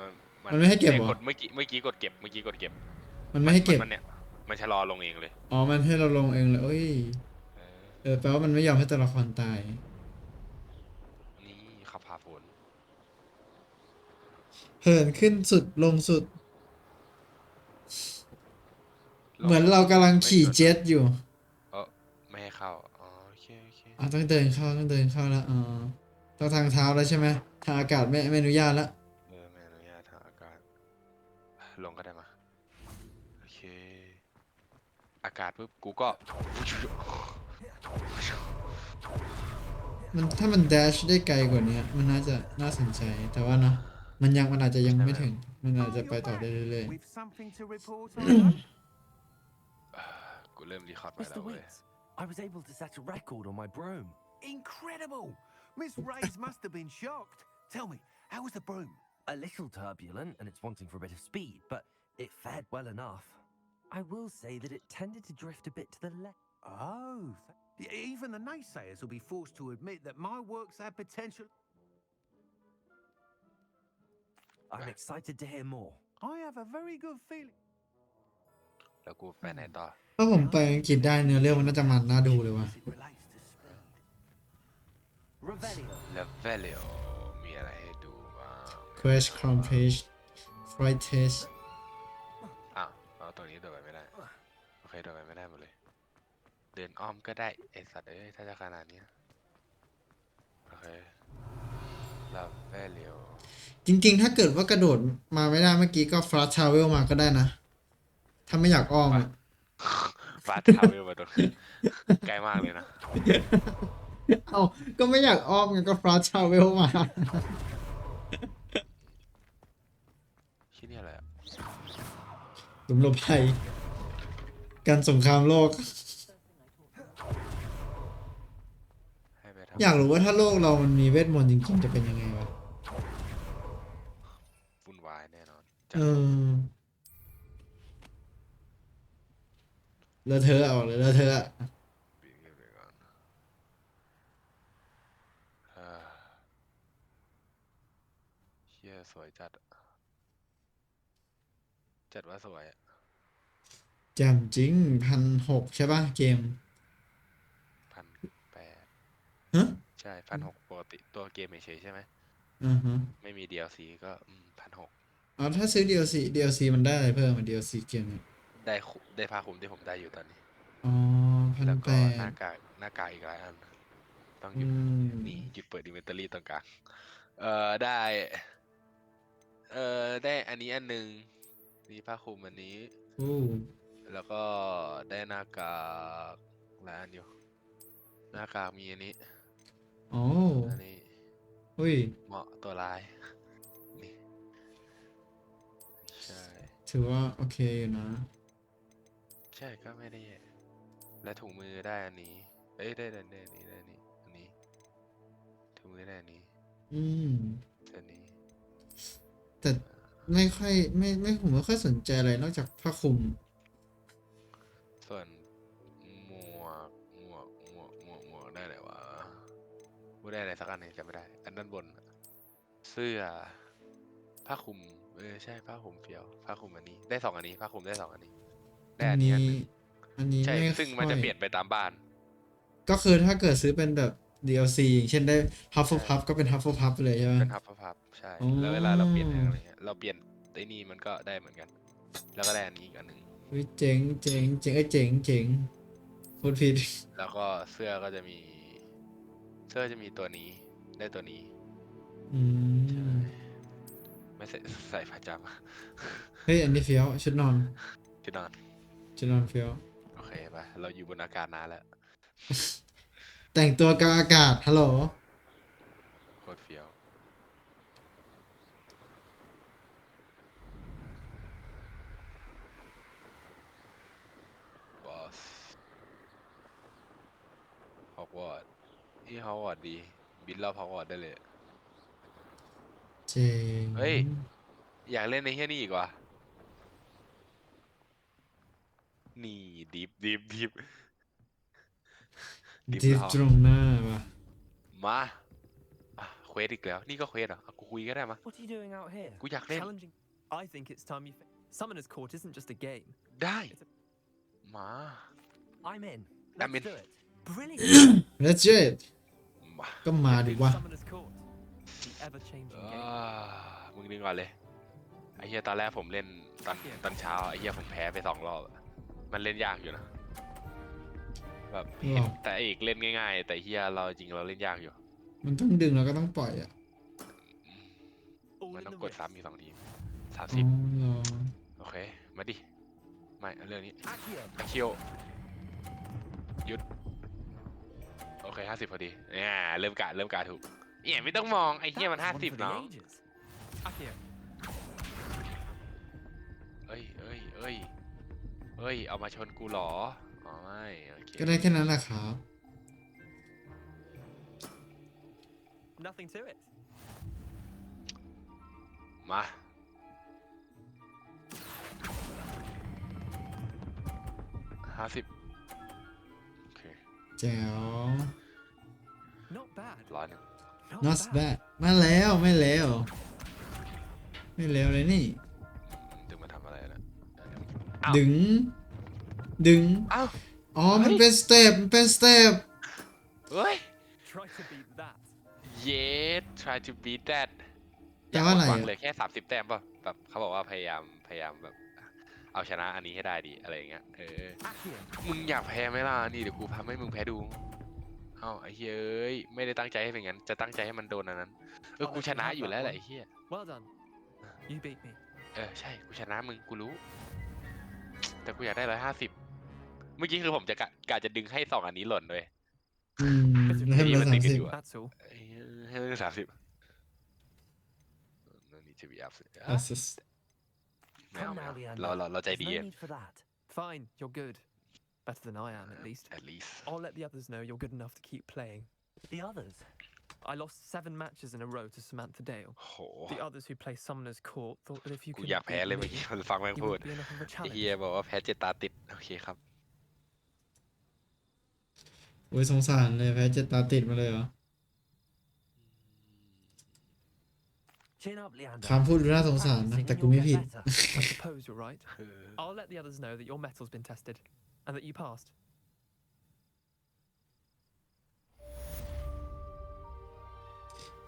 ไม่ให้เก็บเหรอ
กดเมื่อกี้กดเก็บ
มันไม่ให้เก็บ
มันเนี่ยมันชะลอลงเองเลย
อ๋อมันให้เราลงเองเลยโอ้ยแปลว่ามันไม่ยอมให้ตัวละครตาย
นี่ขับพาฝน
เหินขึ้นสุดลงสุด เหมือนเรากำลังขี่เจ็ตอยู่
ไม่ให้เข้าอ๋อโอเค
ต้องเดินเข้าแล้วต้องทางเท้าแล้วใช่ไหมทางอากาศไม่อนุญาตแล้ว
ไม่อนุญาตทางอากาศลงก็ได้มาโอเคอากาศปุ๊บกูก็
ถ้ามันแดชได้ไกลกว่านี้มันน่าสนใจแต่ว่านะมันอาจจะยังไม่ถึงมันอาจจะไปต่อได้เรื่อย
With something to report
กูเริ่มรีคอร์ดไปแล้วเว้ย
I was able to set a record on my broom.
Incredible! Miss Reyes must have been shocked. Tell me, how was the broom?
A little turbulent and it's wanting for a bit of speed, but it fared well enough. I will say that it tended to drift a bit to the left.
Oh, even the naysayers will be forced to admit that my works have potential.
I'm excited to hear more.
I have a very good feeling.
แล้วกูไปไหนต่อ
ถ้าผมไปอังกฤษได้เนื้อเรื่องมันน่าจะมันน่าดูเลยว่ะ
Revelio มีอะไรให้ดูบ้าง
Quest Complete Flight Test
เอาตรงนี้โดดไปไม่ได้โอเคโดดไปไม่ได้หมดเลยเดินอ้อมก็ได้ไอสัตว์ถ้าจะขนาดนี้โอเค Revelio
จริงๆถ้าเกิดว่ากระโดดมาไม่ได้เมื่อกี้ก็ Fast Travel มาก็ได้นะถ้าไม่อยากอ้อมอ่ะ
ฟาดทาวเวลมาตรงนี้ใกล้มากเลยนะ
ก็ไม่อยากอ้อมไงก็ Fast Travel มา
ที่นี่อะไรอ่ะ
หลุมหลบภัยการสงครามโลก อยากรู้ว่าถ้าโลกเรามันมีเวทมนต์จริงๆจะเป็นยังไงวะ
วุ่นวายแน่นอน
เลอะเทอะเอาเลยเลอะเทอะ
เชี่ยสวยจัดว่าสวยอ่ะ
แจ่มจริง1,600ใช่ป่ะเกม
1,800
ฮะ
ใช่ 1,600 ปกติตัวเกมเฉยใช่ไหมไม่มี DLC ก็1,600
ถ้าซื้อ DLC มันได้อะไรเพิ่มDLC เกมเนี่ย
ได้ผ้าคลุมที่ผมได้อยู่ตอนนี้
แล้ว
ก็หน้ากากอีกหลายอันต้องหยุดนี่หยุดเปิดอินเวนทอรี่ตรงกลางได้อันนี้อันหนึ่งมีผ้าคลุมอันนี้แล้วก็ได้หน้ากากหลายอันอยู่หน้ากากมีอันนี้อันนี้เหมาะตัวลายนี่ใช่
ถือว่าโอเคอยู่นะ
ใช่ก็ไม่ได้แย่และถุงมือได้อันนี้ได้อันนี้ถุงมือได้อันนี้อันนี้
แต่ไม่ค่อยผมไม่ค่อยสนใจอะไรนอกจากผ้าคลุม
ส่วนหมวกได้อะไรวะกูได้อะไรสักอันนึงจำไม่ได้อันด้านบนเสื้อผ้าคลุมใช่ผ้าคลุมเฟี้ยวผ้าคลุมอันนี้ได้2 อันนี้ผ้าคลุมได้2 อันนี้ได้อันนี้ใช่ซึ่งมันจะเปลี่ยนไปตามบ้าน
ก็คือถ้าเกิดซื้อเป็นแบบ DLC อย่างเช่นได้ Hufflepuff ก็เป็น Hufflepuff ไปเลยใช่ไหม
เป็น Hufflepuff ใช่แล้วเวลาเราเปลี่ยนอะไรเงี้ยเราเปลี่ยนไอ้นี่มันก็ได้เหมือนกันแล้วก็ได้อันนี้อีกอันหนึ่ง
เจ๋งพูดผิด
แล้วก็เสื้อก็จะมีตัวนี้ได้ตัวนี้ไม่ใส่ผ้าจำ
เฮ้ยอันนี้เฟี้ยวชุดนอนเฟี้ยว
โอเคไปเราอยู่บนอากาศนานแล้ว
แต่งตัวกลางอากาศฮัลโหล
โคตรเฟี้ยวบอสฮอกวอตส์ ที่ฮาวอร์ดดีบินรอบฮาวอร์ดได้เลย
เจ๋ง
เฮ้ยอยากเล่นในเฮียนี่อีกว่ะนี่ดิฟ
ดิฟตรงหน้าว่ะ
มาเควสอีกแล้วนี่ก็เควสเหรอกูคุยก็ได้มา
What are you doing out here?
กูอยากเล่น
Challenging. I think it's time you. Summoner's Court isn't just a game.
ได้มา
I'm in.
I'm in.
Let's do it. Brilliant.
Let's do it ก็มาดิวะ
Summoner's Court. The ever-changing game.
มึงดึงก่อนเลยไอ้เหี้ยตอนแรกผมเล่นตอนเช้าไอ้เหี้ยผมแพ้ไป2 รอบมันเล่นยากอยู่นะแบบเห็นแต่เอกเล่นง่ายๆแต่เหี้ยเราจริงเราเล่นยากอยู่
มันต้องดึงแล้วก็ต้องปล่อยอ่ะ
มันต้องกดซ้ำมี2 ที
อ๋อ
30
เหรอ
โอเคมาดิไม่เรื่องนี้อาคิโอหยุดโอเค50พอดีเนี่ยเริ่มกะถูกเนี่ยไม่ต้องมองไอ้เหี้ยมัน50เนาะเอ้ยเอามาชนกูหรออ๋อไม่โอเค
ก็ได้แค่นั้นแหละครับ
Nothing to it.
มา50โอเค
แจ๋ว
Not bad.
100
not bad มาแล้วไม่แล้วเลยนี่
ดึงมาทำอะไรนะ
ดึง
อ้าว
อ๋อมันเป็นสเต็ป
เฮ้ย
Try to beat that.
yes try to beat that
แต่ว่าอะไร
หวังเลยแค่30 แต้มป่ะแบบเขาบอกว่าพยายามแบบเอาชนะอันนี้ให้ได้ดีอะไรอย่างเงี้ยมึงอยากแพ้ไหมล่ะนี่เดี๋ยวกูทำให้มึงแพ้ดูเอ้าไอ้เฮ้ยไม่ได้ตั้งใจให้เป็นงั้นจะตั้งใจให้มันโดนอันนั้นกูชนะอยู่แล้วแหละไอ้เหี้ย
Well done. You beat me.
ใช่กูชนะมึงกูรู้แต่กูอยากได้150เมื่อกี้คือผมจะกะจะดึงให้2 อันนี้หล่นด้วย
ให้มัน
ติดกัน
30
อยู่อะ
That's all.
ให้มัน30 no need to be upset
assist
ไม่เอา
Come now, Leander.
เราใจ
There's
ดี
no
อะ
need for that. Fine, you're good. Better than I am, at least. I'll let the others know you're good enough to keep playing. The others? I lost 7 matches in a row to Samantha Dale. The others who play Summoner's Court thought that if you
กู
could
อยากแพ้
beat
เลยเมื่อ
me,
กี้ฟังแม่ง
you
พูด
would be enough of a
ไอ้
challenge.
เฮียบอกว่าแพ้7 ตาติดโอเคครับ
โอ้ยสงสารเลยแพ้7 ตาติดมาเลยเหรอ
Chin up, Leander.
คำพูดดูน่าสงสารนะแต่กูไม่ผิด
I suppose you're right. I'll let the others know that your metal's been tested and that you passed.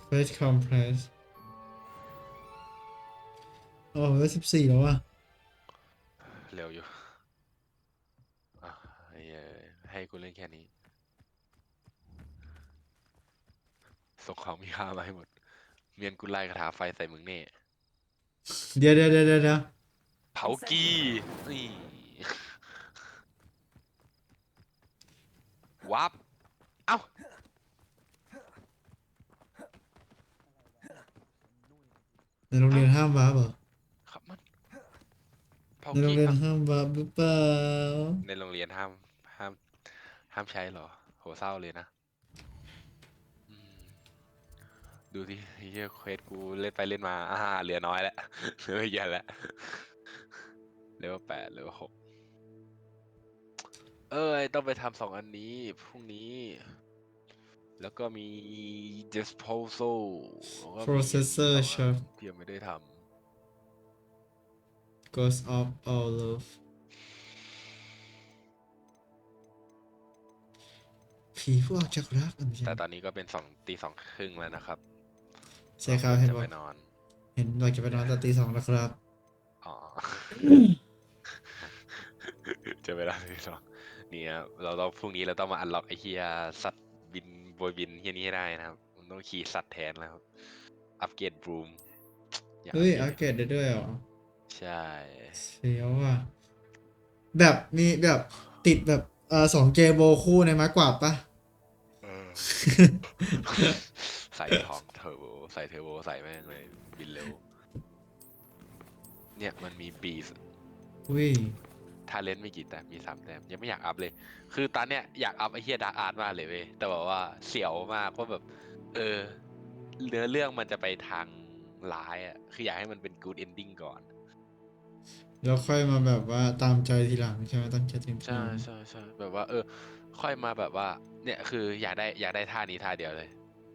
First compress โอ้ย14แล้วอ่ะ
เร็วอยู่ให้กูเล่นแค่นี้ส่งของมีค่ามาให้หมดเมียนกูไล่คาถาไฟใส่มึงเน่
เดี๋ยว
เผากี้นี่วับเอ้า
ในโรงเรียนห้ามวาร์ปเหรอ
ครับมันเผา
ในโรง
กี้
เรียนห้ามวาร์ปหรือเปล่า
ในโรงเรียนห้ามใช้เหรอโหเศร้าเลยนะดูที่เฮียเควสกูเล่นไปเล่นมาเหลือน้อยแล้วเหลือเยอะแล้วเลเวล8เลเวล6ต้องไปทำ2 อันนี้พรุ่งนี้แล้วก็มี disposal แล้วก็มี
processor
2
shop
ที่ยังไม่ได้ท
Ghost of all love ผีผู้ออกจากรักไม่ใช่
ำแต่ตอนนี้ก็เป็นตี 2:30แล้วนะครับ
ใช่ครับเห็น
จะ
บอก
ไปนอน
เห็นเราจะไปนอนตอนตี 2แล้วครับ
อ๋อ จะไปนอนตี 2เนี่ยเราต้องพรุ่งนี้เราต้องมาอันล็อกไอ้เฮียสัตว์บินโบยบินเฮียนี้ให้ได้นะครับผมต้องขี่สัตว์แทนแล้วครับอัปเกรดบรูม
เฮ้ยอัปเกรดได้ด้วยเหรอ
ใช่
เสียวอ่ะแบบมีแบบติดแบบ2 เกมโบคู่ในไม้กวาดปะ
ใส่ทองเทอร์โบใส่แม่งเลยบินเร็วเนี่ยมันมีบีส
อุ้ย
ทาเลนต์ไม่กี่แต้มมี3 แต้มยังไม่อยากอัพเลย คือตอนเนี้ยอยากอัพไอ้เฮียดาร์กอาร์ตมากเลยเว้ยแต่แบบว่าเสียวมากว่าแบบเนื้อเรื่องมันจะไปทางร้ายอ่ะคืออยากให้มันเป็น good ending ก่อน
แล้วค่อยมาแบบว่าตามใจทีหลังใช่ไหมต้องแค่ที
ใช่แบบว่าค่อยมาแบบว่าเนี่ยคืออยากได้ท่านี้ท่าเดียวเลย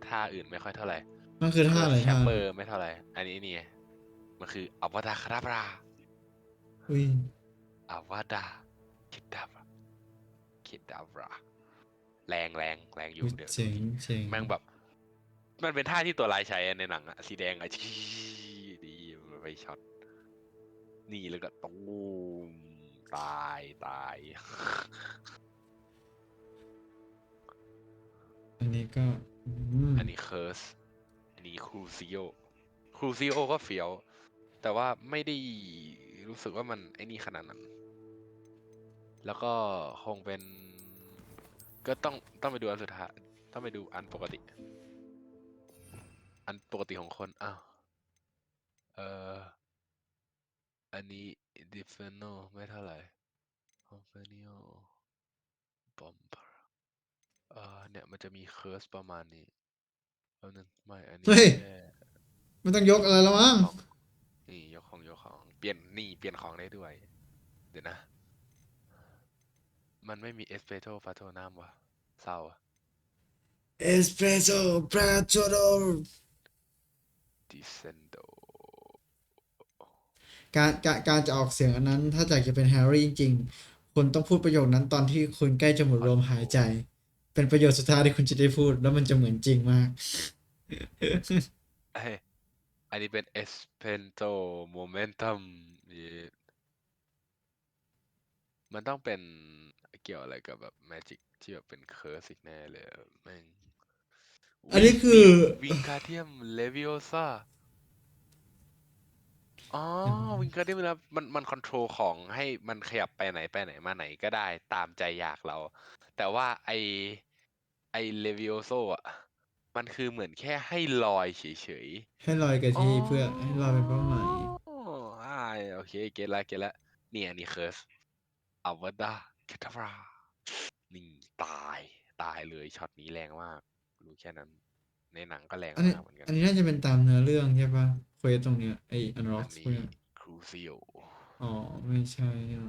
ท่าอื่นไม่ค่อยเท่าไหร่
มันคือท่าอะไร
แช
ท่าม
เบอร์ไม่เท่าไหร่อันนี้นี่ไงมันคืออวตารคาราบรา
อุ้ย
อวตารคิดดับคิดดับราแรงอยู่เดี๋ยว
เจ๋งเจ๋ง
แม่งแบบมันเป็นท่าที่ตัวลายใช้ในหนังอะสีแดงอะดีมันไปช็อตนี่แล้วก็ตูมตาย
อันนี้ก็
อันนี้เคิร์สอันนี้ครูซิโอก็เฟี้ยวแต่ว่าไม่ได้รู้สึกว่ามันไอ้นี่ขนาดนั้น แล้วก็คงเป็นก็ต้องไปดูอันสุดท้ายต้องไปดูอันปกติของคนอ้าวอันนี้ Differno ไม่เท่าไหร่ Convenio Bomber เนี่ยมันจะมีเคิร์สประมาณนี้แล้วนึงไม่อันนี้
เฮ้ย
แค่
ไม่ต้องยกอะไรแล้วมั้ง
นี่ยกของเปลี่ยนของได้ด้วย เดี๋ยวนะ มันไม่มีเอสเปรสโซ่ฟาโตน้ำวะเศร้าอะ
เอสเปรสโซ่ปราโจโด
ดิเซนโด
การจะออกเสียงอันนั้น ถ้าอยากจะเป็นแฮร์รี่จริงๆคุณต้องพูดประโยคนั้นตอนที่คุณใกล้จะหมดลมหายใจ เป็นประโยคสุดท้ายที่คุณจะได้พูด แล้วมันจะเหมือนจริงมาก
อันนี้เป็นเอสเพนโตโมเมนตัมมันต้องเป็นเกี่ยวอะไรกับแบบแมจิกที่แบบเป็นเคิร์สอีกแน่เลยแม่ง
อันนี้คือ
วิงการเดียมเลวิโอซาอ๋อวิงการเดียมนะมันคอนโทรลของให้มันขยับไปไหนมาไหนก็ได้ตามใจอยากเรา แต่ว่าไอเลวิโอโซอ่ะมันคือเหมือนแค่ให้ลอยเฉยๆ
ให้ลอยกับที่เพื่อให้ลอยเป็นเป้าหมาย
โอเคเก็ตละนี่อันนี้เคิร์สอวตารแคทารานี่ตายเลยช็อตนี้แรงมากรู้แค่นั้นในหนังก็แรงมากเหมือนกัน
อันนี้น่าจะเป็นตามเนื้อเรื่องใช่ปะเควสตรงเนี้ยไออันร็อกพวกเนี้ย
ครูซิโอ
อ๋อ ไม่ใช่อะ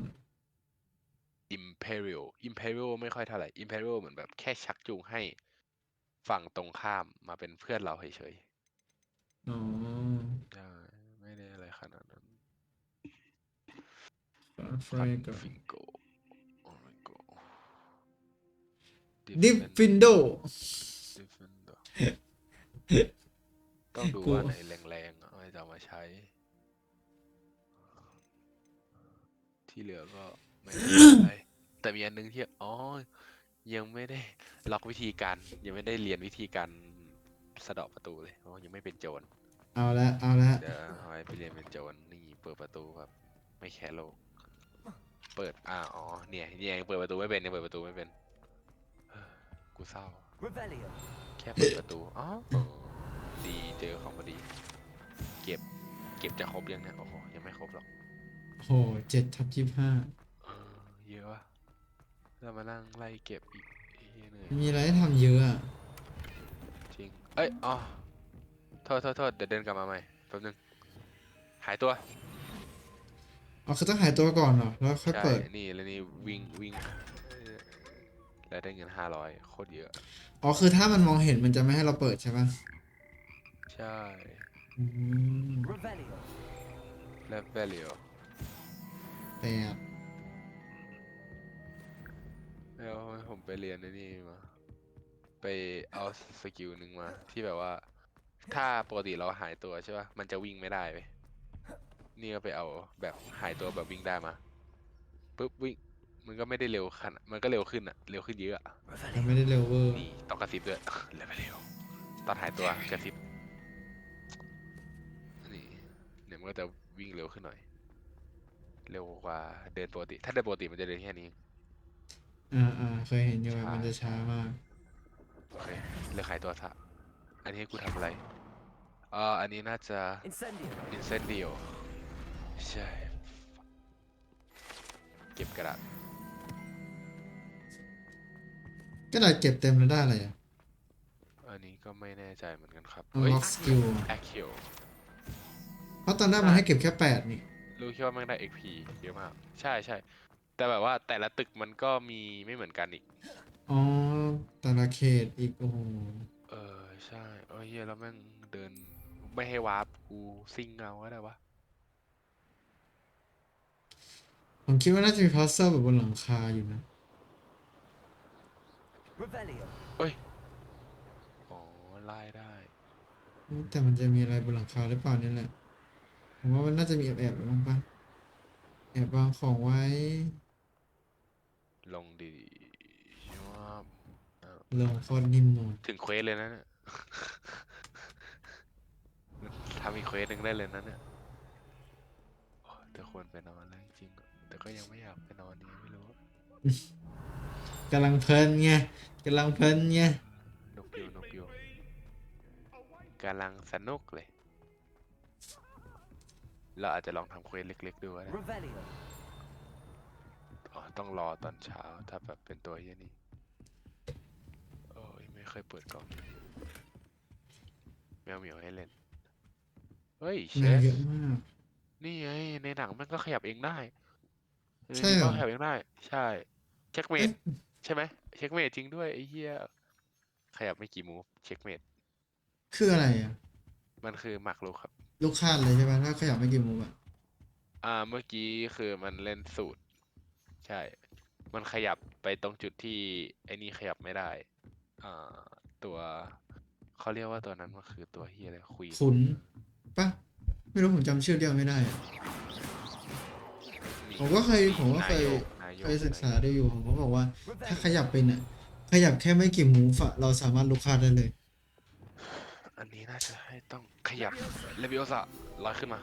Imperial ไม่ค่อยเท่าไหร่ Imperial เหมือนแบบแค่ชักจูงให้ฝั่งตรงข้ามมาเป็นเพื่อนเราเฉย
อ๋อ
ๆใช่ไม่ได้อะไรขนาดนั้น
เฟรก
Fingo
ดิฟฟินโด
ต้องดูว่าไหนแรงๆไม่จะเอามาใช้ ที่เหลือก็ไม่ได้อะไรแต่มีอันนึงที่ยังไม่ได้ล็อกวิธีการยังไม่ได้เรียนวิธีการสะเดาะประตูเลยเพราะยังไม่เป็นโจร
เอาละ
เดี๋ยวเอาไปเรียนเป็นโจรนี่เปิดประตูแบบไม่แคร์โลกเปิดเนี่ยยังเปิดประตูไม่เป็นกูเศร้าแค่เปิดประตูดีเจอของพอดีเก็บจะครบยังเนี่ยโอ้โหยังไม่ครบหรอก
โห7/25
เยอะวะเรามานั่งไล่เก็บอีกเหนื่อย
มีอะไรให้ทำเยอะอะ
จริงโทษเดี๋ยวเดินกลับมาใหม่แป๊บนึงหายตัว
อ๋อคือต้องหายตัวก่อนเหรอ แล้วค่อยเปิด
นี่แล้วนี่วิ่งแล้วได้เงิน500โคตรเยอะ
อ๋อ คือถ้ามันมองเห็นมันจะไม่ให้เราเปิดใช่ปะ
ใช่
อืม
แล้ว value
แต่
แล้วผมไปเรียนในนี่มาไปเอาสกิลหนึ่งมาที่แบบว่าถ้าปกติเราหายตัวใช่ป่ะมันจะวิ่งไม่ได้เว้ยนี่ก็ไปเอาแบบหายตัวแบบวิ่งได้มาปุ๊บวิ่งมันก็ไม่ได้เร็วขนาดมันก็เร็วขึ้นเร็วขึ้นเยอะ
มันไม่ได้เร็วเวอร์
นี่ต้องกระซิบด้วยเร็วตอนหายตัวกระซิบนี่เนี่ยมันก็จะวิ่งเร็วขึ้นหน่อยเร็วกว่าเดินปกติถ้าเดินปกติมันจะเดินแค่นี้
เคยเห็นอยู่มันจะช้ามาก
โอเคเลือกขายตัวซะอันนี้ให้กูทำอะไรอันนี้น่าจะ Incendio ใช่ เก็บกระดาษ
ก็ได้เก็บเต็มแล้วได้อะไรอ่ะ
อันนี้ก็ไม่แน่ใจเหมือนกันครับ
unlock skill
แอคคิว
เพราะตอนแรกมันให้เก็บแค่8นี่
รู้แค่ว่ามันได้ XP เยอะมากใช่ใช่แต่แบบว่าแต่ละตึกมันก็มีไม่เหมือนกันอีก
อ๋อแต่ละเขตอีกโอ้โห
ใช่เฮียแล้วแม่งเดินไม่ให้วาร์ปกูซิงเอาก็ได้วะ
ผมคิดว่าน่าจะมีพัซเซิลแบบบนหลังคาอยู่นะ
เอ้ยอ๋อไล่ได้
แต่มันจะมีอะไรบนหลังคาหรือเปล่านี่แหละผมว่ามันน่าจะมีแอบๆบ้างปะแอบวางของไว้
ลงดีว่า
ลงโคตรนิ่มนวล
ถึงเควสเลยนะเนี่ยทำอีกเควสหนึ่งได้เลยนะเนี่ยโอ้แต่ควรไปนอนแล้วจริงๆแต่ก็ยังไม่อยากไปนอนนี่ไม่รู้
กำลังเพลินไงกำลังเพลินไง
นกอยู่กำลังสนุกเลยเราอาจจะลองทำเควสเล็กๆดูก็ได้ต้องรอตอนเช้าถ้าแบบเป็นตัวเฮียนี่โอ้ยไม่เคยเปิดกล่องแมวเหมียวให้เล่นเฮ้ยเช
แมว
ส
เยอะมาก
นี่ไงในหนังมันก็ขยับเองได้
ใช่เหรอ
ก็ขยับเองได้ใช่เช็คเมดใช่ไหมเช็คเมดจริงด้วยไอ้เหี้ยขยับไม่กี่มูฟเช็คเมด
คืออะไรอ่ะ
มันคือหมากรุกครับ
ลูกคาดเลยใช่ปะถ้าขยับไม่กี่มุมอ่ะ
เมื่อกี้คือมันเล่นสูตรใช่มันขยับไปตรงจุดที่ไอ้นี่ขยับไม่ได้ตัวเขาเรียกว่าตัวนั้นมันคือตัวเฮียอะไรคุย
ขุนปะไม่รู้ผมจำชื่อเรียกไม่ได้อะผมก็เคยศึกษาได้อยู่ผมก็บอกว่า ถ้าขยับไปเนี่ยขยับแค่ไม่กี่มูฟอะเราสามารถลุกคาดได้เลย
อันนี้น่าจะให้ต้องขยับเลวิโอซะลอยขึ้นมา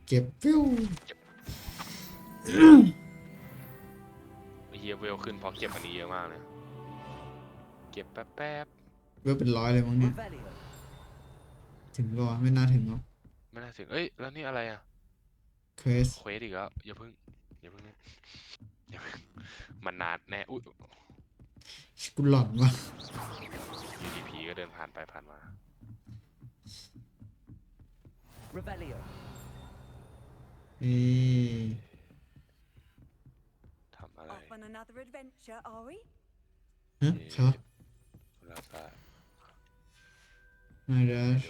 เก็บฟิว
เฮียเวลขึ้นเพราะเก็บอันนี้เยอะมากเลยเก็บแป๊บ
เวลเป็น100เลยมั้งเนี่ยถึงก็ไม่น่าถึงหรอก
ไม่น่าถึงเอ้ยแล้วนี่อะไรอ่ะ
เควส
เควสอีกแล้วอย่าเพิ่งเนี่ยอย่าเพิ่งมันนานแน่อุ้ย
กูหลอนว่ะ
UDP ก็เดินผ่านไปผ่านมา ทำอะไร
Off on another adventure, are we?
ฮะครับ
แล้วก็
My gosh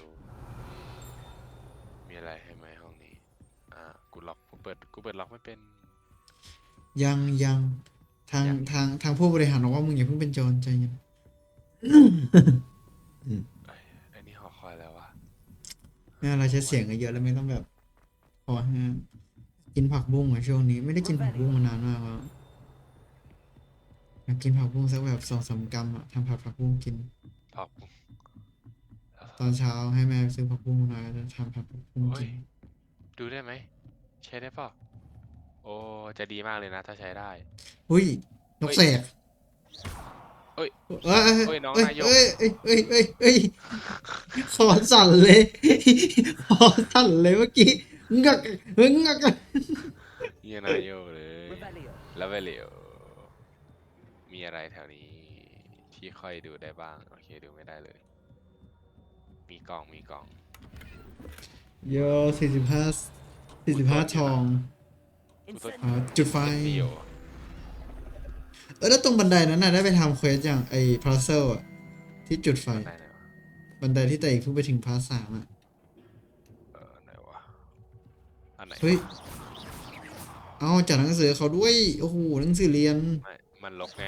มีอะไรให้ไหมห้องนี้กูเปิดล็อกไม่เป็น
ยังทางผู้บริหารบอกว่ามึงอย่าเพิ่งเป็นโจรใจเย็น
ไอ้นี่หอคอยแล้ววะ
ไม่อะไรใช้เสียงเยอะแล้วไม่ต้องแบบพอให้กินผักบุ้งอะช่วงนี้ไม่ได้กินผักบุ้งมานานมากแล้วอยากกินผักบุ้งสักแบบ2-3 กรัมอะทำผักบุ้งกิน
ผัก
ตอนเช้าให้แม่ซื้อผักบุ้งมาแล้วทำผักบุ้งกิน
ดูได้ไหมใช้ได้ป่ะโอ้จะดีมากเลยนะถ้าใช้ได้
อุ้ยนกแสก
เอ้ย
เอ้ย
เอ้ยน้อง
เอ้ย
นายก
เอ้ยขอสั่นเลยขอสั่นเลยเมื่อกี้งัก
เฮียนายโยเลยแล้วไปเหลียวมีอะไรแถวนี้ที่ค่อยดูได้บ้างโอเคดูไม่ได้เลย มีกล่อง
โย45ทองจุดไฟแล้วตรงบันไดนั้นน่ะได้ไปทำเควสอย่างไอ้พาร์เซลอะที่จุดไฟบันไดที่แต่อีกเพิ่งไปถึงพาร์ท 3อะ
ไหนวะอันไหน
เฮ้ยเอาจัดหนังสือเขาด้วยโอ้โหหนังสือเรียน
ไม่มันลกไง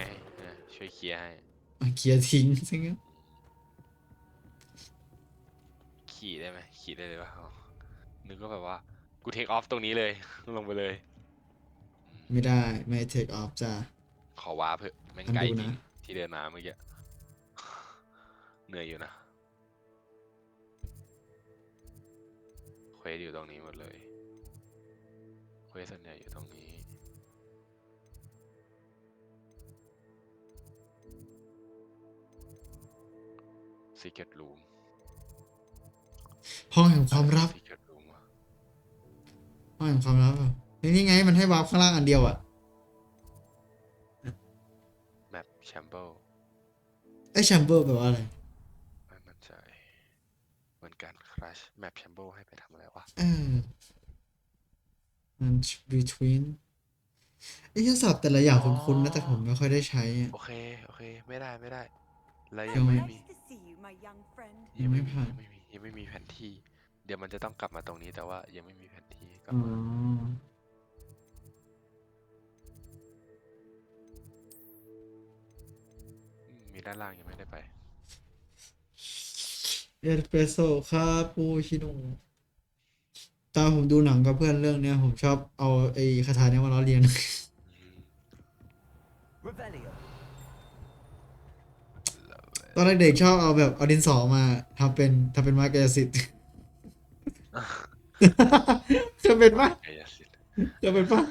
ช่วยเคลียร์ให้
เคลียร์ทิ้งซะงั้น
ขี่ได้ไหมขี่ได้เลยป่ะนึกว่าแบบว่ากูเทคออฟตรงนี้เลยลงไปเลย
ไม่ได้ไม่เทคออฟจ้า
ขอวาร์ปเถอะแม่งไกลจริงที่เดินมาเมื่อกี้เหนื่อยอยู่นะเควสอยู่ตรงนี้หมดเลยเควสส่วนใหญ่อยู่ตรงนี้Secret Room
ห้องแห่งความลับห้องแห่งความลับอ่ะ นี่ไงมันให้วาร์ปข้างล่างอันเดียวอ่ะ
แมปแชมเบิล
ไอ้แชมเบอร์แปลว่าอะไร
ไม่มั่นใจเหมือนกันคราชแมปแชมเบิลให้ไปทำอะไรวะ
มัน between ไอ้ที่ศัพท์แต่ละอย่างคุ้นๆนะแต่ผมไม่ค่อยได้ใช้อะ
โอเคไม่ได้เรายังไม่มี
To see you, my young friend.
ยังไม่ผ่าน
ยังไม่มีแผนที่ เดี๋ยวมันจะต้องกลับมาตรงนี้แต่ว่ายังไม่มีแผนที่กลับ
อ๋อ
มามีด้านล่างยังไม่ได้ไป
เอสเปรสโซ่คาปูชิโน่ตอนผมดูหนังกับเพื่อนเรื่องเนี้ยผมชอบเอาไอ้คาถาเนี้ยมาล้อเลียน ตอนเด็กๆชอบเอาแบบเอาดินสอมาทำเป็นไม้กายสิทธิ์ จะเป็นปะ
กายสิทธิ์
จะเป็นปะ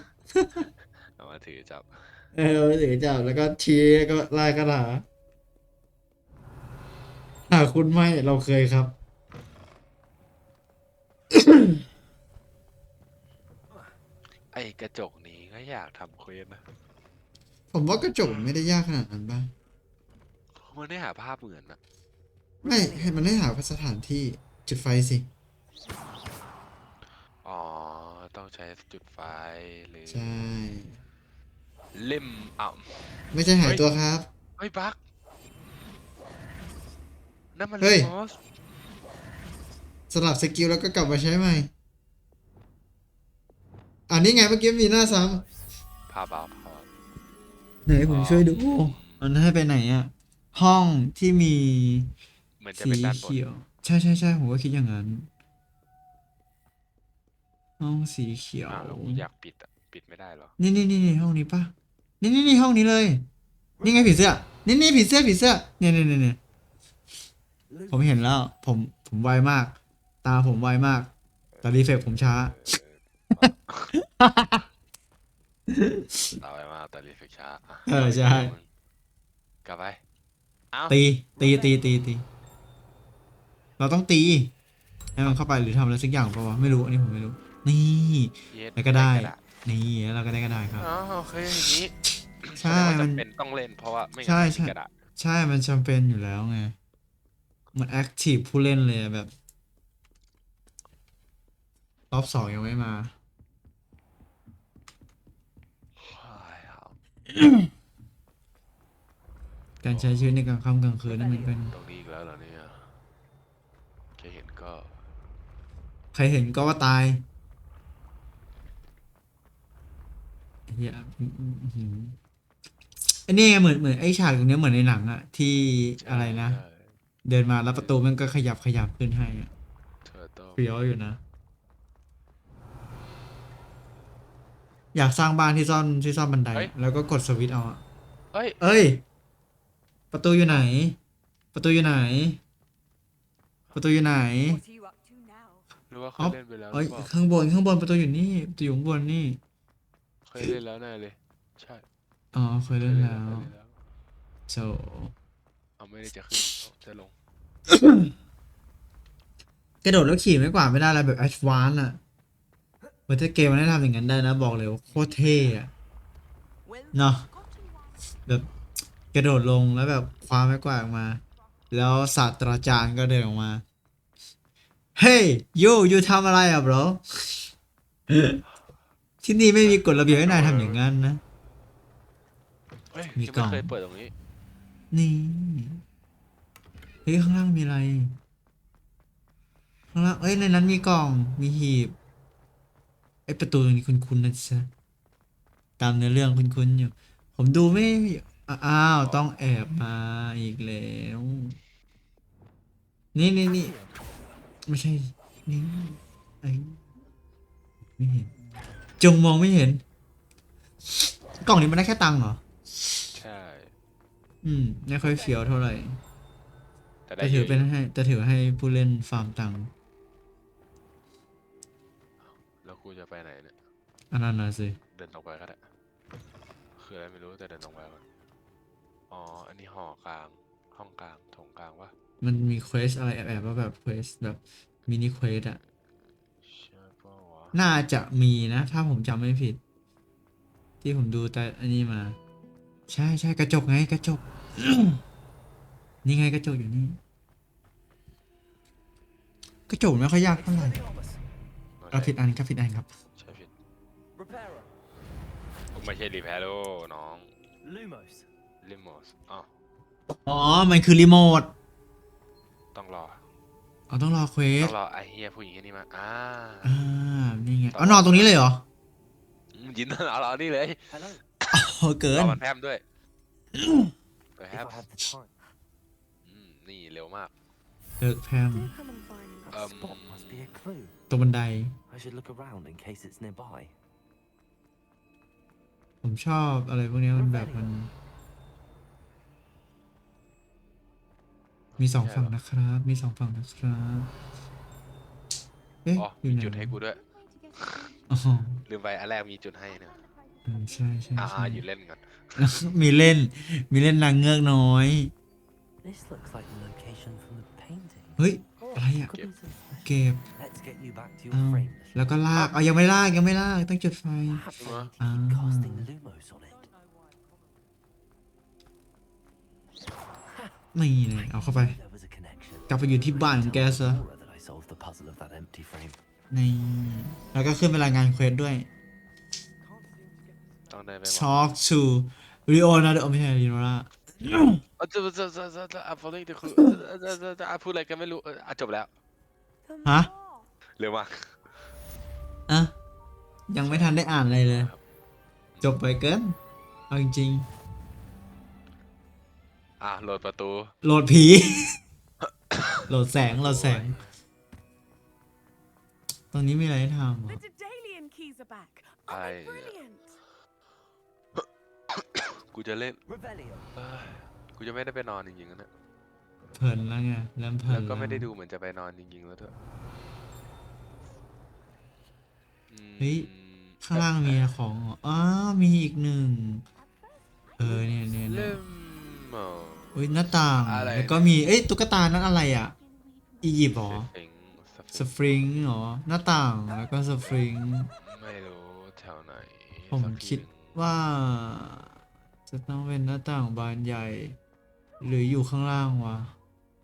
เอามาถือจับ
เอาไปถือจับแล้วก็ชี้แล้วก็ไล่คาถาคุณไม่เราเคยครับ
ไอ้กระจกนี้ก็อยากทำเควสนะ
ผมว่ากระจกไม่ได้ยากขนาดนั้นป่ะ
มันได้หาภาพเหมือนอะ
ไม่มันได้หาสถานที่จุดไฟสิ
อ๋อต้องใช้จุดไฟหรือ
ใช่
เล่ม
ไม่ใช่หายตัวครับ
เฮ้ยบั๊กนั่นมัน
เฮ้ย
มอส
สลับสกิลแล้วก็กลับมาใช้ใหม่นี่ไงเมื่อกี้มีหน้าซ้ำ
พาเบา
ไหนผมช่วยดูมันให้ไปไหนอ่ะ ห้องที่มี
เหมือนจะ
สี
เป็นด้านบน
เขียว ใช่ผมก็คิดอย่างนั้น ห้องสีเขียว
แล้วกูอยากปิดอะปิดไม่ได้เหรอ
นี่ห้องนี้ปะนี่ห้องนี้เลย นี่ไงผีเสื้อ นี่ผีเสื้อเนี่ยผมเห็นแล้ว ผมไวมาก ตาผมไวมาก แต่รีเฟกผมช้า
เอาไว้มาแต่รีเฟกช้า
ใช่
กลับไปเอ้า
ตี เราต้องตี ให้มันเข้าไปหรือทำอะไรสักอย่างเปล่าวะไม่รู้ อันนี้ผมไม่รู้ นี่ แล้วก็ได้ นี่แล้วเราก็ได้ครับ
อ๋อโอเคอย่างนี้
ใช่
มั
มัน น
เป็นต้องเล่นเพราะว่าไม่
ใช่
งั้นมันมีกระดาษ
ใช่ มันจำเป็นอยู่แล้วไง มันแอคทีฟผู้เล่นเลยอะแบบ รอบ 2ยังไม่มา การใช้ชีวิตในกลางค่ำกลางคืนนั่นมันเป็น
ตรงนี้อีกแล้วเหรอเนี่ยแค่เห็นก็
ใครเห็นก็ว่าตายเฮียอันนี้ไงเหมือนไอ้ฉากตรงเนี้ยเหมือนในหนังอะที่อะไรนะ เดินมาแล้วประตูมันก็ขยับขึ้นให้อะเฟี้ยวอยู่นะ อยากสร้างบ้านที่ซ่อนบันได แล้วก็กดสวิตช์เอาอะ
เอ้ย
เอ้ย ประตูอยู่ไหน ประตูอยู่ไหน ประตูอยู่ไหน
What are you up to now?
หรือว่าเค
อ๋อย
เล่นไปแล้วห
เอ้
รื
ย
อเปล่า
ข้างบนประตูอยู่นี่ประตูอยู่ข้างบนนี่
เคยเล่นแล้วแน่เลยใช่
อ๋อเคยเล่นแล้วโจ
เอาไม่ได้จะขึ้นจะลง
กระโดดแล้วขี่ไม่กว่าไม่ได้อะไรแบบแอดวานซ์อะเหมือนถ้าเกมมันได้ทำอย่างนั้นได้นะบอกเลยว่าโคตรเท่อะเนาะแบบกระโดดลงแล้วแบบคว้าไม้กวาดออกมา แล้วศาสตราจารย์ก็เดินออกมา เฮ้ยยูทำอะไรอ่ะ bro ที่นี่ไม่มีกฎระเบียบให้นายทำอย่างนั้นนะ
เฮ้ย
มี
ยัง
กล่
ไม่
อง
เคยเปิดตรงนี้
นี่เฮ้ยข้างล่างมีอะไรข้างล่างเอ้ยในนั้นมีกล่องมีหีบไอ้ประตูตรงนี้คุ้นๆนะจ๊ะตามเนื้อเรื่องคุ้นๆอยู่ ผมดูไม่อ้าวต้องแอบมาอีกแล้วนี่ไม่ใช่นี่ไอ้ไม่เห็นจงมองไม่เห็น กล่องนี้มันได้แค่ตังค์เหรอ
ใช่
ไม่ค่อยเฟี้ยวเท่าไหร่
แต่ได้
แต่
เย
ถือ
อะ
เป็นแต่ถือให้ผู้เล่นฟาร์มตังค์
แล้วกูจะไปไหนเนี่ย
อันนั้นน่ะสิ
เดินตรงไปก็ได้คืออะไรไม่รู้แต่เดินตรงไปก่อนอ๋ออันนี้หอกลางห้องกลางโถงกลางวะ
มันมีเควสอะไรแอบๆว่าแบบเควสแบบมินิเควสอะ
ใช่ปะวะ
น่าจะมีนะ ถ้าผมจำไม่ผิด ที่ผมดูแต่อันนี้มา ใช่ใช่กระจกไงกระจก นี่ไงกระจกอยู่นี่ กระจกไม่ค่อยยากเท่าไหร่ผิดอันครับผิดอันครับ
ใช่ผิดไม่ใช่รีแพโรน้องลิโมส
อ๋อ มันคือรีโมท
ต้องรอ
ต้องรอเควส
ต้องรอไอเฮียผู้หญิงคนนี้มา
นี่ไงนอนตรงนี้เลยเหรอ
ยินเอาเรานี่เลย
เกิน
รอมันแพมด้วยแพมนี่เร็วมาก
แพมตรงบันไดผมชอบอะไรพวกนี้มันแบบมันมี2 ฝั่งนะครับมี2 ฝั่งนะครับ
มีจุดให้กูด้วยลืมไปอันแรกมีจุดให้นะ
ใช่ใช่ใช่
อยู่เล่นก่อน
มีเล่นนางเงือกน้อยเฮ้ยอะไรอ่ะเก็บแล้วก็ลากยังไม่ลากต้องจุดไฟนี่เลยเอาเข้าไปกลับไปอยู่ที่บ้านของแกซะนี่แล้วก็ขึ้นเวลางานเควสด้วย Talk to Leonardo ไม่ใช่ Leonardo
พูดอะไรกันไม่รู้จบแล้ว
ฮะ
เร็วมาก
ยังไม่ทันได้อ่านอะไรเลยจบไปเกินเอาจริง
โหลดประตู
โหลดผี โหลดแสงตรงนี้มีอะไรให้ทำ
กูจะเล่นกูจะไม่ได้ไปนอนจริงๆนะ
เพลินแล้วไงเริ่มเพลิน
แล้วก็ไม่ได้ดูเหมือนจะไปนอนจริงๆแล้วด้วย
เฮ้ยข้างล่างมีของมีอีก1เนี่ยหน้าต่างแล้วก็มีตุ๊กตานั้นอะไรอ่ะอียิปต์หรอสฟริงหรอหน้าต่างแล้วก็สฟริง
ไม่รู้แถวไหน
ผมคิดว่าจะต้องเป็นหน้าต่างบานใหญ่หรืออยู่ข้างล่างวะ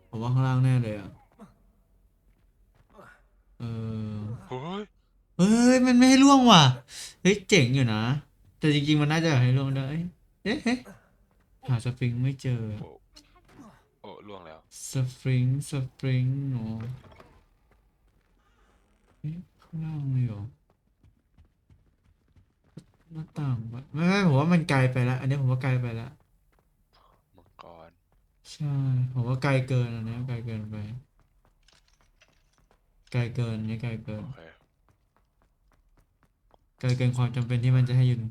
ผมว่าข้างล่างแน่เลยอ่ะเฮ้ยมันไม่ให้ล่วงว่ะเฮ้ยเจ๋งอยู่นะแต่จริงๆมันน่าจะให้ล่วงได้หาสฟริงไม่เจอ
ล่วงแล้ว
สฟริงโอ้ข้างล่างเลยเหรอหน้าต่างไม่ผมว่ามันไกลไปแล้วอันนี้ผมว่าไกลไปแล้ว
มังกร
ใช่ผมว่าไกลเกินอันนี้ไกลเกินไปไกลเกินนี่ไกลเกินความจำเป็นที่มันจะให้ยืน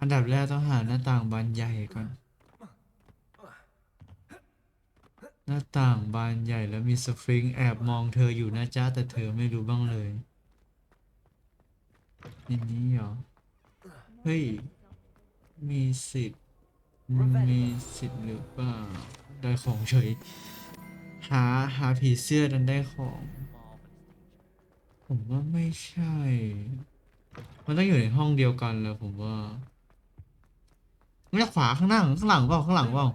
อันดับแรกต้องหาหน้าต่างบานใหญ่ก่อนหน้าต่างบานใหญ่แล้วมีสฟริงแอบมองเธออยู่นะจ๊ะแต่เธอไม่รู้บ้างเลยอย่างนี้เหรอเฮ้ยมีสิทธิ์หรือเปล่าได้ของเฉยหาผีเสื้อดันได้ของผมว่าไม่ใช่มันต้องอยู่ในห้องเดียวกันแล้วผมว่าไม่ขวาข้างหน้าข้างหลังเปล่า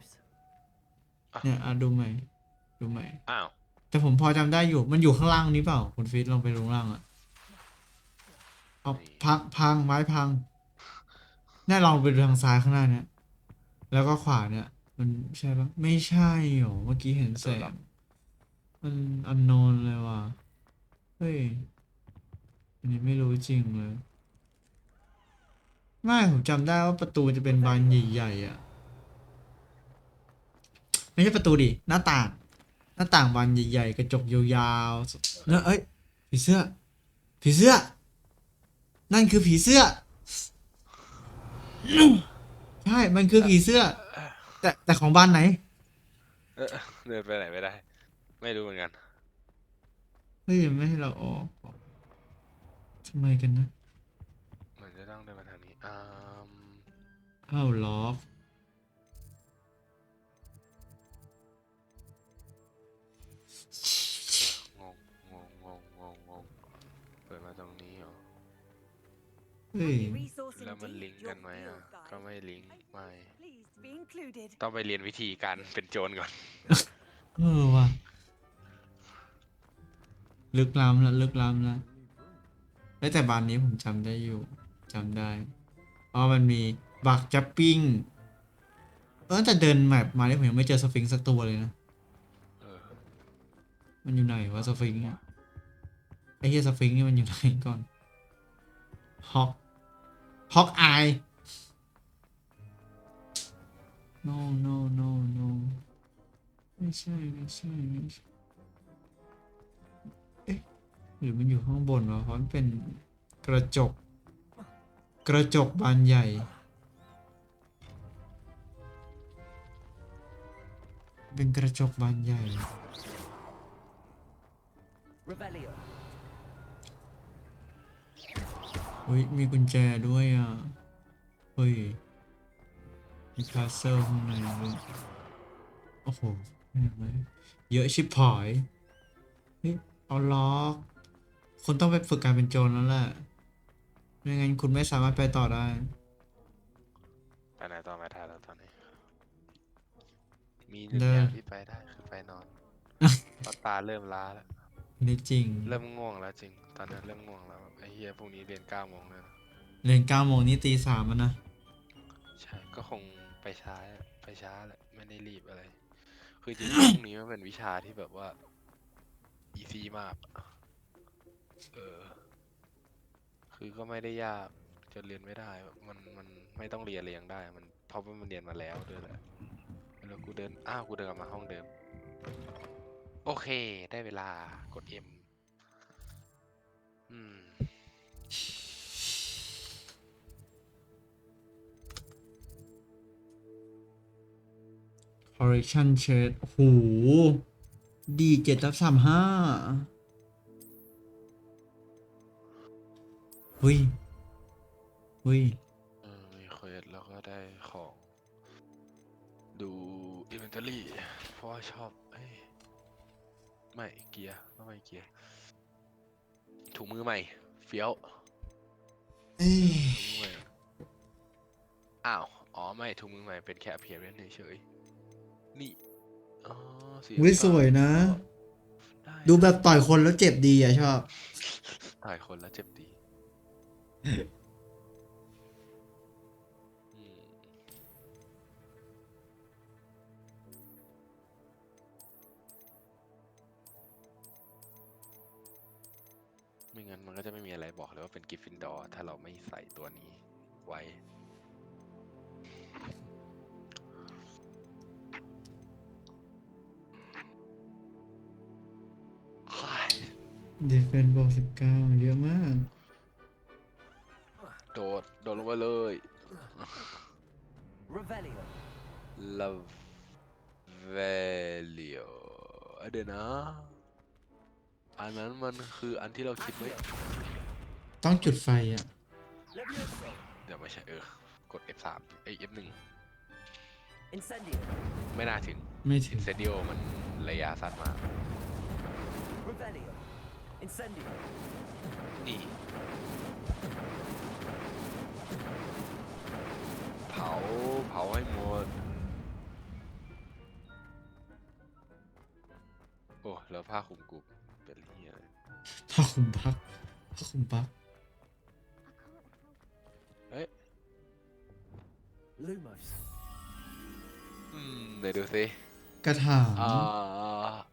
เนี่ยดูใหม่แต่ผมพอจำได้อยู่มันอยู่ข้างล่างนี้เปล่าคุณฟิตลองไปลงล่างพังไม้พังเนี่ยลองไปดูทางซ้ายข้างหน้าเนี่ยแล้วก็ขวาเนี่ยมันใช่ปะไม่ใช่หรอเมื่อกี้เห็นแสงมันอันโนนเลยว่ะเฮ้ยอันนี้ไม่รู้จริงเลยไม่ผมจำได้ว่าประตูจะเป็นบานใหญ่ๆอ่ะไม่ใช่ประตูดิหน้าต่างบานใหญ่ๆกระจกยาวๆแล้วผีเสื้อนั่นคือผีเสื้อใช่มันคือผีเสื้อแต่ของบ้านไหน
เดินไปไหนไม่ได้ไม่รู้เหมือนกัน
เฮ้ยไม่ให้เราออกทำไมกันนะ
มันจะต้องเดินมาทางนี้
ล็อก
งงเปิดมาตรงนี้เหรอ
เฮ้ย
แล้วมันลิงก์กันไหมอ่ะก็ไม่ลิงก์ไม่
Pleased to be included.
ต้องไปเรียนวิธีการเป็นโจรก่อน
ว่ะลึกล้ำแล้วลึกล้ำแล้วแต่บ้านนี้ผมจำได้อยู่จำได้เพราะมันมีบักจับปิ้งแต่เดินแบบมาเนี่ยผมยังไม่เจอสฟิงค์สักตัวเลยนะมันอยู่ไหนวะสฟิงค์เนี่ยไอ้เหี้ยสฟิงค์นี่มันอยู่ไหนก่อนฮอกอาย no no no no ไม่ใช่เอ๊ะหรือมันอยู่ข้างบนวะเพราะมันเป็นกระจกบานใหญ่เป็นกระจกบานใหญ่เฮ้ยมีกุญแจด้วยอ่ะเฮ้ยมีคาสเซิลข้างในด้วยโอ้โหเยอะชิบหายเฮ้ยเอาล็อกคุณต้องไปฝึกการเป็นโจรแล้วแหละไม่งั้นคุณไม่สามารถไปต่อได้
ไปไหนต่อไม่ได้แล้วตอนนี้มีหนึ่งอย่างที่ไปได้คือไปนอนเพราะตาเริ่มล้าแล้ว
นี่จริง
เริ่มง่วงแล้วจริงตอนนี้เริ่มง่วงแล้วไอ้เหี้ยพรุ่งนี้เรียน9 โมงเลย
เรียน9 โมงนี่ตี 3อ่ะนะ
ใช่ก็คงไปช้าแหละไม่ได้รีบอะไรคือจริงๆพรุ่งนี้มันเป็นวิชาที่แบบว่าอีซีมากคือก็ไม่ได้ยากจนเรียนไม่ได้มันไม่ต้องเรียนเลยยังได้มันเพราะว่ามันเรียนมาแล้วด้วยแหละแล้วกูเดินกลับมาห้องเดิมโอเคได้เวลากด M
correction shade โหดี7/35เฮ้ย
มีเควสแล้วก็ได้ของดู inventory เพราะว่าชอบไม่เกียร์ถุงมือใหม่เฟี้ยวไม่ถุงมือใหม่เป็นแค่ appearance เฉยนี่
สวยนะดูแบบต่อยคนแล้วเจ็บดีอ่ะชอบ
ต่อยคนแล้วเจ็บดีไม่งั้นมันก็จะไม่มีอะไรบอกเลยว่าเป็นกริฟฟินดอร์ถ้าเราไม่ใส่ตัวนี้ไว้
ดีเฟนบอก19เยอะมาก
โดดลงไปเลยLove Value เดี๋ยวนะอันนั้นมันคืออันที่เราคิดไว้
ต้องจุดไฟอ่ะ
เดี๋ยวไม่ใช่กด F3 F1 ไม่น่าถึงIncendio มันระยะสั้นมากนี่เผาให้หมดโอ้แล้วผ้าคลุมกูเป็นเหี้ยอะไร
ผ้าคลุมบัก
เดี๋ยวดูสิ
กระถาง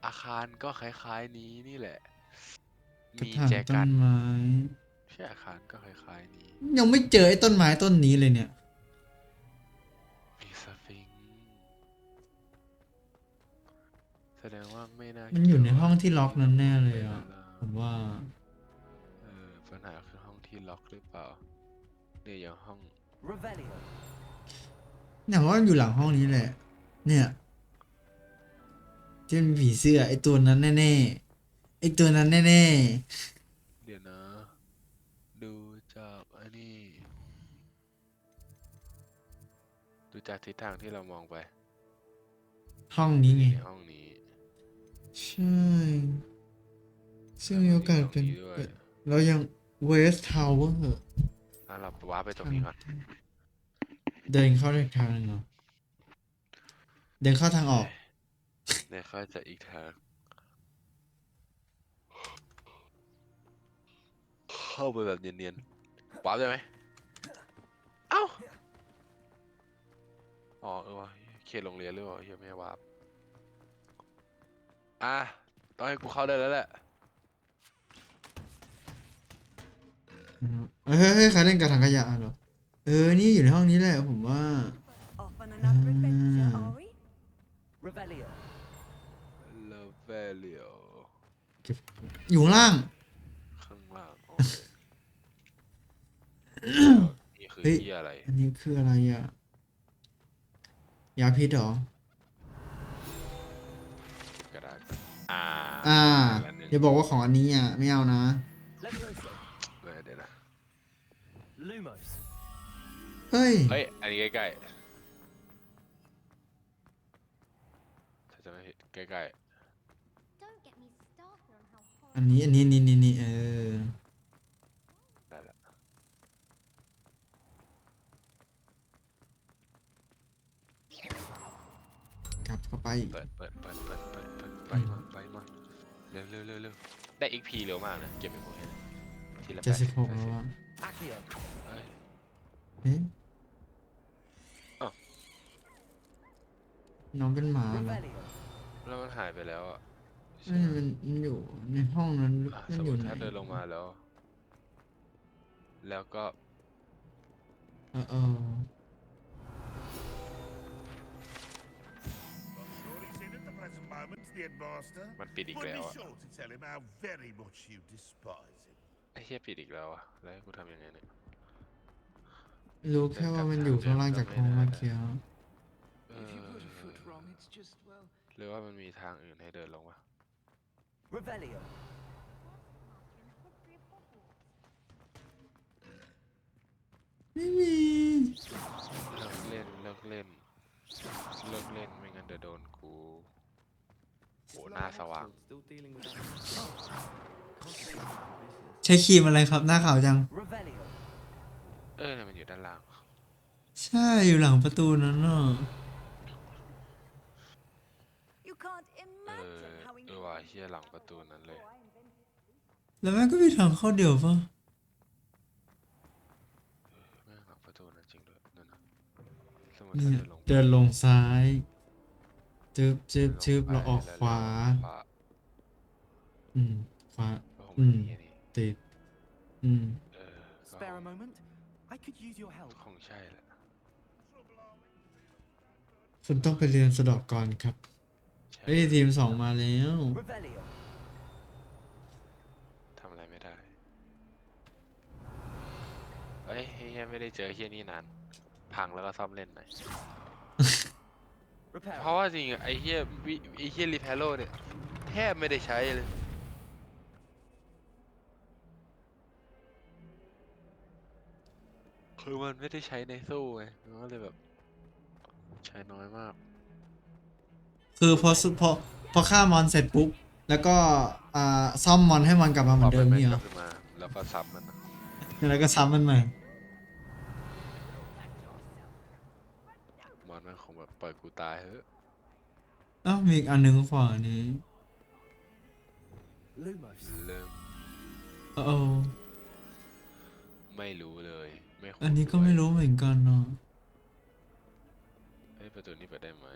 อาคารก็คล้ายๆนี้นี่แหละ
มีแจกันต้นไม้
ใช่อาคารก็คล้ายๆนี้
ยังไม่เจอไอ้ต้นไม้ต้นนี้เลยเนี่ย
มีสฟิงค์แสดงว่าไม่น่า
มันอยู่ในห้องที่ล็อกนั้นแน่เลยอ่ะผมว่า
ปัญหาคือห้องที่ล็อกหรือเปล่าเนี่ยอย่างห้อง
เนี่ยว่าอยู่หลังห้องนี้แหละเนี่ยที่เป็นผีเสื้อไอ้ตัวนั้นแน่ๆเ
ดี๋ยวนะดูจากอันนี้ดูจากทิศทางที่เรามองไป
ห้องนี้ไง
ห้องนี้
ใช่ซึ่งมีโอกาสเป็นเรายังเวสทาวเวอร์
เราว้าไปตรงนี้ก่อน
เดินเข้าทางนึงเหรอเดินเข้าทางออก
เดินเข้าจะอีกทางเข้าไปแบบเนียนๆว้าได้ไหมเอ้าอ๋อวะเขตโรงเรียนหรือเปล่าเฮียไม่ให้ว้าต้องให้กูเข้าได้แล้วแหละ
เฮ้ยใครเล่นกับถังขยะเหรอนี่อยู่ในห้องนี้แหละผมว่า
Off on another adventure, are we?
Revelio.
เลเวลเลียว
อยู่ข้างล่าง
ข้างล่างโอเคนี่คือ
เฮ้ย
ที่อะไร
อันนี้คืออะไรอ่ะยาพิษเหรอก
ระดาษ
อย่าบอกว่าของอันนี้อ่ะไม่เอานะ
เดี๋ยวนะ
Lumos.
เฮ้ย
อันนี้ใกล้ๆถ้าจะไม่ผิดใกล้
อันนี้นี่
ๆได้ละ
กลับเข้าไป
เปิดไปมาเร็วได้ XP เร็วมากนะเก็บไปหมดเลยทีละ
76แล้วอ่ะ
Accio.
เฮ้ย
อ้าว
น้องเป็นหมาเหรอ
Revelio.
แล้วมันหายไปแล้วอ่ะ
มันอยู่ในห้องนั้นมัน
สม
อ
ม
ยู่
ติ
ไหน
ถ้าเดินลงมาแล้ว แล้วก็ มันปิดอีกแล้วอะไอ้เหี้ยปิดอีกแล้วอะแล้วให้กูทำยังไงเนี่ย
รู้แค่ว่ามันอยู่ข้างล่างจากห้องเมื่อกี้
หรือว่ามันมีทางอื่นให้เดินลงวะ
Revelio.
ไม่มี
เลิกเล่นไม่งั้นเดี๋ยวโดนกูโหหน้าสว่าง
Still dealing with that.
ใช้ครีมอะไรครับหน้าขาวจัง
Revelio.
เนี่ยมันอยู่ด้านล่าง
ใช่อยู่หลังประตูนั้นน่ะ
You can't imagine how
ว่าเฮียหลังประตูนั้นเลย
แล้วแม่งก็มีทางเข้าเดียวปะ
แม่งหลังประตูนั้นจริงด้วยนั่นนะสมมติถ้า
เดินลงซ้ายจึบเราออกขวา ขวาติด
Spare a moment? I could use your help.
คงใช่แหละ
คุณต้องไปเรียนสะเดอกก่อนครับเฮ้ยทีม 2มาแล้ว
Revelio.
ทำอะไรไม่ได้เฮียไม่ได้เจอเฮียนี่นานพังแล้วก็ซ่อมเล่นหน่อย เพราะว่าจริงไอ้เฮียรีแพโลเนี่ยแทบไม่ได้ใช้เลยคือมันไม่ได้ใช้ในสู้ไงมันก็เลยแบบใช้น้อยมาก
คือพอฆ่ามอนเสร็จปุ๊บแล้วก็ซ่อมมอนให้มันกลับมาเหมือนเดิมนี่เหรอ
แล้วก็ซ้ำมัน
แล้วก็ซ้ำมันใหม่
มอนมันคงแบบปล่อยกูตายเฮ้ย
มีอีกอันหนึ่งขวานี้
Lumos.
เริ่ม ไม่รู้เลยไม่คุ้น
อันนี้ก็ไม่รู้เหมือนกันเนาะ
ประตูนี้เปิดได้ไหม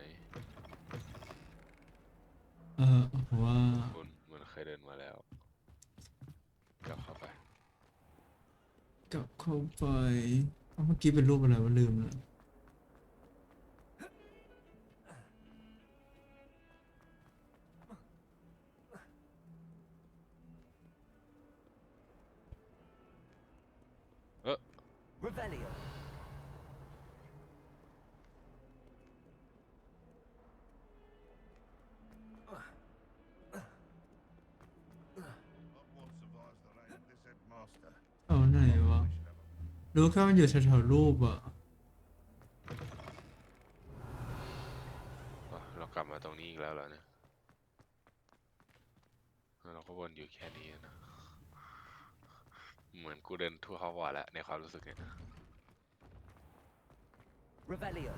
ผมว่า
คุณมันเคยเดินมาแล้วกลับเข้าไป
เมื่อกี้เป็นรูปอะไรวะลืมแล้ว
Revelio.
เอาไหนวะรู้แค่มันอยู่แถวๆรูปอ่ะ
เรากลับมาตรงนี้อีกแล้วเหรอเนี่ยเราก็วนอยู่แค่นี้นะ เหมือนกูเดินทั่วเขาวอร์แล้วในความรู้สึกเนี่ย
Revelio.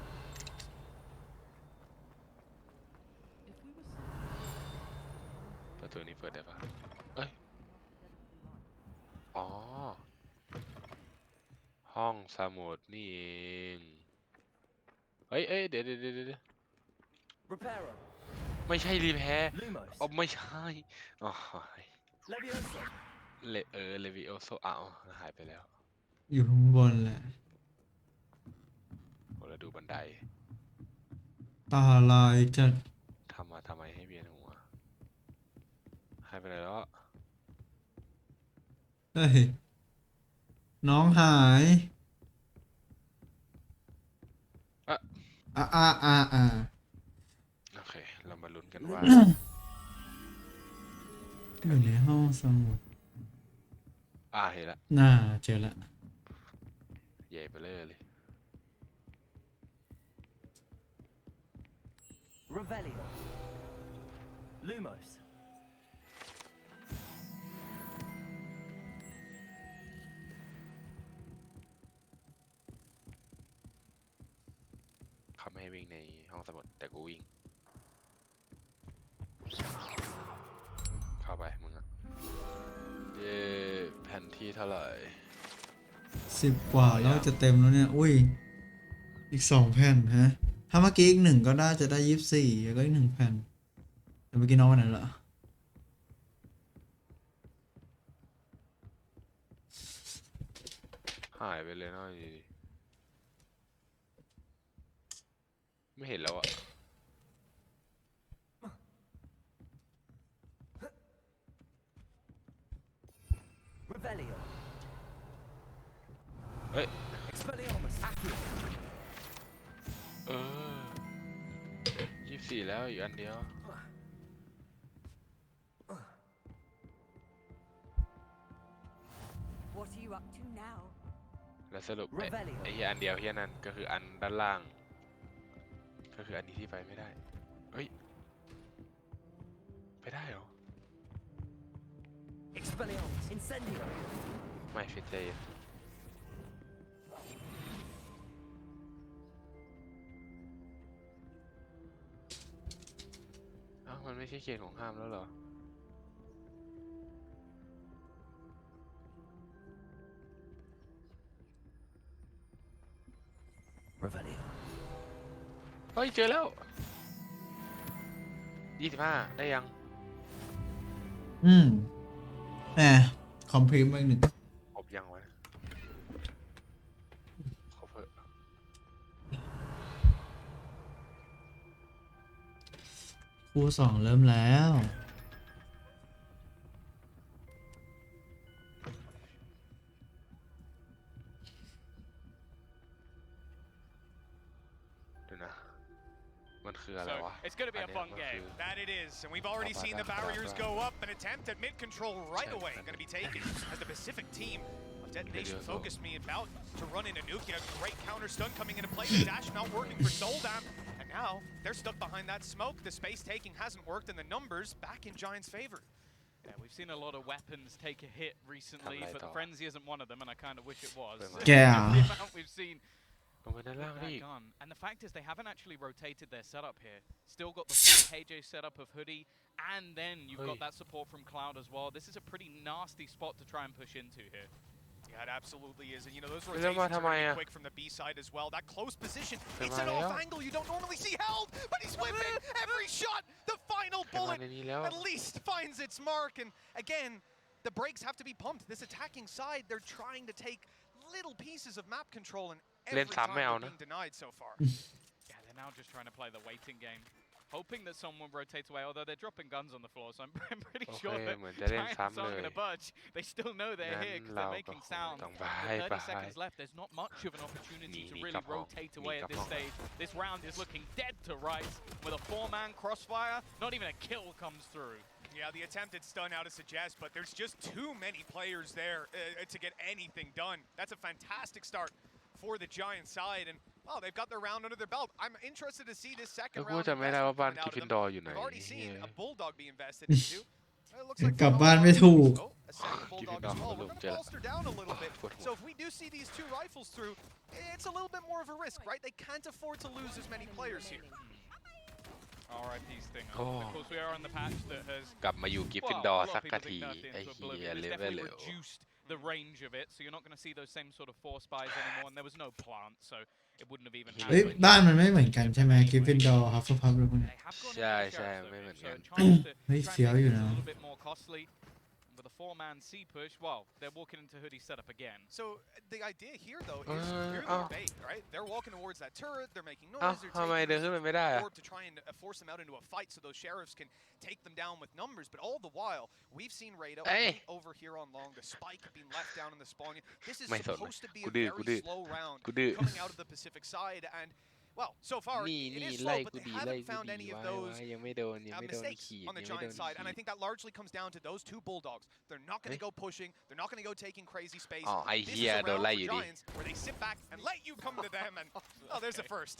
ประตูนี้เปิดได้ปะเอ้ยอ๋อห้องสมุดนี่เองเอ้ยเดี๋ยว
Reparo.
ไม่ใช่รีแพร์
Lumos.
อ๋อไม่ใช่อ๋อ
Levioso.
เลวิโอโซอ้าวหายไปแล้ว
อยู่ข้างบนแหละ
โหแล้วดูบันได
ตาลายจัด
ทำไมให้เวียนหัวหายไปไหนแล้วอะ
เฮ้ย น้องหาย
อ่ะ โอเค เรามาลุ้นกันว่า
อยู่ในห้องสมุด
เห็นละ
น่าเจอละ
ใหญ่ไปเลย
Revelio. Lumos.
เขาไม่ให้วิ่งในห้องสมุดแต่กูวิ่ง เข้าไปมึงอะเย้แผนที่เท่าไหร่
10 กว่าแล้วจะเต็มแล้วเนี่ย อุ้ย อีก 2 แผ่นฮะ ถ้าเมื่อกี้อีก 1 ก็ได้จะได้ 24 แล้วก็อีก 1 แผ่น แต่เมื่อกี้น้องวันไหนละ
หายไปเลยเนาะอยู่ดีไม่เห็นแล้วอะ
Revelio.
เฮ้ย
Expelliarmus. Accio.
24แล้วอีกอันเดียว
What are you up to now?
แล้วสรุปไอ้เหี้ยอันเดียวเหี้ยนั้นก็คืออันด้านล่าง ก็คืออันนี้ที่ไปไม่ได้ เฮ้ย ไปได้เหรอ
Expelliarmus. Incendio.
ไม่ฟิตเจมันไม่ใช่เขตของห้ามแล้วเหรอ
Revelio.
เฮ้ย เจอแล้ว 25 ได้ยัง
แหมคอมพลีทมาอีก 1
ครบยังวะครบเถอะ
คู่ 2 เริ่มแล้ว
เดี๋ยวนะ มันคืออะไรวะ
It's going to be a fun game. That it is. And we've already seen the barriers go up. An attempt at mid control right away going to be taken as the Pacific team of Detonation focused me about to run into Nuki. A great counter stun coming into play. The dash not working for Soldam. And now they're stuck behind that smoke. The space taking hasn't worked, and the numbers back in Giants' favor.
Yeah, we've seen a lot of weapons take a hit recently, but the Frenzy isn't one of them, and I kind of wish it was.
Yeah.
The amount we've seen. And the fact is they haven't actually rotated their setup here. Still got the full KJ setup of Hoodie, and then you've got that support from Cloud as well. This is a pretty nasty spot to try and push into here.
Yeah, it absolutely is. And you know, those rotations are really quick from the B side as well. That close position, it's an off angle you don't normally see held, but he's whipping every shot. The final bullet at least finds its mark. And again, the brakes have to be pumped. This attacking side, they're trying to take little pieces of map control, and every time they're being denied so far.
Yeah, they're now just trying to play the waiting game. Hoping that someone rotates away, although they're dropping guns on the floor, so I'm pretty sure that Giants aren't going to budge. They still know they're here because they're making sound. With 30 seconds left, there's not much of an opportunity to really rotate away at this stage. This round is looking dead to rights. With a 4-man crossfire, not even a kill comes through.
Yeah, the attempted stun out to suggest, but there's just too many players there to get anything done. That's a fantastic start for the Giants side, and well, they've got their round under their belt. I'm interested to see this second round. We've already seen a Bulldog be invested into.
กลับบ้านไม่ถูก
Bulldog as well. We're going to bolster down a little bit. So if we do see these two rifles through, it's a little bit more of a risk, right? They can't afford to lose as many players here.
RIP Stinger. Of course, we are on the patch that has
กลับมาอยู่กิฟฟินดอร์สักกะทีไอ้เหี้ยเลเวลเหลว
reduced the range of it, so you're not going to see those same sort of force spies anymore. And there was no plant, so it wouldn't have even
เฮ้ย
happened.
บ้านมันไม่เหมือนกันใช่ไหมกิฟฟินดอร์ฮัฟเฟิลพัฟอะไรพวกนี้
ใช่ใช่ไม่เหมือนกัน
เฮ้ยเฟี้ยวอยู่นะ
a little bit more costly. With a 4-man C push, well, they're walking into Hoodie setup again.
So the idea here, though, is purely bait, right? They're walking towards that turret, they're making noise, they're taking the orb to try and force them out into a fight so those sheriffs can take them down with numbers. But all the while, we've seen Rado over here on long, the spike being left down in the spawn. This is supposed to be a very slow round coming out of the Pacific side, and well, so far it is slow, but they haven't found any of those mistakes on the Giant side, and I think that largely comes down to those two Bulldogs. They're not going to go pushing, they're not going to go taking crazy space. This is a round for Giants where they sit back and let you come to them, and oh, there's a first.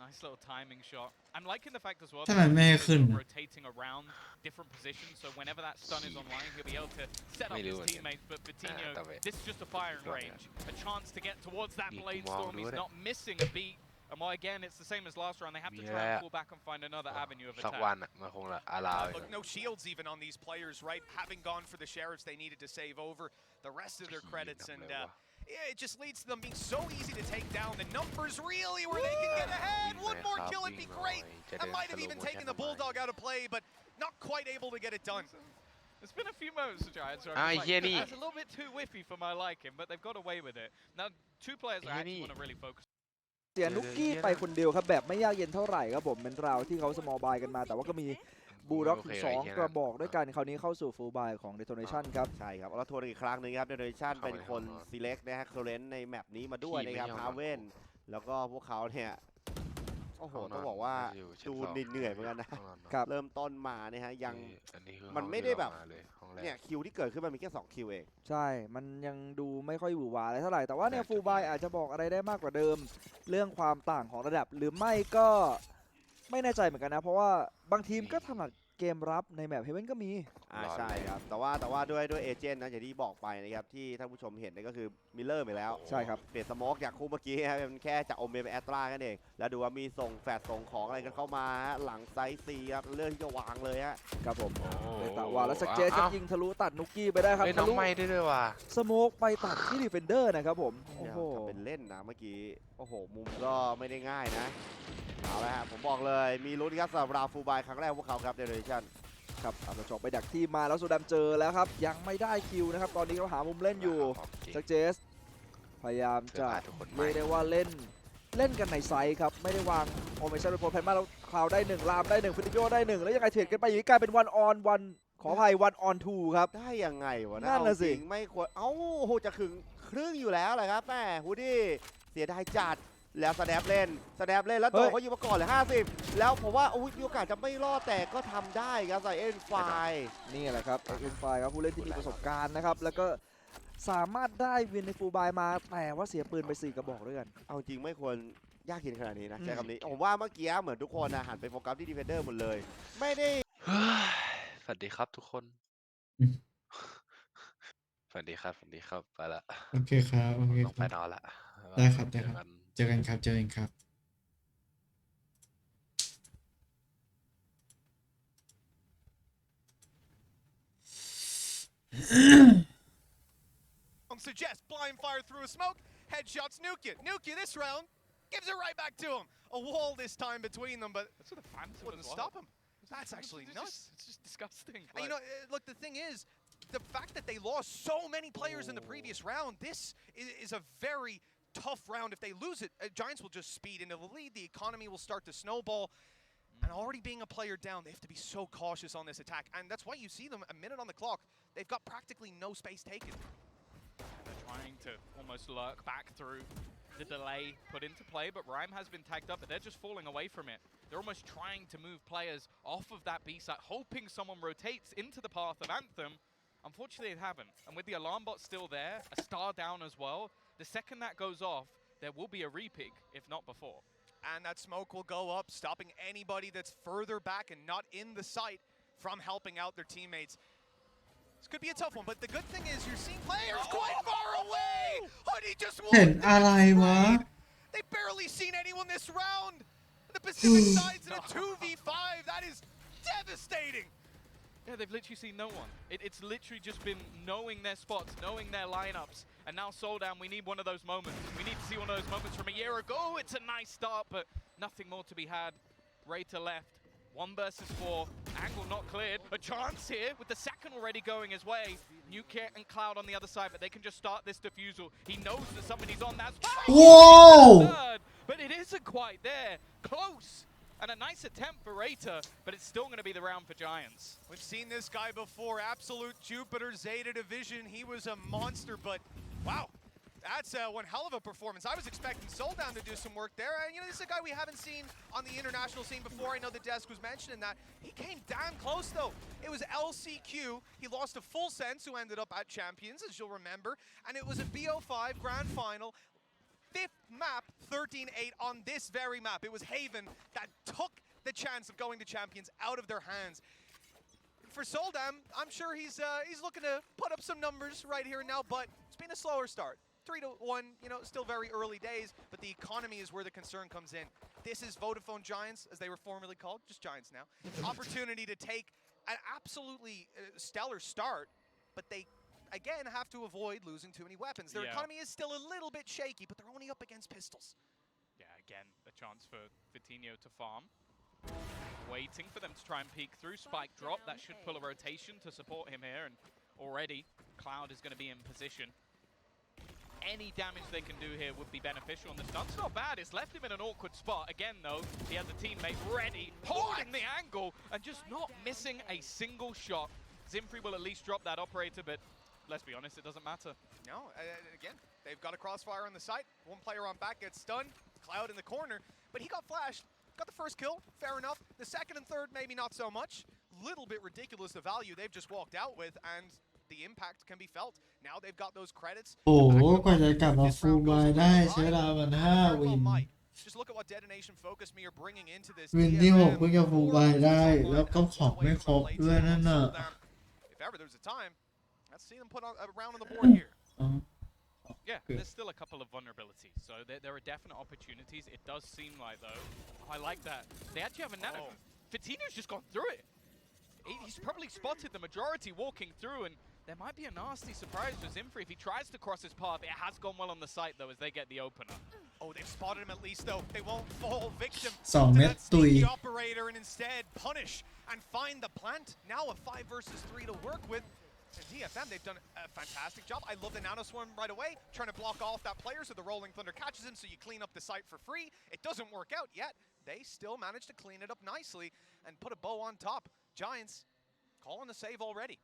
Nice little timing shot. I'm liking the fact as well
ทำไมไม่ให้ขึ้น
rotating around different positions, so whenever that stun is online, he'll be able to set up his teammates. But Vitinho, this is just a firing range, a chance to get towards that blade storm. He's not missing a beat. And well, again, it's the same as last round. They have to try and pull back and find another avenue of
สัก
attack.
วันมันคงละอะไร
Look, no shields even on these players, right? Having gone for the sheriffs, they needed to save over the rest of their credits, and yeah, it just leads to them being so easy to take down. The numbers really where they can get ahead. One more kill, it'd be great. That might have even taken the Bulldog out of play, but not quite able to get it done.
There's been a few moments for Giants where I'm just like, that's a little bit too whiffy for my liking, but they've got away with it. Now, two players I actually want to really focus.
เสียนุกกี้ไปคนเดียวครับแบบไม่ยากเย็นเท่าไหร่ครับผมเป็นราวที่เขาสมอลบายกันมาแต่ว่าก็มีบูลด็อกถึง2กระบอกด้วยกันคราวนี้เข้าสู่ฟูลบายของ Detonation ครับ
ใช่ครับแล้วทวนอีกครั้งหนึงครับ Detonation เป็นคน select นะฮะ current ในแมปนี้มาด้วยนะครับฮาเว่นแล้วก็พวกเขาเนี่ยโอ้โหต้องบอกว่าดูเหนื่อยเหมือนกันนะเริ่มต้นมาเนี่ยฮะยังมันไม่ได้แบบเนี่ยคิวที่เกิดขึ้นมันมีแค่2คิวเอง
ใช่มันยังดูไม่ค่อยหวือหวาอะไรเท่าไหร่แต่ว่าเนี่ยฟูลบายอาจจะบอกอะไรได้มากกว่าเดิมเรื่องความต่างของระดับหรือไม่ก็ไม่แน่ใจเหมือนกันนะเพราะว่าบางทีมก็ถนัดเกมรับในแมปเฮเว่นก็มี
ใช่ครับแต่ว่าด้วยเอเจนต์นะอย่างที่บอกไปนะครับที่ท่านผู้ชมเห็นนี่ก็คือมิลเลอร์ไปแล้ว
ใช่ครับ
เปลี่ยนสโมกจากคู่เมื่อกี้ครับเป็นแค่จากโอเมนไปแอตรากันเองแล้วดูว่ามีส่งแฟดส่งของอะไรกันเข้ามาหลังไซส์ซีครับเลื่อนที่จะวางเลยฮะ
ครับผมเลยตัดว่าแล้วสเกตจะยิงทะลุตัดนุกกี้ไปได้ครับ
ทะลุไม่ได้ด้วยว่ะ
สโมกไปตัดที่ดีเฟนเดอร์นะครับผมโอ้โห
เป็นเล่นนะเมื่อกี้โอ้โหมุมก็ไม่ได้ง่ายนะเอาละฮะผมบอกเลยมีลุ้นครับสำหรับราฟูบายครั้งแรกพวกเขาครับเดเรชั่น
ครับเอากระจกไปดักที่มาแล้วโซดัมเจอแล้วครับยังไม่ได้คิวนะครับตอนนี้เขาหามุมเล่นอยู่สักเจสพยายามจะเรียกได้ว่าเล่นกันในไซส์ครับไม่ได้วางโอเมชั่นเป็นโปรแพนมาแล้วคลาวได้1ลามได้1ฟินิโยได้1แล้วยังไงเทรดกันไปอย่างนี้กลายเป็น1 on 1ขออภัย1 on 2ครับ
ได้ยังไงวะ
นั่นน่ะสิ
ไม่ควรเอ้าจะถึงครึ่งอยู่แล้วแหละครับแม่ฮูดี้เสียดายจัดแล้วสแนปเล่นแล้วโตเขาอยู่มาก่อนเลย50แล้วผมว่ามีโอกาสจะไม่รอดแต่ก็ทำได้ครับใส่เอ็นไฟ
นี่แหละครับเอ็นไฟครับผู้เล่นที่มีประสบการณ์นะครับแล้วก็สามารถได้วินในฟูลบายมาแต่ว่าเสียปืนไป4กระบอกด้วยกัน
เอาจริงไม่ควรยากเย็นขนาดนี้นะใช้คำนี้ผมว่าเมื่อกี้เหมือนทุกคนหันไปโฟกัสที่ดีเฟนเดอร์หมดเลยไม่ได้
สวัสดีครับทุกคนสวัสดีครับไปละ
โอเคครับ
ต้องไปนอนละ
ได้ครับเจอกันครับ
Suggest blind fire through a smoke, headshots Nukia this round gives it right back to him. A wall this time between them, but
that's what the fans
wouldn't stop him. That's actually nuts.
It's just disgusting.
And look, the thing is, the fact that they lost so many players in the previous round, this is a very tough round. If they lose it, Giants will just speed into the lead. The economy will start to snowball. And already being a player down, they have to be so cautious on this attack. And that's why you see them a minute on the clock. They've got practically no space taken.
They're trying to almost lurk back through the delay put into play, but Rhyme has been tagged up, but they're just falling away from it. They're almost trying to move players off of that B site, hoping someone rotates into the path of Anthem. Unfortunately, it haven't. And with the alarm bot still there, a star down as well, the second that goes off, there will be a repick, if not before.
And that smoke will go up, stopping anybody that's further back and not in the site from helping out their teammates. This could be a tough one, but the good thing is you're seeing players quite far away. Hoodie just
เห็น
walked
อะไรวะ
They've barely seen anyone this round. The Pacific side's in a 2v5. That is devastating.
Yeah, they've literally seen no one. It's literally just been knowing their spots, knowing their lineups, and now Soldan, we need one of those moments. We need to see one of those moments from a year ago. It's a nice start, but nothing more to be had. Raider left. 1 versus 4. Angle not cleared. A chance here with the second already going his way. Newkit and Cloud on the other side, but they can just start this defusal. He knows that somebody's on that spot.
Whoa!
But it isn't quite there. Close. And a nice attempt for Raider, but it's still going to be the round for Giants.
We've seen this guy before. Absolute Jupiter Zeta Division. He was a monster, but wow. That's one hell of a performance. I was expecting Soldan to do some work there. And, you know, this is a guy we haven't seen on the international scene before. I know the desk was mentioning that. He came damn close, though. It was LCQ. He lost to Full Sense, who ended up at Champions, as you'll remember. And it was a BO5 Grand Final. 5th map, 13-8 on this very map. It was Haven that took the chance of going to Champions out of their hands. For Soldan, I'm sure he's looking to put up some numbers right here and now, but it's been a slower start. 3-1, you know, still very early days, but the economy is where the concern comes in. This is Vodafone Giants, as they were formerly called, just Giants now. Opportunity to take an absolutely stellar start, but they, again, have to avoid losing too many weapons. Their economy is still a little bit shaky, but they're only up against pistols.
Yeah, again, a chance for Vitinho to farm. Waiting for them to try and peek through. Spike drop, that should pull a rotation to support him here, and already Cloud is going to be in position. Any damage they can do here would be beneficial, and the stun's not bad. It's left him in an awkward spot. Again, though, he has a teammate ready, holding the angle, and just not missing a single shot. Zimfree will at least drop that operator, but let's be honest, it doesn't matter.
No, again, they've got a crossfire on the site. One player on back gets stunned. Cloud in the corner, but he got flashed. Got the first kill, fair enough. The second and third, maybe not so much. Little bit ridiculous the value they've just walked out with, and the impact can be felt. Now they've got those credits.
โอ้โหกว่าจะกลับมาฟูลบายได้ใช้เวลามัน5 วิน
Just look at what Detonation Focus Me are bringing into this.
วินที่6เพิ่งจะฟูลบายได้แล้วก็ของไม่ครบด้วยนั่นน่ะ
If ever there's a time, let's see them put a round on the board here.
Yeah, there's still a couple of vulnerabilities, so there are definite opportunities. It does seem like, though, I like that. They actually have a nano. Vitinho's just gone through it. He's probably spotted the majority walking through, and there might be a nasty surprise for Zimfree if he tries to cross his path. It has gone well on the site, though, as they get the opener.
Oh, they've spotted him at least, though. They won't fall victim to
2 เม็ด
that
ตุย
sneaky operator and instead punish and find the plant. Now a 5 versus 3 to work with. And DFM, they've done a fantastic job. I love the Nano Swarm right away, trying to block off that player so the Rolling Thunder catches him, so you clean up the site for free. It doesn't work out yet. They still manage to clean it up nicely and put a bow on top. Giants calling the save already.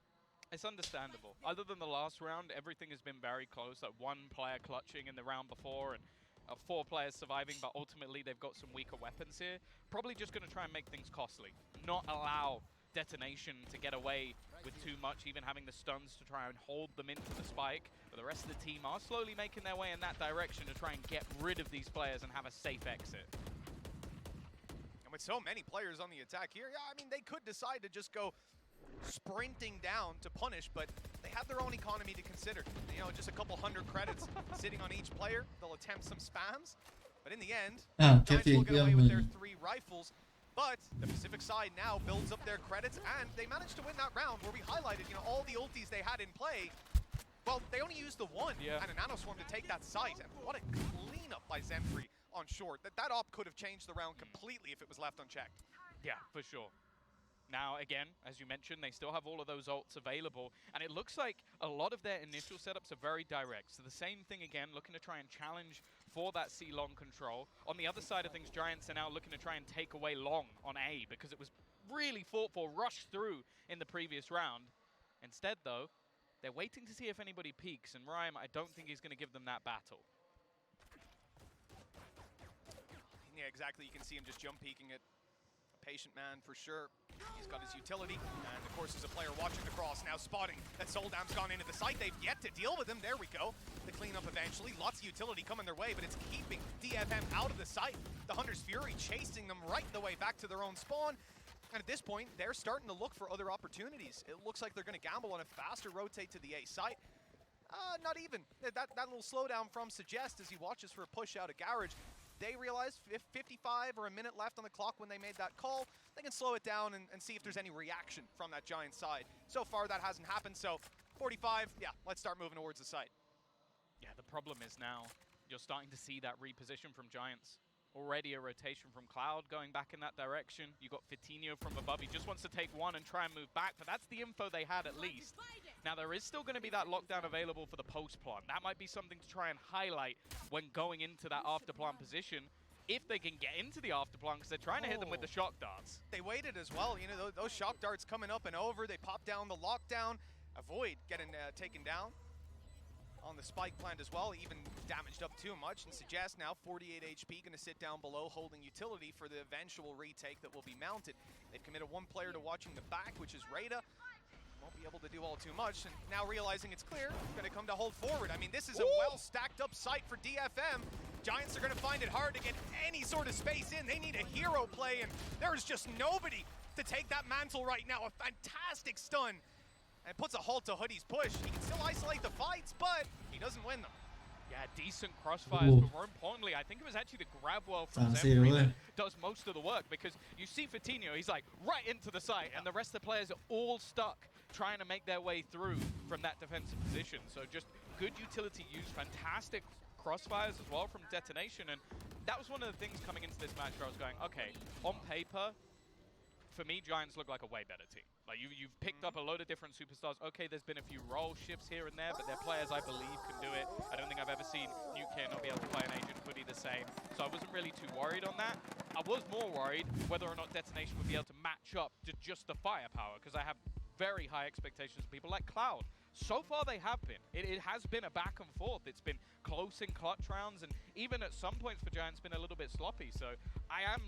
It's understandable. Other than the last round, everything has been very close. Like 1 player clutching in the round before, and 4 players surviving, but ultimately they've got some weaker weapons here. Probably just going to try and make things costly. Not allow Detonation to get away with too much, even having the stuns to try and hold them into the spike. But the rest of the team are slowly making their way in that direction to try and get rid of these players and have a safe exit.
And with so many players on the attack here, yeah, I mean, they could decide to just go sprinting down to punish, but they have their own economy to consider. You know, just a couple 100 credits sitting on each player. They'll attempt some spams, but in the end, Giants will get away with their 3 rifles. But the Pacific side now builds up their credits, and they managed to win that round where we highlighted, you know, all the ultis they had in play. Well, they only used the 1 and a Nano Swarm to take that site, and what a cleanup by Zimfree on short. That op could have changed the round completely if it was left unchecked.
Yeah, for sure. Now, again, as you mentioned, they still have all of those ults available, and it looks like a lot of their initial setups are very direct. So the same thing again, looking to try and challenge for that C long control. On the other side of things, Giants are now looking to try and take away long on A, because it was really fought for, rushed through in the previous round. Instead, though, they're waiting to see if anybody peeks, and Rhyme, I don't think he's going to give them that battle.
Yeah, exactly. You can see him just jump peeking it. Patient man for sure. He's got his utility, and of course there's a player watching the cross, now spotting that Soldam's gone into the site. They've yet to deal with him. There we go. The cleanup eventually. Lots of utility coming their way, but it's keeping DFM out of the site. The Hunter's Fury chasing them right the way back to their own spawn.
And at this point, they're starting to look for other opportunities. It looks like they're going to gamble on a faster rotate to the A site. Not even. That little slowdown from Suggest as he watches for a push out of Garage. They realize if 55 or a minute left on the clock when they made that call, they can slow it down and see if there's any reaction from that Giant side. So far, that hasn't happened, so 45, yeah, let's start moving towards the site.
Yeah, the problem is now you're starting to see that reposition from Giants. Already a rotation from Cloud going back in that direction. You got Fitinho from above. He just wants to take one and try and move back, but that's the info they had at least. Now, there is still going to be that lockdown available for the post plant. That might be something to try and highlight when going into that after plant position, if they can get into the after plant, because they're trying to hit them with the shock darts.
They waited as well. You know, those shock darts coming up and over. They pop down the lockdown, avoid getting taken down on the spike plant as well, even damaged up too much, and Suggest now 48 HP, going to sit down below holding utility for the eventual retake that will be mounted. They've committed one player to watching the back, which is Rada. Won't be able to do all too much, and now realizing it's clear, going to come to hold forward. I mean, this is a well stacked up site for DFM. Giants are going to find it hard to get any sort of space in. They need a hero play, and there's just nobody to take that mantle right now. A fantastic stun. And puts a halt to Hoodie's push. He can still isolate the fights, but he doesn't win them.
Yeah, decent crossfires, but more importantly, I think it was actually the grab well from Zemfree that does most of the work, because you see Fitinho, he's like right into the site, and the rest of the players are all stuck trying to make their way through from that defensive position. So just good utility use, fantastic crossfires as well from Detonation, and that was one of the things coming into this match where I was going, okay, on paper, for me, Giants look like a way better team. Like, you've picked up a load of different superstars. Okay, there's been a few role shifts here and there, but they're players I believe can do it. I don't think I've ever seen Nuclear not be able to play an Agent Hoodie the same. So I wasn't really too worried on that. I was more worried whether or not Detonation would be able to match up to just the firepower, because I have very high expectations of people like Cloud. So far they have been. It has been a back and forth. It's been close in clutch rounds, and even at some points for Giants been a little bit sloppy. So I am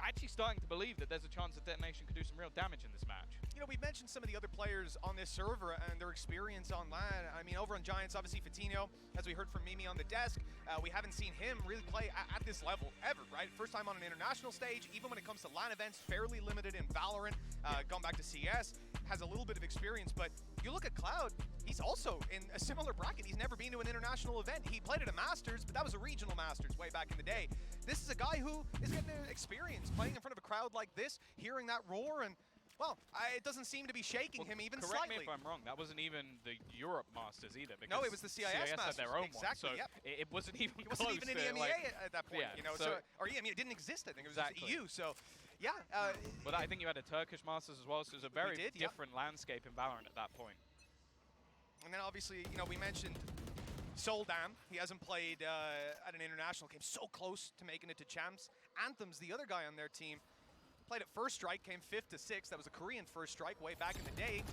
actually starting to believe that there's a chance that Detonation could do some real damage in this match.
You know, we've mentioned some of the other players on this server and their experience on LAN. I mean, over on Giants, obviously Fitinho, as we heard from Mimi on the desk, we haven't seen him really play at this level ever, right? First time on an international stage, even when it comes to LAN events, fairly limited in Valorant, going back to CS, has a little bit of experience, but you look at Cloud, he's also in a similar bracket. He's never been to an international event. He played at a Masters, but that was a regional Masters way back in the day. This is a guy who is getting experience playing in front of a crowd like this, hearing that roar, and well, it doesn't seem to be shaking him even
correct
slightly.
Me if I'm wrong. That wasn't even the Europe Masters either. Because
no, it was the CIS Masters.
Had their own
exactly.
One, so
yep.
It wasn't even
it
close.
Wasn't even in the MEA at that point.
Yeah,
you know, or I mean, it didn't exist. I think it was
exactly.
just EU. So, yeah.
But I think you had a Turkish Masters as well. So it was a very different landscape in Valorant at that point.
And then obviously, you know, we mentioned Soldam. He hasn't played at an international game. So close to making it to champs. Anthem's the other guy on their team. Played at First Strike, came 5th to 6th. That was a Korean First Strike way back in the day.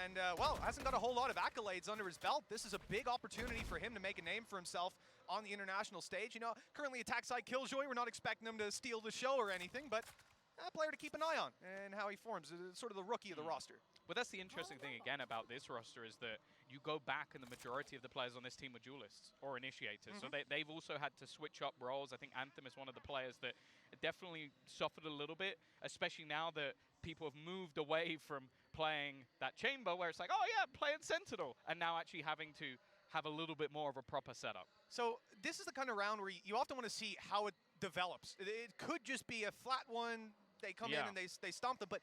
And, well, hasn't got a whole lot of accolades under his belt. This is a big opportunity for him to make a name for himself on the international stage. You know, currently attack side Killjoy. We're not expecting him to steal the show or anything, but a player to keep an eye on and how he forms. Sort of the rookie of the roster.
But that's the interesting thing, again, about this roster is that you go back and the majority of the players on this team were duelists or initiators. So they've also had to switch up roles. I think Anthem is one of the players that definitely suffered a little bit, especially now that people have moved away from playing that chamber where it's like, oh yeah, playing Sentinel, and now actually having to have a little bit more of a proper setup.
So this is the kind of round where you often want to see how it develops. It could just be a flat one. They come in and they stomp them, but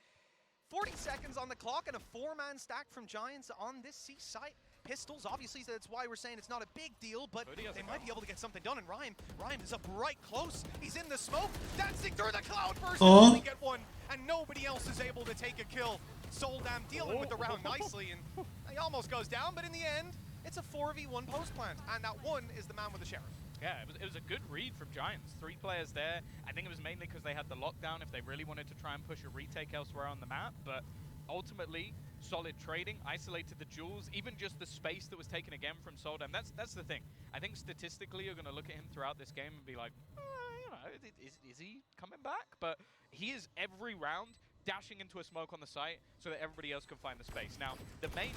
40 seconds on the clock and a 4-man stack from Giants on this C site. Pistols, obviously, that's why we're saying it's not a big deal, but they might be able to get something done. And Rhyme is up right close. He's in the smoke, dancing through the cloud burst. Only get one, and nobody else is able to take a kill. Soldam dealing with the round nicely, and he almost goes down, but in the end, it's a 4v1 post plant, and that one is the man with the Sheriff.
Yeah, it was a good read from Giants. 3 players there. I think it was mainly because they had the lockdown if they really wanted to try and push a retake elsewhere on the map. But ultimately, solid trading, isolated the jewels, even just the space that was taken again from Soldam. That's the thing. I think statistically you're going to look at him throughout this game and be like, you know, is he coming back? But he is every round dashing into a smoke on the site so that everybody else can find the space. Now, the main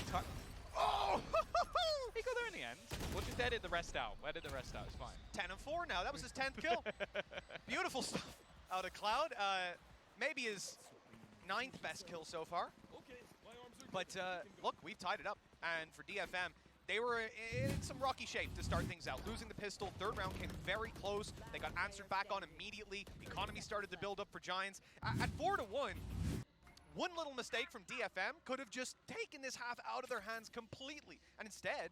oh!
He got there in the end. We'll just edit the rest out. We'll edit the rest out. It's fine.
10-4 now. That was his 10th kill. Beautiful stuff out of Cloud. Maybe his
9th best kill so far. But look, we've tied it up. And for DFM, they were in some rocky shape to start things out. Losing the pistol, third round came very close. They got answered back on immediately. Economy started to build up for Giants. At 4-1, one little mistake from DFM could have just taken this half out of their hands completely. And instead,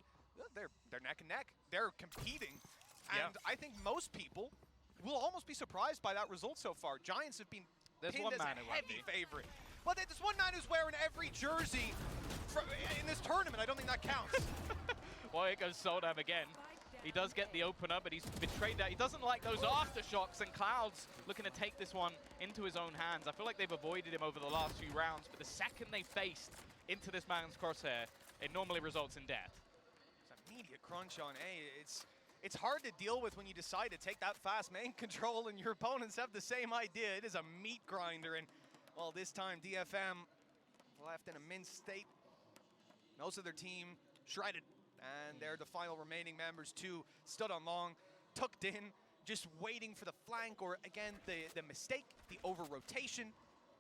they're neck and neck. They're competing. And I think most people will almost be surprised by that result so far. Giants have been pinned as a heavy favorite. But there's one man who's wearing every jersey in this tournament. I don't think that counts.
Well, it goes Soldam again. He does get the opener, but he's betrayed that. He doesn't like those aftershocks, and Cloud's looking to take this one into his own hands. I feel like they've avoided him over the last few rounds, but the second they faced into this man's crosshair, it normally results in death.
It's immediate crunch on A. It's hard to deal with when you decide to take that fast main control and your opponents have the same idea. It is a meat grinder, and well, this time DFM left in a minced state. Most of their team shredded, and they're the final remaining members too. Stood on long, tucked in, just waiting for the flank, or again, the mistake, the over-rotation,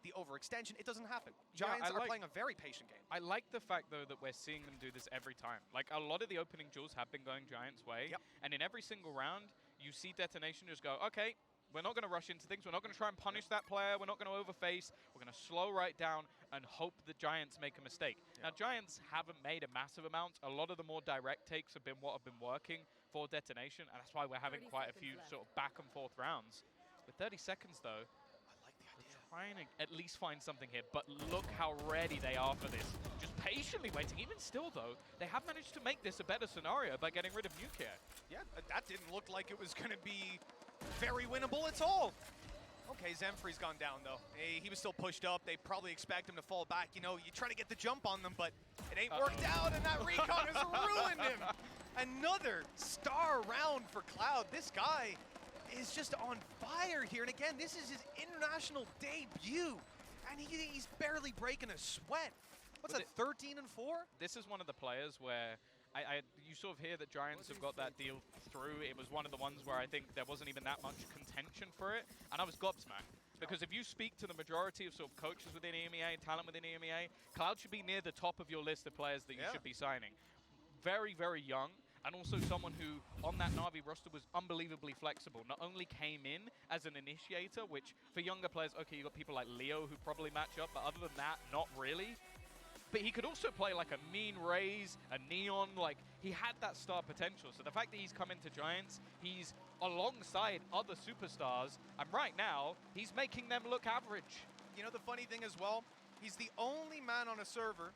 the overextension. It doesn't happen. Giants are playing a very patient game.
I like the fact, though, that we're seeing them do this every time. Like, a lot of the opening duels have been going Giants' way, and in every single round, you see Detonation just go, okay, we're not going to rush into things. We're not going to try and punish that player. We're not going to overface. We're going to slow right down and hope the Giants make a mistake. Now, Giants haven't made a massive amount. A lot of the more direct takes have been what have been working for Detonation, and that's why we're having quite a few sort of back and forth rounds. With 30 seconds, though, trying to at least find something here, but look how ready they are for this. Just patiently waiting. Even still, though, they have managed to make this a better scenario by getting rid of Nuclear.
Yeah, that didn't look like it was going to be very winnable at all. Okay, Zemfrey's gone down, though. He was still pushed up. They probably expect him to fall back. You know, you try to get the jump on them, but it ain't worked out, and that recon has ruined him. Another star round for Cloud. This guy is just on fire here. And again, this is his international debut, and he's barely breaking a sweat. What's that, 13-4?
This is one of the players where you sort of hear that Giants have got that deal through. It was one of the ones where I think there wasn't even that much contention for it, and I was gobsmacked. Because if you speak to the majority of sort of coaches within EMEA, talent within EMEA, Cloud should be near the top of your list of players that you should be signing. Very, very young. And also someone who, on that Na'Vi roster, was unbelievably flexible. Not only came in as an initiator, which for younger players, okay, you got people like Leo who probably match up, but other than that, not really. But he could also play like a Mean Raze, a Neon, like he had that star potential. So the fact that he's come into Giants, he's alongside other superstars, and right now, he's making them look average.
You know, the funny thing as well, he's the only man on a server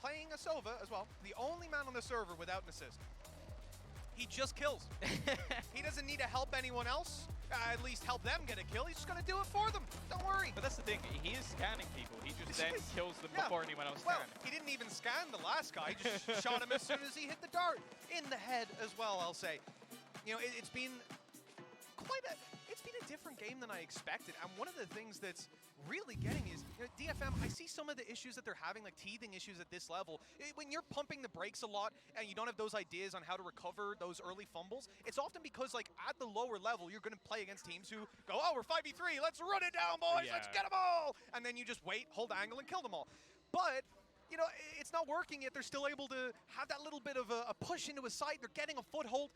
playing a Sova as well, the only man on the server without an assist. He just kills. He doesn't need to help anyone else, at least help them get a kill. He's just going to do it for them. Don't worry.
But that's the thing, he is scanning people. He just then kills them before anyone else can.
He didn't even scan the last guy. He just shot him as soon as he hit the dart. In the head as well, I'll say. You know, it's been a different game than I expected. And one of the things that's really getting is, you know, DFM, I see some of the issues that they're having, like teething issues at this level. When you're pumping the brakes a lot and you don't have those ideas on how to recover those early fumbles, it's often because, like, at the lower level, you're going to play against teams who go, oh, we're 5v3, let's run it down, boys, let's get them all! And then you just wait, hold angle, and kill them all. But, you know, it's not working yet. They're still able to have that little bit of a push into a site. They're getting a foothold.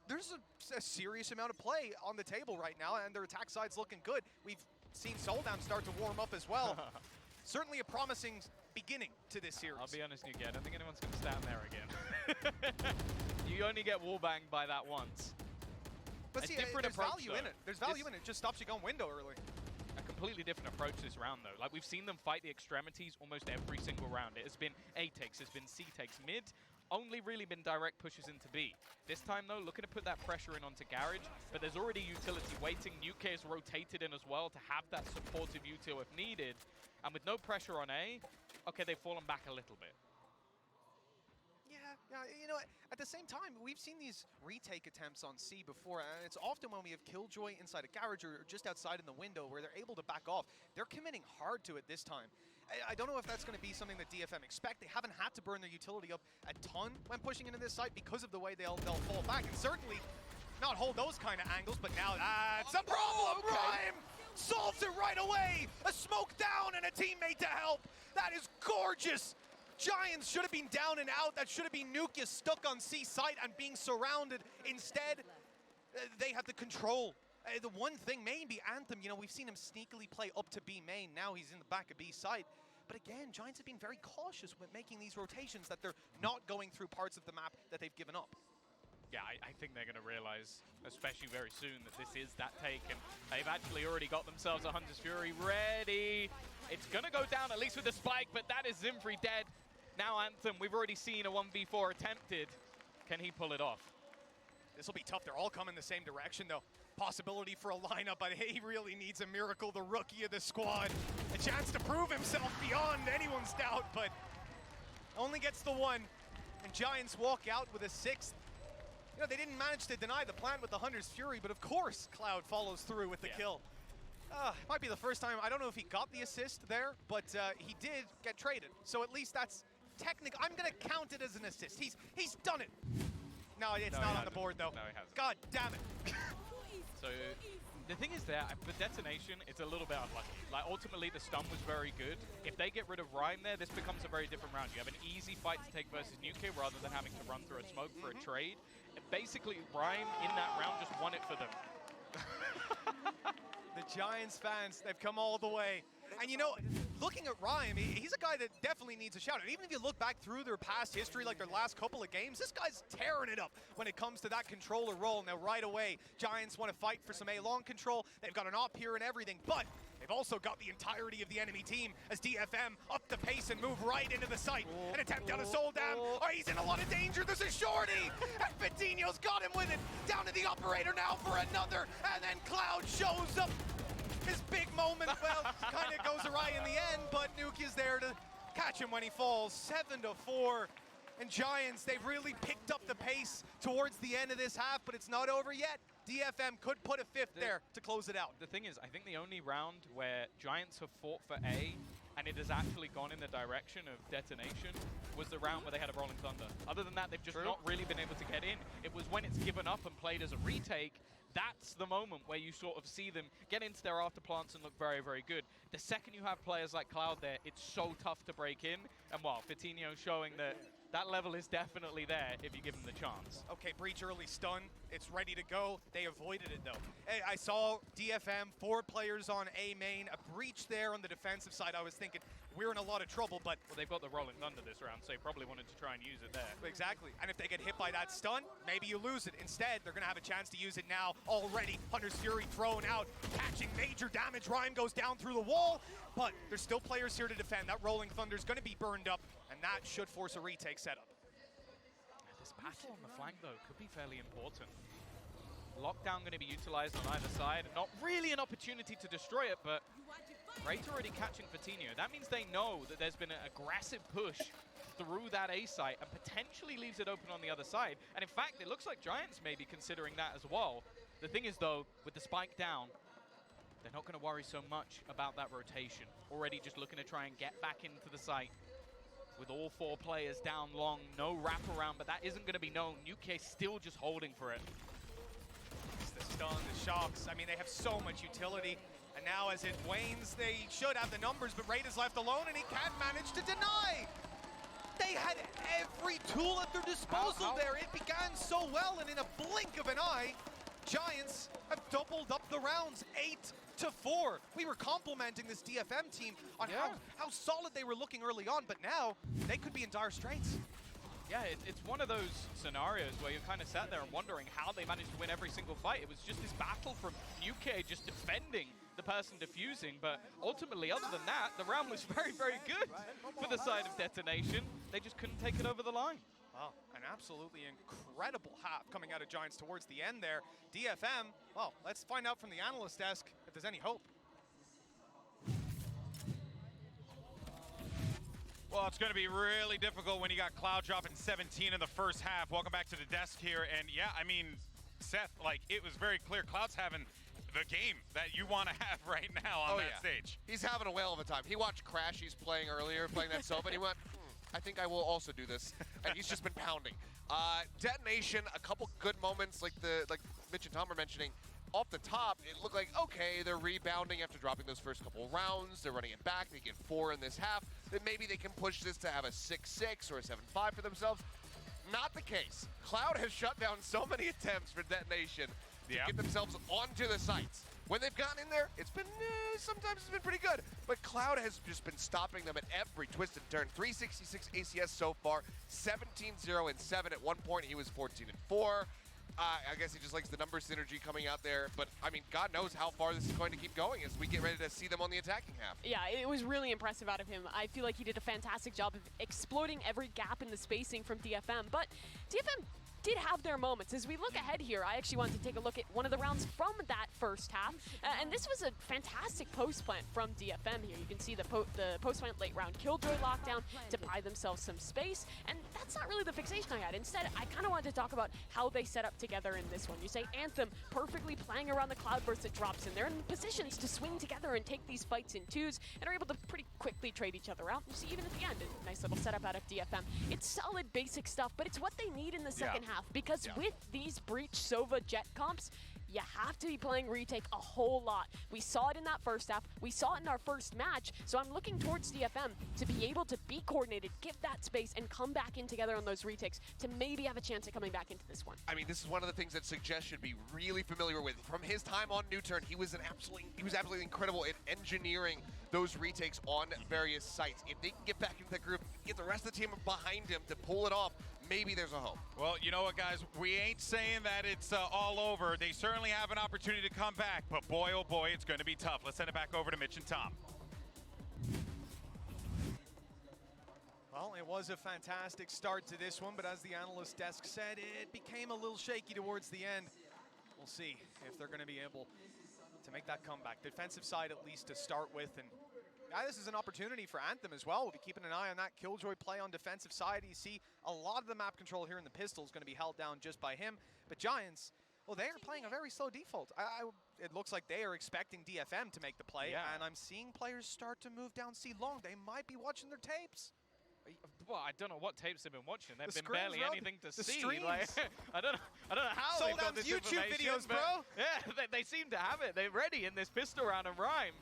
There's a serious amount of play on the table right now, and their attack side's looking good. We've seen Soldam start to warm up as well. Certainly a promising beginning to this series.
I'll be honest, Nuki, I don't think anyone's going to stand there again. You only get wallbanged by that once.
But see, there's value in it. There's value in it. It just stops you going window early.
A completely different approach this round, though. Like, we've seen them fight the extremities almost every single round. It has been A takes, it's been C takes. Mid, only really been direct pushes into B. This time, though, looking to put that pressure in onto Garage, but there's already utility waiting. Nuke is rotated in as well to have that supportive util if needed. And with no pressure on A, okay, they've fallen back a little bit.
Yeah, you know, at the same time, we've seen these retake attempts on C before, and it's often when we have Killjoy inside a garage or just outside in the window where they're able to back off. They're committing hard to it this time. I don't know if that's going to be something that DFM expect. They haven't had to burn their utility up a ton when pushing into this site because of the way they'll fall back, and certainly not hold those kind of angles, but now that's a problem! Rhyme solves it right away! A smoke down and a a teammate to help. That is gorgeous. Giants should have been down and out. That should have been Nukia stuck on C site and being surrounded. Instead, they have the control. The one thing, maybe Anthem, you know, we've seen him sneakily play up to B main. Now he's in the back of B side. But again, Giants have been very cautious with making these rotations, that they're not going through parts of the map that they've given up.
Yeah, I think they're going to realize, especially very soon, that this is that take, and they've actually already got themselves a Hunter's Fury ready. It's going to go down, at least with the spike, but that is Zimfree dead. Now Anthem, we've already seen a 1v4 attempted. Can he pull it off?
This will be tough. They're all coming the same direction, though. Possibility for a lineup, but he really needs a miracle. The rookie of the squad. A chance to prove himself beyond anyone's doubt, but only gets the one. And Giants walk out with a 6th. You know, they didn't manage to deny the plant with the Hunter's Fury, but of course Cloud follows through with the kill. Might be the first time. I don't know if he got the assist there, but he did get traded. So at least that's technical. I'm going to count it as an assist. He's done it. No, it's not on the board, though.
No, he hasn't.
God damn it.
So the thing is there, for Detonation, it's a little bit unlucky. Like, ultimately, the stun was very good. If they get rid of Rhyme there, this becomes a very different round. You have an easy fight to take versus Nuke rather than having to run through a smoke for a trade. And basically, Rhyme in that round just won it for them.
The Giants fans, they've come all the way. And you know, looking at Rhyme, he's a guy that definitely needs a shout out. Even if you look back through their past history, like their last couple of games, this guy's tearing it up when it comes to that controller role. Now, right away, Giants want to fight for some A-long control. They've got an op here and everything, but they've also got the entirety of the enemy team as DFM up the pace and move right into the site. An attempt down a Soul Dam. Oh, he's in a lot of danger. There's a shorty. And Patino's got him with it. Down to the operator now for another. And then Cloud shows up. His big moment, well, kind of goes awry in the end, but Nuke is there to catch him when he falls. 7-4. And Giants, they've really picked up the pace towards the end of this half, but it's not over yet. DFM could put a 5th there to close it out.
The thing is, I think the only round where Giants have fought for A and it has actually gone in the direction of Detonation was the round where they had a Rolling Thunder. Other than that, they've just not really been able to get in. It was when it's given up and played as a retake, that's the moment where you sort of see them get into their after plants and look very, very good. The second you have players like Cloud there, it's so tough to break in. And well, Fatino showing that that level is definitely there if you give them the chance.
Okay, Breach early stun. It's ready to go. They avoided it, though. Hey, I saw DFM, 4 players on A main, a Breach there on the defensive side. I was thinking, we're in a lot of trouble, but...
Well, they've got the Rolling Thunder this round, so they probably wanted to try and use it there.
Exactly. And if they get hit by that stun, maybe you lose it. Instead, they're going to have a chance to use it now. Already, Hunter's Fury thrown out, catching major damage. Rhyme goes down through the wall, but there's still players here to defend. That Rolling Thunder is going to be burned up, and that should force a retake setup.
This battle on the flank, though, could be fairly important. Lockdown going to be utilized on either side. Not really an opportunity to destroy it, but Great already catching Fatino. That means they know that there's been an aggressive push through that A site and potentially leaves it open on the other side. And in fact, it looks like Giants may be considering that as well. The thing is, though, with the spike down, they're not going to worry so much about that rotation. Already just looking to try and get back into the site. With all 4 players down long, no wraparound, but that isn't going to be known. UK still just holding for it.
It's the stun, the shocks. I mean, they have so much utility. And now as it wanes, they should have the numbers, but Raid is left alone and he can't manage to deny. They had every tool at their disposal there. It began so well, and in a blink of an eye, Giants have doubled up the rounds, 8-4. We were complimenting this DFM team on how solid they were looking early on, but now they could be in dire straits.
Yeah, it's one of those scenarios where you kind of sat there and wondering how they managed to win every single fight. It was just this battle from UK just defending the person defusing, but ultimately, other than that, the round was very, very good for the side of Detonation. They just couldn't take it over the line.
Wow, an absolutely incredible half coming out of Giants towards the end there. DFM, well, let's find out from the analyst desk if there's any hope.
Well, it's going to be really difficult when you got Cloud dropping 17 in the first half. Welcome back to the desk here. And yeah, I mean, Seth, like, it was very clear Cloud's having the game that you want to have right now on that stage.
He's having a whale of a time. He watched Crash, he's playing earlier, playing that sub, and he went, I think I will also do this. And he's just been pounding. Detonation, a couple good moments, like Mitch and Tom were mentioning. off the top, it looked like, okay, they're rebounding after dropping those first couple rounds. They're running it back. They get 4 in this half. Then maybe they can push this to have a 6-6 or a 7-5 for themselves. Not the case. Cloud has shut down so many attempts for detonation to get themselves onto the sites. When they've gotten in there, it's been, sometimes it's been pretty good. But Cloud has just been stopping them at every twist and turn. 366 ACS so far, 17-0 and 7. At one point, he was 14-4. I guess he just likes the number synergy coming out there. But, I mean, God knows how far this is going to keep going as we get ready to see them on the attacking half.
Yeah, it was really impressive out of him. I feel like he did a fantastic job of exploiting every gap in the spacing from DFM. But DFM did have their moments. As we look ahead here, I actually wanted to take a look at one of the rounds from that first half. And this was a fantastic post plant from DFM here. You can see the post plant late round Killjoy lockdown to buy themselves some space. And that's not really the fixation I had. Instead, I kind of wanted to talk about how they set up together in this one. You say Anthem perfectly playing around the cloudburst that drops in. They're in positions to swing together and take these fights in twos and are able to pretty quickly trade each other out. You see, even at the end, a nice little setup out of DFM. It's solid basic stuff, but it's what they need in the second half. Because with these Breach, Sova, Jet comps, you have to be playing retake a whole lot. We saw it in that first half. We saw it in our first match. So I'm looking towards DFM to be able to be coordinated, give that space, and come back in together on those retakes to maybe have a chance at coming back into this one.
I mean, this is one of the things that Suggest should be really familiar with. From his time on New Turn, he was absolutely incredible at engineering those retakes on various sites. If they can get back into the group, get the rest of the team behind him to pull it off, maybe there's a hope.
Well, you know what, guys? We ain't saying that it's all over. They certainly have an opportunity to come back, but boy, oh boy, it's going to be tough. Let's send it back over to Mitch and Tom.
Well, it was a fantastic start to this one, but as the analyst desk said, it became a little shaky towards the end. We'll see if they're going to be able to make that comeback. Defensive side, at least, to start with, and this is an opportunity for Anthem as well. We'll be keeping an eye on that Killjoy play on defensive side. You see a lot of the map control here in the pistol is going to be held down just by him. But Giants, well, they are playing a very slow default. It looks like they are expecting DFM to make the play, and I'm seeing players start to move down C long. They might be watching their tapes.
Well, I don't know what tapes they've been watching. There've been
screens,
barely
bro.
anything to
The
see.
streams.
Like, I don't know how they've got this
YouTube
information,
videos, bro.
Yeah, they seem to have it. They're ready in this pistol round and Rhyme.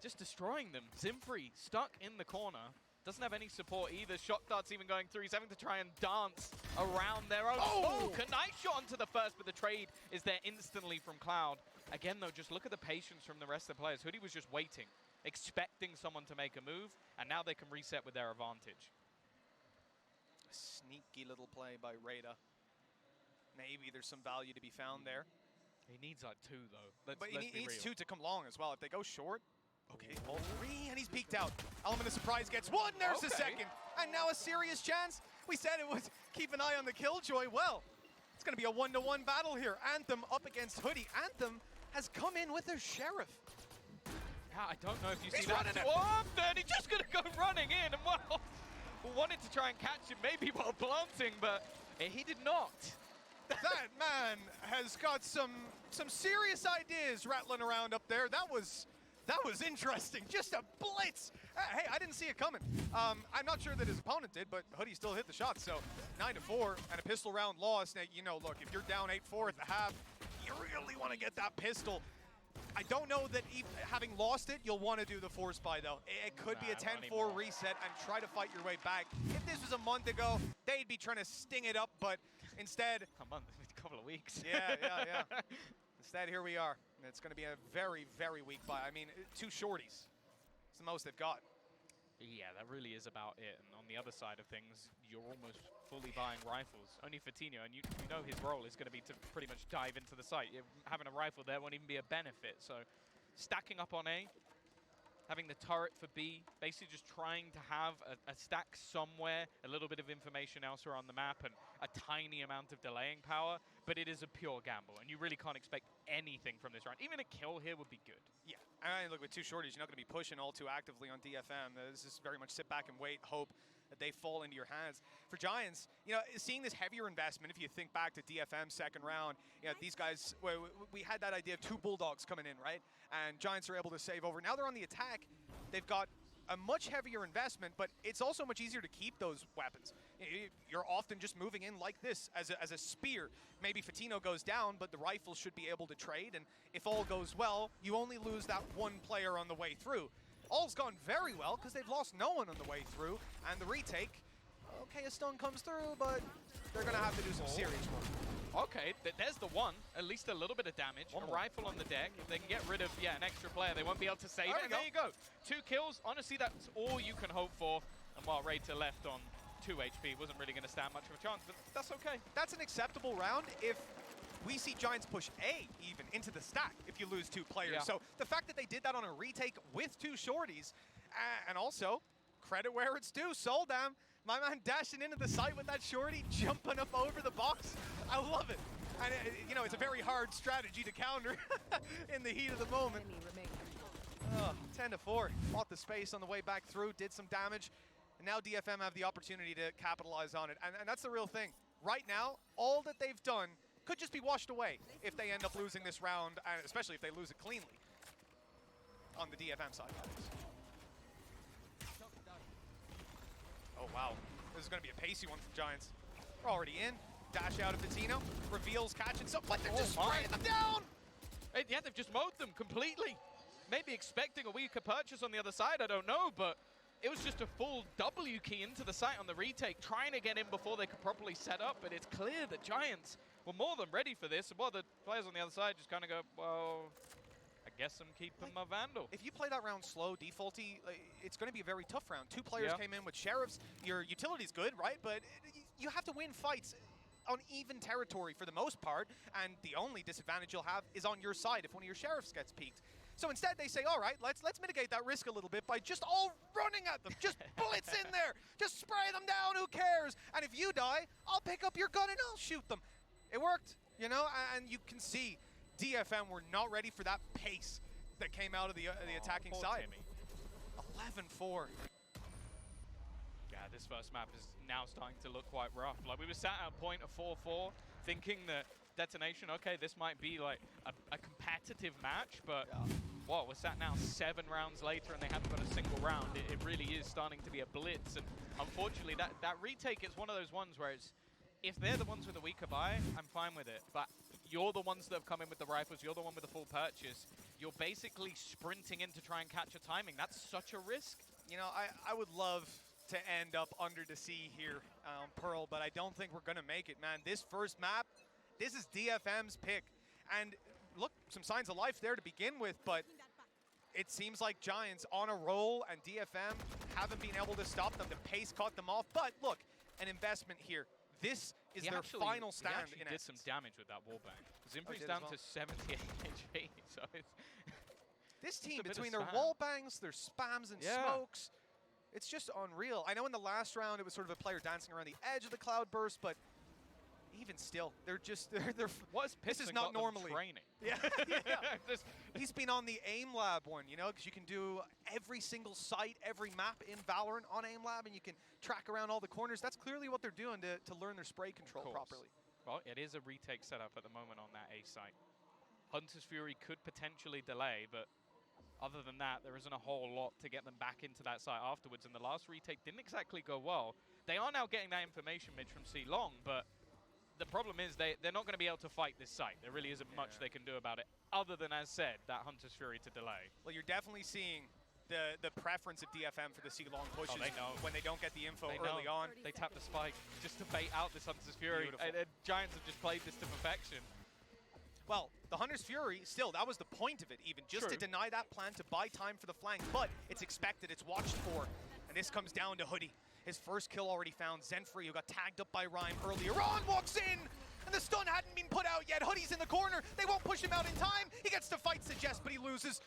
Just destroying them. Zimfree stuck in the corner. Doesn't have any support either. Shock dart's even going through. He's having to try and dance around their own. Oh, nice shot onto the first, but the trade is there instantly from Cloud. Again, though, just look at the patience from the rest of the players. Hoodie was just waiting, expecting someone to make a move, and now they can reset with their advantage.
Sneaky little play by Rada. Maybe there's some value to be found there.
He needs like 2, though.
But he needs 2 to come long as well. If they go short, okay, all 3, and he's peeked out. Element of Surprise gets 1, there's the second. And now a serious chance. We said it was keep an eye on the Killjoy. Well, it's going to be a 1-to-1 battle here. Anthem up against Hoodie. Anthem has come in with their Sheriff.
Yeah, I don't know if you see
He's
that.
running it.
Oh, then he's just going to go running in. And well, wanted to try and catch him maybe while planting, but he did not.
That man has got some serious ideas rattling around up there. That was interesting. Just a blitz. Hey, I didn't see it coming. I'm not sure that his opponent did, but Hoodie still hit the shot. So 9-4 and a pistol round loss. Now, you know, look, if you're down 8-4 at the half, you really want to get that pistol. I don't know that having lost it, you'll want to do the force buy, though. It could be a 10-4 reset and try to fight your way back. If this was a month ago, they'd be trying to sting it up, but instead...
A month, a couple of weeks.
Yeah. Instead, here we are. It's going to be a very, very weak buy. I mean, 2 shorties. It's the most they've got.
Yeah, that really is about it. And on the other side of things, you're almost fully buying rifles. Only for Tino, and you know his role is going to be to pretty much dive into the site. Having a rifle there won't even be a benefit. So stacking up on A, having the turret for B, basically just trying to have a stack somewhere, a little bit of information elsewhere on the map, and a tiny amount of delaying power. But it is a pure gamble, and you really can't expect anything from this round. Even a kill here would be good.
Yeah, I mean, look, with 2 shorties, you're not going to be pushing all too actively on DFM. This is very much sit back and wait, hope that they fall into your hands. For Giants, you know, seeing this heavier investment, if you think back to DFM second round, you know, these guys, we had that idea of 2 Bulldogs coming in, right? And Giants are able to save over. Now they're on the attack. They've got
a much heavier investment, but it's also much easier to keep those weapons. You're often just moving in like this as a spear. Maybe Fatino goes down, but the rifles should be able to trade, and if all goes well, you only lose that one player on the way through. All's gone very well because they've lost no one on the way through, and the retake, okay, a stun comes through, but they're going to have to do some serious work.
Okay, there's the one. At least a little bit of damage. A rifle on the deck. If they can get rid of, an extra player, they won't be able to save it. And there you go. 2 kills. Honestly, that's all you can hope for. And while Raider left on 2 HP, wasn't really going to stand much of a chance, but that's okay.
That's an acceptable round if we see Giants push A even into the stack if you lose 2 players.
Yeah.
So the fact that they did that on a retake with 2 shorties, and also credit where it's due, Soldam, my man dashing into the site with that shorty, jumping up over the box. I love it. And, it's a very hard strategy to counter in the heat of the moment. 10-4. Fought the space on the way back through, did some damage. And now DFM have the opportunity to capitalize on it. And that's the real thing. Right now, all that they've done could just be washed away if they end up losing this round, and especially if they lose it cleanly. On the DFM side, that is. Oh, wow. This is going to be a pacey one from Giants. We're already in. Dash out of Fatino. Reveals catching some, but they're just spraying them down!
Yeah, they've just mowed them completely. Maybe expecting a weaker purchase on the other side, I don't know, but it was just a full W key into the site on the retake, trying to get in before they could properly set up, but it's clear that Giants were more than ready for this, and while the players on the other side just kind of go, well, I guess I'm keeping my Vandal.
If you play that round slow, defaulty, it's going to be a very tough round. 2 players came in with Sheriffs. Your utility's good, right? But you have to win fights on even territory for the most part, and the only disadvantage you'll have is on your side if one of your Sheriffs gets peaked. So instead they say, all right, let's mitigate that risk a little bit by just all running at them. Just blitz in there. Just spray them down, who cares? And if you die, I'll pick up your gun and I'll shoot them. It worked, and you can see DFM were not ready for that pace that came out of the attacking side. 11-4.
Yeah, this first map is now starting to look quite rough. Like, we were sat at a point of 4-4, thinking that Detonation, okay, this might be like a competitive match, but whoa, we're sat now 7 rounds later and they haven't got a single round. It really is starting to be a blitz, and unfortunately that retake is one of those ones where it's, if they're the ones with a weaker buy, I'm fine with it, but you're the ones that have come in with the rifles, you're the one with the full purchase, you're basically sprinting in to try and catch a timing. That's such a risk.
I would love to end up under the sea here on Pearl, but I don't think we're going to make it, man. This first map, this is DFM's pick. And look, some signs of life there to begin with, but it seems like Giants on a roll, and DFM haven't been able to stop them. The pace caught them off, but look, an investment here. This is their final stand.
He did some damage with that wallbang. Zimbri's down to 78 HP, so it's...
This team, between their wallbangs, their spams and smokes, it's just unreal. I know in the last round it was sort of a player dancing around the edge of the cloud burst, but even still, they're just this is not normally
training.
Yeah. He's been on the aim lab one, because you can do every single site, every map in Valorant on aim lab, and you can track around all the corners. That's clearly what they're doing to learn their spray control properly.
Well, it is a retake setup at the moment on that A site. Hunter's Fury could potentially delay, but other than that, there isn't a whole lot to get them back into that site afterwards, and the last retake didn't exactly go well. They are now getting that information, Mitch, from C Long, but the problem is they're not going to be able to fight this site. There really isn't much they can do about it, other than, as said, that Hunter's Fury to delay.
Well, you're definitely seeing the preference of DFM for the C-long pushes
they know.
when they don't get the info early on.
They tap the spike just to bait out this Hunter's Fury. And Giants have just played this to perfection.
Well, the Hunter's Fury, still, that was the point of it, even, just to deny that plan, to buy time for the flank. But it's expected, it's watched for, and this comes down to Hoodie. His first kill already found. Zenfree, who got tagged up by Rhyme earlier on, walks in, and the stun hadn't been put out yet. Hoodie's in the corner. They won't push him out in time. He gets to fight Suggest, but he loses.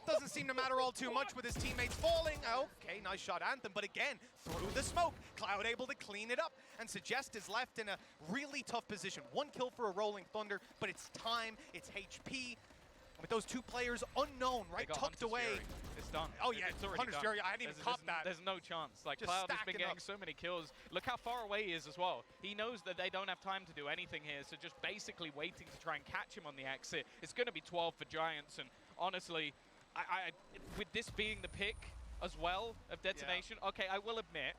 Doesn't seem to matter all too much with his teammates falling. Okay, nice shot, Anthem, but again, through the smoke. Cloud able to clean it up, and Suggest is left in a really tough position. 1 kill for a Rolling Thunder, but it's time, it's HP. With those 2 players unknown, right, tucked away.
It's done.
Oh yeah,
it's already
Hunter's
done.
Fury, I didn't even cop that.
There's no chance. Like,
Just
Cloud has been
stacking
getting
up.
so many kills. Look how far away he is as well. He knows that they don't have time to do anything here, so just basically waiting to try and catch him on the exit. It's going to be 12 for Giants, and honestly, with this being the pick as well of Detonation. Yeah. Okay, I will admit,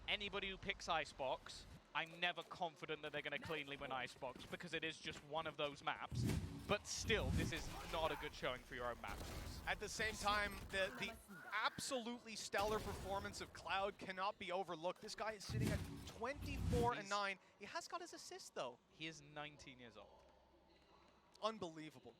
anybody who picks Icebox, I'm never confident that they're going to cleanly win Icebox because it is just one of those maps. But still, this is not a good showing for your own map.
At the same time, the absolutely stellar performance of Cloud cannot be overlooked. This guy is sitting at 24-9. He has got his assist, though.
He is 19 years old.
Unbelievable.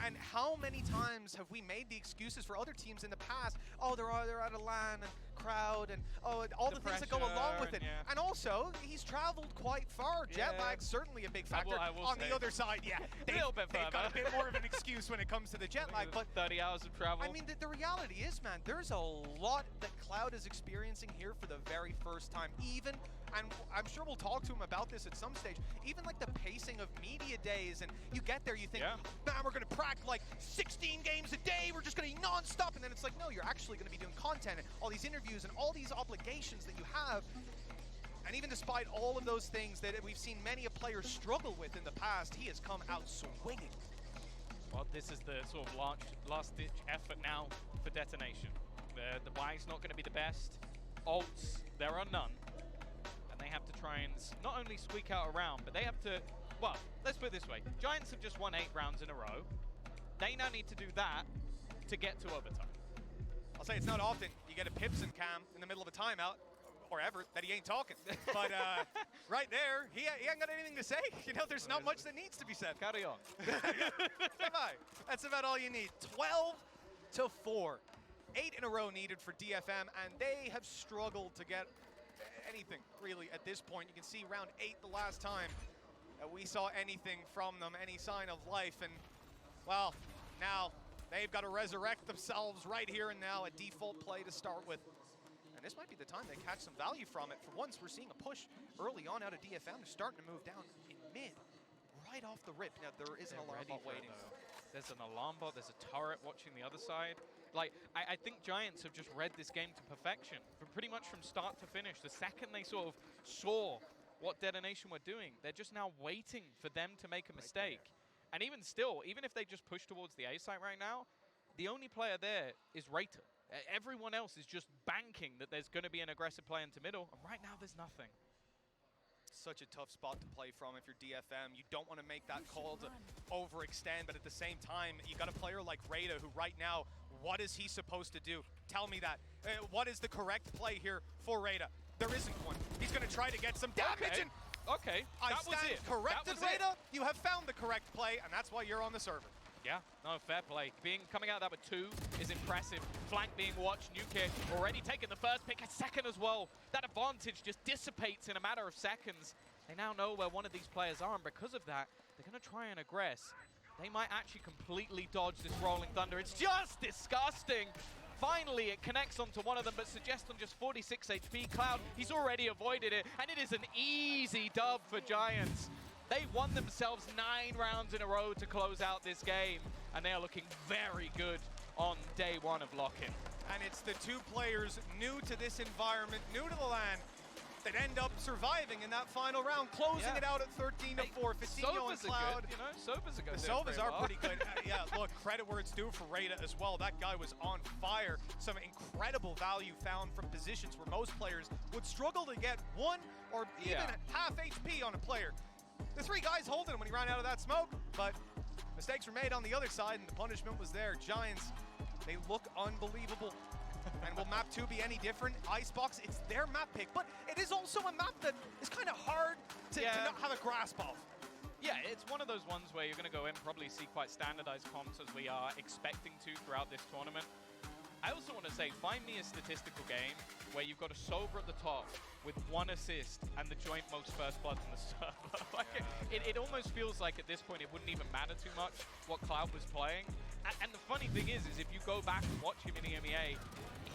And how many times have we made the excuses for other teams in the past? Oh, they're out of LAN and crowd and all the things that go along with it.
Yeah.
And also, he's traveled quite far. Jet lag's certainly a big factor.
I will
on
say.
the other side, yeah,
A little bit
they've
further.
got a bit more of an excuse when it comes to the jet lag. But
30 hours of travel.
I mean, the reality is, man, there's a lot that Cloud is experiencing here for the very first time. Even, and I'm sure we'll talk to him about this at some stage, even like the pacing of media days, and you get there, you think, man, we're going to practice like 16 games a day, we're just going to be non-stop, and then it's like, no, you're actually going to be doing content and all these interviews and all these obligations that you have. And even despite all of those things that we've seen many a player struggle with in the past, he has come out swinging.
Well, this is the sort of last-ditch effort now for Detonation. The buy's not going to be the best. Ults, there are none. And they have to try and not only squeak out a round, but they have to, well, let's put it this way. Giants have just won 8 rounds in a row. They now need to do that to get to overtime.
I'll say it's not often you get a Pipson cam in the middle of a timeout, or ever, that he ain't talking. But right there, he ain't got anything to say. You know, there's not much that needs to be said.
Carry on.
That's about all you need. 12-4. 8 in a row needed for DFM, and they have struggled to get anything, really, at this point. You can see round 8 the last time we saw anything from them, any sign of life. And, well, now they've got to resurrect themselves right here and now, a default play to start with. And this might be the time they catch some value from it. For once, we're seeing a push early on out of DFM. They're starting to move down in mid, right off the rip. Now, there is an alarm bot waiting.
There's an alarm bot, there's a turret watching the other side. Like, I think Giants have just read this game to perfection, pretty much from start to finish. The second they sort of saw what Detonation were doing, they're just now waiting for them to make a mistake. And even still, even if they just push towards the A site right now, the only player there is Raider. Everyone else is just banking that there's going to be an aggressive play into middle, and right now there's nothing.
Such a tough spot to play from if you're DFM. You don't want to make that call to overextend, but at the same time, you got a player like Raider who right now, what is he supposed to do? Tell me that. What is the correct play here for Raider? There isn't one. He's going to try to get some damage.
Okay,
I stand corrected, Raider. You have found the correct play, and that's why you're on the server.
Yeah, no, fair play. Coming out of that with 2 is impressive. Flank being watched, New Kick already taking the first pick, a second as well. That advantage just dissipates in a matter of seconds. They now know where one of these players are, and because of that, they're going to try and aggress. They might actually completely dodge this Rolling Thunder. It's just disgusting. Finally, it connects onto one of them, but Suggest on just 46 HP. Cloud, he's already avoided it, and it is an easy dub for Giants. They won themselves 9 rounds in a row to close out this game, and they are looking very good on day 1 of lock-in.
And it's the 2 players new to this environment, new to the LAN, that end up surviving in that final round, closing it out at 13-4. Fatinho and Cloud.
You know, Sovas are good.
The Sovas are pretty good. Yeah, look, credit where it's due for Raider as well. That guy was on fire. Some incredible value found from positions where most players would struggle to get 1 or even half HP on a player. The 3 guys holding him when he ran out of that smoke, but mistakes were made on the other side, and the punishment was there. Giants, they look unbelievable. And will map 2 be any different? Icebox, it's their map pick, but it is also a map that is kind of hard to not have a grasp of.
Yeah, it's one of those ones where you're going to go in, probably see quite standardized comps as we are expecting to throughout this tournament. I also want to say, find me a statistical game where you've got a Sober at the top with 1 assist and the joint most first blood in the server. Like, it almost feels like at this point it wouldn't even matter too much what Cloud was playing. And the funny thing is if you go back and watch him in EMEA,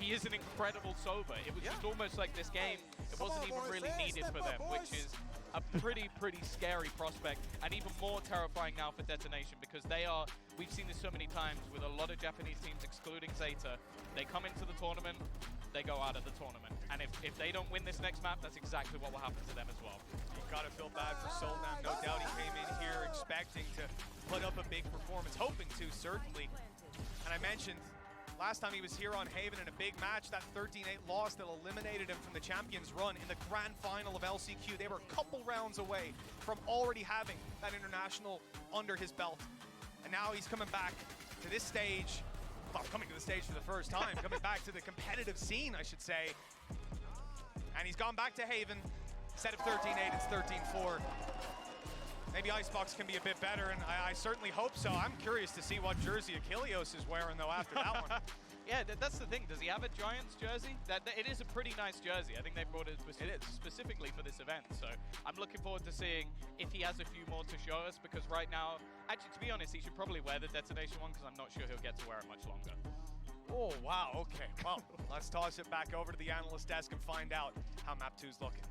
he is an incredible Sober. It was just almost like this game, it wasn't even really needed for them, which is a pretty scary prospect, and even more terrifying now for Detonation, because we've seen this so many times with a lot of Japanese teams, excluding Zeta. They come into the tournament, they go out of the tournament. And if they don't win this next map, that's exactly what will happen to them as well.
You've got to feel bad for Solnam. No doubt he came in here expecting to put up a big performance, hoping to, certainly. And I mentioned Last time he was here on Haven in a big match, that 13-8 loss that eliminated him from the Champions run in the grand final of LCQ. They were a couple rounds away from already having that international under his belt. And now he's coming back to this stage, well, coming to the stage for the first time, coming back to the competitive scene, I should say. And he's gone back to Haven. Instead of 13-8, it's 13-4. Maybe Icebox can be a bit better, and I certainly hope so. I'm curious to see what jersey Achilleos is wearing, though, after that one.
Yeah, that's the thing. Does he have a Giants jersey? It is a pretty nice jersey. I think they brought it specifically for this event. So I'm looking forward to seeing if he has a few more to show us, because right now, actually, to be honest, he should probably wear the Detonation one, because I'm not sure he'll get to wear it much longer.
Oh, wow, okay. Well, let's toss it back over to the analyst desk and find out how Map 2's looking.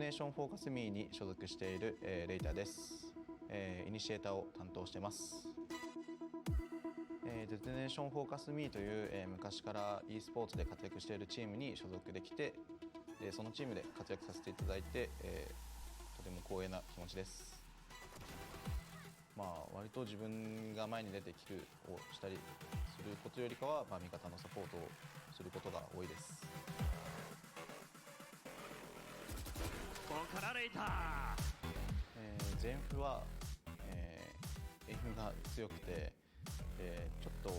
ネーションフォーカスミーに所属している、レイタです、イニシエーターを担当してます。デトネーションフォーカスミーという、昔から e スポーツで活躍しているチームに所属できて、そのチームで活躍させていただいて、とても光栄な気持ちです。割と自分が前に出てキルをしたりすることよりかは、味方のサポートをすることが多いです。
ここからレイター、
全フは、エイムが強くて、ちょっと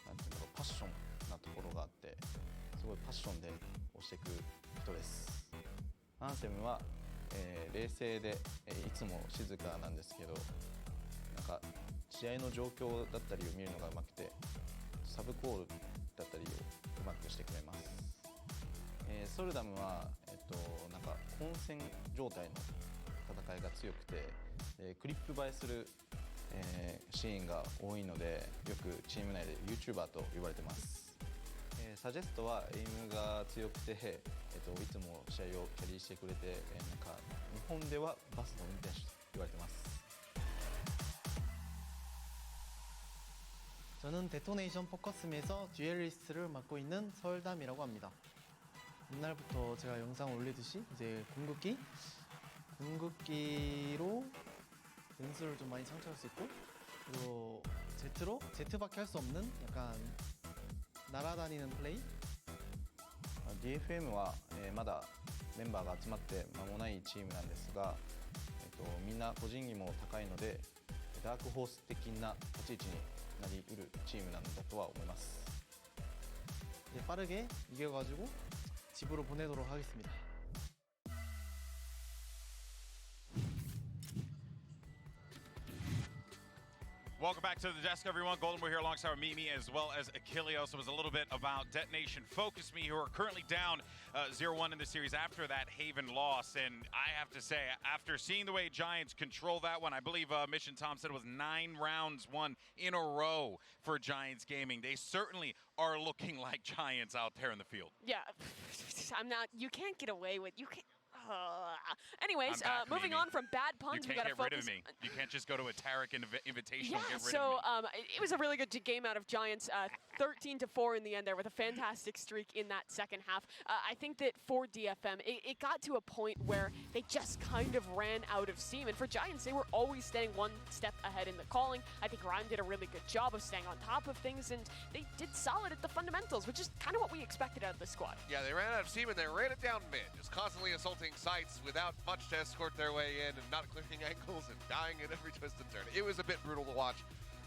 なんていうのパッションなところがあって、すごいパッションで押していく人です。アンセムは、冷静で、いつも静かなんですけど、なんか試合の状況だったりを見るのがうまくて、サブコールだったりをうまくしてくれます。ソルダムは、なんか混戦状態の戦いが強くて、クリップ映えする、シーンが多いので、よくチーム内で YouTuber と呼ばれてます。サジェストはエイムが強くて、いつも試合をキャリーしてくれて、なんか日本ではバスの運転手と言われてます。
저는 데토네이션 포커스미에서 듀얼리스트를 맡고 있는 서울담이라고 합니다. 옛날부터 제가 영상 올리듯이 이제 궁극기로 연수를 좀 많이 창출할 수 있고, 그리고 Z밖에 할 수 없는 약간 날아다니는 플레이?
DFM は、まだメンバーが集まって間もないチームなんですが、みんな個人技も高いので、ダークホース的な立ち位置になりうるチームなんだとは思います。
빠르게 이겨가지고 집으로 보내도록 하겠습니다.
Welcome back to the desk, everyone. Golden, we're here alongside Mimi as well as Achilleos. It was a little bit about Detonation Focus Me, who are currently down 0-1 in the series after that Haven loss. And I have to say, after seeing the way Giants control that one, I believe Mission Tom said it was 9 rounds won in a row for Giants Gaming. They certainly are looking like Giants out there in the field.
Yeah, you can't get away with, Anyways, moving
Mimi.
on from bad puns,
you
we got to
focus.
Rid of
me. You can't just go to a Tarek Invitational
yeah,
and get rid
so
of me.
It was a really good game out of Giants. 13-4 in the end there with a fantastic streak in that second half. I think that for DFM, it got to a point where they just kind of ran out of steam. And for Giants, they were always staying one step ahead in the calling. I think Ryan did a really good job of staying on top of things, and they did solid at the fundamentals, which is kind of what we expected out of the squad.
Yeah, they ran out of steam and they ran it down mid, just constantly assaulting sites without much to escort their way in and not clearing angles and dying at every twist and turn. It was a bit brutal to watch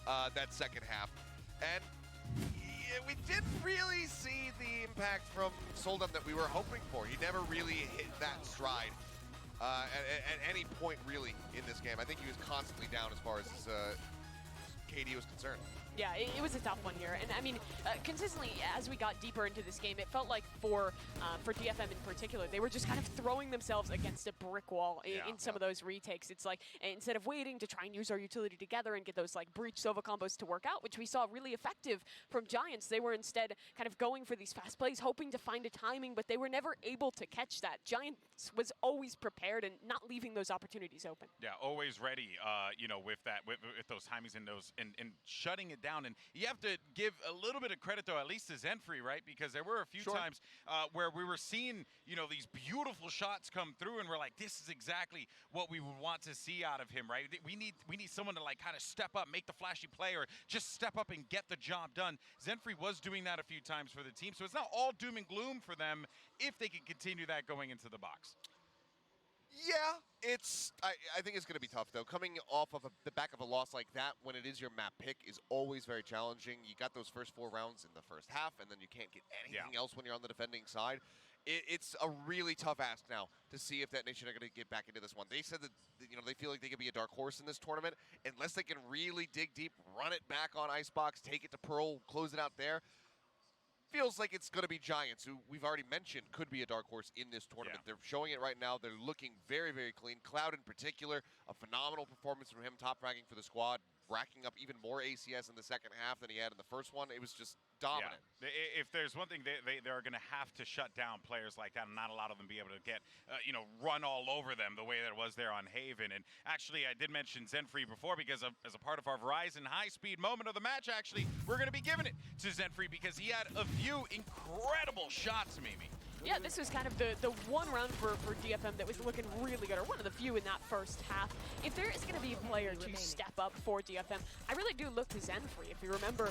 that second half. And yeah, we didn't really see the impact from Soldum that we were hoping for. He never really hit that stride at any point really in this game. I think he was constantly down as far as KD was concerned.
Yeah, it was a tough one here. And I mean, consistently, as we got deeper into this game, it felt like for DFM in particular, they were just kind of throwing themselves against a brick wall in some of those retakes. It's like, instead of waiting to try and use our utility together and get those like breach Sova combos to work out, which we saw really effective from Giants, they were instead kind of going for these fast plays, hoping to find a timing, but they were never able to catch that. Giants was always prepared and not leaving those opportunities open.
Yeah, always ready, with that, with those timings and those, and shutting it down. And you have to give a little bit of credit, though, at least to Zenfree, right? Because there were a few times where we were seeing, these beautiful shots come through, and we're like, this is exactly what we would want to see out of him, right? We need someone to like kind of step up, make the flashy play, or just step up and get the job done. Zenfree was doing that a few times for the team, so it's not all doom and gloom for them if they can continue that going into the box.
Yeah, I think it's going to be tough, though. Coming off of the back of a loss like that when it is your map pick is always very challenging. You got those first 4 rounds in the first half, and then you can't get anything else when you're on the defending side. It's a really tough ask now to see if that nation are going to get back into this one. They said that they feel like they could be a dark horse in this tournament unless they can really dig deep, run it back on Icebox, take it to Pearl, close it out there. Feels like it's going to be Giants, who we've already mentioned could be a dark horse in this tournament. They're showing it right now. They're looking very, very clean. Cloud in particular, a phenomenal performance from him, top ranking for the squad. racking up even more ACS in the second half than he had in the first one. It was just dominant.
Yeah. If there's one thing, they're going to have to shut down players like that and not allow them to be able to get, run all over them the way that it was there on Haven. And actually, I did mention Zenfree before because as a part of our Verizon high-speed moment of the match, actually, we're going to be giving it to Zenfree because he had a few incredible shots, Mimi.
Yeah, this was kind of the one round for DFM that was looking really good, or one of the few in that first half. If there is going to be a player to step up for DFM, I really do look to Zenfree. If you remember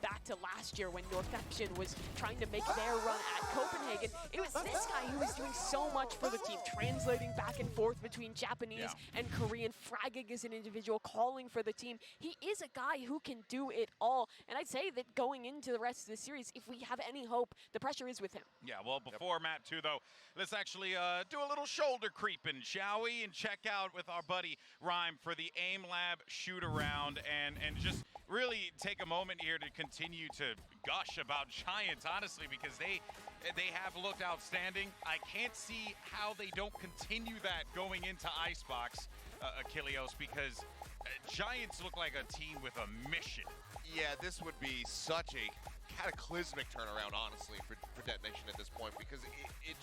back to last year when Northampton was trying to make their run at Copenhagen, it was this guy who was doing so much for the team, translating back and forth between Japanese and Korean, fragging as an individual, calling for the team. He is a guy who can do it all, and I'd say that going into the rest of the series, if we have any hope, the pressure is with him.
Yeah, well, before map 2, though, let's actually do a little shoulder creeping, shall we? And check out with our buddy Rhyme for the Aim Lab shoot-around and just really take a moment here to continue to gush about Giants, honestly, because they have looked outstanding. I can't see how they don't continue that going into Icebox, Achilleos, because Giants look like a team with a mission.
Yeah, this would be such a cataclysmic turnaround, honestly, for Detonation at this point, because it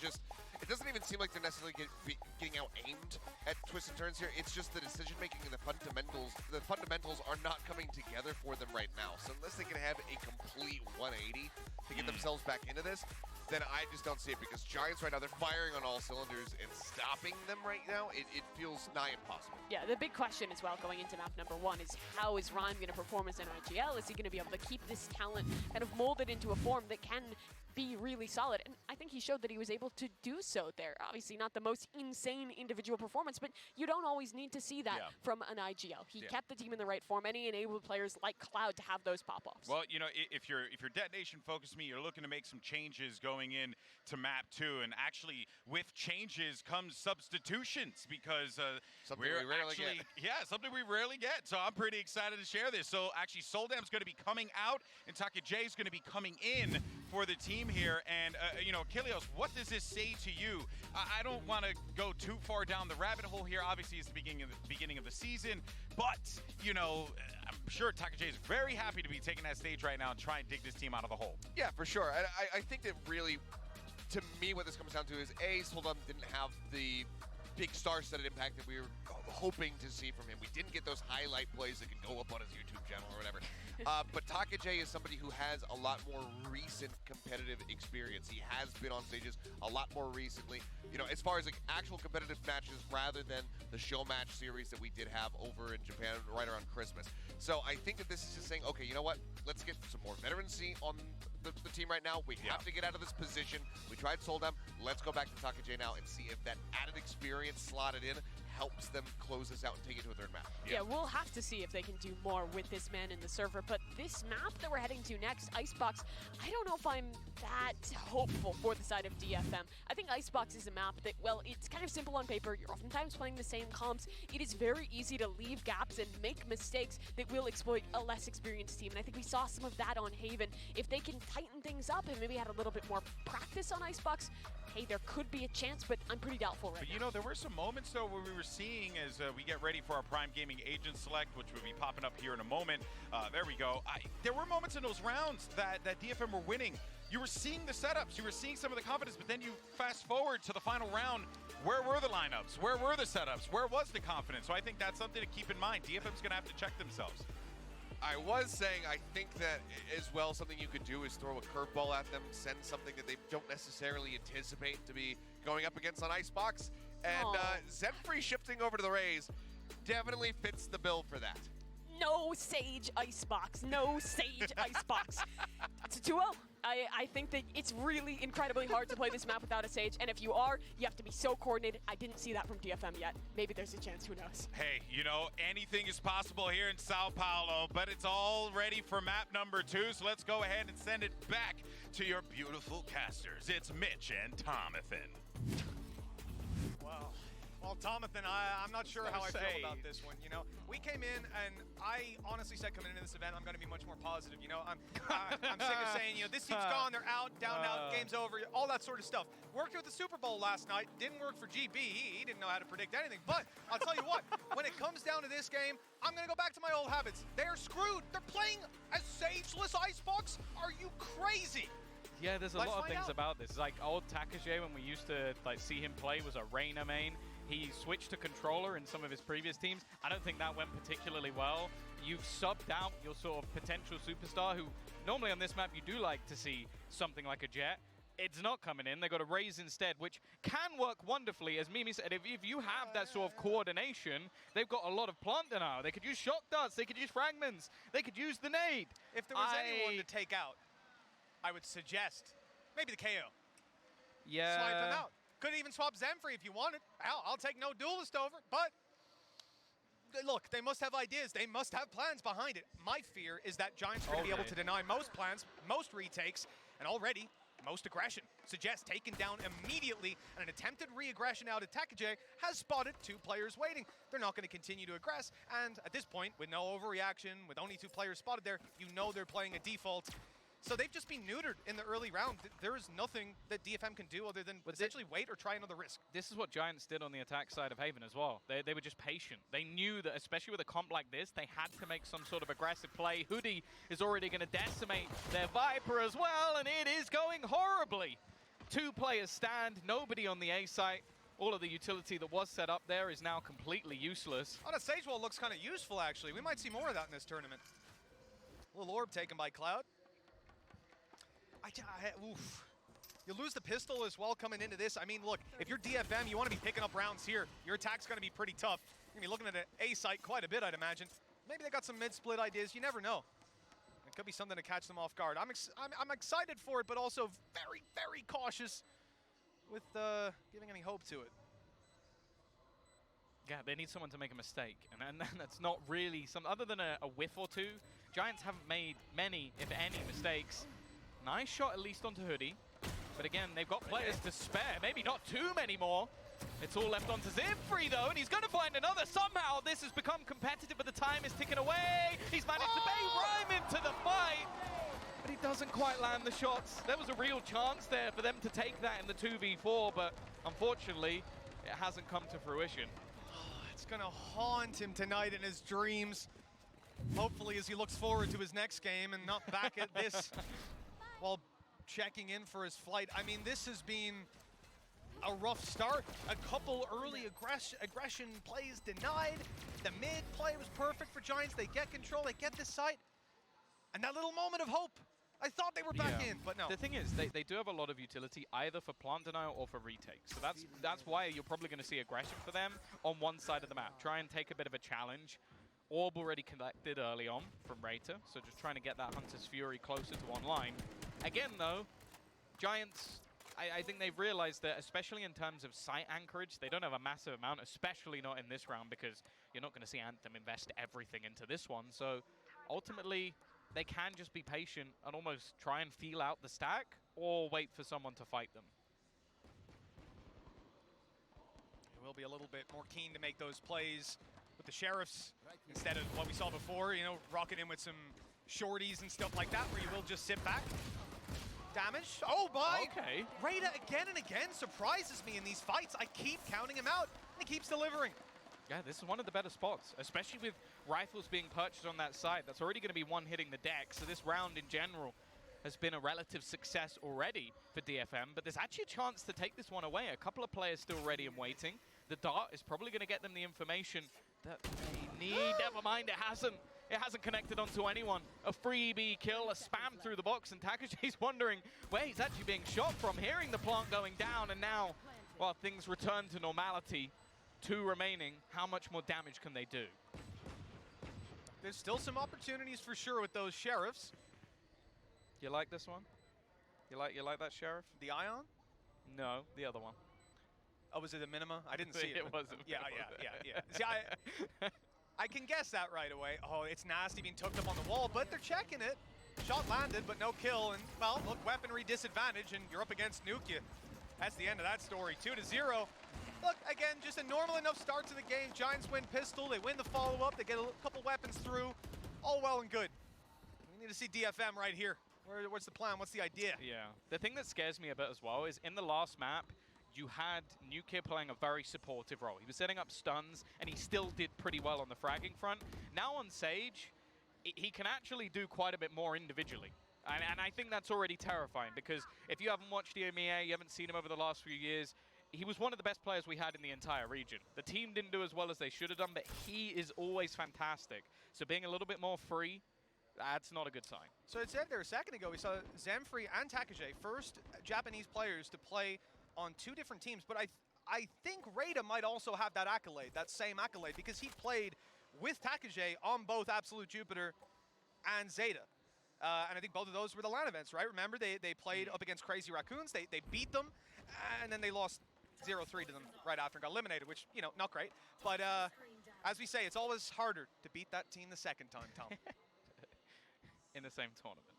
doesn't even seem like they're necessarily getting out-aimed at twists and turns here. It's just the decision-making and the fundamentals are not coming together for them right now. So unless they can have a complete 180 to get themselves back into this, then I just don't see it, because Giants right now, they're firing on all cylinders, and stopping them right now, it feels nigh impossible.
Yeah, the big question as well going into map number 1 is how is Rhyme going to perform as an IGL? Is he going to be able to keep this talent kind of molded into a form that can be really solid? And I think he showed that he was able to do so there. Obviously not the most insane individual performance, but you don't always need to see that from an IGL. He kept the team in the right form, and he enabled players like Cloud to have those pop-offs.
Well, if you're Detonation focused me, you're looking to make some changes going in to map 2, and actually with changes comes substitutions, because
something we rarely get.
Yeah, something we rarely get. So I'm pretty excited to share this. So actually Soldam's going to be coming out, and Taka J is going to be coming in for the team here. And Achilleos, what does this say to you? I don't want to go too far down the rabbit hole here. Obviously, it's the beginning of the season, but I'm sure Taka J is very happy to be taking that stage right now and try and dig this team out of the hole.
Yeah, for sure. I think that really, to me, what this comes down to is Soldam didn't have the big star-studded impact that we were hoping to see from him. We didn't get those highlight plays that can go up on his YouTube channel or whatever. But Taka J is somebody who has a lot more recent competitive experience. He has been on stages a lot more recently, as far as like actual competitive matches rather than the show match series that we did have over in Japan right around Christmas. So I think that this is just saying, okay, you know what? Let's get some more veterancy on the team right now. We have to get out of this position. We tried Soldam. Let's go back to Taka J now and see if that added experience slotted in helps them close this out and take it to a third map.
Yeah, we'll have to see if they can do more with this man in the server. But this map that we're heading to next, Icebox, I don't know if I'm that hopeful for the side of DFM. I think Icebox is a map that, well, it's kind of simple on paper. You're oftentimes playing the same comps. It is very easy to leave gaps and make mistakes that will exploit a less experienced team. And I think we saw some of that on Haven. If they can tighten things up and maybe had a little bit more practice on Icebox, hey, there could be a chance, but I'm pretty doubtful right now.
But there were some moments, though, where we were seeing as we get ready for our Prime Gaming Agent Select, which will be popping up here in a moment. There we go. There were moments in those rounds that DFM were winning. You were seeing the setups. You were seeing some of the confidence, but then you fast forward to the final round. Where were the lineups? Where were the setups? Where was the confidence? So I think that's something to keep in mind. DFM's going to have to check themselves.
I was saying, I think that as well, something you could do is throw a curveball at them, send something that they don't necessarily anticipate to be going up against on Icebox. And Zenfree shifting over to the Rays definitely fits the bill for that.
No Sage Icebox. No Sage Icebox. It's a 2-0. I think that it's really incredibly hard to play this map without a Sage, and if you are, you have to be so coordinated. I didn't see that from DFM yet. Maybe there's a chance, who knows?
Hey, anything is possible here in Sao Paulo, but it's all ready for map number 2, so let's go ahead and send it back to your beautiful casters. It's Mitch and Tomathan.
Wow. Well, Tomathan, I'm not sure how I feel about this one. We came in, and I honestly said coming into this event, I'm going to be much more positive. I'm sick of saying, this team's gone, they're out, down, out, game's over, all that sort of stuff. Worked with the Super Bowl last night, didn't work for GB. He didn't know how to predict anything. But I'll tell you what, when it comes down to of this game, I'm going to go back to my old habits. They're screwed. They're playing a Sageless Icebox? Are you crazy?
Yeah, there's a lot of things about this. Like old Takage, when we used to see him play, was a Reyna main. He switched to controller in some of his previous teams. I don't think that went particularly well. You've subbed out your sort of potential superstar, who normally on this map you do like to see something like a Jet. It's not coming in. They got a Raze instead, which can work wonderfully. As Mimi said, if you have that sort of coordination, they've got a lot of plant denial. They could use shock darts. They could use fragments. They could use the nade.
If there was anyone to take out, I would suggest maybe the KO.
Yeah.
Swipe him out. Could even swap Zenfree if you wanted. I'll take no duelist over, but look, they must have ideas. They must have plans behind it. My fear is that Giants are going to be able to deny most plans, most retakes, and already most aggression. Suggest taken down immediately, and an attempted re-aggression out of Takage has spotted 2 players waiting. They're not going to continue to aggress, and at this point, with no overreaction, with only 2 players spotted there, you know they're playing a default. So they've just been neutered in the early round. There is nothing that DFM can do other than essentially wait or try another risk.
This is what Giants did on the attack side of Haven as well. They were just patient. They knew that, especially with a comp like this, they had to make some sort of aggressive play. Hoodie is already going to decimate their Viper as well, and it is going horribly. 2 players stand, nobody on the A site. All of the utility that was set up there is now completely useless.
On a Sage Wall looks kind of useful, actually. We might see more of that in this tournament. A little orb taken by Cloud. Oof. You lose the pistol as well coming into this. I mean, look, if you're DFM, you want to be picking up rounds here. Your attack's going to be pretty tough. You're going to be looking at an A site quite a bit, I'd imagine. Maybe they got some mid-split ideas. You never know. It could be something to catch them off guard. I'm excited for it, but also very, very cautious with giving any hope to it.
Yeah, they need someone to make a mistake, and that's not really some other than a whiff or 2. Giants haven't made many, if any, mistakes. Nice shot at least onto Hoodie, but again, they've got players to spare. Maybe not too many more. It's all left onto Zenfree though, and he's going to find another. Somehow this has become competitive, but the time is ticking away. He's managed to bait Rhyme into the fight, but he doesn't quite land the shots. There was a real chance there for them to take that in the 2v4, but unfortunately, it hasn't come to fruition.
It's going to haunt him tonight in his dreams. Hopefully as he looks forward to his next game and not back at this while checking in for his flight. I mean, this has been a rough start. A couple early aggression plays denied. The mid play was perfect for Giants. They get control, they get this site. And that little moment of hope. I thought they were back in, but no.
The thing is, they do have a lot of utility either for plant denial or for retake. So that's why you're probably going to see aggression for them on one side of the map. Try and take a bit of a challenge. Orb already collected early on from Rater, so just trying to get that Hunter's Fury closer to online. Again, though, Giants, I think they've realized that, especially in terms of site anchorage, they don't have a massive amount, especially not in this round, because you're not going to see Anthem invest everything into this one. So ultimately, they can just be patient and almost try and feel out the stack or wait for someone to fight them.
They will be a little bit more keen to make those plays with the Sheriffs instead of what we saw before, you know, rocking in with some shorties and stuff like that, where you will just sit back. Damage. Oh my!
Okay.
Reyna again and again surprises me in these fights. I keep counting him out, and he keeps delivering.
Yeah, this is one of the better spots, especially with rifles being purchased on that side. That's already going to be one hitting the deck, so this round in general has been a relative success already for DFM, but there's actually a chance to take this one away. A couple of players still ready and waiting. The dart is probably going to get them the information that they need. Never mind, it hasn't connected onto anyone. A freebie kill, a spam through the box, and Takaji's wondering where he's actually being shot from, hearing the plant going down, and now, well, things return to normality. 2 remaining, how much more damage can they do?
There's still some opportunities for sure with those Sheriffs.
You like this one? You like that Sheriff?
The Ion?
No, the other one.
Oh, was it a Minima? I didn't see it.
It wasn't.
Yeah. See, I can guess that right away. Oh, it's nasty being tucked up on the wall, but they're checking it. Shot landed, but no kill. And, well, look, weaponry disadvantage, and you're up against Nukia. That's the end of that story. 2-0. Look, again, just a normal enough start to the game. Giants win pistol. They win the follow-up. They get a couple weapons through. All well and good. We need to see DFM right here. What's the plan? What's the idea?
Yeah. The thing that scares me a bit as well is in the last map, you had Nuclear playing a very supportive role. He was setting up stuns, and he still did pretty well on the fragging front. Now on Sage, he can actually do quite a bit more individually. And I think that's already terrifying, because if you haven't watched EMEA, you haven't seen him over the last few years, he was one of the best players we had in the entire region. The team didn't do as well as they should have done, but he is always fantastic. So being a little bit more free, that's not a good sign.
So it said there a second ago, we saw Zemfree and Takage, first Japanese players to play on two different teams, but I think Rada might also have that accolade, that same accolade, because he played with Takage on both Absolute Jupiter and Zeta. And I think both of those were the LAN events, right? Remember, they played up against Crazy Raccoons, they beat them, and then they lost 0-3 to them right after and got eliminated, which, you know, not great. But as we say, it's always harder to beat that team the second time, Tom.
In the same tournament.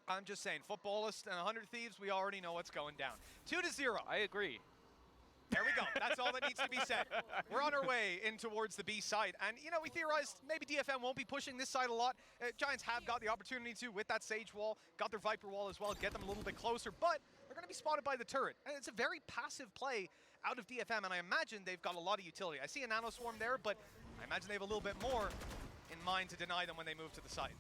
I'm just saying, Footballist and 100 Thieves, we already know what's going down. 2-0.
I agree.
There we go. That's all that needs to be said. We're on our way in towards the B side. And, you know, we theorized maybe DFM won't be pushing this side a lot. Giants have got the opportunity to with that Sage wall, got their Viper wall as well, get them a little bit closer. But they're going to be spotted by the turret. And it's a very passive play out of DFM. And I imagine they've got a lot of utility. I see a Nano Swarm there, but I imagine they have a little bit more in mind to deny them when they move to the site.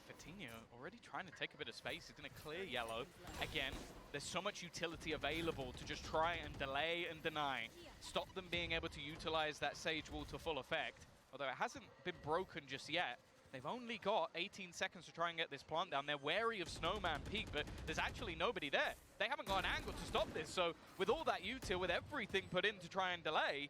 Fatinho already trying to take a bit of space. He's going to clear yellow. Again, there's so much utility available to just try and delay and deny. Stop them being able to utilize that Sage wall to full effect. Although it hasn't been broken just yet. They've only got 18 seconds to try and get this plant down. They're wary of Snowman Peak, but there's actually nobody there. They haven't got an angle to stop this. So with all that util, with everything put in to try and delay,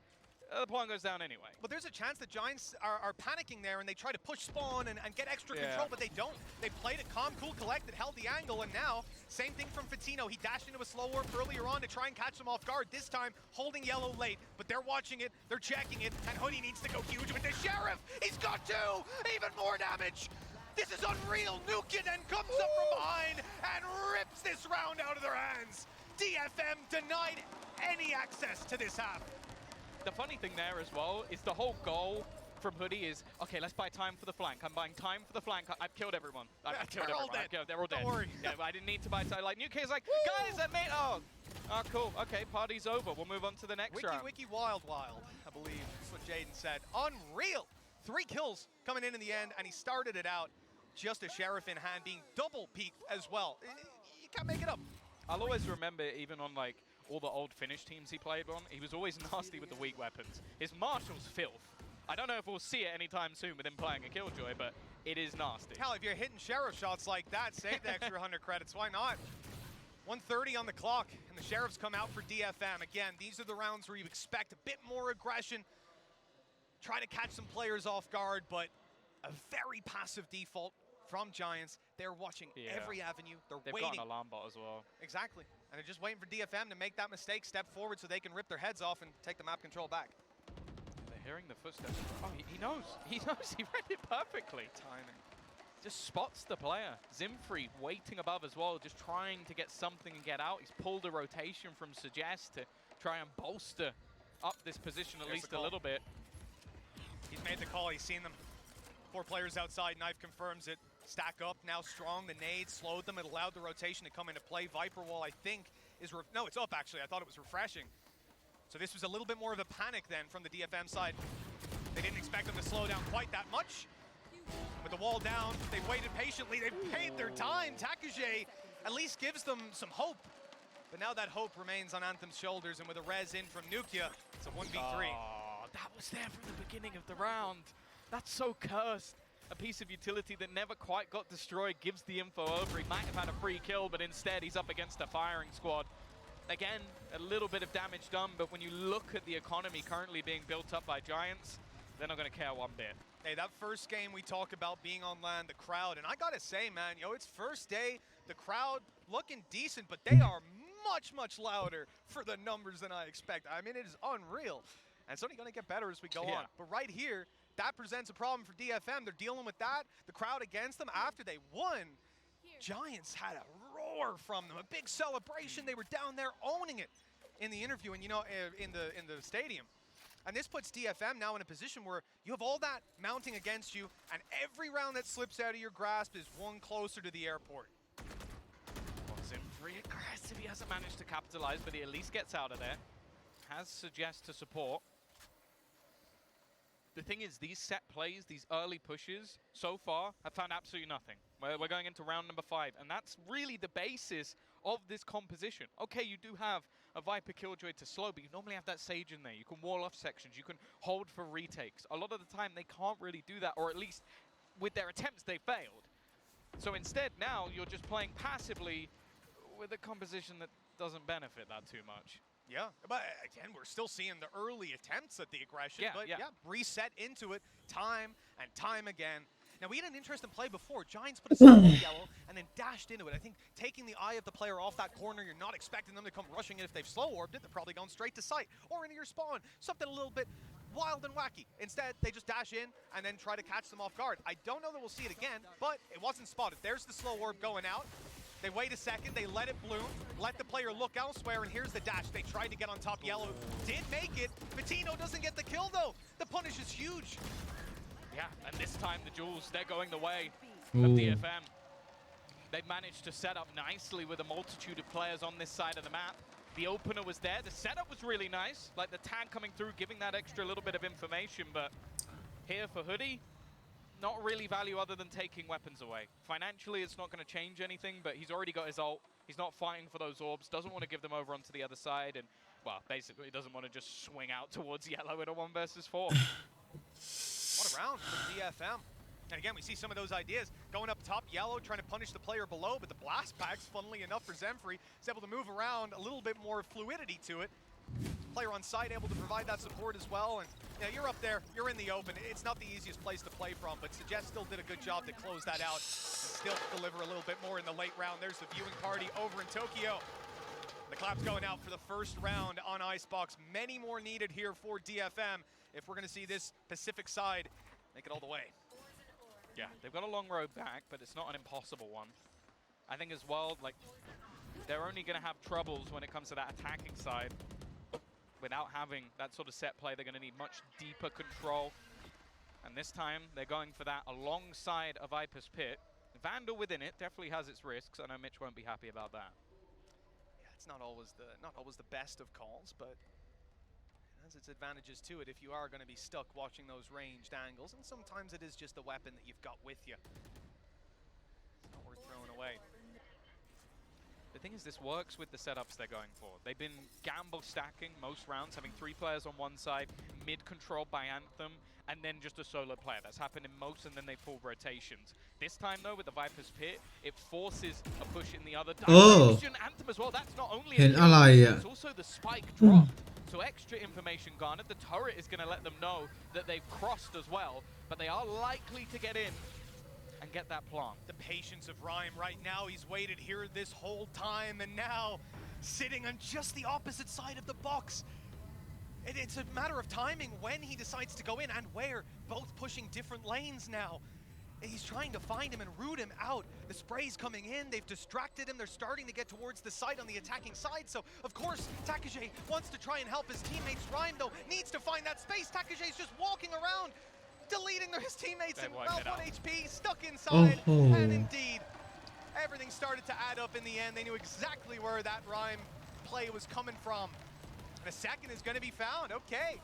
the plant goes down anyway.
But there's a chance the Giants are panicking there and they try to push spawn and get extra control, but they don't. They played it calm, cool, collected, held the angle, and now, same thing from Fatino. He dashed into a slow warp earlier on to try and catch them off guard, this time holding yellow late, but they're watching it, they're checking it, and Hoodie needs to go huge with the Sheriff. He's got two! Even more damage! This is unreal! Nukin then comes up from behind and rips this round out of their hands! DFM denied any access to this half.
The funny thing there as well is the whole goal from Hoodie is, okay, let's buy time for the flank. I'm buying time for the flank. I've killed everyone. I've killed everyone. They're all dead.
Don't worry.
Yeah, I didn't need to buy time. Like, Nuke's like, guys, that made, oh, cool. Okay, party's over. We'll move on to the next round.
Wiki Wild, I believe is what Jaden said. Unreal. 3 kills coming in the end, and he started it out just a Sheriff in hand, being double peaked as well. You can't make it up.
I'll always remember, even on, like, all the old Finnish teams he played on, he was always nasty with the weak weapons. His Marshal's filth. I don't know if we'll see it anytime soon with him playing a Killjoy, but it is nasty.
Hell, if you're hitting Sheriff shots like that, save the extra 100 credits. Why not? 1:30 on the clock, and the Sheriffs come out for DFM. Again, these are the rounds where you expect a bit more aggression, trying to catch some players off guard, but a very passive default from Giants. They're watching every avenue. They've waiting.
They've got an alarm bot as well.
Exactly. And they're just waiting for DFM to make that mistake, step forward so they can rip their heads off and take the map control back.
They're hearing the footsteps. Oh, he knows. He knows. He read it perfectly.
Timing.
Just spots the player. Zimfree waiting above as well, just trying to get something and get out. He's pulled a rotation from Suggest to try and bolster up this position at least a little bit.
He's made the call. He's seen them. 4 players outside. Knife confirms it. Stack up, now strong. The nade slowed them. It allowed the rotation to come into play. Viper wall, I think, is... No, it's up, actually. I thought it was refreshing. So this was a little bit more of a panic then from the DFM side. They didn't expect them to slow down quite that much. With the wall down, they waited patiently. They paid their time. Takage at least gives them some hope. But now that hope remains on Anthem's shoulders, and with a res in from Nukia, it's a 1v3.
Oh, that was there from the beginning of the round. That's so cursed. A piece of utility that never quite got destroyed gives the info over. He might have had a free kill, but instead he's up against a firing squad. Again, a little bit of damage done, but when you look at the economy currently being built up by Giants, they're not going to care one bit.
Hey, that first game we talk about being on land, the crowd, and I gotta say, man, it's first day, the crowd looking decent, but they are much, much louder for the numbers than I expect. I mean, it is unreal. And it's only going to get better as we go on. But right here, that presents a problem for DFM. They're dealing with that. The crowd against them after they won. Giants had a roar from them, a big celebration. They were down there owning it in the interview and, in the stadium. And this puts DFM now in a position where you have all that mounting against you, and every round that slips out of your grasp is one closer to the airport.
Zim very aggressive. He hasn't managed to capitalize, but he at least gets out of there. Has Suggest to support. The thing is, these set plays, these early pushes, so far, have found absolutely nothing. We're going into round number 5, and that's really the basis of this composition. Okay, you do have a Viper Killjoy to slow, but you normally have that Sage in there. You can wall off sections, you can hold for retakes. A lot of the time, they can't really do that, or at least with their attempts, they failed. So instead, now, you're just playing passively with a composition that doesn't benefit that too much.
Yeah, but again, we're still seeing the early attempts at the aggression, but reset into it time and time again. Now, we had an interesting play before. Giants put a stop on yellow and then dashed into it. I think taking the eye of the player off that corner, you're not expecting them to come rushing in. If they've slow orbed it, they're probably going straight to sight or into your spawn. Something a little bit wild and wacky. Instead, they just dash in and then try to catch them off guard. I don't know that we'll see it again, but it wasn't spotted. There's the slow orb going out. They wait a second, they let it bloom, let the player look elsewhere, and here's the dash. They tried to get on top yellow, did make it. Patino doesn't get the kill though. The punish is huge.
Yeah, and this time the Jules, they're going the way of DFM. They've managed to set up nicely with a multitude of players on this side of the map. The opener was there, the setup was really nice, like the tag coming through, giving that extra little bit of information, but here for Hoodie, not really value other than taking weapons away. Financially, it's not going to change anything, but he's already got his ult. He's not fighting for those orbs, doesn't want to give them over onto the other side, and, well, basically doesn't want to just swing out towards yellow in a 1 versus 4.
What a round for DFM. And again, we see some of those ideas. Going up top, yellow, trying to punish the player below, but the blast packs, funnily enough for Zemfree, is able to move around, a little bit more fluidity to it. Player on site able to provide that support as well, and you're up there, you're in the open. It's not the easiest place to play from, but Suggest still did a good job to close that out and still deliver a little bit more in the late round. There's the viewing party over in Tokyo. The clap's going out for the first round on Icebox. Many more needed here for DFM if we're going to see this Pacific side make it all the way.
Yeah, they've got a long road back, but it's not an impossible one. I think as well, like, they're only going to have troubles when it comes to that attacking side. Without having that sort of set play, they're going to need much deeper control. And this time, they're going for that alongside of Viper's Pit. Vandal within it definitely has its risks. I know Mitch won't be happy about that.
Yeah, it's not always the best of calls, but it has its advantages to it if you are going to be stuck watching those ranged angles. And sometimes it is just a weapon that you've got with you. It's not worth throwing away.
The thing is, this works with the setups they're going for. They've been gamble stacking most rounds, having 3 players on one side, mid-controlled by Anthem, and then just a solo player. That's happened in most, and then they pull rotations. This time, though, with the Viper's Pit, it forces a push in the other direction. Anthem as well, that's not only it's also the spike dropped. So extra information garnered. The turret is going to let them know that they've crossed as well, but they are likely to get in and get that plant.
The patience of Rhyme right now. He's waited here this whole time, and now sitting on just the opposite side of the box. It's a matter of timing when he decides to go in and where. Both pushing different lanes now. He's trying to find him and root him out. The spray's coming in. They've distracted him. They're starting to get towards the site on the attacking side. So, of course, Takage wants to try and help his teammates. Rhyme, though, needs to find that space. Takeje's just walking around, deleting his teammates and about 1 HP, stuck inside, and indeed, everything started to add up in the end. They knew exactly where that Rhyme play was coming from. And a second is going to be found, okay.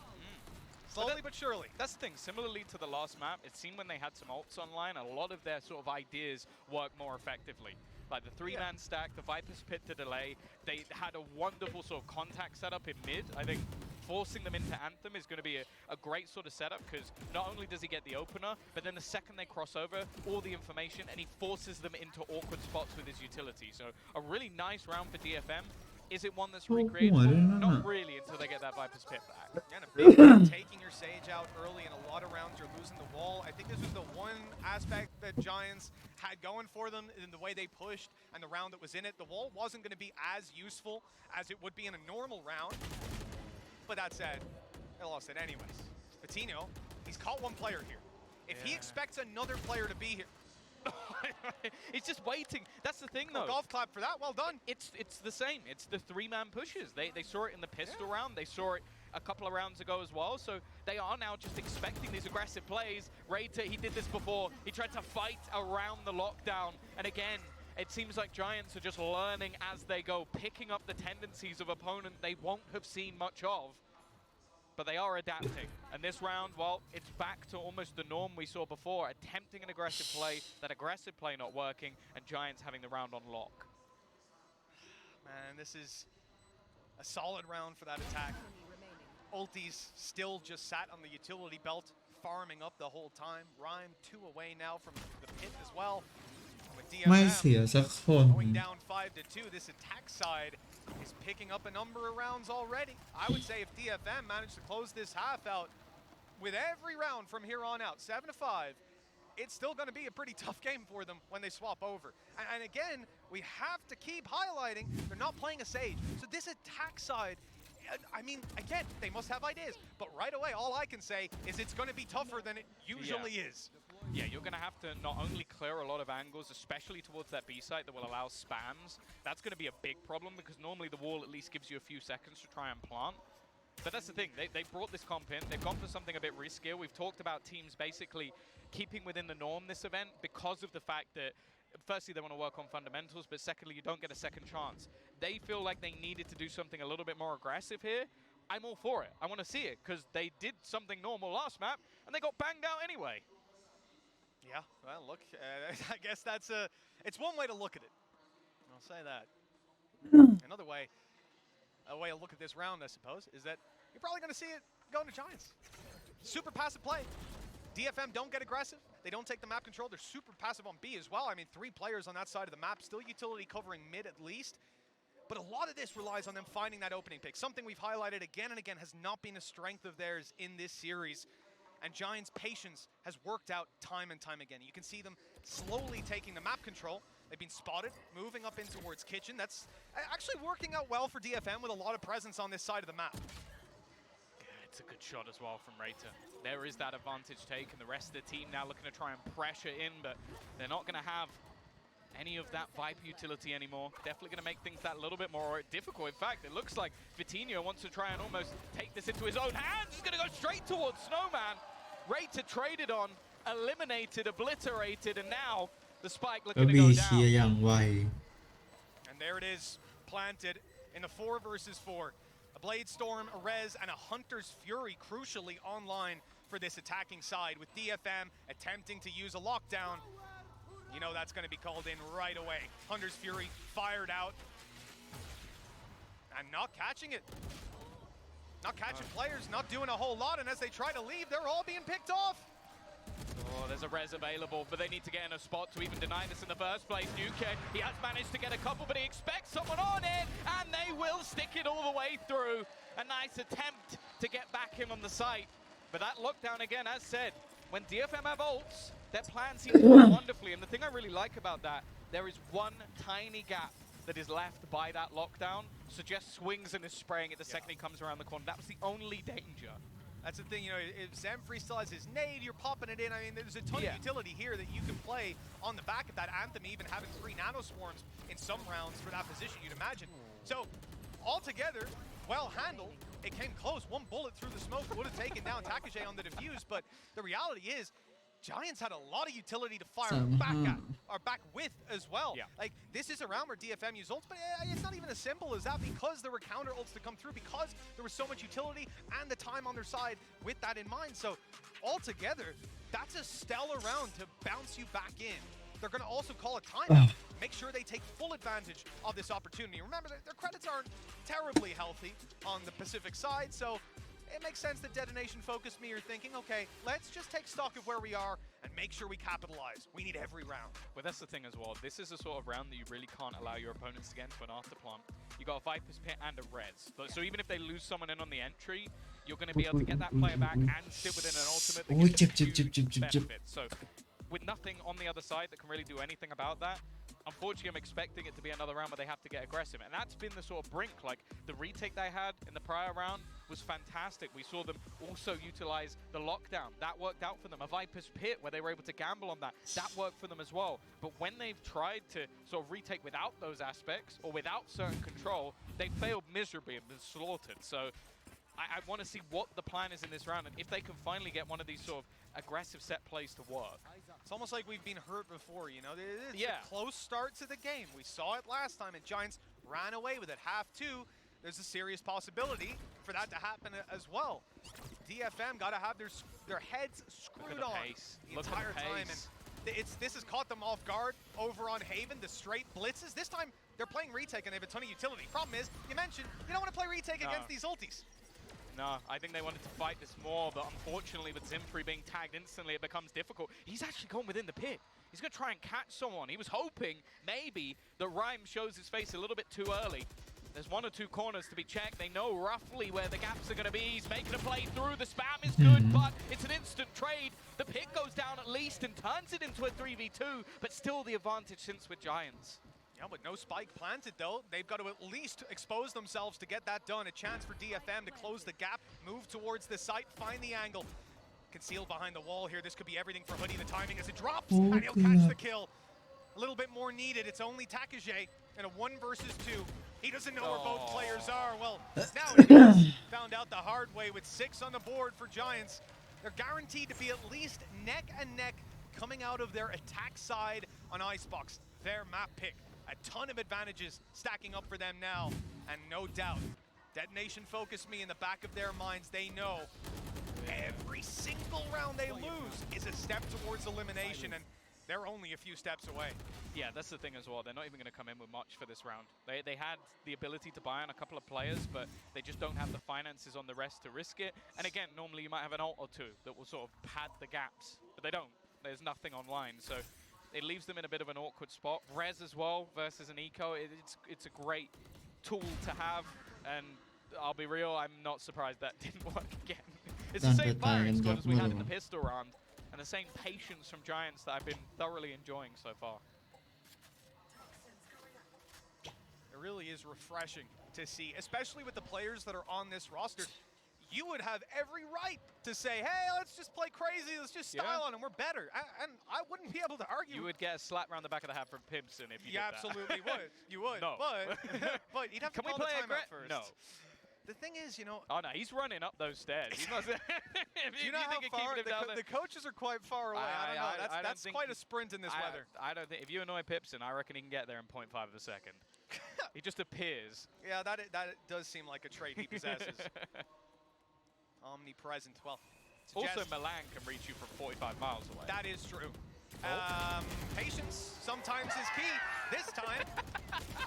Slowly but surely.
That's the thing, similarly to the last map, it seemed when they had some ults online, a lot of their sort of ideas work more effectively. Like the 3-man stack, the Viper's Pit to delay, they had a wonderful sort of contact setup in mid. I think forcing them into Anthem is going to be a great sort of setup, because not only does he get the opener, but then the second they cross over, all the information, and he forces them into awkward spots with his utility. So a really nice round for DFM. Is it one that's recreatable? Not really until they get that Viper's Pit back.
And a big one, taking your Sage out early in a lot of rounds, you're losing the wall. I think this was the one aspect that Giants had going for them in the way they pushed and the round that was in it. The wall wasn't going to be as useful as it would be in a normal round. But that said, they lost it anyways. Patino, he's caught one player here. If he expects another player to be here,
He's just waiting. That's the thing, though.
Golf clap for that. Well done.
It's the same. It's the 3-man pushes. They saw it in the pistol round. They saw it a couple of rounds ago as well. So they are now just expecting these aggressive plays. Rayta, he did this before. He tried to fight around the lockdown. And again, it seems like Giants are just learning as they go, picking up the tendencies of opponent they won't have seen much of. But they are adapting. And this round, well, it's back to almost the norm we saw before, attempting an aggressive play, that aggressive play not working, and Giants having the round on lock.
Man, this is a solid round for that attack. Ultis still just sat on the utility belt, farming up the whole time. Rhyme 2 away now from the pit as well. With
ไม่เสีย
DFM
สักคน
going down 5-2, this attack side is picking up a number of rounds already. I would say if DFM managed to close this half out with every round from here on out, 7-5, it's still going to be a pretty tough game for them when they swap over. And again, we have to keep highlighting they're not playing a Sage. So this attack side, I mean, again, they must have ideas. But right away, all I can say is it's going to be tougher than it usually is.
Yeah, you're going to have to not only clear a lot of angles, especially towards that B site that will allow spams. That's going to be a big problem because normally the wall at least gives you a few seconds to try and plant. But that's the thing, they brought this comp in, they've gone for something a bit riskier. We've talked about teams basically keeping within the norm this event because of the fact that firstly, they want to work on fundamentals, but secondly, you don't get a second chance. They feel like they needed to do something a little bit more aggressive here. I'm all for it. I want to see it because they did something normal last map and they got banged out anyway.
Yeah, well, look, I guess it's one way to look at it. I'll say that. Another way, a way to look at this round, I suppose, is that you're probably going to see it going to Giants. Super passive play. DFM don't get aggressive. They don't take the map control. They're super passive on B as well. I mean, 3 players on that side of the map, still utility covering mid at least. But a lot of this relies on them finding that opening pick. Something we've highlighted again and again has not been a strength of theirs in this series. And Giants' patience has worked out time and time again. You can see them slowly taking the map control. They've been spotted, moving up in towards Kitchen. That's actually working out well for DFM with a lot of presence on this side of the map.
It's a good shot as well from Rater. There is that advantage taken. The rest of the team now looking to try and pressure in, but they're not going to have any of that Viper utility anymore. Definitely going to make things that little bit more difficult. In fact, it looks like Vitinho wants to try and almost take this into his own hands. He's going to go straight towards Snowman. Rater traded on, eliminated, obliterated, and now the spike
ก็
looking to
บี
go
เคลียร์
down.
อย่างไว
And there it is, planted in the 4 versus 4. A Blade Storm, a Rez, and a Hunter's Fury crucially online for this attacking side, with DFM attempting to use a lockdown. You know that's going to be called in right away. Hunter's Fury fired out. And not catching it. Not catching players, not doing a whole lot, and as they try to leave, they're all being picked off.
Oh, there's a res available, but they need to get in a spot to even deny this in the first place. Nuke, he has managed to get a couple, but he expects someone on it, and they will stick it all the way through. A nice attempt to get back him on the site. But that lockdown again, as said, when DFM have ults, their plan seems to work wonderfully. And the thing I really like about that, there is one tiny gap that is left by that lockdown. So just swings and is spraying it the second he comes around the corner. That was the only danger.
That's the thing, you know, if Zamfree still has his nade, you're popping it in. I mean, there's a ton of utility here that you can play on the back of that Anthem, even having 3 nano swarms in some rounds for that position, you'd imagine. So, altogether, well handled. It came close. 1 bullet through the smoke would have taken down Takage on the defuse, but the reality is, Giants had a lot of utility to fire back at, or back with as well. Like, this is a round where DFM used ults, but it's not even as simple as that because there were counter ults to come through, because there was so much utility and the time on their side with that in mind. So, altogether, that's a stellar round to bounce you back in. They're going to also call a timeout. Make sure they take full advantage of this opportunity. Remember, their credits aren't terribly healthy on the Pacific side, so it makes sense that Detonation focused me. You're thinking, okay, let's just take stock of where we are and make sure we capitalize. We need every round.
But that's the thing as well. This is a sort of round that you really can't allow your opponents to get into an afterplant. You got a Viper's Pit and a Res. So even if they lose someone in on the entry, you're going to be able to get that player back and sit within an ultimate that gives them huge benefits. So with nothing on the other side that can really do anything about that, unfortunately, I'm expecting it to be another round where they have to get aggressive. And that's been the sort of brink. Like, the retake they had in the prior round was fantastic. We saw them also utilize the lockdown. That worked out for them. A Viper's Pit, where they were able to gamble on that. That worked for them as well. But when they've tried to sort of retake without those aspects, or without certain control, they failed miserably and been slaughtered. So I want to see what the plan is in this round, and if they can finally get one of these sort of aggressive set plays to work.
It's almost like we've been hurt before, you know? It's a close start to the game. We saw it last time, and Giants ran away with it. Half two, there's a serious possibility for that to happen as well. DFM got to have their heads screwed on the entire time. And this has caught them off guard over on Haven, the straight blitzes. This time, they're playing retake, and they have a ton of utility. Problem is, you mentioned, you don't want to play retake against these ultis.
No, I think they wanted to fight this more, but unfortunately with Zimfree being tagged instantly, it becomes difficult. He's actually gone within the pit. He's going to try and catch someone. He was hoping maybe that Rhyme shows his face a little bit too early. There's 1 or 2 corners to be checked. They know roughly where the gaps are going to be. He's making a play through. The spam is good, but it's an instant trade. The pick goes down at least and turns it into a 3v2, but still the advantage since with Giants.
Yeah, but no spike planted, though. They've got to at least expose themselves to get that done. A chance for DFM to close the gap, move towards the site, find the angle. Concealed behind the wall here. This could be everything for Hoodie. The timing as it drops, and he'll catch the kill. A little bit more needed. It's only Takage in a 1 versus 2. He doesn't know where both players are. Well, now he does. Found out the hard way with 6 on the board for Giants. They're guaranteed to be at least neck and neck coming out of their attack side on Icebox. Their map pick. A ton of advantages stacking up for them now. And no doubt, Detonation focused me in the back of their minds. They know every single round they lose is a step towards elimination, and they're only a few steps away.
Yeah, that's the thing as well. They're not even going to come in with much for this round. They had the ability to buy on a couple of players, but they just don't have the finances on the rest to risk it. And again, normally you might have an ult or 2 that will sort of pad the gaps, but they don't. There's nothing online, so it leaves them in a bit of an awkward spot. Res as well versus an eco, it's a great tool to have, and I'll be real, I'm not surprised that didn't work again. It's the same firing squad as we had in the pistol round, and the same patience from Giants that I've been thoroughly enjoying so far.
It really is refreshing to see, especially with the players that are on this roster. You would have every right to say, hey, let's just play crazy, let's just style on them, we're better. And I wouldn't be able to argue.
You would get a slap around the back of the hat from Pimpson if you did that.
Absolutely would. You would.
No.
But you'd have to call the timeout first.
No.
The thing is, you know...
Oh, no, he's running up those stairs. He's not,
do you know how far? The coaches are quite far away. I don't know. That's quite a sprint in this weather.
I don't think... If you annoy Pipson, I reckon he can get there in 0.5 of a second. He just appears.
Yeah, that does seem like a trait he possesses. Omnipresent. Well,
also Milan can reach you from 45 miles away.
That is true. Patience sometimes is key. This time,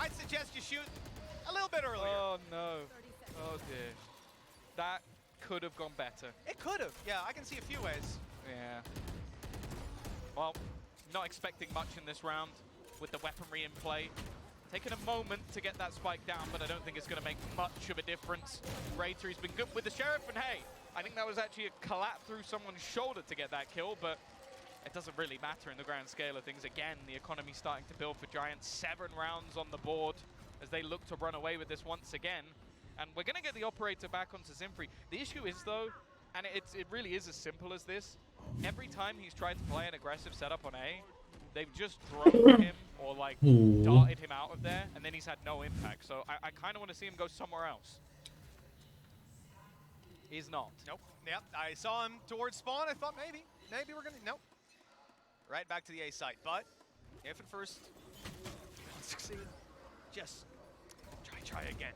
I'd suggest you shoot a little bit earlier.
Oh, no. Oh, dear. That could have gone better.
It could have. Yeah, I can see a few ways.
Yeah. Well, not expecting much in this round with the weaponry in play. Taking a moment to get that spike down, but I don't think it's going to make much of a difference. Raytor's been good with the Sheriff, and hey, I think that was actually a collapse through someone's shoulder to get that kill, but it doesn't really matter in the grand scale of things. Again, the economy starting to build for Giants. 7 rounds on the board as they look to run away with this once again. And we're going to get the operator back onto Zimfree. The issue is, though, and it really is as simple as this, every time he's tried to play an aggressive setup on A, they've just thrown him or like darted him out of there, and then he's had no impact. So I kind of want to see him go somewhere else. He's not.
Nope. Yep. I saw him towards spawn. I thought maybe we're gonna. Nope. Right back to the A site. But if at first you don't succeed, just try again.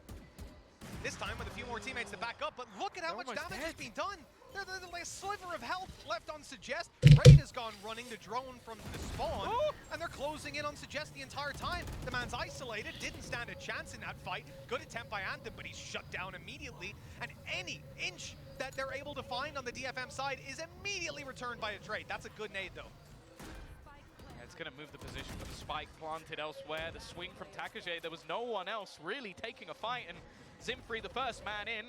This time with a few more teammates to back up. But look at how much damage has been done. There's like a sliver of health left on Suggest. Raid has gone running the drone from the spawn, and they're closing in on Suggest the entire time. The man's isolated, didn't stand a chance in that fight. Good attempt by Anthem, but he's shut down immediately. And any inch that they're able to find on the DFM side is immediately returned by a trade. That's a good nade, though.
Yeah, it's going to move the position with the spike planted elsewhere. The swing from Takage, there was no one else really taking a fight, and Zimfree, the first man in,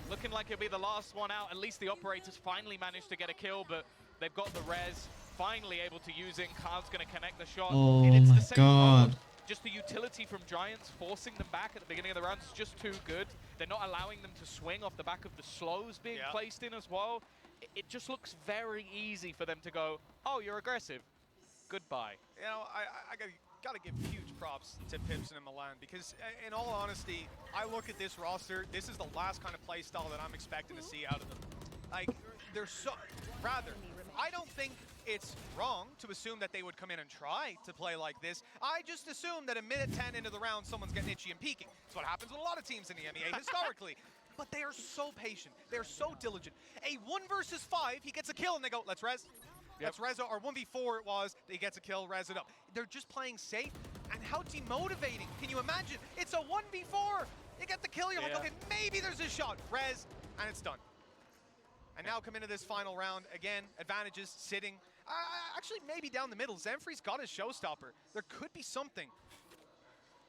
looking like he'll be the last one out. At least the operators finally managed to get a kill, but they've got the res, finally able to use it. Carv's going to connect the shot.
Oh
it's
my
the same
God.
mode. Just the utility from Giants, forcing them back at the beginning of the round is just too good. They're not allowing them to swing off the back of the slows being placed in as well. It just looks very easy for them to go, oh, you're aggressive. Goodbye.
You know, I gotta give huge props to Pipson and Milan, because in all honesty, I look at this roster, this is the last kind of play style that I'm expecting to see out of them. Like, they're so, rather, I don't think it's wrong to assume that they would come in and try to play like this. I just assume that a minute 10 into the round, someone's getting itchy and peeking. It's what happens with a lot of teams in the MEA historically. But they are so patient. They're so diligent. A 1 versus 5, he gets a kill and they go, let's res. Let's res it, or 1v4 it was, he gets a kill, res it up. They're just playing safe, and how demotivating. Can you imagine? It's a 1v4. You get the kill, you're like, okay, maybe there's a shot. Res, and it's done. And now come into this final round. Again, advantages, sitting. Actually, maybe down the middle. Zemfree's got his showstopper. There could be something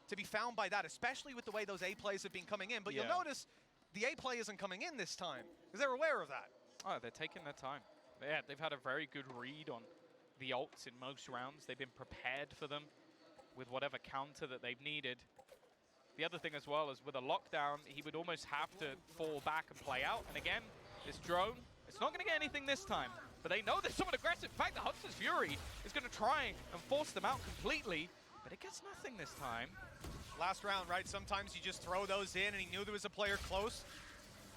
to be found by that, especially with the way those A plays have been coming in. But you'll notice the A play isn't coming in this time, because they're aware of that.
Oh, they're taking their time. Yeah, they've had a very good read on the ults in most rounds. They've been prepared for them with whatever counter that they've needed. The other thing as well is with a lockdown, he would almost have to fall back and play out. And again, this drone, it's not going to get anything this time. But they know there's someone aggressive. In fact, the Hudson's Fury is going to try and force them out completely. But it gets nothing this time.
Last round, right? Sometimes you just throw those in, and he knew there was a player close.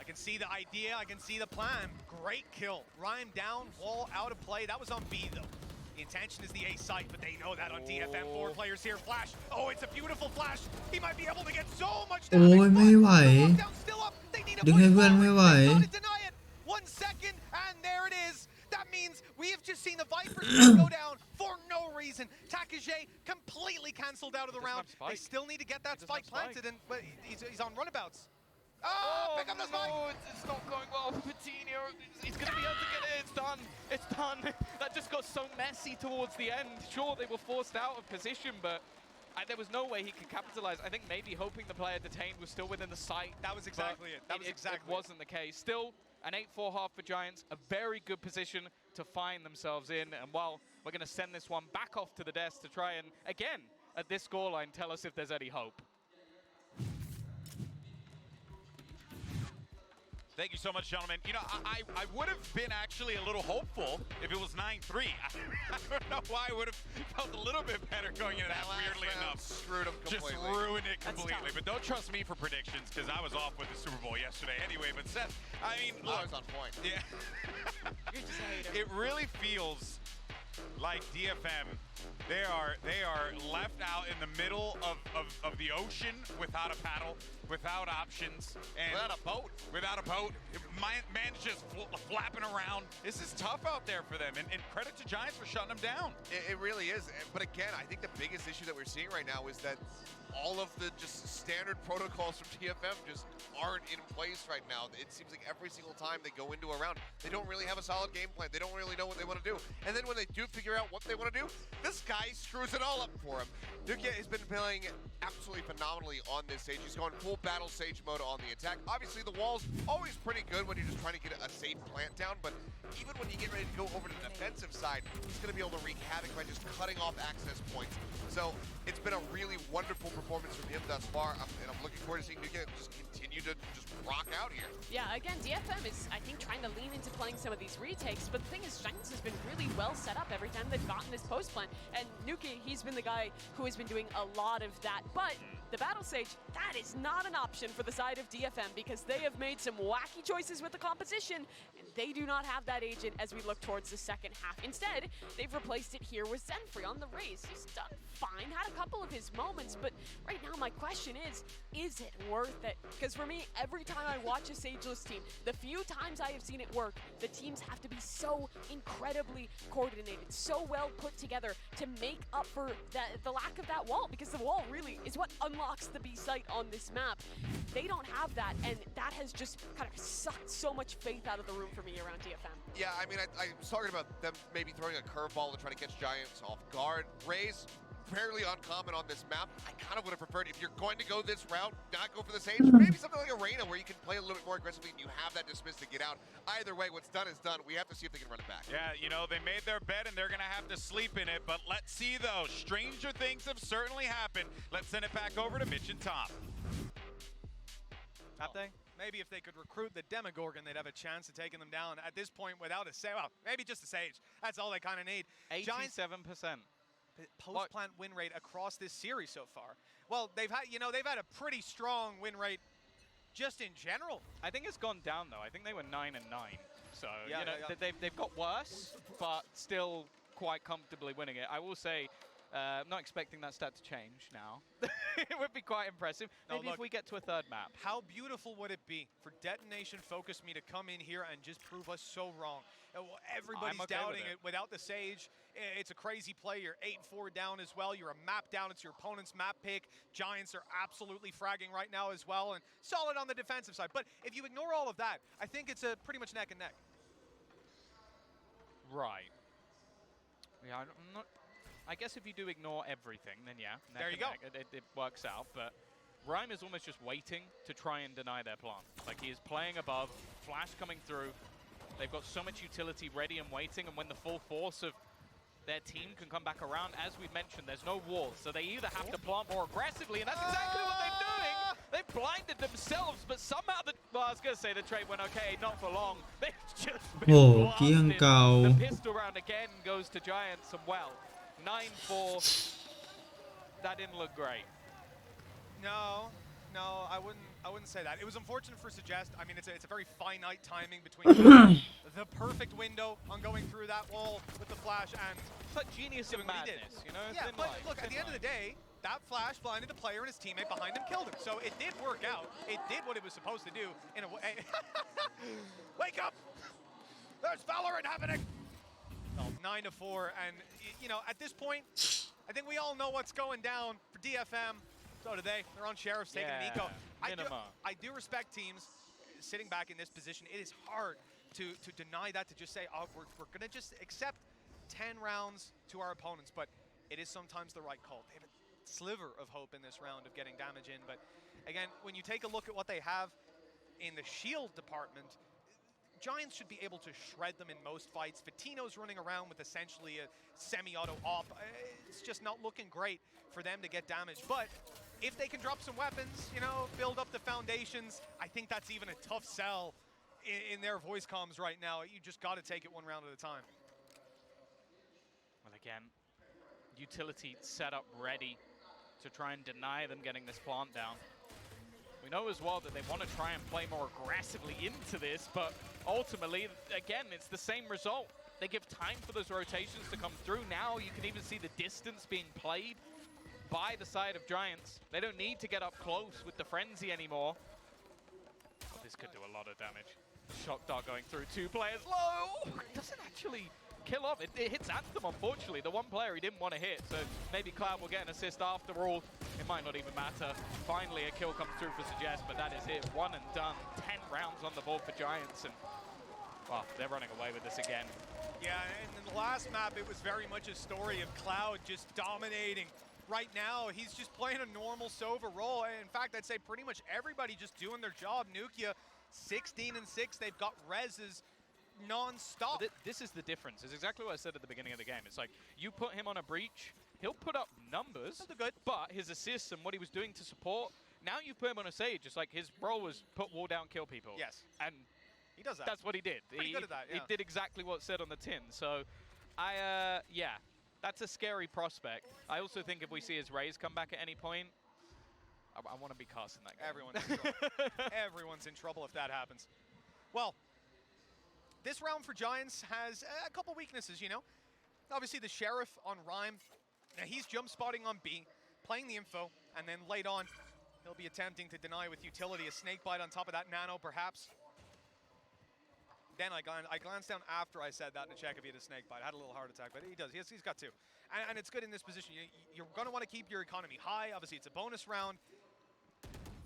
I can see the idea, I can see the plan. Great kill. Rhyme down, wall out of play. That was on B, though. The intention is the A site, but they know that on DFM. 4 players here. Flash. Oh, it's a beautiful flash. He might be able to get so much damage.
โอ้ยไม่ไหวดึงให้เพื่อนไม่ไหว
1 second, and there it is. That means we have just seen the Vipers go down for no reason. Takage completely canceled out of the round. They still need to get that spike planted, and but he's on runabouts. Oh, pick up the spike!
No, it's not going well for Patino. He's going to be able to get it. It's done. It's done. That just got so messy towards the end. Sure, they were forced out of position, but there was no way he could capitalize. I think maybe hoping the player detained was still within the sight.
That was exactly it. That was exactly
it. wasn't the case. Still, an 8-4 half for Giants. A very good position to find themselves in. And while we're going to send this one back off to the desk to try and, again, at this scoreline, tell us if there's any hope.
Thank you so much, gentlemen. You know, I would have been actually a little hopeful if it was 9-3. I don't know why I would have felt a little bit better going into that, weirdly enough.
Screwed him completely.
Just ruined it completely. But don't trust me for predictions, because I was off with the Super Bowl yesterday anyway. But Seth, I mean, look.
I was on point.
Yeah.
You're just a hater.
It really feels like DFM, they are left out in the middle of the ocean without a paddle, without options, and without a boat. Man's just flapping around. This is tough out there for them, and credit to Giants for shutting them down.
It really is. But again, I think the biggest issue that we're seeing right now is that all of the just standard protocols from TFM just aren't in place right now. It seems like every single time they go into a round, they don't really have a solid game plan. They don't really know what they want to do. And then when they do figure out what they want to do, this guy screws it all up for him. Nuke has been playing absolutely phenomenally on this stage. He's going full battle sage mode on the attack. Obviously, the wall's always pretty good when you're just trying to get a safe plant down, but even when you get ready to go over to the defensive side, he's going to be able to wreak havoc by just cutting off access points. So it's been a really wonderful performance from him thus far, and I'm looking forward to seeing Nuke just continue to just rock out here.
Yeah, again, DFM is, I think, trying to lean into playing some of these retakes, but the thing is, Giants has been really well set up every time they've gotten this post plan, and Nuke, he's been the guy who has been doing a lot of that, but the Battle Sage, that is not an option for the side of DFM, because they have made some wacky choices with the composition, and they do not have that agent as we look towards the second half. Instead, they've replaced it here with Zenfree on the Raze. He's done fine, had a couple of his moments, but right now my question is it worth it? Because for me, every time I watch a Sageless team, the few times I have seen it work, the teams have to be so incredibly coordinated, so well put together to make up for the lack of that wall, because the wall really is what unlocks the B site on this map. They don't have that, and that has just kind of sucked so much faith out of the room for me around DFM.
Yeah, I mean, I was talking about them maybe throwing a curveball to try to catch Giants off guard. Raze, fairly uncommon on this map. I kind of would have preferred, if you're going to go this route, not go for the Sage, maybe something like Arena where you can play a little bit more aggressively and you have that dismiss to get out. Either way, what's done is done. We have to see if they can run it back.
Yeah, you know, they made their bed and they're going to have to sleep in it, but let's see though. Stranger things have certainly happened. Let's send it back over to Mitch and Tom.
Maybe if they could recruit the Demogorgon, they'd have a chance of taking them down. At this point, without a Sage, well, maybe just a Sage. That's all they kind of need.
87%.
Post-plant win rate across this series so far. Well, they've had a pretty strong win rate just in general.
I think it's gone down though. I think they were 9-9. So they've got worse, but still quite comfortably winning it. I will say, I'm not expecting that stat to change now. It would be quite impressive. Maybe if we get to a third map.
How beautiful would it be for Detonation Focus Me to come in here and just prove us so wrong? Everybody's doubting it without the Sage. It's a crazy play. You're 8-4 down as well. You're a map down. It's your opponent's map pick. Giants are absolutely fragging right now as well and solid on the defensive side. But if you ignore all of that, I think it's a pretty much neck and neck.
Right. Yeah, I'm not... I guess if you do ignore everything, then yeah.
There you go.
It works out, but Rhyme is almost just waiting to try and deny their plan. Like, he is playing above, flash coming through. They've got so much utility ready and waiting, and when the full force of their team can come back around, as we mentioned, there's no walls, so they either have to plant more aggressively, and that's exactly what they're doing. They've blinded themselves, but somehow well, I was going to say the trade went okay, not for long. They've just been blasted. The pistol round again goes to Giants, and well, 9-4, that didn't look great.
No, I wouldn't say that. It was unfortunate for Suggest. I mean, it's a very finite timing between the perfect window on going through that wall with the flash and
but genius of madness, you know?
Yeah, but look, at the end of the day, that flash blinded the player and his teammate behind him killed him. So it did work out. It did what it was supposed to do in a way. Wake up! There's Valorant happening! Well, 9-4, and you know, at this point, I think we all know what's going down for DFM. So do they. They're on Sheriff's taking an eco. I do respect teams sitting back in this position. It is hard to deny that, to just say, oh, we're going to just accept 10 rounds to our opponents, but it is sometimes the right call. They have a sliver of hope in this round of getting damage in, but again, when you take a look at what they have in the shield department, Giants should be able to shred them in most fights. Fatino's running around with essentially a semi-auto op. It's just not looking great for them to get damage, but if they can drop some weapons, you know, build up the foundations, I think that's even a tough sell in their voice comms right now. You just got to take it one round at a time.
Well, again, utility set up ready to try and deny them getting this plant down. We know as well that they want to try and play more aggressively into this, but ultimately, again, it's the same result. They give time for those rotations to come through. Now you can even see the distance being played by the side of Giants. They don't need to get up close with the frenzy anymore. Oh, this could do a lot of damage. Shock dart going through, 2 players low. Doesn't actually kill off. It hits Anthem, unfortunately. The one player he didn't want to hit, so maybe Cloud will get an assist after all. It might not even matter. Finally, a kill comes through for Suggest, but that is it. 1 and done. 10 rounds on the board for Giants, and well, they're running away with this again.
Yeah, and in the last map, it was very much a story of Cloud just dominating. Right now, he's just playing a normal Sova role. In fact, I'd say pretty much everybody just doing their job. Nukia, 16 and 6. They've got reses non-stop.
This is the difference. It's exactly what I said at the beginning of the game. It's like, you put him on a breach, he'll put up numbers, but his assists and what he was doing to support, now you put him on a Sage. It's like his role was put wall down, kill people.
Yes.
And
he does that.
That's what he did.
Pretty good at that, yeah.
He did exactly what it said on the tin. So, yeah, that's a scary prospect. I also think if we see his Rays come back at any point, I want to be casting that game.
Everyone's in trouble. Everyone's in trouble if that happens. Well, this round for Giants has a couple weaknesses, you know. Obviously, the Sheriff on Rhyme. Now, he's jump spotting on B, playing the info, and then late on, he'll be attempting to deny with utility. A snake bite on top of that nano, perhaps. Then I glanced down after I said that to check if he had a snake bite. I had a little heart attack, but he does. He's got 2. And it's good in this position. You're going to want to keep your economy high. Obviously, it's a bonus round.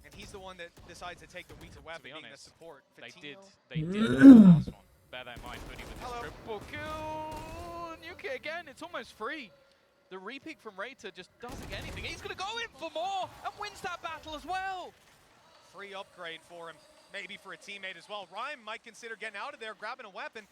And he's the one that decides to take the weaker weapon, being the support.
They did the last one. Bear that in mind, Hoodie with his triple kill. Nuki again, it's almost free. The repeat from Rater just doesn't get anything. He's going to go in for more and wins that battle as well.
Free upgrade for him, maybe for a teammate as well. Rhyme might consider getting out of there, grabbing a weapon,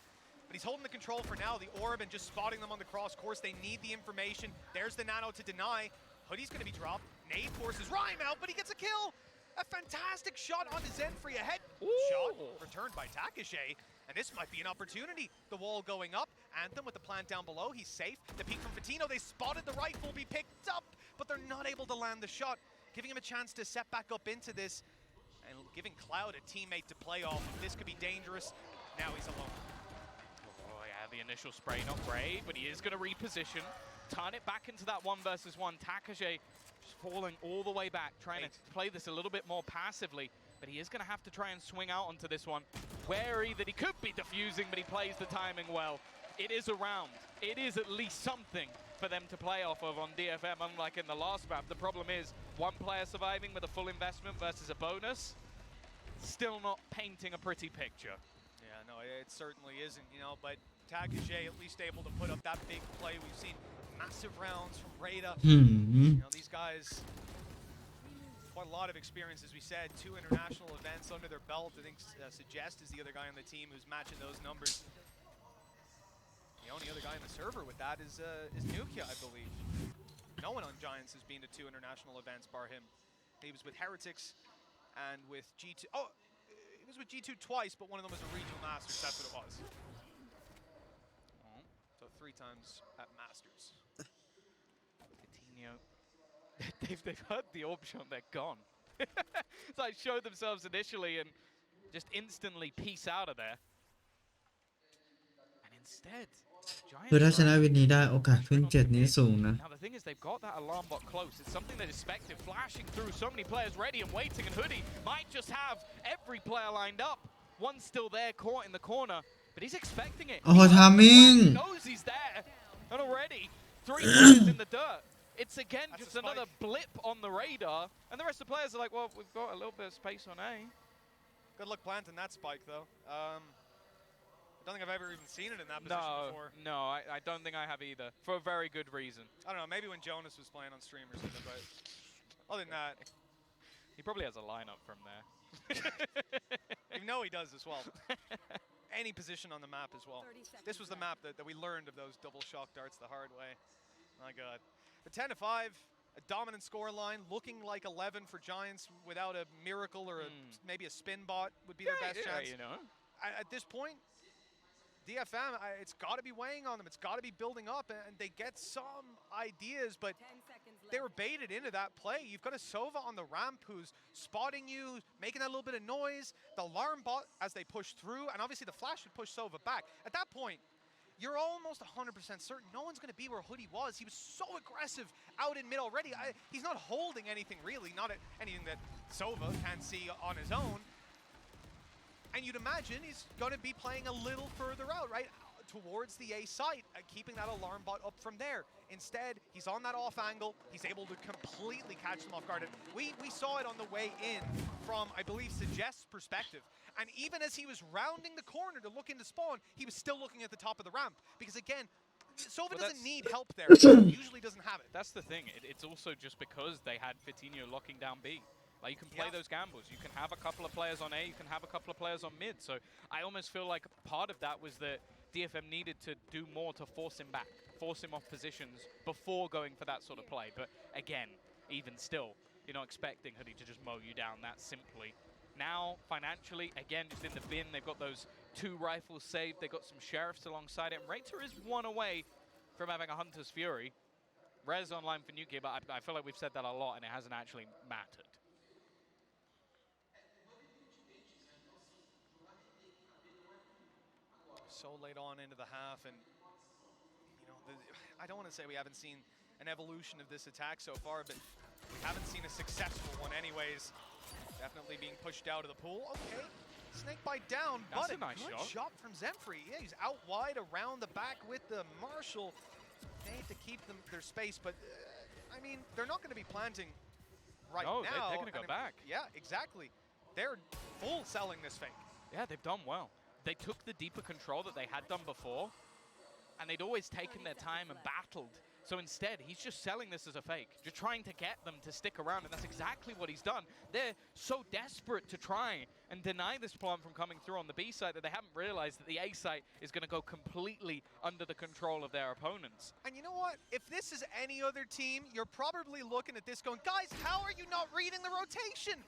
but he's holding the control for now. The orb and just spotting them on the cross course. They need the information. There's the nano to deny. Hoodie's going to be dropped. Nade forces Rhyme out, but he gets a kill. A fantastic shot onto Zenfree. A head shot returned by Takashe. And this might be an opportunity. The wall going up. Anthem with the plant down below. He's safe. The peek from Fatino. They spotted the rifle be picked up, but they're not able to land the shot, giving him a chance to set back up into this and giving Cloud a teammate to play off. This could be dangerous.
Now he's alone. Oh yeah, the initial spray not great, but he is going to reposition, turn it back into that 1 versus 1. Takage just falling all the way back, trying to play this a little bit more passively, but he is going to have to try and swing out onto this one. Wary that he could be defusing, but he plays the timing well. It is a round. It is at least something for them to play off of on DFM, unlike in the last map. The problem is, one player surviving with a full investment versus a bonus, still not painting a pretty picture.
Yeah, no, it certainly isn't, you know, but Takage at least able to put up that big play. We've seen massive rounds from Rada. You know, these guys, quite a lot of experience, as we said, 2 international events under their belt. I think Suggest is the other guy on the team who's matching those numbers. The only other guy in the server with that is Nukia, I believe. No one on Giants has been to 2 international events bar him. He was with Heretics and with G2. Oh, he was with G2 twice, but one of them was a regional Masters. That's what it was. Oh, so 3 times at Masters.
Coutinho. they've heard the orb shot, they're gone. It's like showed themselves initially and just instantly peace out of there. And instead,
คือถ้าชนะวินนี้ได้โอกาสขึ้น7นี้สูงนะ
Now the thing is they've got that alarm bot close. It's something they expected, flashing through so many players ready and waiting, and Hoodie might just have every player lined up. One's still there caught in the corner, but he's expecting it.
โอ้โห timing
He knows he's there. And already 3 players in the dirt. It's again just another blip on the radar, and the rest of the players are like, well, we've got a little bit of space on A.
Good luck planting that spike, though. I don't think I've ever even seen it in that position before.
No, I don't think I have either, for a very good reason.
I don't know, maybe when Jonas was playing on stream or something, but other than that...
He probably has a lineup from there.
You know he does as well. Any position on the map as well. This was the map that we learned of those double shock darts the hard way. My God. But 10-5, a dominant score line, looking like 11 for Giants without a miracle or maybe a spin bot would be their best chance.
You know.
At this point, DFM, it's got to be weighing on them. It's got to be building up, and they get some ideas, but they were baited into that play. You've got a Sova on the ramp who's spotting you, making that little bit of noise. The alarm bot as they push through, and obviously the flash would push Sova back. At that point, you're almost 100% certain no one's going to be where Hoodie was. He was so aggressive out in mid already. He's not holding anything really, not anything that Sova can see on his own. And you'd imagine he's going to be playing a little further out, right? Towards the A site, keeping that alarm bot up from there. Instead, he's on that off angle. He's able to completely catch them off guard. And we saw it on the way in from, I believe, Suggest's perspective. And even as he was rounding the corner to look into spawn, he was still looking at the top of the ramp. Because again, Sova doesn't need help there. He usually doesn't have it.
That's the thing. It's also just because they had Coutinho locking down B. Like, you can play those gambles. You can have a couple of players on A, you can have a couple of players on mid. So I almost feel like part of that was that DFM needed to do more to force him back, force him off positions before going for that sort of play. But again, even still, you're not expecting Hoodie to just mow you down that simply. Now, financially, again, just in the bin, they've got those 2 rifles saved. They've got some sheriffs alongside it. And Rater is 1 away from having a Hunter's Fury. Res online for Nukia, but I feel like we've said that a lot and it hasn't actually mattered.
So late on into the half, and you know, I don't want to say we haven't seen an evolution of this attack so far, but we haven't seen a successful one anyways. Definitely being pushed out of the pool. Okay, snake bite down,
That's
but
a nice
good
shot.
shot from Zemfree. Yeah, he's out wide around the back with the Marshall. They need to keep their space, but I mean, they're not going to be planting right now.
They're going to go back.
Yeah, exactly. They're full selling this fake.
Yeah, they've done well. They took the deeper control that they had done before, and they'd always taken their time and battled. So instead, he's just selling this as a fake, just trying to get them to stick around, and that's exactly what he's done. They're so desperate to try and deny this plant from coming through on the B side that they haven't realized that the A site is going to go completely under the control of their opponents.
And you know what? If this is any other team, you're probably looking at this going, guys, how are you not reading the rotation?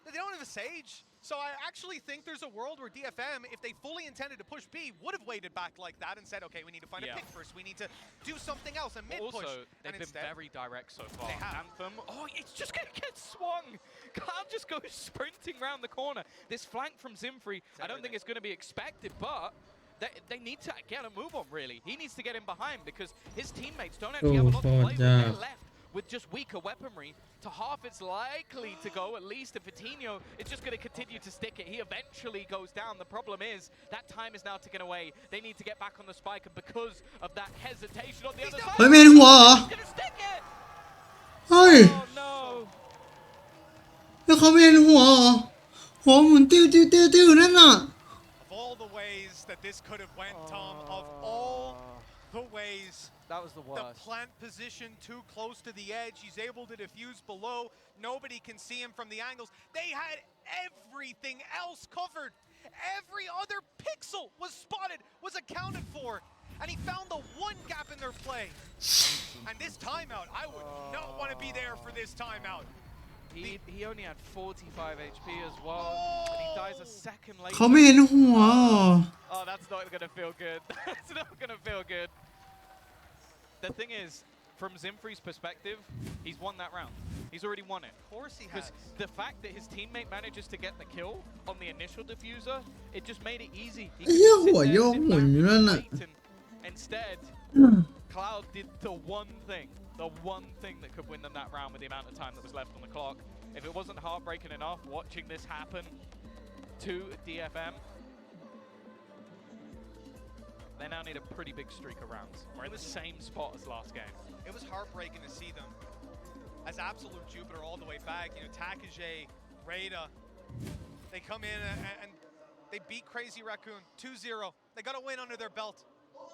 They don't have a Sage. So I actually think there's a world where DFM, if they fully intended to push B, would have waited back like that and said, okay, we need to find a pick first. We need to do something else, a mid push.
Also, they've been
instead,
very direct so far.
They have.
Anthem, oh, it's just going to get swung. Cloud just goes sprinting around the corner. This flank from Zimfrey, I don't think it's going to be expected, but they need to get a move on, really. He needs to get in behind because his teammates don't actually have a lot to play with. They're left with just weaker weaponry. To half, it's likely to go, at least. And Vitinho is just going to continue to stick it. He eventually goes down. The problem is that time is now ticking away. They need to get back on the spike, and because of that hesitation on the other side,
เฮ้ยไม่เห็นหัวเหรอ
he's going to stick it.
เฮ้ย
Oh no.
แล้วเขาไม่เห็นหัวเหรอหัวหมุนติ้วติ้วติ้วติ้วนั่นน่ะ
Of all the ways that this could have went, Tom, of all the ways,
that was the worst.
The plant position too close to the edge. He's able to defuse below. Nobody can see him from the angles. They had everything else covered. Every other pixel was spotted, was accounted for. And he found the one gap in their play. And this timeout, I would not want to be there for this timeout.
He only had 45 HP as well, and he dies a second later.
เขาไม่เห็นหัวเหรอ
Oh, that's not going to feel good. That's not going to feel good. The thing is, from Zimfrey's perspective, he's won that round. He's already won it.
Of course he has.
Because the fact that his teammate manages to get the kill on the initial diffuser, it just made it easy. He
ไอ้เหี้ย
could
หัว
sit
โย
there,
ก
sit
หมุน
back,
อยู่นั่นน่ะ
wait, and instead, Cloud did the one thing that could win them that round with the amount of time that was left on the clock. If it wasn't heartbreaking enough watching this happen to DFM, they now need a pretty big streak of rounds. We're in the same spot as last game.
It was heartbreaking to see them as absolute Jupiter all the way back. You know, Takage, Rada, they come in and they beat Crazy Raccoon 2-0. They got a win under their belt.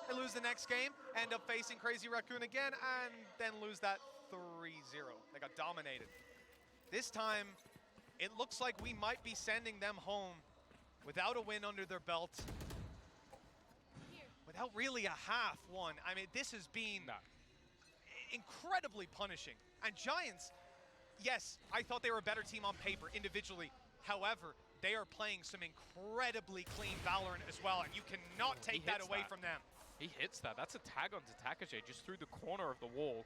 They lose the next game, end up facing Crazy Raccoon again, and then lose that 3-0. They got dominated. This time, it looks like we might be sending them home without a win under their belt. Without really a half one. I mean, this has been incredibly punishing. And Giants, yes, I thought they were a better team on paper individually. However, they are playing some incredibly clean Valorant as well, and you cannot take that away from them.
He hits that. That's a tag onto Takage just through the corner of the wall.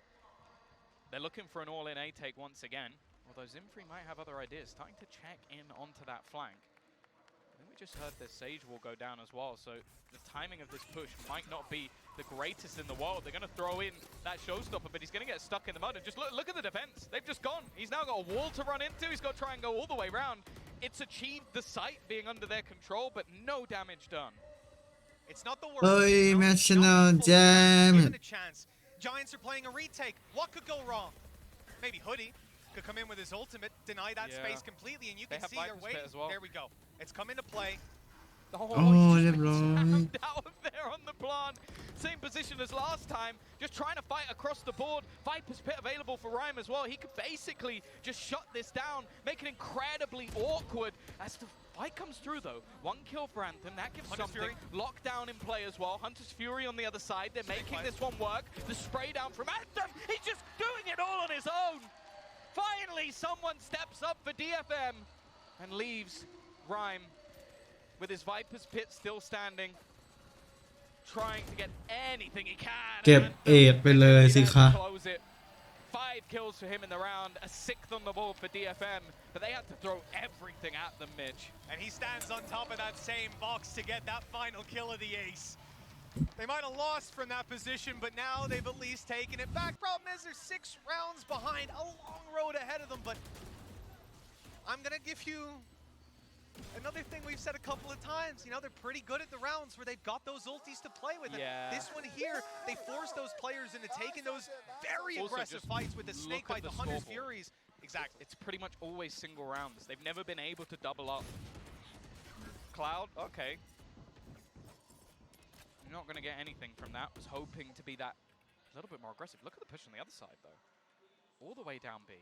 They're looking for an all-in A take once again. Although Zimfrey might have other ideas. Starting to check in onto that flank. I think we just heard the Sage Wall go down as well, so the timing of this push might not be the greatest in the world. They're going to throw in that showstopper, but he's going to get stuck in the mud. And just look at the defense. They've just gone. He's now got a wall to run into. He's got to try and go all the way around. It's achieved the site being under their control, but no damage done.
It's not the worst.
เฮ้ยแมชชแนลแจม
Given a chance. Giants are playing a retake. What could go wrong? Maybe Hoodie could come in with his ultimate, deny that space completely, and you can see they're waiting. There we go. It's come into play.
Oh, รียบร้อย
Out of there on the plant. Same position as last time. Just trying to fight across the board. Viper's Pit available for Rhyme as well. He could basically just shut this down, make it incredibly awkward as the fight comes through though. One kill for Anthem. That gives
Hunter's
something.
Fury.
Lockdown in play as well. Hunter's Fury on the other side. They're making this one work. The spray down from Anthem. He's just doing it all on his own. Finally, someone steps up for DFM and leaves Rhyme with his Viper's Pit still standing, trying to get anything he can.
เก็บเอ็ดไปเลยสิคะ
Close it. 5 kills for him in the round, a 6th on the board for DFM, but they had to throw everything at them, Mitch.
And he stands on top of that same box to get that final kill of the ace. They might have lost from that position, but now they've at least taken it back. Problem is they're 6 rounds behind, a long road ahead of them, but I'm going to give you another thing we've said a couple of times. You know, they're pretty good at the rounds where they've got those ultis to play with.
Yeah.
And this one here, they force those players into taking those very
Also,
aggressive
just
fights with the Snake
look at
Bite, the
the
Hunter's
scoreboard.
Furies. Exactly.
It's pretty much always single rounds. They've never been able to double up. Cloud, okay. You're not going to get anything from that. Was hoping to be that a little bit more aggressive. Look at the push on the other side, though. All the way down B.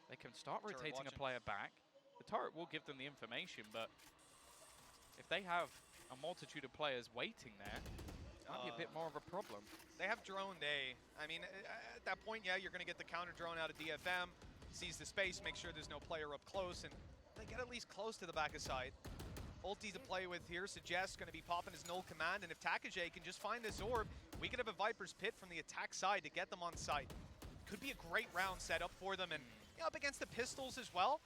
They can start rotating a player back. The turret will give them the information, but if they have a multitude of players waiting there, it might be a bit more of a problem.
They have droned A. I mean, at that point, yeah, you're going to get the counter drone out of DFM, sees the space, make sure there's no player up close, and They get at least close to the back of side. Ulti to play with here. Suggest going to be popping his null command, and if Takajay can just find this orb, we could have a Viper's Pit from the attack side to get them on site. Could be a great round set up for them, and up against the pistols as well.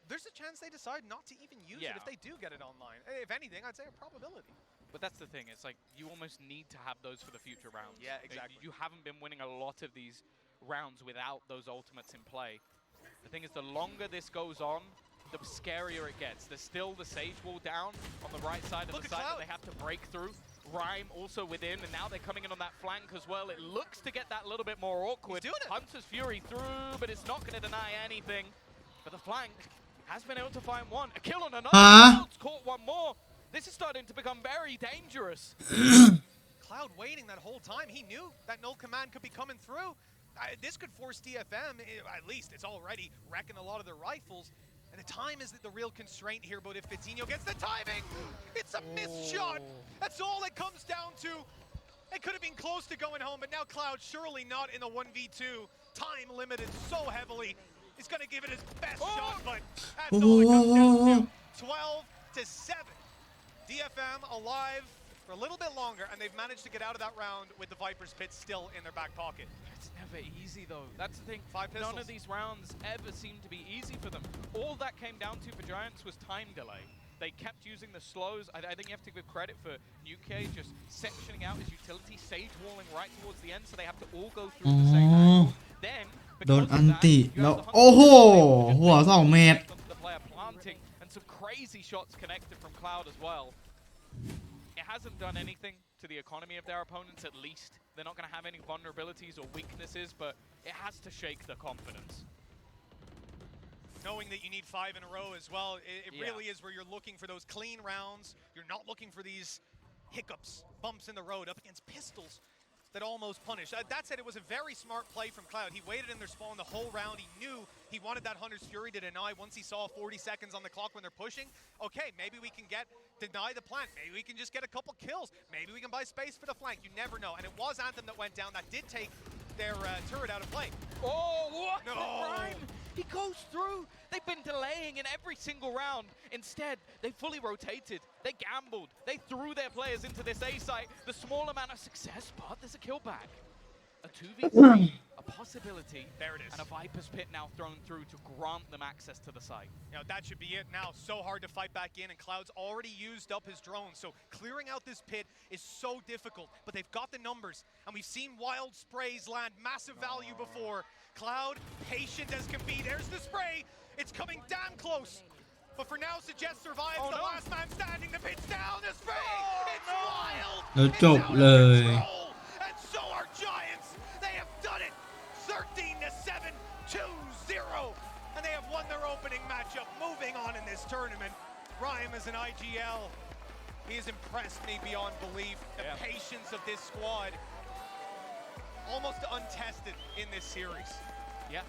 There's a chance they decide not to even use it if they do get it online. If anything, I'd say a probability.
But that's the thing. It's like you almost need to have those for the future rounds.
Yeah, exactly.
You haven't been winning a lot of these rounds without those ultimates in play. The thing is, the longer this goes on, the scarier it gets. There's still the Sage Wall down on the right side of the site that they have to break through. Rhyme also within, and now they're coming in on that flank as well. It looks to get that little bit more awkward. Hunter's Fury through, but it's not going to deny anything. But the flank has been able to find one. A kill on another. Cloud's caught one more. This is starting to become very dangerous.
Cloud waiting that whole time. He knew that null command could be coming through. This could force DFM, at least it's already wrecking a lot of their rifles. And the time is the real constraint here, but if Vitinho gets the timing, it's a missed shot. That's all it comes down to. It could have been close to going home, but now Cloud surely not in the 1v2. Time limited so heavily. He's going to give it his best shot, but that's all it comes down to. 12-7. DFM alive for a little bit longer, and they've managed to get out of that round with the Viper's Pit still in their back pocket.
It's never easy, though. That's the thing.
5 pistols.
None of these rounds ever seem to be easy for them. All that came down to for Giants was time delay. They kept using the slows. I think you have to give credit for Nuke just sectioning out his utility, sage walling right towards the end, so they have to all go through the same angle. Then,
โดนอันติแล้วโอ้โหหัว2 เมตร
the player planting, and some crazy shots connected from Cloud as well. It hasn't done anything to the economy of their opponents, at least. They're not going to have any vulnerabilities or weaknesses, but it has to shake their confidence.
Knowing that you need 5 in a row as well, it really is where you're looking for those clean rounds. You're not looking for these hiccups, bumps in the road up against pistols that almost punish. That said, it was a very smart play from Cloud. He waited in their spawn the whole round. He knew he wanted that Hunter's Fury to deny once he saw 40 seconds on the clock when they're pushing. Okay, maybe we can deny the plant. Maybe we can just get a couple kills. Maybe we can buy space for the flank. You never know. And it was Anthem that went down. That did take their turret out of play.
Oh, what?
No.
Rhyme. He goes through. They've been delaying in every single round. Instead, they fully rotated. They gambled. They threw their players into this A site. The small amount of success, but there's a kill back. A 2v3, a possibility.
There it is.
And a Viper's Pit now thrown through to grant them access to the site.
You know, that should be it now. So hard to fight back in, and Cloud's already used up his drones. So clearing out this pit is so difficult, but they've got the numbers. And we've seen wild sprays land massive value before. Cloud, patient as can be. There's the spray. It's coming damn close. But for now, Suggest survives. The last man standing. The pit's down. The spray. It's wild.
แล้วจบเลย
And so are Giants. They have done it. 13-7, 2-0. And they have won their opening matchup. Moving on in this tournament. Rhyme is an IGL. He has impressed me beyond belief. The patience of this squad. Almost untested in this series.
Yeah,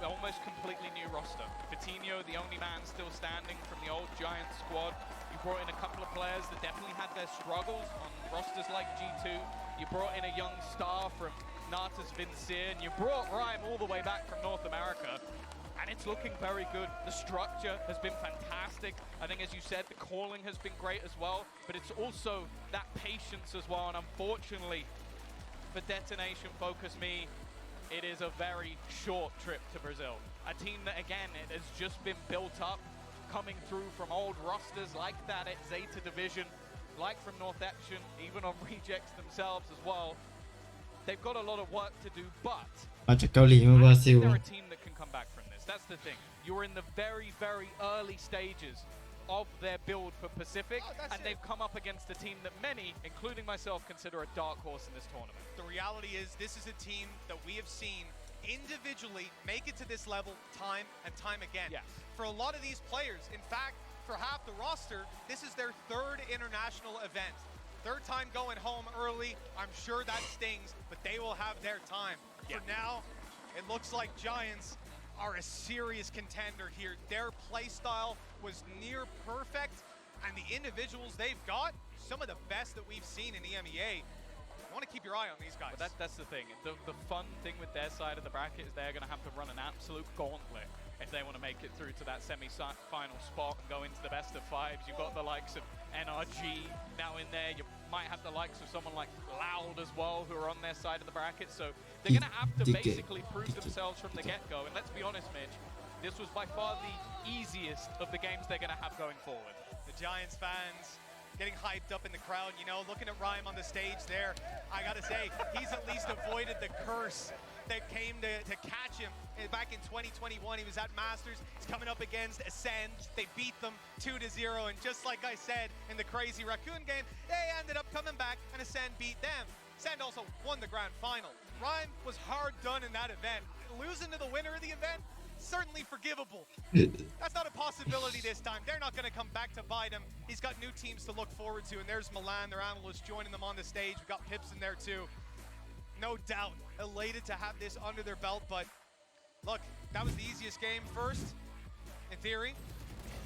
almost completely new roster. Vitinho, the only man still standing from the old Giants squad. You brought in a couple of players that definitely had their struggles on rosters like G2. You brought in a young star from Natas Vincere, and you brought Rhyme all the way back from North America. And it's looking very good. The structure has been fantastic. I think, as you said, the calling has been great as well. But it's also that patience as well. And unfortunately, for Detonation Focus Me, it is a very short trip to Brazil. A team that, again, it has just been built up, coming through from old rosters like that at Zeta Division, like from North Epsion, even on Rejects themselves as well. They've got a lot of work to do, but
มาจากเกาหลีมาบราซิล
they're a team that can come back from this. That's the thing. You're in the very, very early stages of their build for Pacific, and they've come up against a team that many, including myself, consider a dark horse in this tournament.
The reality is this is a team that we have seen individually make it to this level time and time again.
Yes.
For a lot of these players, in fact, for half the roster, this is their 3rd international event. 3rd time going home early. I'm sure that stings, but they will have their time. For now, it looks like Giants are a serious contender here. Their play style was near perfect, and the individuals they've got, some of the best that we've seen in EMEA. You want to keep your eye on these guys.
But that's the thing. The fun thing with their side of the bracket is they're going to have to run an absolute gauntlet if they want to make it through to that semi-final spot and go into the best of fives. You've got the likes of NRG now in there. You might have the likes of someone like Loud as well, who are on their side of the bracket. So they're going to have to basically prove themselves from the get-go. And let's be honest, Mitch, this was by far the easiest of the games they're going to have going forward.
The Giants fans getting hyped up in the crowd, you know, looking at Rhyme on the stage there. I gotta say, he's at least avoided the curse that came to catch him back in 2021. He was at Masters. He's coming up against Ascend. They beat them 2-0, and just like I said in the Crazy Raccoon game, they ended up coming back and Ascend beat them. Ascend also won the grand final. Rhyme was hard done in that event. Losing to the winner of the event, certainly forgivable. That's not a possibility this time. They're not going to come back to bite him. He's got new teams to look forward to, and there's Milan, their analyst, joining them on the stage. We've got Pips in there too. No doubt elated to have this under their belt, but look, that was the easiest game first, in theory.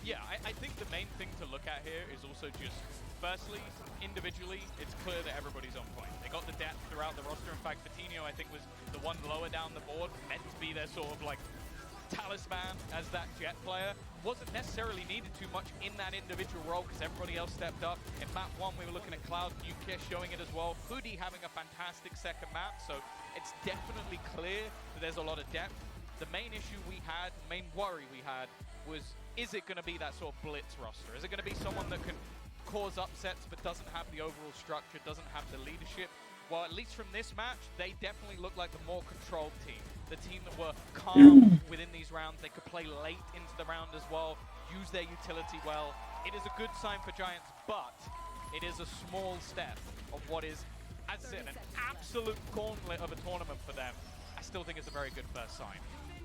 Yeah, I think the main thing to look at here is also just, firstly, individually, it's clear that everybody's on point. They got the depth throughout the roster. In fact, Fatinho, I think, was the one lower down the board, meant to be their sort of like talisman as that Jet player. Wasn't necessarily needed too much in that individual role because everybody else stepped up. In map 1, we were looking at Cloud, Nuke showing it as well. Hoodie having a fantastic second map, so it's definitely clear that there's a lot of depth. The main issue we had, main worry we had, was is it going to be that sort of blitz roster? Is it going to be someone that can cause upsets but doesn't have the overall structure, doesn't have the leadership? Well, at least from this match, they definitely look like the more controlled team. The team that were calm within these rounds. They could play late into the round as well, use their utility well. It is a good sign for Giants, but it is a small step of what is, as I said, an absolute gauntlet of a tournament for them. I still think it's a very good first sign.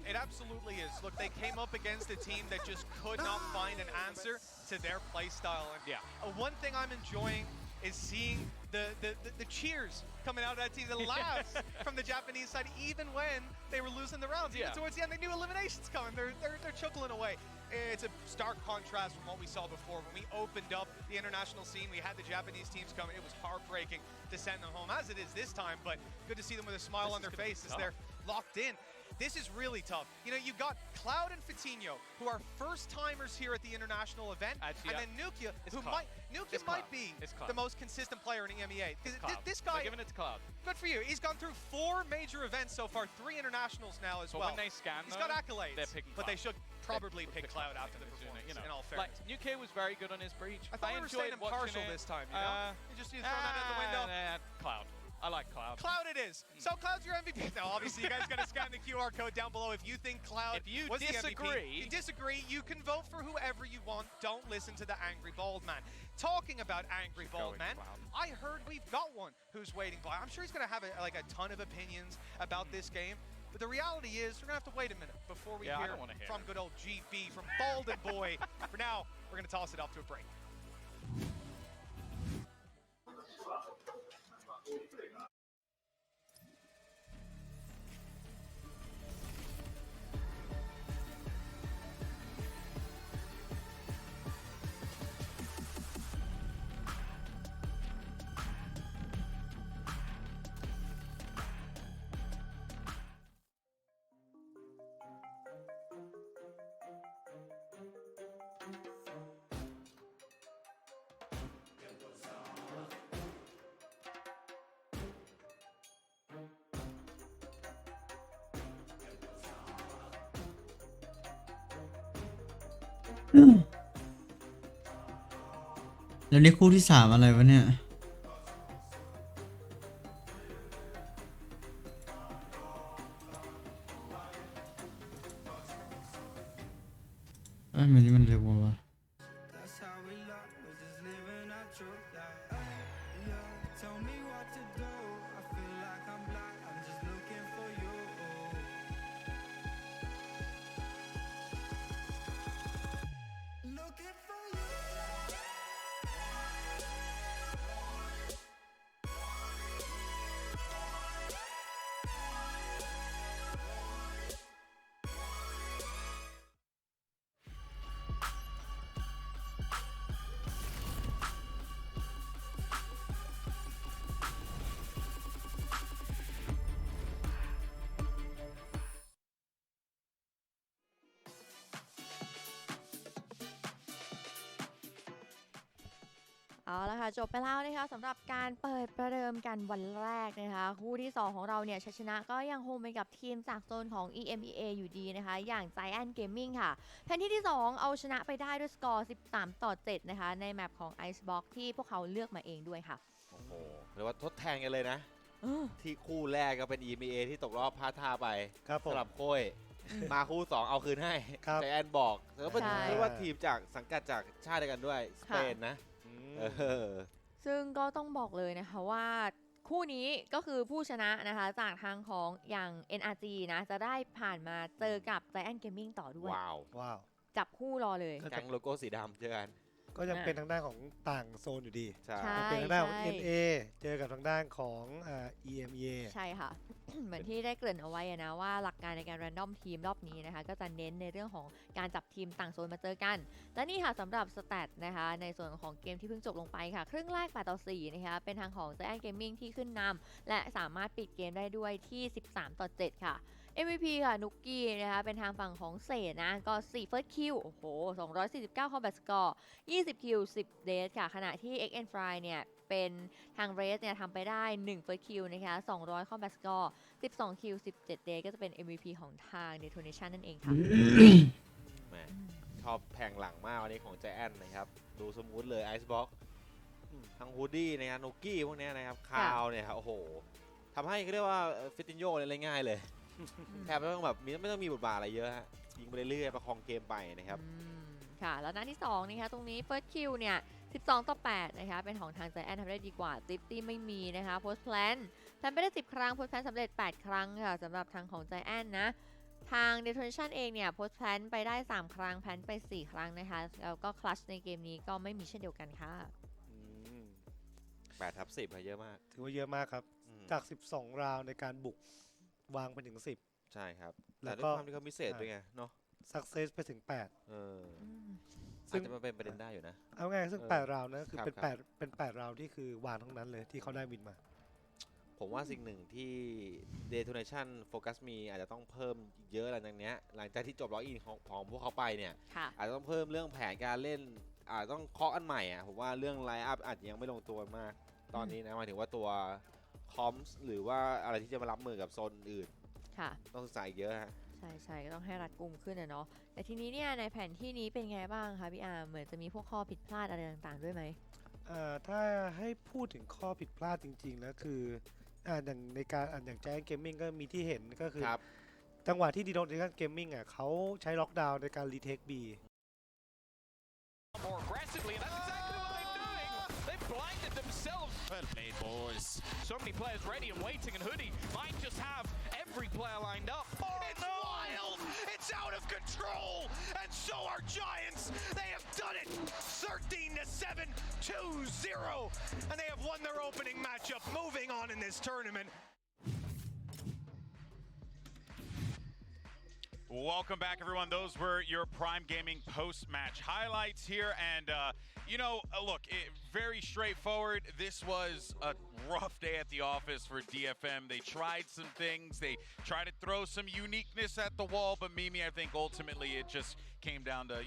It absolutely is. Look, they came up against a team that just could not find an answer to their play style. And
yeah,
one thing I'm enjoying is seeing the cheers coming out of that team, the laughs from the Japanese side, even when they were losing the rounds. Even towards the end, they knew eliminations coming. They're chuckling away. It's a stark contrast from what we saw before. When we opened up the international scene, we had the Japanese teams coming. It was heartbreaking to send them home, as it is this time, but good to see them with a smile on their face as they're locked in. This is really tough. You know, you've got Cloud and Fatinho, who are first-timers here at the international event, and then Nukia, who might be the most consistent player in EMEA. This guy,
they're giving it to Cloud.
Good for you. He's gone through 4 major events so far, 3 internationals now as well.
When they scan,
he's got accolades,
they're picking
but they should probably pick Cloud after the performance,
you know,
in all fairness.
Like, Nuke was very good on his breach.
I thought we were staying impartial this time, you know? You just throw that out the window.
Cloud. I like Cloud.
Cloud it is. So Cloud's your MVP. Now, obviously, you guys got to scan the QR code down below if you think Cloud was the MVP. If you disagree, you can vote for whoever you want. Don't listen to the Angry Bald Man. Talking about Angry Bald Man, I heard we've got one who's waiting by. I'm sure he's going to have a ton of opinions about this game. But the reality is, we're going to have to wait a minute before we hear from good old GB, from Baldin Boy. For now, we're going to toss it off to a break.
แล้วนี่คู่ที่3อะไรวะเนี่ยมันเร็ววะ
เอาละค่ะจบไปแล้วนะคะสำหรับการเปิดประเดิมกันวันแรกนะคะคู่ที่ 2 ของเราเนี่ยชัยชนะก็ยังคงเป็นกับทีมจากโซนของ EMEA อยู่ดีนะคะอย่าง Giant Gaming ค่ะแผนที่ที่ 2 เอาชนะไปได้ด้วยสกอร์ 13-7 นะคะในแมปของ Icebox ที่พวกเขาเลือกมาเองด้วยค่ะ
โอ้โหเรียกว่าทดแทนกันเลยนะที่คู่แรกก็เป็น EMEA ที่ตกรอบพลาดท่าไปสำหรับโค้ยมาคู่ 2 เอาคืนให้ใจแอนบอกแล้วเป็นเรียกว่าทีมจากสังกัดจากชาติเดียวกันด้วยสเปนนะ
ซึ่งก็ต้องบอกเลยนะคะว่าคู่นี้ก็คือผู้ชนะนะคะจากทางของอย่าง NRG นะจะได้ผ่านมาเจอกับ Giant Gaming ต่อด้วย
ว้าว
จับคู่รอเลย
แก๊งโลโก้สีดำเจอกัน
ก็ยังเป็นทางด้านของต่างโซนอยู่ดี
ใช่
เป็นทางด้านของ NA เจอกับทางด้านของEMEA
ใช่ค่ะ เหมือนที่ได้เกริ่นเอาไว้นะว่าหลักการในการ random ทีมรอบนี้นะคะก็จะเน้นในเรื่องของการจับทีมต่างโซนมาเจอกันและนี่ค่ะสำหรับสแตทนะคะในส่วนของเกมที่เพิ่งจบลงไปค่ะครึ่งแรก8-4นะคะเป็นทางของ Giant Gaming ที่ขึ้นนำและสามารถปิดเกมได้ด้วยที่13-7ค่ะMVP ค่ะนุกกี้นะคะเป็นทางฝั่งของเสนะก็4 first kill โอ้โห249 combat score 20 kill 10 death ค่ะขณะที่ XN Fry เนี่ยเป็นทาง Race เนี่ยทำไปได้1 first kill นะคะ200 combat score 12 kill 17 death ก็จะเป็น MVP ของทาง Detonation นั่นเองค่ะ
ชอบแผงหลังมากวันนี้ของใจแอนนะครับดูสมูทเลย Icebox ทั้งฮูดดี้นะครับนุกกี้พวกนี้นะครับคาวเนี่ยครับโอ้โหทำให้เขาเรียกว่าฟิตินโญ่เล่นง่ายเลยแทบไม่ต้องแบบไม่ต้องมีบทบาทอะไรเยอะฮะยิงไปเรื่อยๆประคองเกมไปนะครับ
ค่ะแล้วนัดที่2นะคะตรงนี้ first kill เนี่ย12-8นะคะเป็นของทาง Giant ทำได้ดีกว่าติ๊บตี้ไม่มีนะคะ post plan ทำไปได้10 ครั้ง post plan สำเร็จ8 ครั้งค่ะสำหรับทางของ Giant นะทาง Detonation เองเนี่ย post plan ไปได้3 ครั้ง plan ไป4 ครั้งนะคะแล้วก็ clutch ในเกมนี้ก็ไม่มีเช่นเดียวกันค่ะ
8/10เยอะมาก
ถือว่าเยอะมากครับจาก12 ราวในการบุกวางไปถึง10
ใช่ครับแต่ด้วยความที่เขาพิเศษด้วยไงเนาะ
success ไปถึง8
ซึ่งจะมาเป็นประเด็นได้อยู่นะ
เอาง่ายซึ่ง8 ราวนะคือเป็น8 ราวที่คือวางทั้งนั้นเลยที่เขาได้วินมา
ผมว่าสิ่งหนึ่งที่ Detonation Focus มีอาจจะต้องเพิ่มเยอะหลังจากนี้หลังจากที่จบล็อกอินของพวกเขาไปเนี่ยอาจจะต้องเพิ่มเรื่องแผนการเล่นอาจต้องเคาะอันใหม่อ่ะผมว่าเรื่องไลน์อัพอาจจะยังไม่ลงตัวมากตอนนี้นะหมายถึงว่าตัวคอมส์หรือว่าอะไรที่จะมารับมือกับโซนอื่นต้องศึกษาอีกเยอะฮะ
ใช่ก็ต้องให้รัดกุมขึ้นนะเนาะแต่ทีนี้เนี่ยในแผนที่นี้เป็นไงบ้างคะพี่อาร์เหมือนจะมีพวกข้อผิดพลาดอะไรต่างๆด้วยไหม
ถ้าให้พูดถึงข้อผิดพลาดจริงๆแล้วคืออย่างในการอย่าง Giant Gaming ก็มีที่เห็นก็คือจังหวะที่ Detonation Gaming เขาใช้ล็อกดาวน์ในการรีเทค B
more aggressively, and that's exactly what they're doing. They've blinded themselves. Well played, boys. So many players ready and waiting, and Hoodie might just have every player lined up. Oh, it's wild! It's out of control, and so are Giants. They have done it. 13-7, 2-0, and they have won their opening matchup. Moving on in this tournament. Welcome back, everyone. Those were your Prime Gaming post-match highlights here, and look, very straightforward. This was a rough day at the office for DFM. They tried some things. They tried to throw some uniqueness at the wall, but Mimi, I think ultimately it just came down to,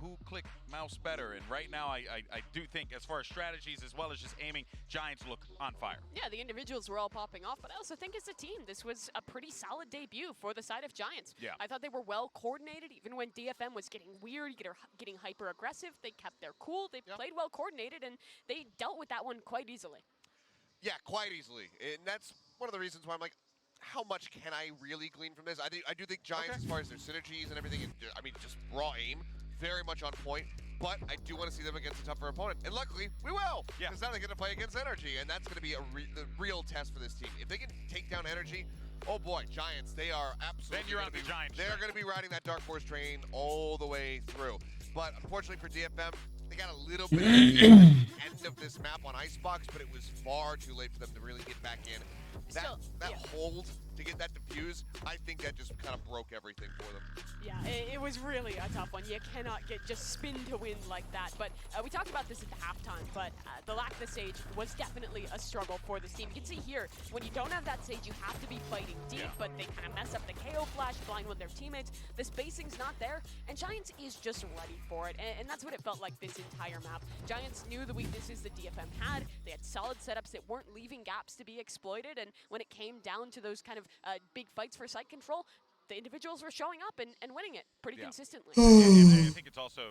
who clicked mouse better. And right now, I do think as far as strategies as well as just aiming, Giants look on fire.
Yeah, the individuals were all popping off, but I also think as a team, this was a pretty solid debut for the side of Giants.
Yeah.
I thought they were well coordinated, even when DFM was getting weird, getting hyper-aggressive. They kept their cool. They played well coordinated, and they dealt with that one quite easily.
Yeah, quite easily. And that's one of the reasons why I'm like, how much can I really glean from this? I do think Giants, as far as their synergies and everything, just raw aim, very much on point. But I do want to see them against a tougher opponent. And luckily, we will. Yeah. Because now they get to play against Energy. And that's going to be the real test for this team. If they can take down Energy, oh boy, Giants, they are absolutely...
Then you're on the Giants.
They're going to be riding that Dark Force train all the way through. But unfortunately for DFM, they got a little bit at the end of this map on Icebox, but it was far too late for them to really get back in that hold to get that defuse, I think that just kind of broke everything for them.
Yeah, it was really a tough one. You cannot just spin to win like that. But we talked about this at the halftime, but the lack of the Sage was definitely a struggle for this team. You can see here, when you don't have that Sage, you have to be fighting deep, but they kind of mess up the KO flash, blind with their teammates. The spacing's not there, and Giants is just ready for it, and that's what it felt like this entire map. Giants knew the weaknesses that DFM had. They had solid setups that weren't leaving gaps to be exploited, and when it came down to those kind of big fights for site control, the individuals were showing up and winning it pretty consistently.
And I think it's also,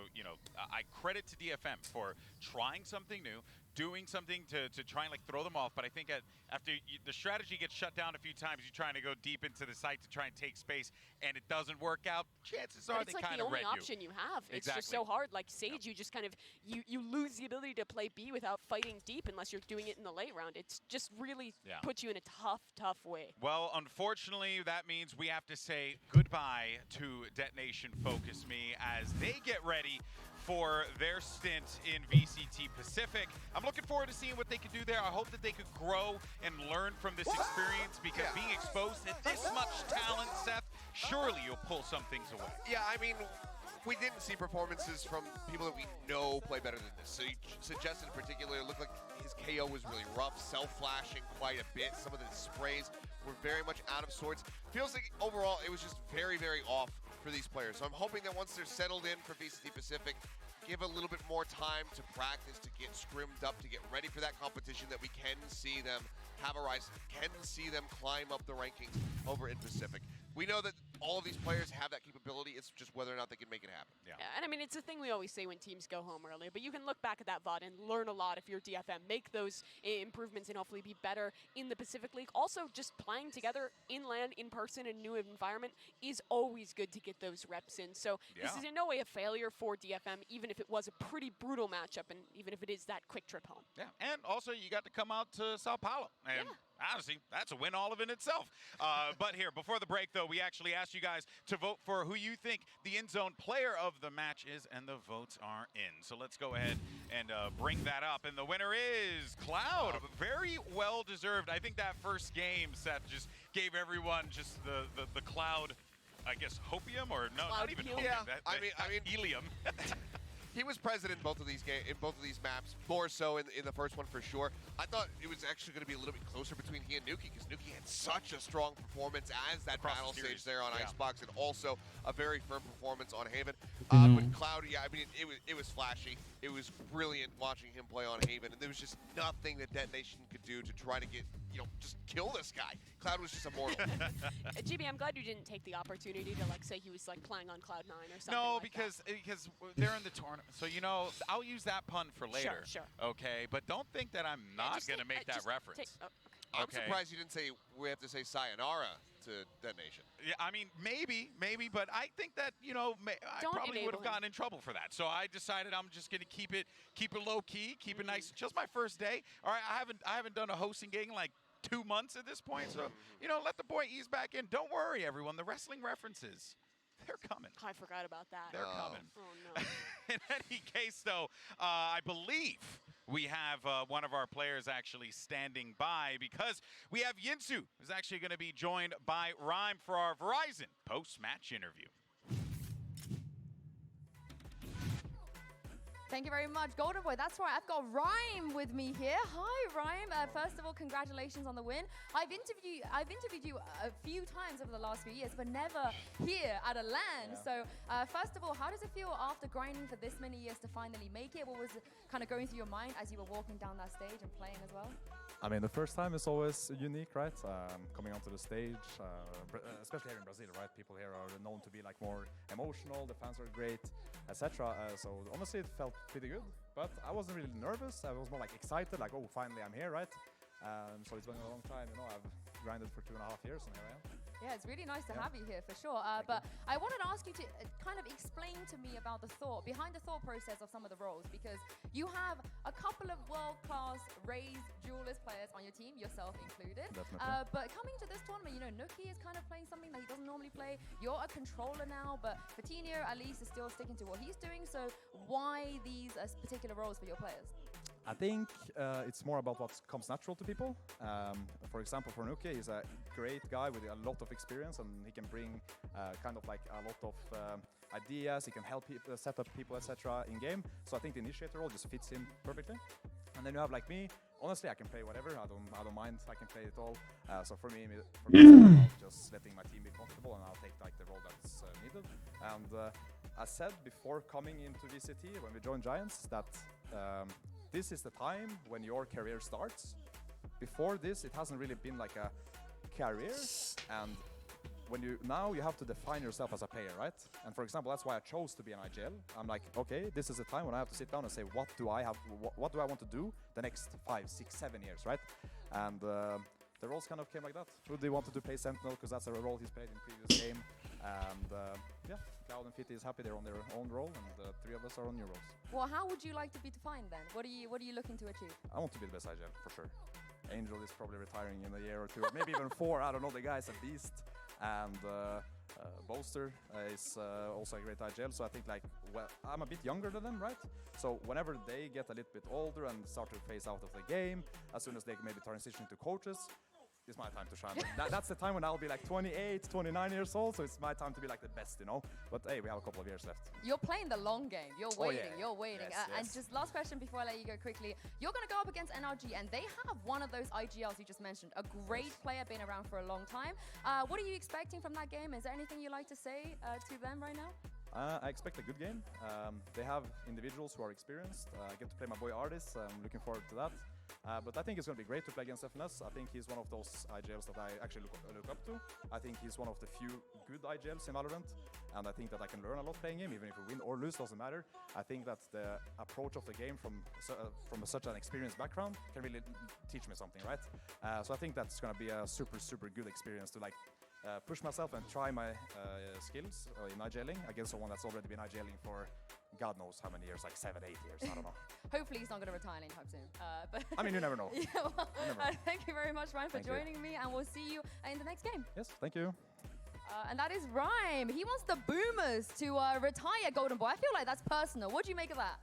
I credit to DFM for trying something new, doing something to try and throw them off. But I think after the strategy gets shut down a few times, you're trying to go deep into the site to try and take space, and it doesn't work out. Chances are they kind of
it's the only option you have. It's just so hard. Like Sage, you just kind of you lose the ability to play B without fighting deep unless you're doing it in the late round. It's just really puts you in a tough way.
Well, unfortunately, that means we have to say goodbye to Detonation Focus Me as they get ready for their stint in VCT Pacific. I'm looking forward to seeing what they can do there. I hope that they could grow and learn from this experience, because being exposed to this much talent, Seth, surely you'll pull some things away.
Yeah, I mean, we didn't see performances from people that we know play better than this. So Justin in particular looked like his KO was really rough, self-flashing quite a bit. Some of the sprays were very much out of sorts. Feels like overall it was just very, very off for these players. So I'm hoping that once they're settled in for VCT Pacific, give a little bit more time to practice, to get scrimmed up, to get ready for that competition, that we can see them have a rise, can see them climb up the rankings over in Pacific. We know that all of these players have that capability. It's just whether or not they can make it happen.
Yeah, and I mean, it's a thing we always say when teams go home early, but you can look back at that VOD and learn a lot if you're DFM. Make those improvements and hopefully be better in the Pacific League. Also, just playing together in LAN, in person, in a new environment is always good to get those reps in. So this is in no way a failure for DFM, even if it was a pretty brutal matchup and even if it is that quick trip home.
Yeah, and also you got to come out to Sao Paulo. And honestly, that's a win all of in itself. But here, before the break, though, we actually asked you guys to vote for who you think the in-zone player of the match is, and the votes are in. So let's go ahead and bring that up. And the winner is Cloud. Very well-deserved. I think that first game, Seth, just gave everyone just the Cloud, I guess, hopium, or no,
Cloud
not even
helium.
hopium.
Yeah, I mean
helium.
He was present in both of these maps, more so in the first one for sure. I thought it was actually going to be a little bit closer between he and Nuki, because Nuki had such a strong performance as that battle stage there on Icebox, and also a very firm performance on Haven. But Cloud, I mean, it was flashy. It was brilliant watching him play on Haven, and there was just nothing that Detonation could do to try to get, just kill this guy. Cloud was just immortal.
GB, I'm glad you didn't take the opportunity to say he was playing on Cloud9 or something.
No,
like
because they're in the tournament. So I'll use that pun for later.
Sure.
Okay, but don't think that I'm not going to make that reference.
I'm surprised you didn't say we have to say sayonara to Detonation.
Yeah, I mean, maybe, but I think that I probably would have gotten in trouble for that. So I decided I'm just going to keep it low key, keep it nice. It's just my first day. All right, I haven't done a hosting gig in like 2 months at this point. So let the boy ease back in. Don't worry, everyone. The wrestling references, they're coming.
I forgot about that.
They're coming.
Oh no.
In any case, though, I believe we have one of our players actually standing by, because we have Yinsu, who's actually going to be joined by Rhyme for our Verizon post-match interview.
Thank you very much, Golden Boy. That's right, I've got Rhyme with me here. Hi, Rhyme. First of all, congratulations on the win. I've interviewed you a few times over the last few years, but never here at a LAN. So, first of all, how does it feel after grinding for this many years to finally make it? What was kind of going through your mind as you were walking down that stage and playing as well?
I mean, the first time is always unique, right? Coming onto the stage, especially here in Brazil, right? People here are known to be more emotional, the fans are great, etc. So honestly, it felt pretty good, but I wasn't really nervous. I was more excited, oh, finally I'm here, right? So it's been a long time, I've grinded for 2.5 years, and here I am.
Yeah, it's really nice to have you here for sure. But I wanted to ask you to kind of explain to me about behind the thought process of some of the roles, because you have a couple of world-class raised duelist players on your team, yourself included. But coming to this tournament, Nuki is kind of playing something that he doesn't normally play. You're a controller now, but Fatinho at least is still sticking to what he's doing. So why these particular roles for your players?
I think it's more about what comes natural to people. For example, for Nuke, he's a great guy with a lot of experience, and he can bring kind of like a lot of ideas. He can help people set up people, etc. in game. So I think the initiator role just fits him perfectly. And then you have like me. Honestly, I can play whatever. I don't mind. I can play it all. So for me, I'm just letting my team be comfortable, and I'll take like the role that's needed. And I said before coming into VCT when we joined Giants that this is the time when your career starts. Before this, it hasn't really been like a career, and when you have to define yourself as a player, right? And for example, that's why I chose to be an IGL. I'm like, okay, this is a time when I have to sit down and say, what do I want to do the next 5, 6, 7 years, right? And the roles kind of came like that. Rudy wanted to play Sentinel because that's a role he's played in previous game, and yeah, Cloud and Fitty is happy they're on their own role, and the three of us are on new roles.
Well, how would you like to be defined then? What are you looking to achieve?
I want to be the best IGL for sure. Angel is probably retiring in a year or two, or maybe even 4. I don't know the guys at least. And Boaster is also a great IGL, so I think like, well, I'm a bit younger than them, right? So whenever they get a little bit older and start to phase out of the game, as soon as they maybe transition to coaches, it's my time to shine. That's the time when I'll be like 28, 29 years old, so it's my time to be like the best, you know? But hey, we have a couple of years left.
You're playing the long game. You're waiting. You're waiting.
Yes,
And just last question before I let you go quickly. You're going to go up against NRG, and they have one of those IGLs you just mentioned. A great player, been around for a long time. What are you expecting from that game? Is there anything you'd like to say to them right now?
I expect a good game. They have individuals who are experienced. I get to play my boy Artis. I'm looking forward to that. But I think it's going to be great to play against FNS. I think he's one of those IGLs that I actually look up to. I think he's one of the few good IGLs in Valorant, and I think that I can learn a lot playing him, even if we win or lose, doesn't matter. I think that the approach of the game from such an experienced background can really teach me something, right? So I think that's going to be a super, super good experience to like push myself and try my skills in IGLing against someone that's already been IGLing for God knows how many years, like 7, 8 years, I don't know.
Hopefully he's not going to retire anytime soon. But
I mean, you never know.
Yeah, well, thank you very much, Ryan, for joining me, and we'll see you in the next game.
Yes, thank you.
And that is Rhyme. He wants the Boomers to retire Golden Boy. I feel like that's personal. What do you make of that?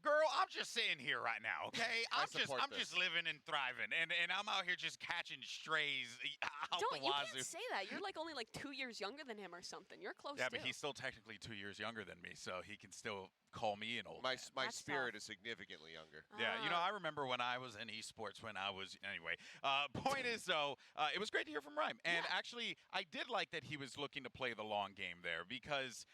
Girl, I'm just sitting here right now, okay? I'm just living and thriving, and I'm out here just catching strays out the
You
wazoo.
can't say that. You're like only like 2 years younger than him or something. You're close.
Yeah, but he's still technically 2 years younger than me, so he can still call me an old
My
man.
spirit is significantly younger.
Yeah, you know, I remember when I was in esports when I was, anyway. Point is, though, it was great to hear from Rhyme. And actually, I did like that he was looking to play the long game there because,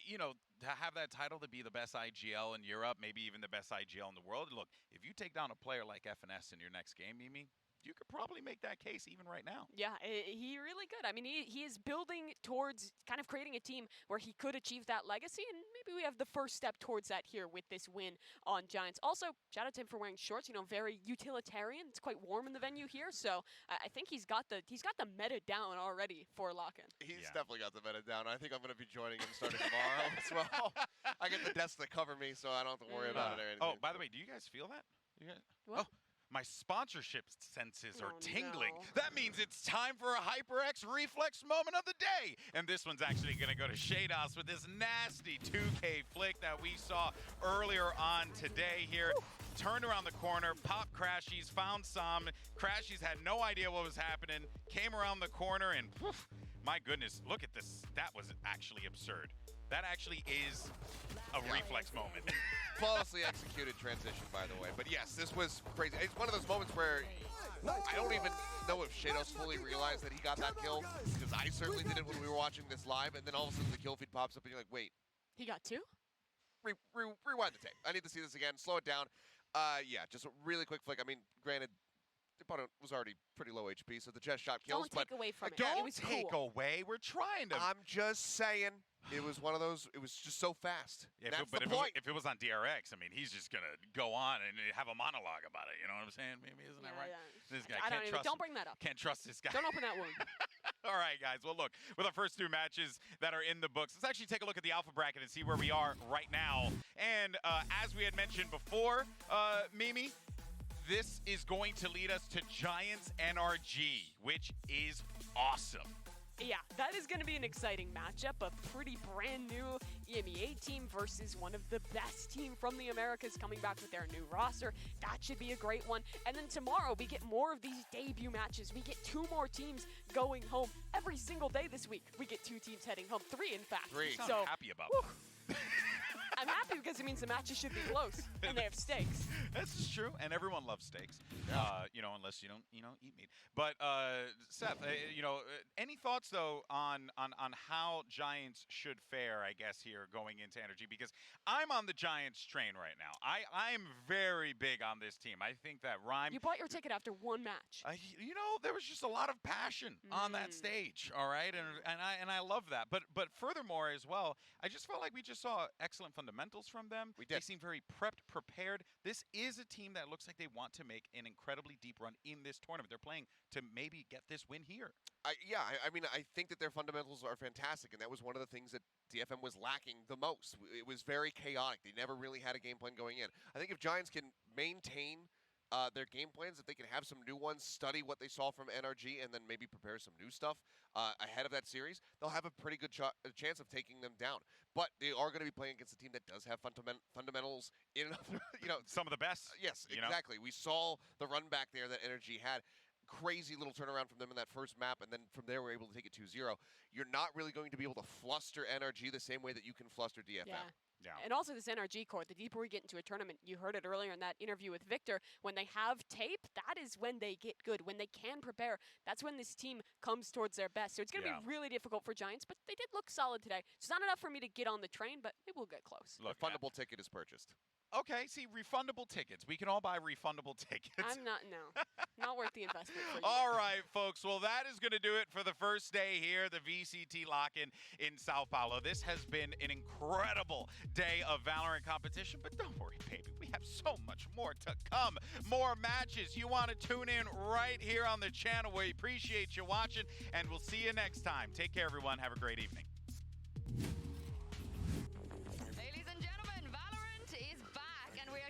you know, to have that title to be the best IGL in Europe, maybe even the best IGL in the world. Look, if you take down a player like FNS in your next game, Mimi, you could probably make that case even right now.
Yeah, he really good. I mean, he is building towards kind of creating a team where he could achieve that legacy, and maybe we have the first step towards that here with this win on Giants. Also, shout out to him for wearing shorts. You know, very utilitarian. It's quite warm in the venue here, so I think he's got the meta down already for lock-in.
He's definitely got the meta down. I think I'm going to be joining him starting tomorrow as well. I get the desks that cover me, so I don't have to worry about it or anything.
Oh, by the way, do you guys feel that? You guys?
What?
Oh. My sponsorship senses are tingling. That means it's time for a HyperX Reflex moment of the day. And this one's actually going to go to Shados with this nasty 2K flick that we saw earlier on today here. Turned around the corner, popped Crashies, found some. Crashies had no idea what was happening, came around the corner, and whew, my goodness, look at this. That was actually absurd. That actually is a reflex moment.
Flawlessly executed transition, by the way. But yes, this was crazy. It's one of those moments where I don't even know if Shados fully realized that he got that kill, because I certainly did it when we were watching this live, and then all of a sudden the kill feed pops up and you're like, wait.
He got 2?
Rewind the tape. I need to see this again. Slow it down. Yeah, just a really quick flick. I mean, granted, the opponent was already pretty low HP, so the chest shot kills.
Don't take away from it.
Don't
It was
take
cool.
away. We're trying to.
I'm just saying. It was one of those, it was just so fast.
Yeah,
that's
but
the point.
if it was on DRX, I mean, he's just going to go on and have a monologue about it. You know what I'm saying? Maybe, isn't that right? This guy
I
can't trust
don't bring that up.
Can't trust this guy.
Don't open that wound.
All right, guys. Well, look, with our first 2 matches that are in the books, let's actually take a look at the alpha bracket and see where we are right now. And as we had mentioned before, Mimi, this is going to lead us to Giants NRG, which is awesome.
Yeah, that is going to be an exciting matchup, a pretty brand new EMEA team versus one of the best team from the Americas coming back with their new roster. That should be a great one. And then tomorrow we get more of these debut matches. We get 2 more teams going home every single day this week. We get 2 teams heading home, 3 in fact.
3.
So
I'm happy about that.
I'm happy because it means the matches should be close and they have stakes.
That's true, and everyone loves steaks. Unless you don't, eat meat. But Seth, any thoughts though on how Giants should fare? I guess here going into Energy, because I'm on the Giants train right now. I'm very big on this team. I think that Rhyme.
You bought your ticket after 1 match.
There was just a lot of passion on that stage. All right, and I love that. But furthermore as well, I just felt like we just saw excellent fundamentals from them. They seem very prepared. This is a team that looks like they want to make an incredibly deep run in this tournament. They're playing to maybe get this win here.
I mean, I think that their fundamentals are fantastic, and that was one of the things that DFM was lacking the most. It was very chaotic. They never really had a game plan going in. I think if Giants can maintain their game plans, if they can have some new ones, study what they saw from NRG, and then maybe prepare some new stuff ahead of that series, they'll have a pretty good chance of taking them down. But they are going to be playing against a team that does have fundamentals in
some of the best.
Yes, exactly. We saw the run back there that NRG had. Crazy little turnaround from them in that first map, and then from there we're able to take it 2-0. You're not really going to be able to fluster NRG the same way that you can fluster DFM.
Yeah. And also this NRG core, the deeper we get into a tournament, you heard it earlier in that interview with Victor, when they have tape, that is when they get good. When they can prepare, that's when this team comes towards their best. So it's going to be really difficult for Giants, but they did look solid today. It's not enough for me to get on the train, but it will get close.
Look, refundable ticket is purchased.
Okay, see, refundable tickets. We can all buy refundable tickets.
I'm not worth the investment for you.
All right, folks. Well, that is going to do it for the first day here, the VCT lock-in in Sao Paulo. This has been an incredible day of Valorant competition, but don't worry, baby. We have so much more to come. More matches. You want to tune in right here on the channel. We appreciate you watching, and we'll see you next time. Take care, everyone. Have a great evening.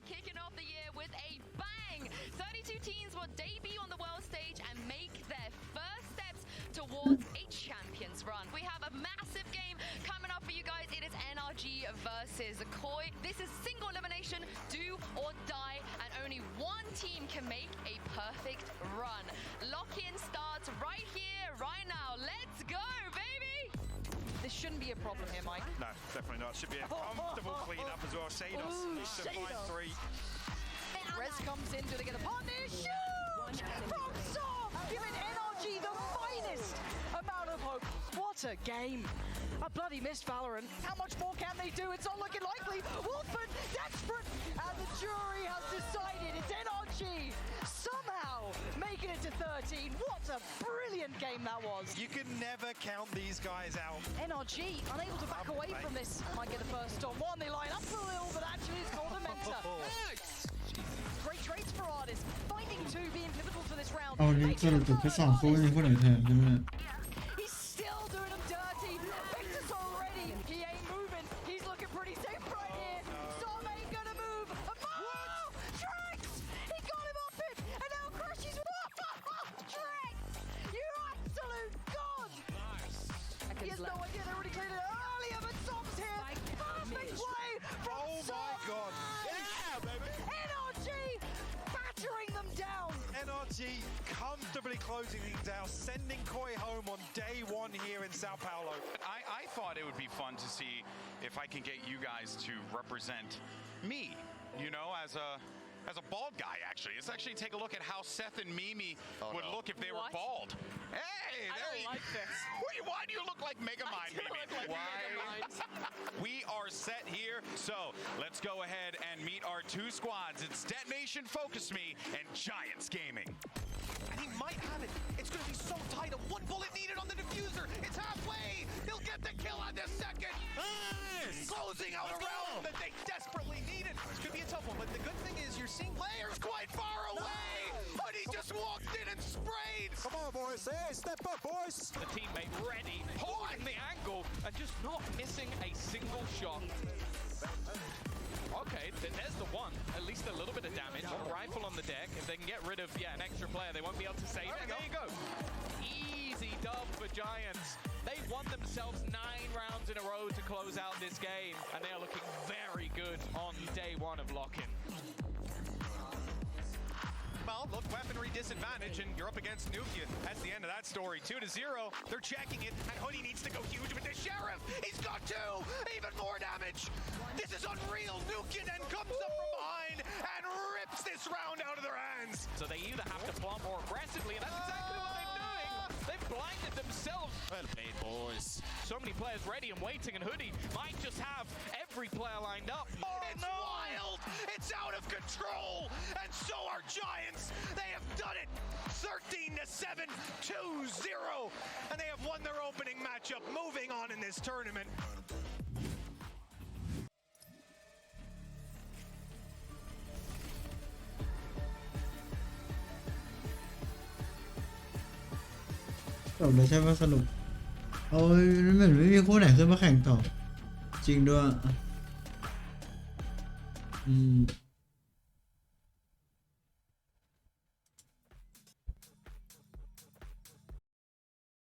Kicking off the year with a bang. 32 teams will debut on the world stage and make their first steps towards a champions run. We have a massive game coming up for you guys. It is NRG versus Koi. This is single elimination, do or die, and only one team can make a perfect run. Lock-in starts right here, right now. Let's go, baby!
This shouldn't be a problem here, Mike.
No, definitely not. Should be a comfortable clean-up as well. Shados needs to find 3.
Rez comes in. Do they get a punish? Huge! From Sob! Giving NRG the finest amount of hope. What a game. I bloody missed Valorant. How much more can they do? It's not looking likely. Wolfman, desperate! And the jury has decided it's NRG. Somehow making it to 13. What a brilliant game that was.
You can never count these guys out.
NRG unable to back away from this. Might get the first on one. They line up a little, but actually it's called a mentor. Great trades for Artist. Finding 2 being pivotal for this round.
เอานี้สรุปจบแค่2คู่มีคู่ไหนแทนใช่ไหม
He's still doing them dirty. Victor's already. He ain't moving. He's looking pretty safe right here. Storm ain't gonna move. What? Drax! He got him off it, and now crashes. Drax! You absolute god! He has no idea they already cleared it earlier, but Som's here. Perfect play from Som.
My god.
Yeah, baby. NRG battering them down.
NRG comfortably closing things out, sending Koi home on day 1 here in Sao Paulo.
I thought it would be fun to see if I can get you guys to represent me, as a bald guy, actually. Let's actually take a look at how Seth and Mimi would look if they were bald. Hey,
I don't like this.
Wait, why do you look like Megamind, Mimi? We are set here, so let's go ahead and meet our 2 squads. It's Detonation Focus Me and Giants Gaming.
And he might have it. It's going to be so tight. A 1 bullet needed on the diffuser. It's halfway. He'll get the kill on this second. Nice. Closing out a round that they desperately needed. It's going to be a tough one, but the good thing is you're seeing players quite far away. But he just walked in and sprayed.
Come on, boys. Hey, step up, boys.
The teammate ready, holding the angle, and just not missing a single shot. Okay, there's the one. At least a little bit of damage. Rifle on the deck. If they can get rid of, an extra player, they won't be able to save it. There you go. easy dub for Giants. They won themselves 9 rounds in a row to close out this game, and they are looking very good on day 1 of lock-in.
Well, look, weaponry disadvantage, and you're up against Nukia. That's the end of that story. 2-0. They're checking it, and Hoodie needs to go huge with the Sheriff. He's got 2, even more damage. This is unreal. Nukia then comes up from behind and rips this round out of their hands.
So they either have to plot more aggressively, and that's exactly what they're doing. They've blinded themselves.
Well played, boys.
So many players ready and waiting, and Hoodie might just have every player lined up.
Oh, it's wild! It's out of control! And so are Giants! They have done it! 13-7, 2-0! And they have won their opening matchup, moving on in this tournament.
จบเลยใช่ไหมสรุปโอ้ยเหมือนไม่มีคู่ไหนขึ้นมาแข่งต่อจริงด้วย